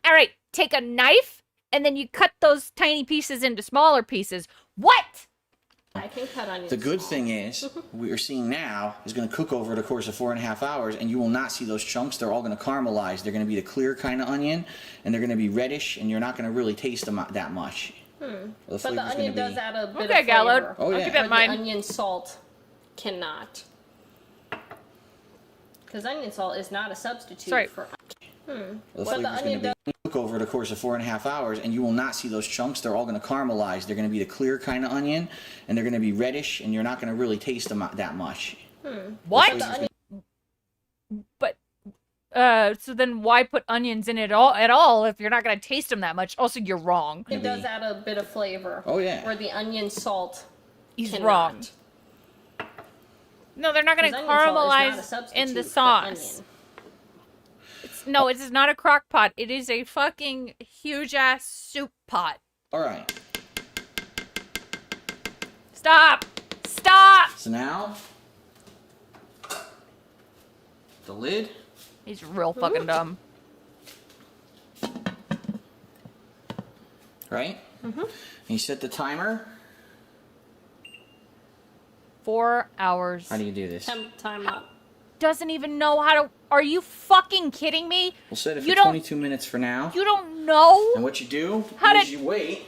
[SPEAKER 2] All right, take a knife and then you cut those tiny pieces into smaller pieces. What?
[SPEAKER 14] I can cut onions.
[SPEAKER 11] The good thing is, what we're seeing now is going to cook over the course of 4.5 hours, and you will not see those chunks. They're all going to caramelize. They're going to be the clear kind of onion, and they're going to be reddish, and you're not going to really taste them that much.
[SPEAKER 14] But the
[SPEAKER 11] flavor's gonna
[SPEAKER 14] onion
[SPEAKER 11] be-
[SPEAKER 14] does add a bit
[SPEAKER 2] Okay,
[SPEAKER 14] of
[SPEAKER 2] Gallard.
[SPEAKER 14] flavor.
[SPEAKER 11] Oh,
[SPEAKER 2] I'll
[SPEAKER 11] yeah.
[SPEAKER 2] keep that in
[SPEAKER 14] Where
[SPEAKER 2] mind.
[SPEAKER 14] the onion salt cannot. Because onion salt is not a substitute
[SPEAKER 2] Sorry.
[SPEAKER 14] for.
[SPEAKER 11] The
[SPEAKER 14] But the
[SPEAKER 11] flavor's going
[SPEAKER 14] onion
[SPEAKER 11] to
[SPEAKER 14] does.
[SPEAKER 11] be cook over the course of 4.5 hours, and you will not see those chunks. They're all going to caramelize. They're going to be the clear kind of onion, and they're going to be reddish, and you're not going to really taste them that much.
[SPEAKER 2] What?
[SPEAKER 11] The flavor's
[SPEAKER 2] But so then why put onions in it at all if you're not gonna taste them that much? Also, you're wrong.
[SPEAKER 14] It does add a bit of flavor.
[SPEAKER 11] Oh, yeah.
[SPEAKER 14] Where the onion salt.
[SPEAKER 2] He's
[SPEAKER 14] cannot.
[SPEAKER 2] wrong. No, they're not gonna
[SPEAKER 14] 'Cause onion salt is not a
[SPEAKER 2] caramelize in
[SPEAKER 14] substitute
[SPEAKER 2] the
[SPEAKER 14] for
[SPEAKER 2] sauce. No, it is not a crock pot. It is a fucking huge ass soup pot.
[SPEAKER 11] All right.
[SPEAKER 2] Stop! Stop!
[SPEAKER 11] So now, the lid.
[SPEAKER 2] He's real fucking dumb.
[SPEAKER 11] Right?
[SPEAKER 14] Mm-hmm.
[SPEAKER 11] And you set the timer.
[SPEAKER 2] 4 hours.
[SPEAKER 11] How do you do this?
[SPEAKER 14] Time up.
[SPEAKER 2] Doesn't even know how to. Are you fucking kidding me?
[SPEAKER 11] We'll set it for
[SPEAKER 2] You don't-
[SPEAKER 11] 22 minutes for now.
[SPEAKER 2] You don't know?
[SPEAKER 11] And what you do
[SPEAKER 2] How
[SPEAKER 11] is
[SPEAKER 2] did-
[SPEAKER 11] you wait.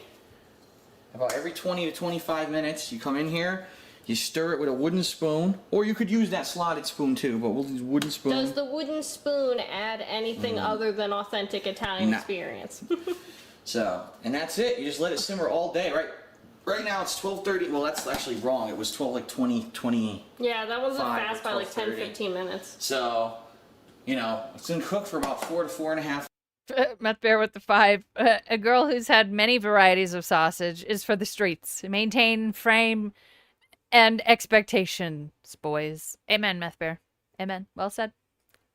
[SPEAKER 11] About every 20 to 25 minutes, you come in here, you stir it with a wooden spoon, or you could use that slotted spoon too, but we'll use wooden spoon.
[SPEAKER 14] Does the wooden spoon add anything other than authentic Italian
[SPEAKER 11] No.
[SPEAKER 14] experience?
[SPEAKER 11] So, and that's it. You just let it simmer all day, right? Right now it's 12:30. Well, that's actually wrong. It was 20.
[SPEAKER 14] Yeah, that wasn't
[SPEAKER 11] 5
[SPEAKER 14] fast
[SPEAKER 11] or
[SPEAKER 14] by like 10,
[SPEAKER 11] 12:30.
[SPEAKER 14] 15 minutes.
[SPEAKER 11] So, you know, it's gonna cook for about 4 to 4.5.
[SPEAKER 2] Meth Bear with the 5. A girl who's had many varieties of sausage is for the streets. Maintain frame and expectations, boys. Amen, Meth Bear. Amen. Well said.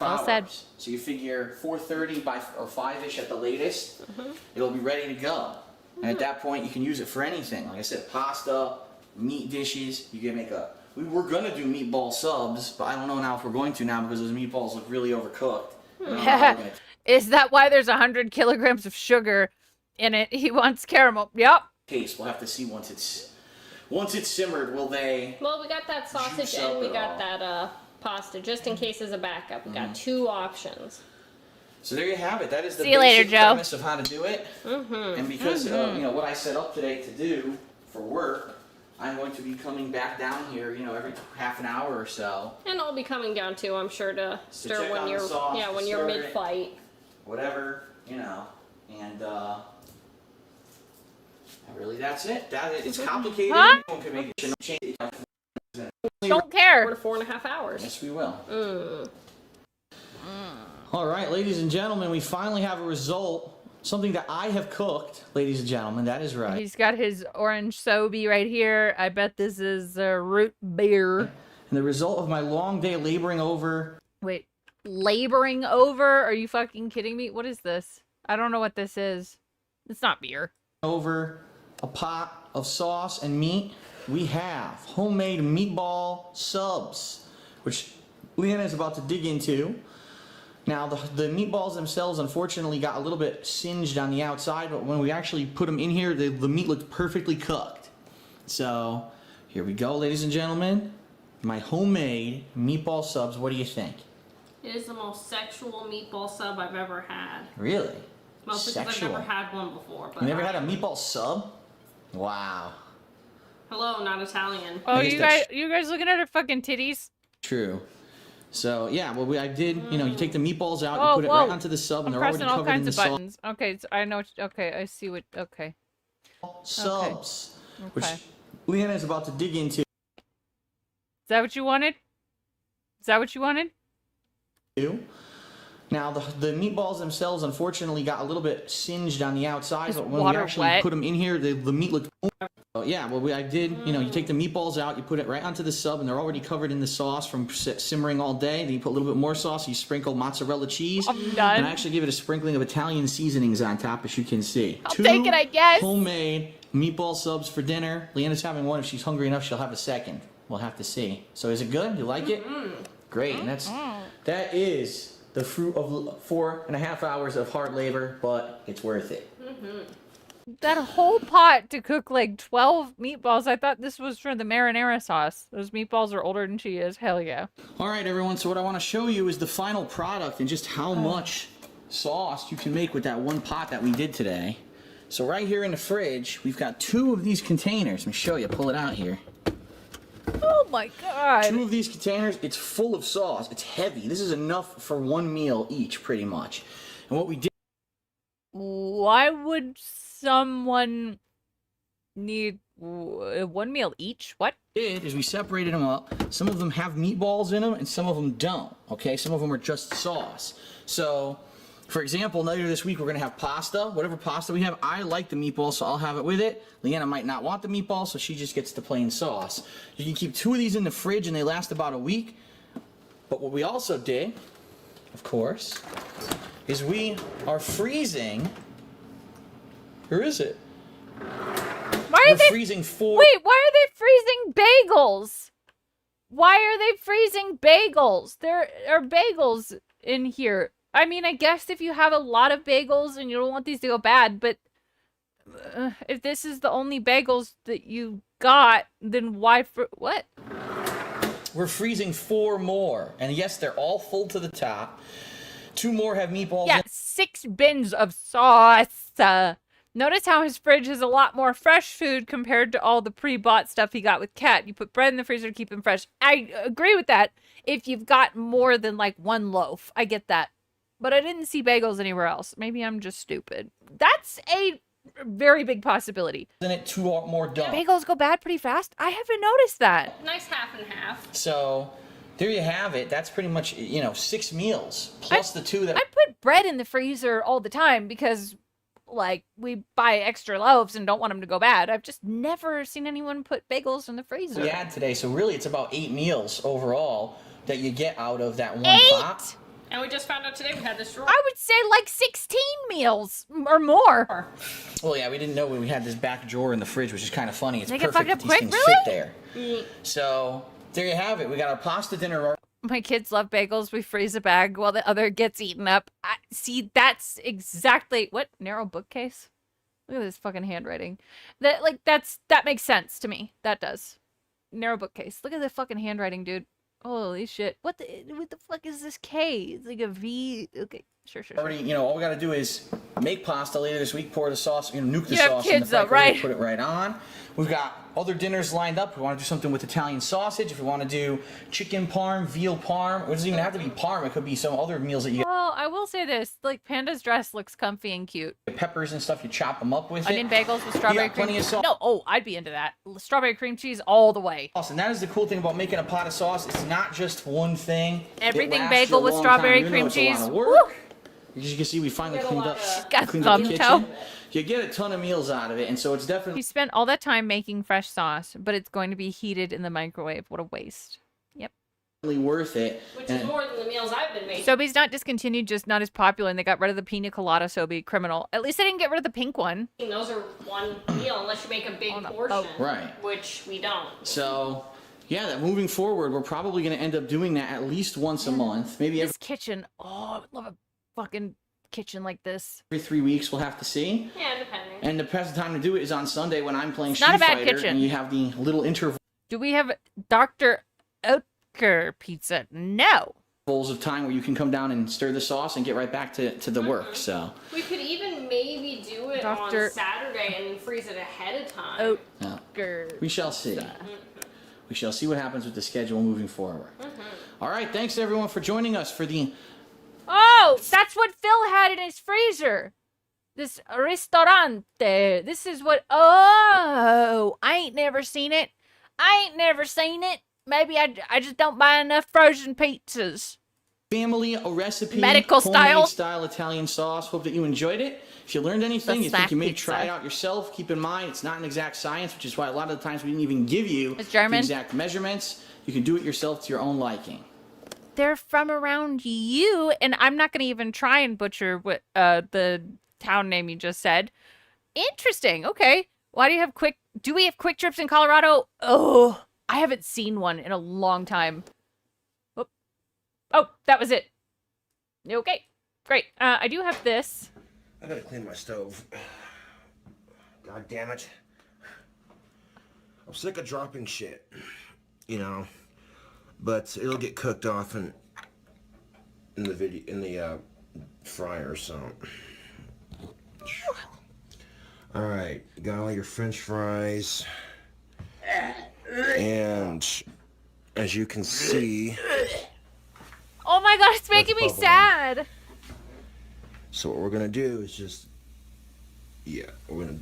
[SPEAKER 2] Well said.
[SPEAKER 11] Hours. So you figure 4:30 or 5ish at the latest, it'll be ready to go. And at that point, you can use it for anything. Like I said, pasta, meat dishes. You can make we were gonna do meatball subs, but I don't know now if we're going to now because those meatballs look really overcooked. I don't know how we're gonna
[SPEAKER 2] Is that why there's 100 kilograms of sugar in it? He wants caramel. Yep.
[SPEAKER 11] taste. We'll have to see once it's simmered. Will they?
[SPEAKER 14] Well, we got that sausage
[SPEAKER 11] Juice
[SPEAKER 14] and
[SPEAKER 11] up
[SPEAKER 14] we
[SPEAKER 11] at
[SPEAKER 14] got
[SPEAKER 11] all.
[SPEAKER 14] that pasta, just in case as a backup. We got 2 options.
[SPEAKER 11] So there you have it. That is the
[SPEAKER 2] See you later,
[SPEAKER 11] basic
[SPEAKER 2] Joe.
[SPEAKER 11] premise of how to do it.
[SPEAKER 14] Mm-hmm.
[SPEAKER 11] And because you know what I set up today to do for work, I'm going to be coming back down here, you know, every half an hour or so.
[SPEAKER 14] And I'll be coming down too, I'm sure, to stir
[SPEAKER 11] check
[SPEAKER 14] when
[SPEAKER 11] on the
[SPEAKER 14] you're
[SPEAKER 11] sauce,
[SPEAKER 14] yeah,
[SPEAKER 11] to
[SPEAKER 14] when you're
[SPEAKER 11] stir it.
[SPEAKER 14] mid-fight.
[SPEAKER 11] Whatever, you know, and really that's it. It's complicated.
[SPEAKER 2] Huh?
[SPEAKER 11] Anyone can make it. Change it.
[SPEAKER 2] Don't care.
[SPEAKER 14] 4 to 4.5 hours.
[SPEAKER 11] Yes, we will.
[SPEAKER 14] Mm.
[SPEAKER 11] All right, ladies and gentlemen, we finally have a result. Something that I have cooked, ladies and gentlemen. That is right.
[SPEAKER 2] He's got his orange Sobe right here. I bet this is root beer.
[SPEAKER 11] And the result of my long day laboring over.
[SPEAKER 2] Wait, laboring over? Are you fucking kidding me? What is this? I don't know what this is. It's not beer.
[SPEAKER 11] Over a pot of sauce and meat, we have homemade meatball subs, which Leanna is about to dig into. Now, the meatballs themselves, unfortunately, got a little bit singed on the outside, but when we actually put them in here, the meat looked perfectly cooked. So, here we go, ladies and gentlemen. My homemade meatball subs. What do you think?
[SPEAKER 14] It is the most sexual meatball sub I've ever had.
[SPEAKER 6] Really?
[SPEAKER 14] Mostly because I've never had one before. But
[SPEAKER 6] You never had a meatball sub? Wow.
[SPEAKER 14] Hello, not Italian.
[SPEAKER 2] Oh, you guys looking at her fucking titties?
[SPEAKER 6] True. So yeah, well, I did. You know, you take the meatballs out,
[SPEAKER 2] Whoa,
[SPEAKER 6] you put it
[SPEAKER 2] whoa.
[SPEAKER 6] right onto the sub, and
[SPEAKER 2] I'm
[SPEAKER 6] they're already
[SPEAKER 2] pressing all
[SPEAKER 6] covered in
[SPEAKER 2] kinds
[SPEAKER 6] the
[SPEAKER 2] of
[SPEAKER 6] sauce.
[SPEAKER 2] buttons. Okay, so I know. Okay, I see what. Okay.
[SPEAKER 6] Subs, which
[SPEAKER 2] Okay.
[SPEAKER 6] Leanna is about to dig into.
[SPEAKER 2] Is that what you wanted? Is that what you wanted?
[SPEAKER 6] Now the meatballs themselves, unfortunately, got a little bit singed on the outside,
[SPEAKER 2] Is
[SPEAKER 6] but when we
[SPEAKER 2] water
[SPEAKER 6] actually
[SPEAKER 2] wet?
[SPEAKER 6] put them in here, the meat looked. Yeah, well, I did. You know, you take the meatballs out, you put it right onto the sub, and they're already covered in the sauce from simmering all day. Then you put a little bit more sauce, you sprinkle mozzarella cheese,
[SPEAKER 2] I'm done.
[SPEAKER 6] and I actually give it a sprinkling of Italian seasonings on top, as you can see.
[SPEAKER 2] I'll take it, I guess.
[SPEAKER 6] Homemade meatball subs for dinner. Leanna's having one. If she's hungry enough, she'll have a second. We'll have to see. So is it good? You like it? Great. And that is the fruit of 4.5 hours of hard labor, but it's worth it.
[SPEAKER 2] That whole pot to cook like 12 meatballs. I thought this was for the marinara sauce. Those meatballs are older than she is. Hell yeah.
[SPEAKER 6] All right, everyone. So what I want to show you is the final product and just how much sauce you can make with that one pot that we did today. So right here in the fridge, we've got 2 of these containers. Let me show you. Pull it out here.
[SPEAKER 2] Oh my god.
[SPEAKER 6] 2 of these containers. It's full of sauce. It's heavy. This is enough for 1 meal each, pretty much. And what we did.
[SPEAKER 2] Why would someone need 1 meal each? What?
[SPEAKER 6] Did is we separated them up. Some of them have meatballs in them and some of them don't. Okay, some of them are just sauce. So, for example, later this week we're gonna have pasta. Whatever pasta we have, I like the meatballs, so I'll have it with it. Leanna might not want the meatballs, so she just gets the plain sauce. You can keep 2 of these in the fridge and they last about a week. But what we also did, of course, is we are freezing. Where is it?
[SPEAKER 2] Why are
[SPEAKER 6] We're
[SPEAKER 2] they
[SPEAKER 6] freezing 4.
[SPEAKER 2] Wait, why are they freezing bagels? Why are they freezing bagels? There are bagels in here. I mean, I guess if you have a lot of bagels and you don't want these to go bad, but if this is the only bagels that you got, then why what?
[SPEAKER 6] We're freezing 4 more. And yes, they're all full to the top. 2 more have meatballs.
[SPEAKER 2] Yeah, 6 bins of sauce. Notice how his fridge is a lot more fresh food compared to all the pre-bought stuff he got with Cat. You put bread in the freezer to keep him fresh. I agree with that if you've got more than like 1 loaf. I get that. But I didn't see bagels anywhere else. Maybe I'm just stupid. That's a very big possibility.
[SPEAKER 6] Then it 2 more done.
[SPEAKER 2] Bagels go bad pretty fast. I haven't noticed that.
[SPEAKER 14] Nice half and half.
[SPEAKER 6] So there you have it. That's pretty much, 6 meals plus the 2 that
[SPEAKER 2] I put bread in the freezer all the time because, like, we buy extra loaves and don't want them to go bad. I've just never seen anyone put bagels in the freezer.
[SPEAKER 6] we had today. So really, it's about 8 meals overall that you get out of that one
[SPEAKER 2] 8?
[SPEAKER 6] pot.
[SPEAKER 14] And we just found out today we had this drawer.
[SPEAKER 2] I would say like 16 meals or more.
[SPEAKER 6] Well, yeah, we didn't know we had this back drawer in the fridge, which is kind of funny. It's
[SPEAKER 2] They get
[SPEAKER 6] perfect
[SPEAKER 2] fucked
[SPEAKER 6] that
[SPEAKER 2] up
[SPEAKER 6] these
[SPEAKER 2] quick,
[SPEAKER 6] things
[SPEAKER 2] really?
[SPEAKER 6] fit there. So there you have it. We got our pasta dinner.
[SPEAKER 2] My kids love bagels. We freeze a bag while the other gets eaten up. See, that's exactly what narrow bookcase. Look at this fucking handwriting. That makes sense to me. That does. Narrow bookcase. Look at the fucking handwriting, dude. Holy shit. What the fuck is this K? It's like a V. Okay, sure.
[SPEAKER 6] Already, all we got to do is make pasta later this week, pour the sauce, nuke the
[SPEAKER 2] You have
[SPEAKER 6] sauce
[SPEAKER 2] kids
[SPEAKER 6] in the
[SPEAKER 2] though,
[SPEAKER 6] microwave,
[SPEAKER 2] right?
[SPEAKER 6] put it right on. We've got other dinners lined up. We want to do something with Italian sausage. If we want to do chicken parm, veal parm, it doesn't even have to be parm. It could be some other meals that you
[SPEAKER 2] Well, I will say this. Like, Panda's dress looks comfy and cute.
[SPEAKER 6] get peppers and stuff. You chop them up with
[SPEAKER 2] Onion
[SPEAKER 6] it.
[SPEAKER 2] bagels with strawberry
[SPEAKER 6] got plenty
[SPEAKER 2] cream
[SPEAKER 6] of sauce.
[SPEAKER 2] No, I'd be into that. Strawberry cream cheese all the way.
[SPEAKER 6] And that is the cool thing about making a pot of sauce. It's not just one thing.
[SPEAKER 2] Everything
[SPEAKER 6] It lasts
[SPEAKER 2] bagel
[SPEAKER 6] you a
[SPEAKER 2] with
[SPEAKER 6] long
[SPEAKER 2] strawberry
[SPEAKER 6] time.
[SPEAKER 2] cream
[SPEAKER 6] It's a lot
[SPEAKER 2] cheese.
[SPEAKER 6] of work. As you can see, we finally cleaned up,
[SPEAKER 2] got
[SPEAKER 6] cleaned up the
[SPEAKER 2] thumb
[SPEAKER 6] kitchen.
[SPEAKER 2] toe.
[SPEAKER 6] You get a ton of meals out of it, and so it's definitely.
[SPEAKER 2] He spent all that time making fresh sauce, but it's going to be heated in the microwave. What a waste. Yep.
[SPEAKER 6] Worth it.
[SPEAKER 14] Which is more than the meals I've been making.
[SPEAKER 2] Sobeys not discontinued, just not as popular, and they got rid of the pina colada Sobe criminal. At least they didn't get rid of the pink one.
[SPEAKER 14] Those are one meal unless you make a big portion.
[SPEAKER 6] Right.
[SPEAKER 14] Which we don't.
[SPEAKER 6] So, yeah, that moving forward, we're probably going to end up doing that at least once a month, maybe
[SPEAKER 2] This kitchen. Oh, I would love a fucking kitchen like this.
[SPEAKER 6] every 3 weeks. We'll have to see.
[SPEAKER 14] Yeah, depending.
[SPEAKER 6] And the best time to do it is on Sunday when I'm playing
[SPEAKER 2] It's
[SPEAKER 6] Street
[SPEAKER 2] not a bad
[SPEAKER 6] Fighter,
[SPEAKER 2] kitchen.
[SPEAKER 6] and you have the little interval.
[SPEAKER 2] Do we have Dr. Oetker pizza? No.
[SPEAKER 6] of time where you can come down and stir the sauce and get right back to the work. So
[SPEAKER 14] We could even maybe do it
[SPEAKER 2] Doctor-
[SPEAKER 14] on Saturday and freeze it ahead of time.
[SPEAKER 6] yeah. We shall see. We shall see what happens with the schedule moving forward. All right, thanks everyone for joining us for the
[SPEAKER 2] Oh, that's what Phil had in his freezer. This ristorante. This is what. Oh, I ain't never seen it. Maybe I just don't buy enough frozen pizzas.
[SPEAKER 6] family recipe,
[SPEAKER 2] Medical
[SPEAKER 6] homemade
[SPEAKER 2] style.
[SPEAKER 6] style Italian sauce. Hope that you enjoyed it. If you learned anything,
[SPEAKER 2] The
[SPEAKER 6] you think you
[SPEAKER 2] snack
[SPEAKER 6] may
[SPEAKER 2] pizza.
[SPEAKER 6] try it out yourself, keep in mind it's not an exact science, which is why a lot of the times we didn't even give you
[SPEAKER 2] It's
[SPEAKER 6] the
[SPEAKER 2] German.
[SPEAKER 6] exact measurements. You can do it yourself to your own liking.
[SPEAKER 2] They're from around you, and I'm not going to even try and butcher what the town name you just said. Interesting. Okay. Why do you have quick? Do we have quick trips in Colorado? Oh, I haven't seen one in a long time. Oh, that was it. Okay, great. I do have this.
[SPEAKER 4] I gotta clean my stove. God damn it. I'm sick of dropping shit, you know, but it'll get cooked off in the fryer, so. All right, got all your French fries, and as you can see.
[SPEAKER 2] Oh my god, it's making me
[SPEAKER 4] bubbling.
[SPEAKER 2] sad.
[SPEAKER 4] So what we're gonna do is just, yeah, I would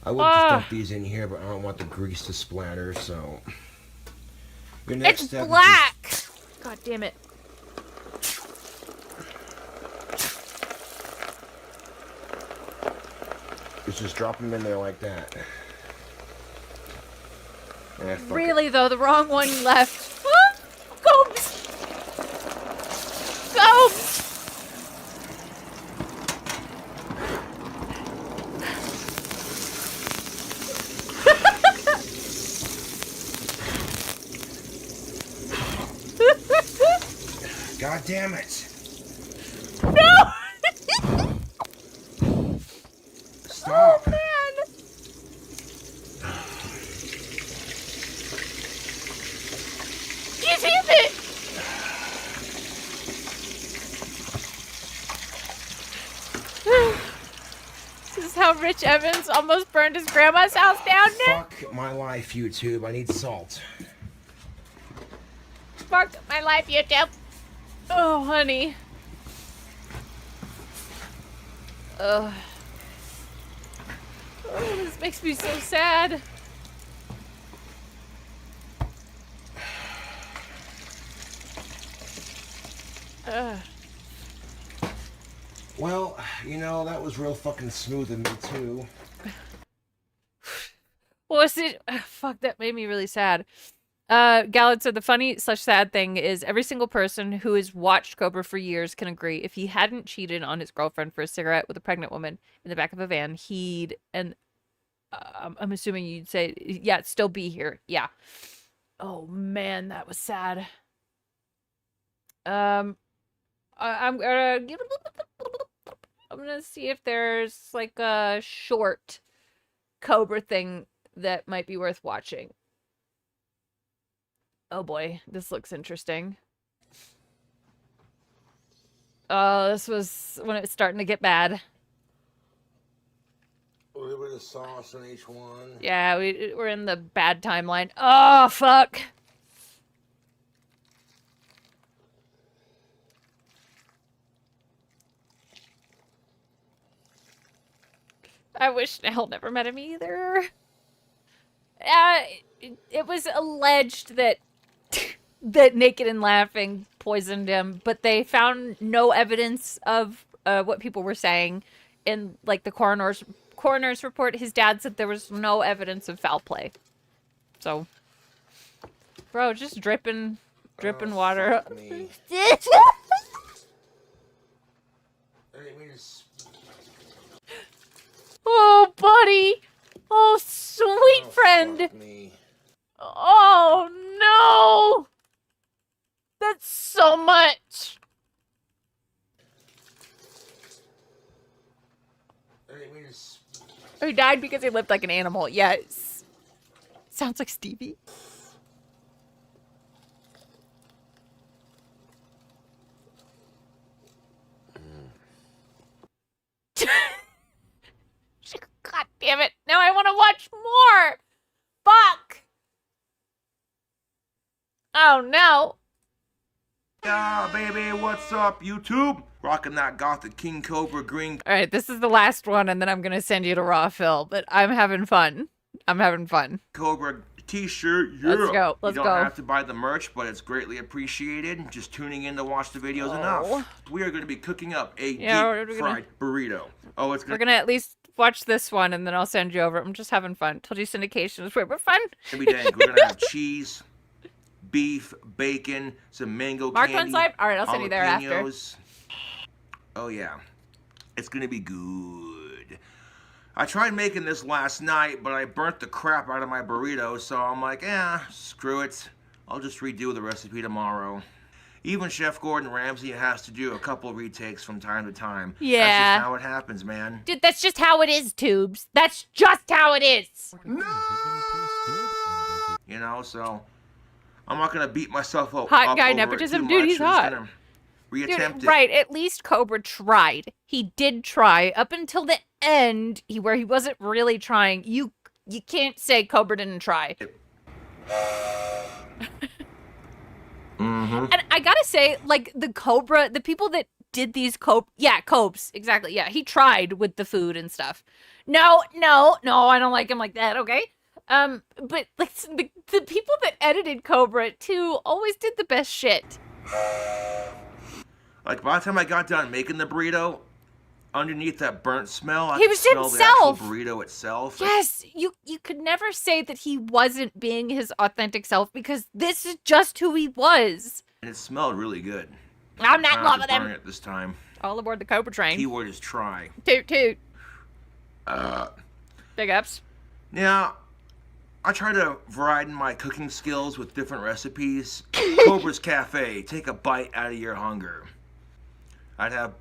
[SPEAKER 4] just dump these in here, but I don't want the grease to splatter, so. Your next
[SPEAKER 2] It's
[SPEAKER 4] step
[SPEAKER 2] black. God damn it.
[SPEAKER 4] is just drop them in there like that. And fuck it.
[SPEAKER 2] Really though, the wrong one left. Gomes. Gomes.
[SPEAKER 4] God damn it!
[SPEAKER 2] No!
[SPEAKER 4] Stop!
[SPEAKER 2] Oh, man. You damn it! This is how Rich Evans almost burned his grandma's house down now.
[SPEAKER 4] Fuck my life, YouTube. I need salt.
[SPEAKER 2] Fuck my life, YouTube. Oh, honey. Ugh. Oh, this makes me so sad. Ugh.
[SPEAKER 4] Well, you know, that was real fucking smooth of me, too.
[SPEAKER 2] What was it? Fuck, that made me really sad. Gallad said the funny/sad thing is every single person who has watched Cobra for years can agree if he hadn't cheated on his girlfriend for a cigarette with a pregnant woman in the back of a van, he'd, and I'm assuming you'd say, yeah, it'd still be here. Yeah. Oh man, that was sad. I'm gonna see if there's like a short Cobra thing that might be worth watching. Oh boy, this looks interesting. Oh, this was when it was starting to get bad.
[SPEAKER 4] A little bit of sauce on each one.
[SPEAKER 2] Yeah, we're in the bad timeline. Oh, fuck. I wish Nell never met him either. It was alleged that that Naked and Laughing poisoned him, but they found no evidence of what people were saying in like the coroner's report. His dad said there was no evidence of foul play. So, bro, just dripping water. Oh, buddy. Oh, sweet friend. Oh, no. That's so much. Oh, he died because he lived like an animal. Yes. Sounds like Stevie. Oh no.
[SPEAKER 4] Yeah, baby, what's up, YouTube? Rocking that Gothic King Cobra green.
[SPEAKER 2] All right, this is the last one, and then I'm gonna send you to Raw Phil. But I'm having fun. I'm having fun.
[SPEAKER 4] Cobra t-shirt. Yeah.
[SPEAKER 2] Let's go. Let's
[SPEAKER 4] you
[SPEAKER 2] go.
[SPEAKER 4] don't have to buy the merch, but it's greatly appreciated. Just tuning in to watch the videos enough. We are going to be cooking up a deep fried burrito. Oh, it's
[SPEAKER 2] We're gonna at least watch this one, and then I'll send you over. I'm just having fun. Told you syndication is where we're fun.
[SPEAKER 4] Gonna be dang. We're gonna have cheese, beef, bacon, some mango
[SPEAKER 2] Mark
[SPEAKER 4] candy.
[SPEAKER 2] one side. All right, I'll send you there after.
[SPEAKER 4] jalapenos. Oh yeah, it's gonna be good. I tried making this last night, but I burnt the crap out of my burrito, so I'm like, screw it. I'll just redo the recipe tomorrow. Even Chef Gordon Ramsay has to do a couple retakes from time to time.
[SPEAKER 2] Yeah.
[SPEAKER 4] That's just how it happens, man.
[SPEAKER 2] Dude, that's just how it is, Tubes. That's just how it is.
[SPEAKER 4] You know, so I'm not gonna beat myself up.
[SPEAKER 2] Hot guy
[SPEAKER 4] over it
[SPEAKER 2] nepotism,
[SPEAKER 4] too
[SPEAKER 2] dude,
[SPEAKER 4] much.
[SPEAKER 2] he's
[SPEAKER 4] I'm just
[SPEAKER 2] hot.
[SPEAKER 4] gonna reattempt it.
[SPEAKER 2] Right, at least Cobra tried. He did try up until the end, where he wasn't really trying. You can't say Cobra didn't try.
[SPEAKER 4] Mm-hmm.
[SPEAKER 2] And I gotta say, like, the people that did these Cobes, exactly, yeah, he tried with the food and stuff. No, I don't like him like that, okay? But, like, the people that edited Cobra, too, always did the best shit.
[SPEAKER 4] Like, by the time I got done making the burrito, underneath that burnt smell, I
[SPEAKER 2] He
[SPEAKER 4] could
[SPEAKER 2] was
[SPEAKER 4] smell
[SPEAKER 2] himself.
[SPEAKER 4] the actual burrito itself.
[SPEAKER 2] Yes, you could never say that he wasn't being his authentic self, because this is just who he was.
[SPEAKER 4] And it smelled really good.
[SPEAKER 2] I'm not
[SPEAKER 4] Trying to
[SPEAKER 2] loving
[SPEAKER 4] burn
[SPEAKER 2] him.
[SPEAKER 4] it this time.
[SPEAKER 2] All aboard the Cobra train.
[SPEAKER 4] Keyword is try.
[SPEAKER 2] Toot toot. Big ups.
[SPEAKER 4] Now, I try to broaden my cooking skills with different recipes. Cobra's Cafe, take a bite out of your hunger. I'd have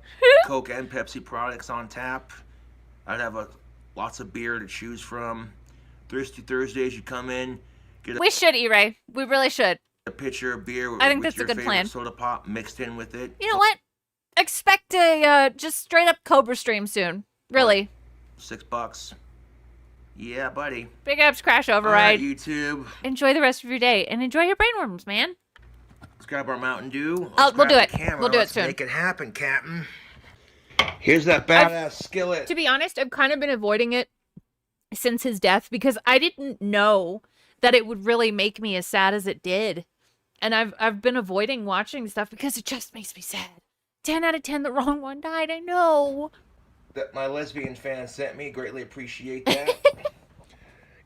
[SPEAKER 4] Coke and Pepsi products on tap. I'd have lots of beer to choose from. Thirsty Thursdays, you come in, get
[SPEAKER 2] We should, E-Ray. We really should.
[SPEAKER 4] a pitcher of beer with,
[SPEAKER 2] I think
[SPEAKER 4] with
[SPEAKER 2] that's a
[SPEAKER 4] your
[SPEAKER 2] good
[SPEAKER 4] favorite
[SPEAKER 2] plan.
[SPEAKER 4] soda pop mixed in with it.
[SPEAKER 2] You know what? Expect a just straight up Cobra stream soon. Really.
[SPEAKER 4] $6. Yeah, buddy.
[SPEAKER 2] Big ups, Crash
[SPEAKER 4] All right,
[SPEAKER 2] Override.
[SPEAKER 4] YouTube.
[SPEAKER 2] Enjoy the rest of your day and enjoy your brainworms, man.
[SPEAKER 4] Let's grab our Mountain Dew.
[SPEAKER 2] Oh,
[SPEAKER 4] Let's
[SPEAKER 2] we'll do
[SPEAKER 4] grab
[SPEAKER 2] it.
[SPEAKER 4] the camera.
[SPEAKER 2] We'll do it
[SPEAKER 4] Let's
[SPEAKER 2] soon.
[SPEAKER 4] Make it happen, Captain. Here's that badass skillet.
[SPEAKER 2] To be honest, I've kind of been avoiding it since his death because I didn't know that it would really make me as sad as it did. And I've been avoiding watching stuff because it just makes me sad. 10 out of 10, the wrong one died, I know.
[SPEAKER 4] That my lesbian fan sent me. Greatly appreciate that.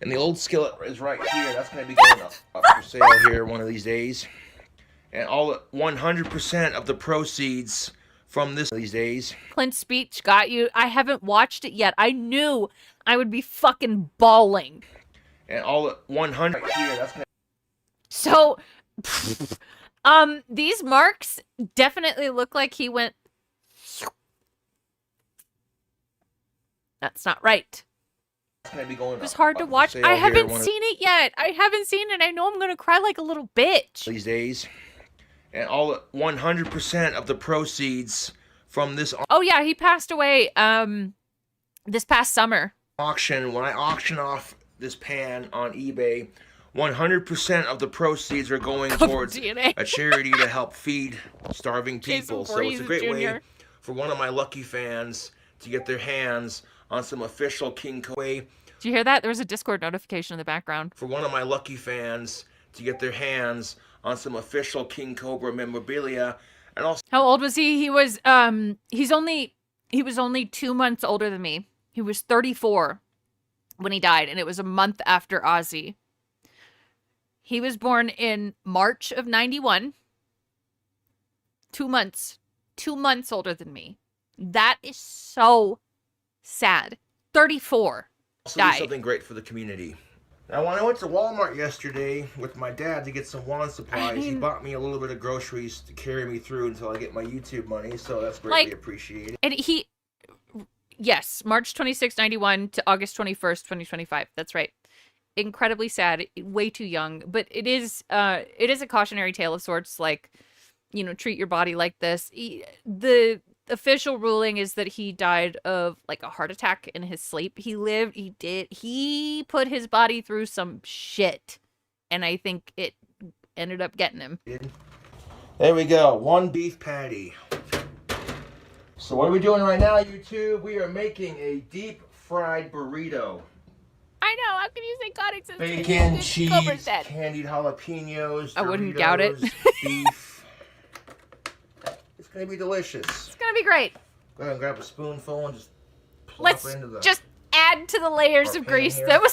[SPEAKER 4] And the old skillet is right here. That's going to be going up for sale here one of these days. And all 100% of the proceeds from this these days.
[SPEAKER 2] Clint's speech got you. I haven't watched it yet. I knew I would be fucking bawling.
[SPEAKER 4] And all 100 right here. That's going
[SPEAKER 2] So, these marks definitely look like he went. That's not right.
[SPEAKER 4] to be going
[SPEAKER 2] It was hard to
[SPEAKER 4] up for
[SPEAKER 2] watch.
[SPEAKER 4] sale
[SPEAKER 2] I
[SPEAKER 4] here
[SPEAKER 2] haven't
[SPEAKER 4] one of
[SPEAKER 2] seen it yet. I haven't seen it. I know I'm gonna cry like a little bitch.
[SPEAKER 4] these days. And all 100% of the proceeds from this
[SPEAKER 2] Oh yeah, he passed away this past summer.
[SPEAKER 4] auction, when I auction off this pan on eBay, 100% of the proceeds are going towards
[SPEAKER 2] DNA.
[SPEAKER 4] a charity to help feed starving people. So it's a
[SPEAKER 2] Voorhees
[SPEAKER 4] great way
[SPEAKER 2] Jr.
[SPEAKER 4] for one of my lucky fans to get their hands on some official King Cobra.
[SPEAKER 2] Did you hear that? There was a Discord notification in the background.
[SPEAKER 4] For one of my lucky fans to get their hands on some official King Cobra memorabilia. And also,
[SPEAKER 2] How old was he? He was he was only 2 months older than me. He was 34 when he died, and it was a month after Ozzy. He was born in March of 91. 2 months. 2 months older than me. That is so sad. 34.
[SPEAKER 4] do
[SPEAKER 2] Died.
[SPEAKER 4] something great for the community. Now, when I went to Walmart yesterday with my dad to get some wand supplies, he bought me a little bit of groceries to carry me through until I get my YouTube money, so that's greatly appreciated.
[SPEAKER 2] And yes, March 26, 91 to August 21st, 2025. That's right. Incredibly sad. Way too young. But it is a cautionary tale of sorts, like, you know, treat your body like this. The official ruling is that he died of like a heart attack in his sleep. He put his body through some shit. And I think it ended up getting him.
[SPEAKER 4] There we go, 1 beef patty. So what are we doing right now, YouTube? We are making a deep fried burrito.
[SPEAKER 2] I know, how can you say God exists?
[SPEAKER 4] Bacon, cheese, candied jalapenos,
[SPEAKER 2] I wouldn't doubt it.
[SPEAKER 4] Doritos, beef. It's gonna be delicious.
[SPEAKER 2] It's gonna be great.
[SPEAKER 4] Go ahead and grab a spoonful and just plop
[SPEAKER 2] Let's
[SPEAKER 4] it into the...
[SPEAKER 2] just add to the layers of
[SPEAKER 4] pan
[SPEAKER 2] grease
[SPEAKER 4] here.
[SPEAKER 2] that was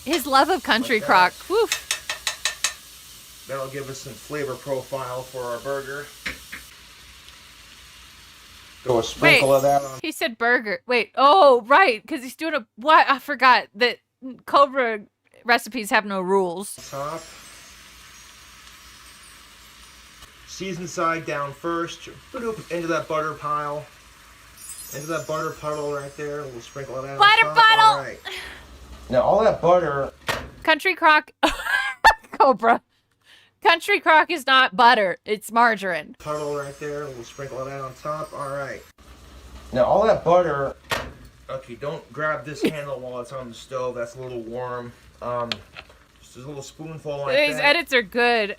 [SPEAKER 2] his love of country
[SPEAKER 4] Like
[SPEAKER 2] crock.
[SPEAKER 4] that.
[SPEAKER 2] Woo.
[SPEAKER 4] That'll give us some flavor profile for our burger. Throw a sprinkle of that on.
[SPEAKER 2] He said burger. Wait. Oh, right. Because he's doing a... What? I forgot that Cobra recipes have no rules.
[SPEAKER 4] Top. Season side down first. Into that butter pile. Into that butter puddle right there. We'll sprinkle it out.
[SPEAKER 2] Butter
[SPEAKER 4] on top.
[SPEAKER 2] puddle!
[SPEAKER 4] All right. Now, all that butter...
[SPEAKER 2] Country crock... Cobra. Country crock is not butter. It's margarine.
[SPEAKER 4] Puddle right there. We'll sprinkle it out on top. All right. Now, all that butter... Okay, don't grab this handle while it's on the stove. That's a little warm. Just a little spoonful like
[SPEAKER 2] These
[SPEAKER 4] that.
[SPEAKER 2] edits are good.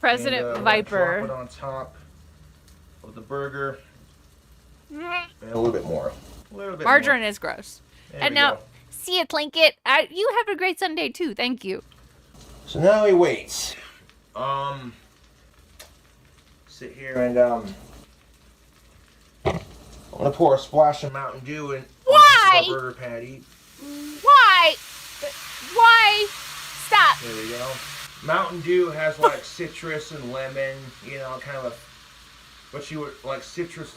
[SPEAKER 2] President
[SPEAKER 4] And,
[SPEAKER 2] Viper.
[SPEAKER 4] Drop it on top of the burger. And a little bit more. A little bit
[SPEAKER 2] Margarine
[SPEAKER 4] more.
[SPEAKER 2] is gross.
[SPEAKER 4] There
[SPEAKER 2] And
[SPEAKER 4] we
[SPEAKER 2] now,
[SPEAKER 4] go.
[SPEAKER 2] see you, Tlinket. You have a great Sunday, too. Thank you.
[SPEAKER 4] So now we wait. Sit here and I'm gonna pour a splash of Mountain Dew in
[SPEAKER 2] Why?
[SPEAKER 4] our burger patty.
[SPEAKER 2] Why? Why? Stop.
[SPEAKER 4] There we go. Mountain Dew has like citrus and lemon, you know, kind of a what you would like citrus,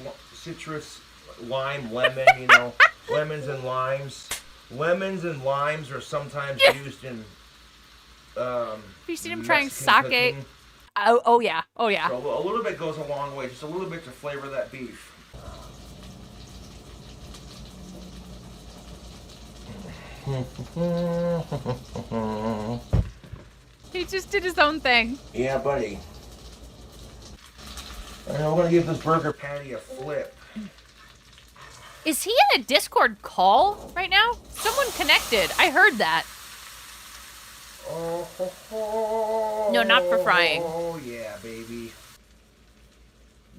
[SPEAKER 4] lime, lemon, you know, lemons and limes. Lemons and limes are sometimes used in.
[SPEAKER 2] Have you seen him trying
[SPEAKER 4] Mexican
[SPEAKER 2] sake?
[SPEAKER 4] cooking.
[SPEAKER 2] Oh yeah. Oh yeah.
[SPEAKER 4] So a little bit goes a long way, just a little bit to flavor that beef.
[SPEAKER 2] He just did his own thing.
[SPEAKER 4] Yeah, buddy. And we're gonna give this burger patty a flip.
[SPEAKER 2] Is he in a Discord call right now? Someone connected. I heard that. No, not for frying.
[SPEAKER 4] Oh yeah, baby.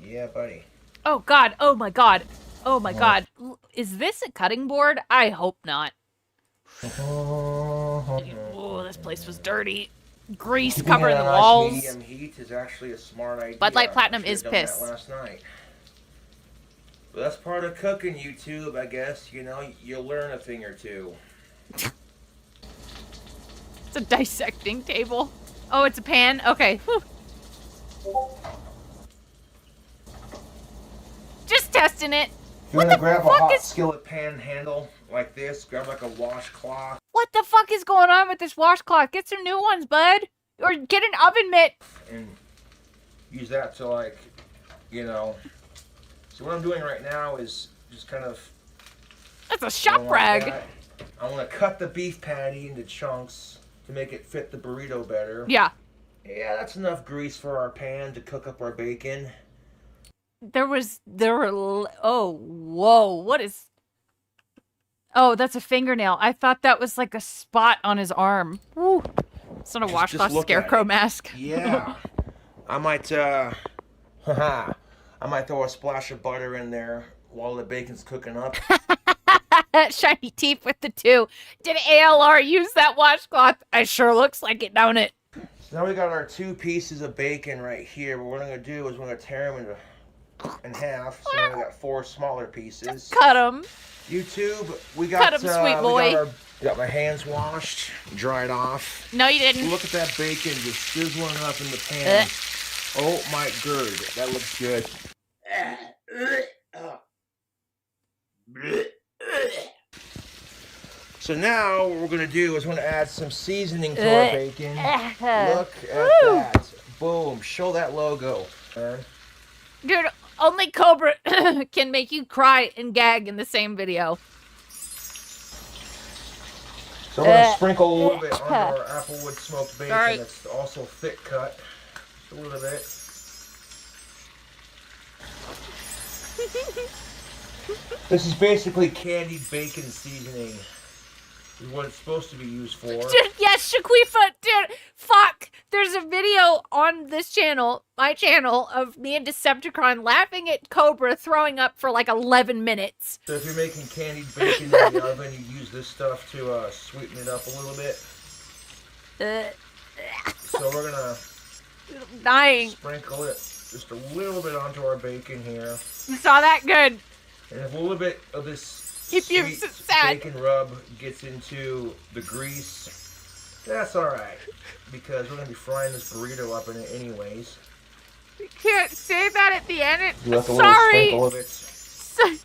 [SPEAKER 4] Yeah, buddy.
[SPEAKER 2] Oh god. Oh my god. Oh my god. Is this a cutting board? I hope not. Oh, this place was dirty. Grease
[SPEAKER 4] Keeping
[SPEAKER 2] covering
[SPEAKER 4] it
[SPEAKER 2] the
[SPEAKER 4] on
[SPEAKER 2] walls.
[SPEAKER 4] Medium heat is actually a smart idea.
[SPEAKER 2] Bud Light Platinum
[SPEAKER 4] Should've
[SPEAKER 2] is
[SPEAKER 4] done that
[SPEAKER 2] piss.
[SPEAKER 4] last night. But that's part of cooking, YouTube. I guess you know you'll learn a thing or two.
[SPEAKER 2] It's a dissecting table. Oh, it's a pan? Okay. Whew. Just testing it.
[SPEAKER 4] If you want to grab a hot skillet pan handle like this, grab like a washcloth.
[SPEAKER 2] What the fuck is going on with this washcloth? Get some new ones, bud. Or get an oven mitt.
[SPEAKER 4] And use that to like, you know. So what I'm doing right now is just kind of.
[SPEAKER 2] That's a shop
[SPEAKER 4] like
[SPEAKER 2] rag.
[SPEAKER 4] that. I want to cut the beef patty into chunks to make it fit the burrito better.
[SPEAKER 2] Yeah.
[SPEAKER 4] Yeah, that's enough grease for our pan to cook up our bacon.
[SPEAKER 2] Oh, whoa, what is... Oh, that's a fingernail. I thought that was like a spot on his arm. Woo. It's not a washcloth
[SPEAKER 4] look at
[SPEAKER 2] scarecrow
[SPEAKER 4] it.
[SPEAKER 2] mask.
[SPEAKER 4] Yeah. I might throw a splash of butter in there while the bacon's cooking up.
[SPEAKER 2] Shiny teeth with the two. Did ALR use that washcloth? It sure looks like it, don't it?
[SPEAKER 4] So now we got our 2 pieces of bacon right here. What we're going to do is we're going to tear them in half. So now we got 4 smaller pieces.
[SPEAKER 2] Cut them.
[SPEAKER 4] YouTube, we got
[SPEAKER 2] Cut 'em, sweet boy.
[SPEAKER 4] We got my hands washed, dried off.
[SPEAKER 2] No, you didn't.
[SPEAKER 4] Look at that bacon just sizzling up in the pan. Oh my god, that looks good. So now what we're gonna do is we're gonna add some seasoning to our bacon. Look at that. Boom. Show that logo.
[SPEAKER 2] Dude, only Cobra can make you cry and gag in the same video.
[SPEAKER 4] So I'm gonna sprinkle a little bit on our applewood smoked bacon.
[SPEAKER 2] Sorry.
[SPEAKER 4] That's also thick cut. Just a little bit. This is basically candied bacon seasoning. is what it's supposed to be used for.
[SPEAKER 2] Dude, yes, Shaquifa, dude, fuck. There's a video on this channel, my channel, of me and Decepticon laughing at Cobra throwing up for like 11 minutes.
[SPEAKER 4] So if you're making candied bacon in the oven, you use this stuff to sweeten it up a little bit. So we're gonna
[SPEAKER 2] dying.
[SPEAKER 4] Sprinkle it just a little bit onto our bacon here.
[SPEAKER 2] You saw that? Good.
[SPEAKER 4] And if a little bit of this
[SPEAKER 2] Keep you
[SPEAKER 4] sweet
[SPEAKER 2] sad.
[SPEAKER 4] bacon rub gets into the grease, that's alright. Because we're gonna be frying this burrito up in it anyways.
[SPEAKER 2] You can't say that at the end.
[SPEAKER 4] You left a little
[SPEAKER 2] Sorry.
[SPEAKER 4] sprinkle of it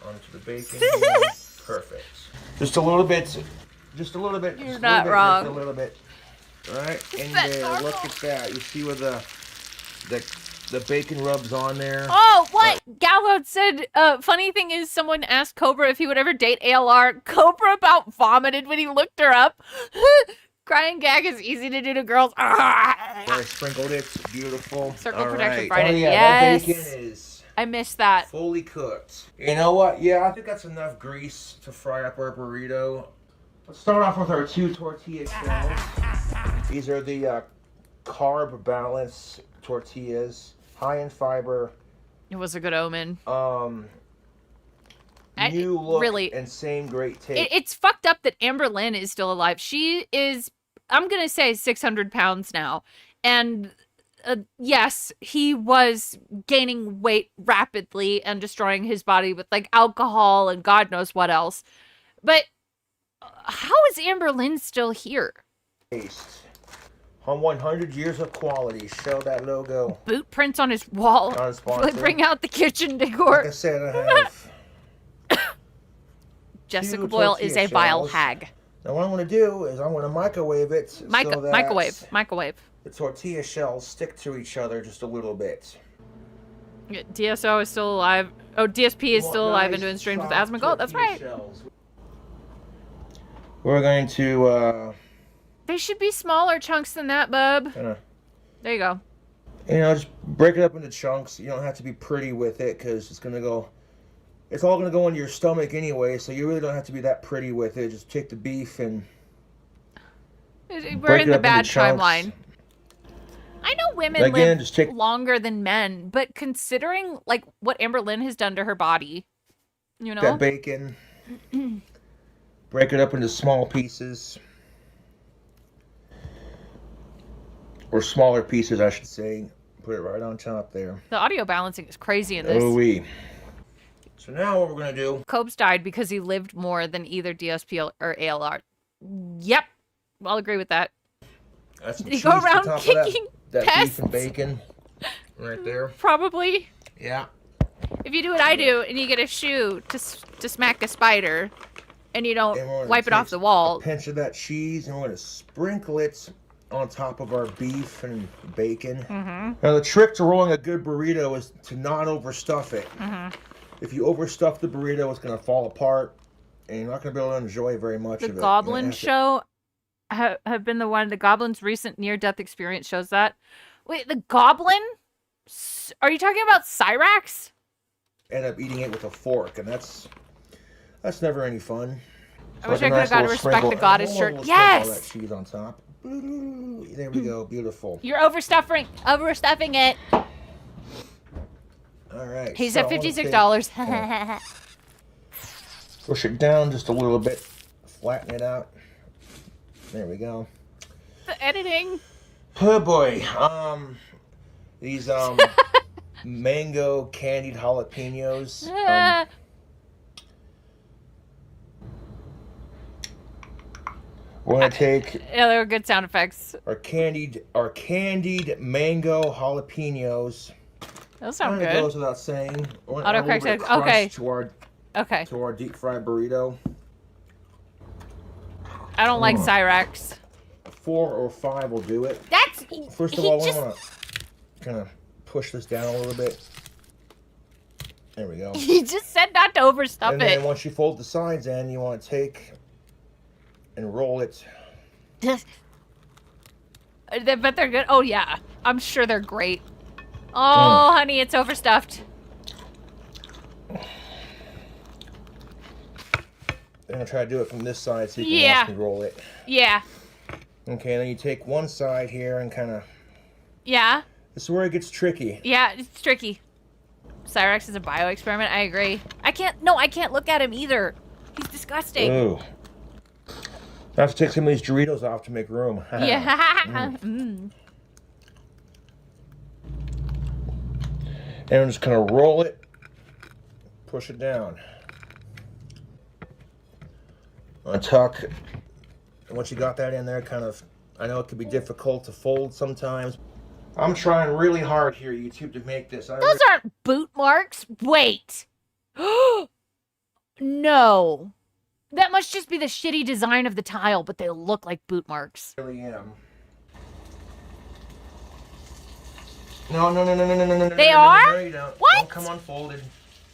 [SPEAKER 4] onto the bacon here. Perfect. Just a little bit. Just a little bit.
[SPEAKER 2] You're
[SPEAKER 4] just
[SPEAKER 2] not
[SPEAKER 4] a little
[SPEAKER 2] wrong.
[SPEAKER 4] Bit, just a little bit. Alright, and look at that. You see where the bacon rubs on there?
[SPEAKER 2] Oh, what? Gallo said, funny thing is someone asked Cobra if he would ever date ALR. Cobra about vomited when he looked her up. Crying gag is easy to do to girls.
[SPEAKER 4] I sprinkled it. Beautiful.
[SPEAKER 2] Circle
[SPEAKER 4] All
[SPEAKER 2] protection
[SPEAKER 4] right.
[SPEAKER 2] Friday.
[SPEAKER 4] Oh, yeah,
[SPEAKER 2] Yes.
[SPEAKER 4] that bacon is
[SPEAKER 2] I missed that.
[SPEAKER 4] fully cooked. You know what? Yeah, I think that's enough grease to fry up our burrito. Let's start off with our 2 tortilla shells. These are the carb balance tortillas, high in fiber.
[SPEAKER 2] It was a good omen.
[SPEAKER 4] New look
[SPEAKER 2] really-
[SPEAKER 4] and same great taste.
[SPEAKER 2] It's fucked up that Amber Lynn is still alive. She is, I'm going to say 600 pounds now. And yes, he was gaining weight rapidly and destroying his body with like alcohol and God knows what else. But how is Amber Lynn still here?
[SPEAKER 4] Taste. On 100 years of quality. Show that logo.
[SPEAKER 2] Boot prints on his wall.
[SPEAKER 4] Not a sponsor.
[SPEAKER 2] Really bring out the kitchen decor.
[SPEAKER 4] Like I said, I have
[SPEAKER 2] Jessica
[SPEAKER 4] 2
[SPEAKER 2] Boyle is a
[SPEAKER 4] tortilla
[SPEAKER 2] vile
[SPEAKER 4] shells.
[SPEAKER 2] hag.
[SPEAKER 4] Now what I'm going to do is I'm going to microwave it so that
[SPEAKER 2] Microwave.
[SPEAKER 4] the tortilla shells stick to each other just a little bit.
[SPEAKER 2] DSO is still alive. Oh, DSP is still alive and doing streams with Asthma Gold. That's right.
[SPEAKER 4] We're going to,
[SPEAKER 2] They should be smaller chunks than that, bub.
[SPEAKER 4] kinda,
[SPEAKER 2] There you go.
[SPEAKER 4] just break it up into chunks. You don't have to be pretty with it because it's going to go, it's all going to go into your stomach anyway, so you really don't have to be that pretty with it. Just take the beef and
[SPEAKER 2] We're
[SPEAKER 4] break
[SPEAKER 2] in
[SPEAKER 4] it
[SPEAKER 2] the
[SPEAKER 4] up
[SPEAKER 2] bad
[SPEAKER 4] into chunks.
[SPEAKER 2] timeline. I know women
[SPEAKER 4] Again,
[SPEAKER 2] live
[SPEAKER 4] just take-
[SPEAKER 2] longer than men, but considering like what Amber Lynn has done to her body, you know?
[SPEAKER 4] That bacon, break it up into small pieces. Or smaller pieces, I should say. Put it right on top there.
[SPEAKER 2] The audio balancing is crazy in this.
[SPEAKER 4] Oh-wee. So now what we're going to do...
[SPEAKER 2] Cobes died because he lived more than either DSP or ALR. Yep. I'll agree with that.
[SPEAKER 4] That's some
[SPEAKER 2] Did he
[SPEAKER 4] cheese
[SPEAKER 2] go
[SPEAKER 4] on
[SPEAKER 2] around
[SPEAKER 4] top of
[SPEAKER 2] kicking
[SPEAKER 4] that
[SPEAKER 2] pests?
[SPEAKER 4] beef and bacon right there.
[SPEAKER 2] Probably.
[SPEAKER 4] Yeah.
[SPEAKER 2] If you do what I do and you get a shoe to smack a spider and you don't
[SPEAKER 4] And we're gonna
[SPEAKER 2] wipe it off
[SPEAKER 4] take
[SPEAKER 2] the wall.
[SPEAKER 4] A pinch of that cheese and we're going to sprinkle it on top of our beef and bacon.
[SPEAKER 2] Mm-hmm.
[SPEAKER 4] Now the trick to rolling a good burrito is to not overstuff it.
[SPEAKER 2] Mm-hmm.
[SPEAKER 4] If you overstuff the burrito, it's going to fall apart and you're not going to be able to enjoy very much
[SPEAKER 2] The
[SPEAKER 4] of it.
[SPEAKER 2] Goblin show have been the one. The Goblin's recent near-death experience shows that. Wait, the Goblin? Are you talking about Cyrax?
[SPEAKER 4] End up eating it with a fork, and that's never any fun.
[SPEAKER 2] I wish I could have got to respect the goddess shirt.
[SPEAKER 4] All that
[SPEAKER 2] Yes!
[SPEAKER 4] cheese on top. There we go. Beautiful.
[SPEAKER 2] You're overstuffing it.
[SPEAKER 4] All right.
[SPEAKER 2] He
[SPEAKER 4] so
[SPEAKER 2] said
[SPEAKER 4] I wanna
[SPEAKER 2] $56.
[SPEAKER 4] Push it down just a little bit. Flatten it out. There we go.
[SPEAKER 2] The editing.
[SPEAKER 4] Oh boy. These mango candied jalapenos. We're gonna take
[SPEAKER 2] Yeah, they were good sound effects.
[SPEAKER 4] our candied mango jalapenos.
[SPEAKER 2] Those sound
[SPEAKER 4] Kinda
[SPEAKER 2] good.
[SPEAKER 4] goes without saying. We're gonna
[SPEAKER 2] Autocorrect
[SPEAKER 4] add a little bit of
[SPEAKER 2] said- okay.
[SPEAKER 4] crust to our deep fried burrito.
[SPEAKER 2] I don't like Cyrax.
[SPEAKER 4] 4 or 5 will do it.
[SPEAKER 2] That's
[SPEAKER 4] First of all, I want to kind of push this down a little bit. There we go.
[SPEAKER 2] He just said not to overstuff
[SPEAKER 4] And
[SPEAKER 2] it.
[SPEAKER 4] then once you fold the sides in, you want to take and roll it.
[SPEAKER 2] But they're good. Oh yeah, I'm sure they're great. Oh, honey, it's overstuffed.
[SPEAKER 4] I'm gonna try to do it from this side so you can watch me roll it.
[SPEAKER 2] Yeah.
[SPEAKER 4] Okay, then you take one side here and kind of.
[SPEAKER 2] Yeah.
[SPEAKER 4] This is where it gets tricky.
[SPEAKER 2] Yeah, it's tricky. Cyrex is a bio experiment. I agree. I can't look at him either. He's disgusting.
[SPEAKER 4] Ooh. I have to take some of these Doritos off to make room.
[SPEAKER 2] Yeah.
[SPEAKER 4] And I'm just gonna roll it, push it down. Untuck. And once you got that in there, kind of, I know it can be difficult to fold sometimes. I'm trying really hard here, YouTube, to make this.
[SPEAKER 2] Those aren't boot marks. Wait. No. That must just be the shitty design of the tile, but they look like boot marks.
[SPEAKER 4] I really am. No.
[SPEAKER 2] They are?
[SPEAKER 4] No, you don't.
[SPEAKER 2] What?
[SPEAKER 4] Don't come unfolded.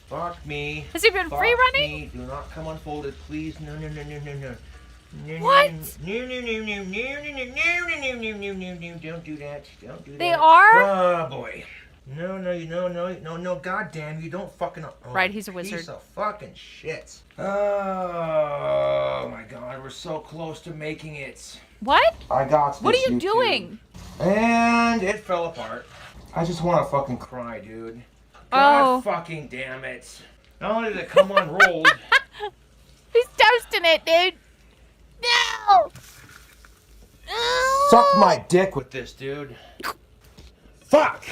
[SPEAKER 4] Fuck me.
[SPEAKER 2] Has he been
[SPEAKER 4] Fuck
[SPEAKER 2] free running?
[SPEAKER 4] Me. Do not come unfolded, please. No.
[SPEAKER 2] What?
[SPEAKER 4] No. Don't do that. Don't do that.
[SPEAKER 2] They are?
[SPEAKER 4] Oh boy. No. God damn you! Don't fucking. Oh,
[SPEAKER 2] Right, he's a wizard.
[SPEAKER 4] Piece of fucking shit. Oh my God, we're so close to making it.
[SPEAKER 2] What?
[SPEAKER 4] I got this.
[SPEAKER 2] What are you
[SPEAKER 4] YouTube.
[SPEAKER 2] doing?
[SPEAKER 4] And it fell apart. I just want to fucking cry, dude. God
[SPEAKER 2] Oh.
[SPEAKER 4] fucking damn it. Not only did it come unrolled.
[SPEAKER 2] He's toasting it, dude. No!
[SPEAKER 4] Suck my dick with this, dude. Fuck!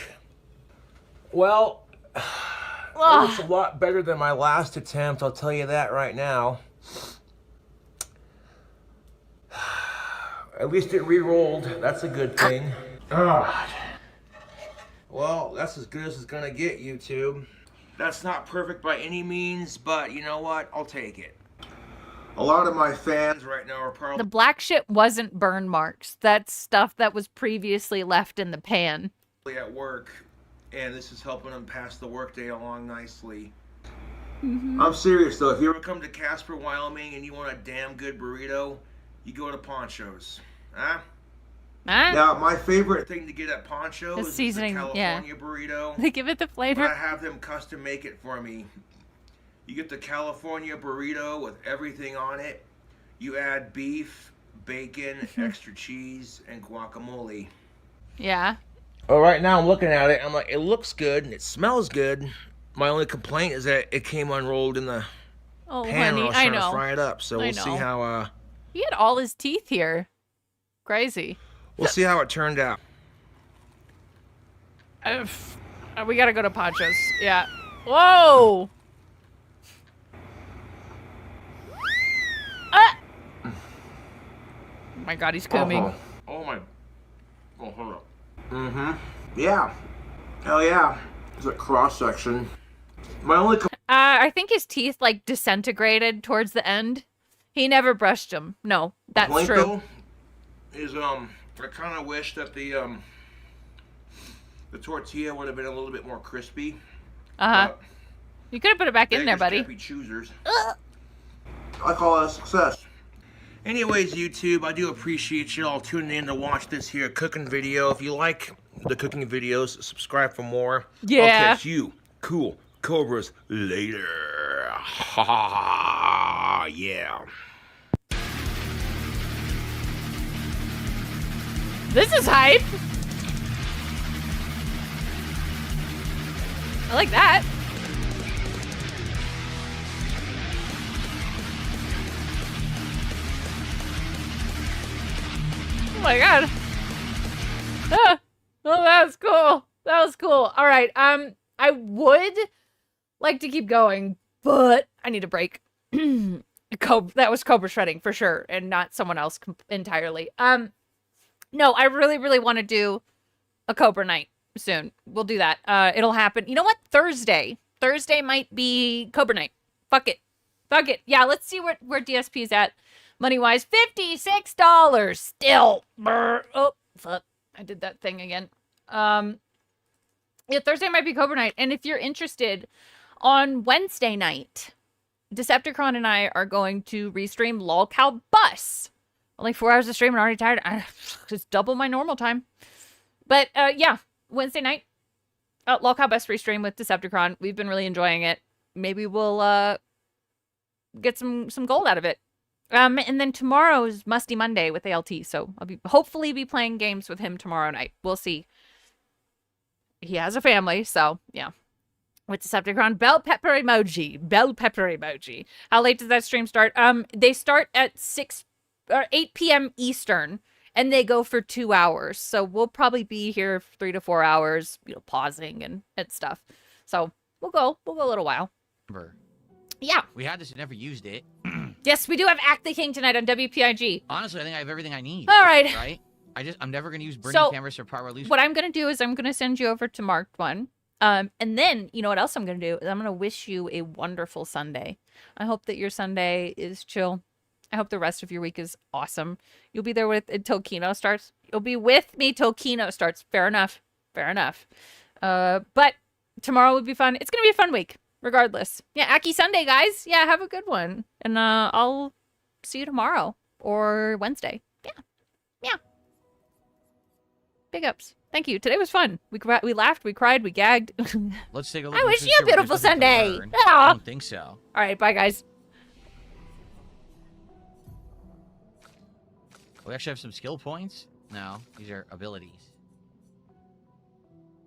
[SPEAKER 4] Well, it looks a lot better than my last attempt, I'll tell you that right now. At least it re-rolled. That's a good thing. God. Well, that's as good as it's gonna get, YouTube. That's not perfect by any means, but you know what? I'll take it. A lot of my fans right now are probably...
[SPEAKER 2] The black shit wasn't burn marks. That's stuff that was previously left in the pan.
[SPEAKER 4] at work, and this is helping them pass the workday along nicely.
[SPEAKER 2] Mm-hmm.
[SPEAKER 4] I'm serious though, if you ever come to Casper, Wyoming, and you want a damn good burrito, you go to Poncho's. Huh? Now, my favorite thing to get at Poncho's
[SPEAKER 2] The
[SPEAKER 4] is
[SPEAKER 2] seasoning,
[SPEAKER 4] the California burrito.
[SPEAKER 2] They give it the flavor.
[SPEAKER 4] But I have them custom make it for me. You get the California burrito with everything on it. You add beef, bacon, extra cheese, and guacamole.
[SPEAKER 2] Yeah.
[SPEAKER 4] Oh, right now I'm looking at it. I'm like, it looks good and it smells good. My only complaint is that it came unrolled in the pan when I was trying to fry it up. So we'll see how.
[SPEAKER 2] He had all his teeth here. Crazy.
[SPEAKER 4] We'll see how it turned out.
[SPEAKER 2] We gotta go to Poncho's. Yeah. Whoa. Ah! Oh my God, he's coming.
[SPEAKER 4] Oh my. Oh, hold up. Mm-hmm. Yeah. Hell yeah. It's a cross section. My only.
[SPEAKER 2] I think his teeth like disintegrated towards the end. He never brushed them. No, that's
[SPEAKER 4] complaint,
[SPEAKER 2] true.
[SPEAKER 4] Though, is I kind of wish that the tortilla would have been a little bit more crispy.
[SPEAKER 2] You could have put it back in there, buddy.
[SPEAKER 4] Choosers. I call it a success. Anyways, YouTube, I do appreciate you all tuning in to watch this here cooking video. If you like the cooking videos, subscribe for more.
[SPEAKER 2] Yeah.
[SPEAKER 4] I'll catch you cool cobras later. Ha ha ha. Yeah.
[SPEAKER 2] This is hype. I like that. Oh my God. Ah. Oh, that was cool. That was cool. All right. I would like to keep going, but I need a break. That was Cobra shredding for sure, and not someone else entirely. No, I really, really want to do a Cobra night soon. We'll do that. It'll happen. You know what? Thursday. Thursday might be Cobra night. Fuck it. Fuck it. Yeah, let's see where DSP's at money-wise. $56 still. Brr. Oh, fuck. I did that thing again. Yeah, Thursday might be Cobra night. And if you're interested, on Wednesday night, Decepticon and I are going to restream LOLcow Bus. Only 4 hours of stream and already tired. Just double my normal time. But yeah, Wednesday night, LOLcow Bus restream with Decepticon. We've been really enjoying it. Maybe we'll get some gold out of it. And then tomorrow is Musty Monday with ALT, so I'll hopefully be playing games with him tomorrow night. We'll see. He has a family, so yeah. With Decepticon, bell pepper emoji. How late does that stream start? They start at 8 p.m. Eastern, and they go for 2 hours. So we'll probably be here 3 to 4 hours, pausing and stuff. So we'll go a little while. Yeah.
[SPEAKER 19] We had this and never used it.
[SPEAKER 2] Yes, we do have Act the King tonight on WPIG.
[SPEAKER 19] Honestly, I think I have everything I need.
[SPEAKER 2] All right.
[SPEAKER 19] Right? I'm never going to use burning cameras for power release.
[SPEAKER 2] What I'm going to do is I'm going to send you over to Marked One. And then, you know what else I'm going to do? Is I'm going to wish you a wonderful Sunday. I hope that your Sunday is chill. I hope the rest of your week is awesome. You'll be there until Kino starts. You'll be with me till Kino starts. Fair enough. But tomorrow would be fun. It's going to be a fun week, regardless. Yeah, Aki Sunday, guys. Yeah, have a good one. And I'll see you tomorrow or Wednesday. Yeah. Big ups. Thank you. Today was fun. We laughed, we cried, we gagged.
[SPEAKER 19] Let's take a look.
[SPEAKER 2] I wish you a beautiful Sunday.
[SPEAKER 19] I don't think so.
[SPEAKER 2] All right, bye, guys.
[SPEAKER 19] We actually have some skill points. No, these are abilities.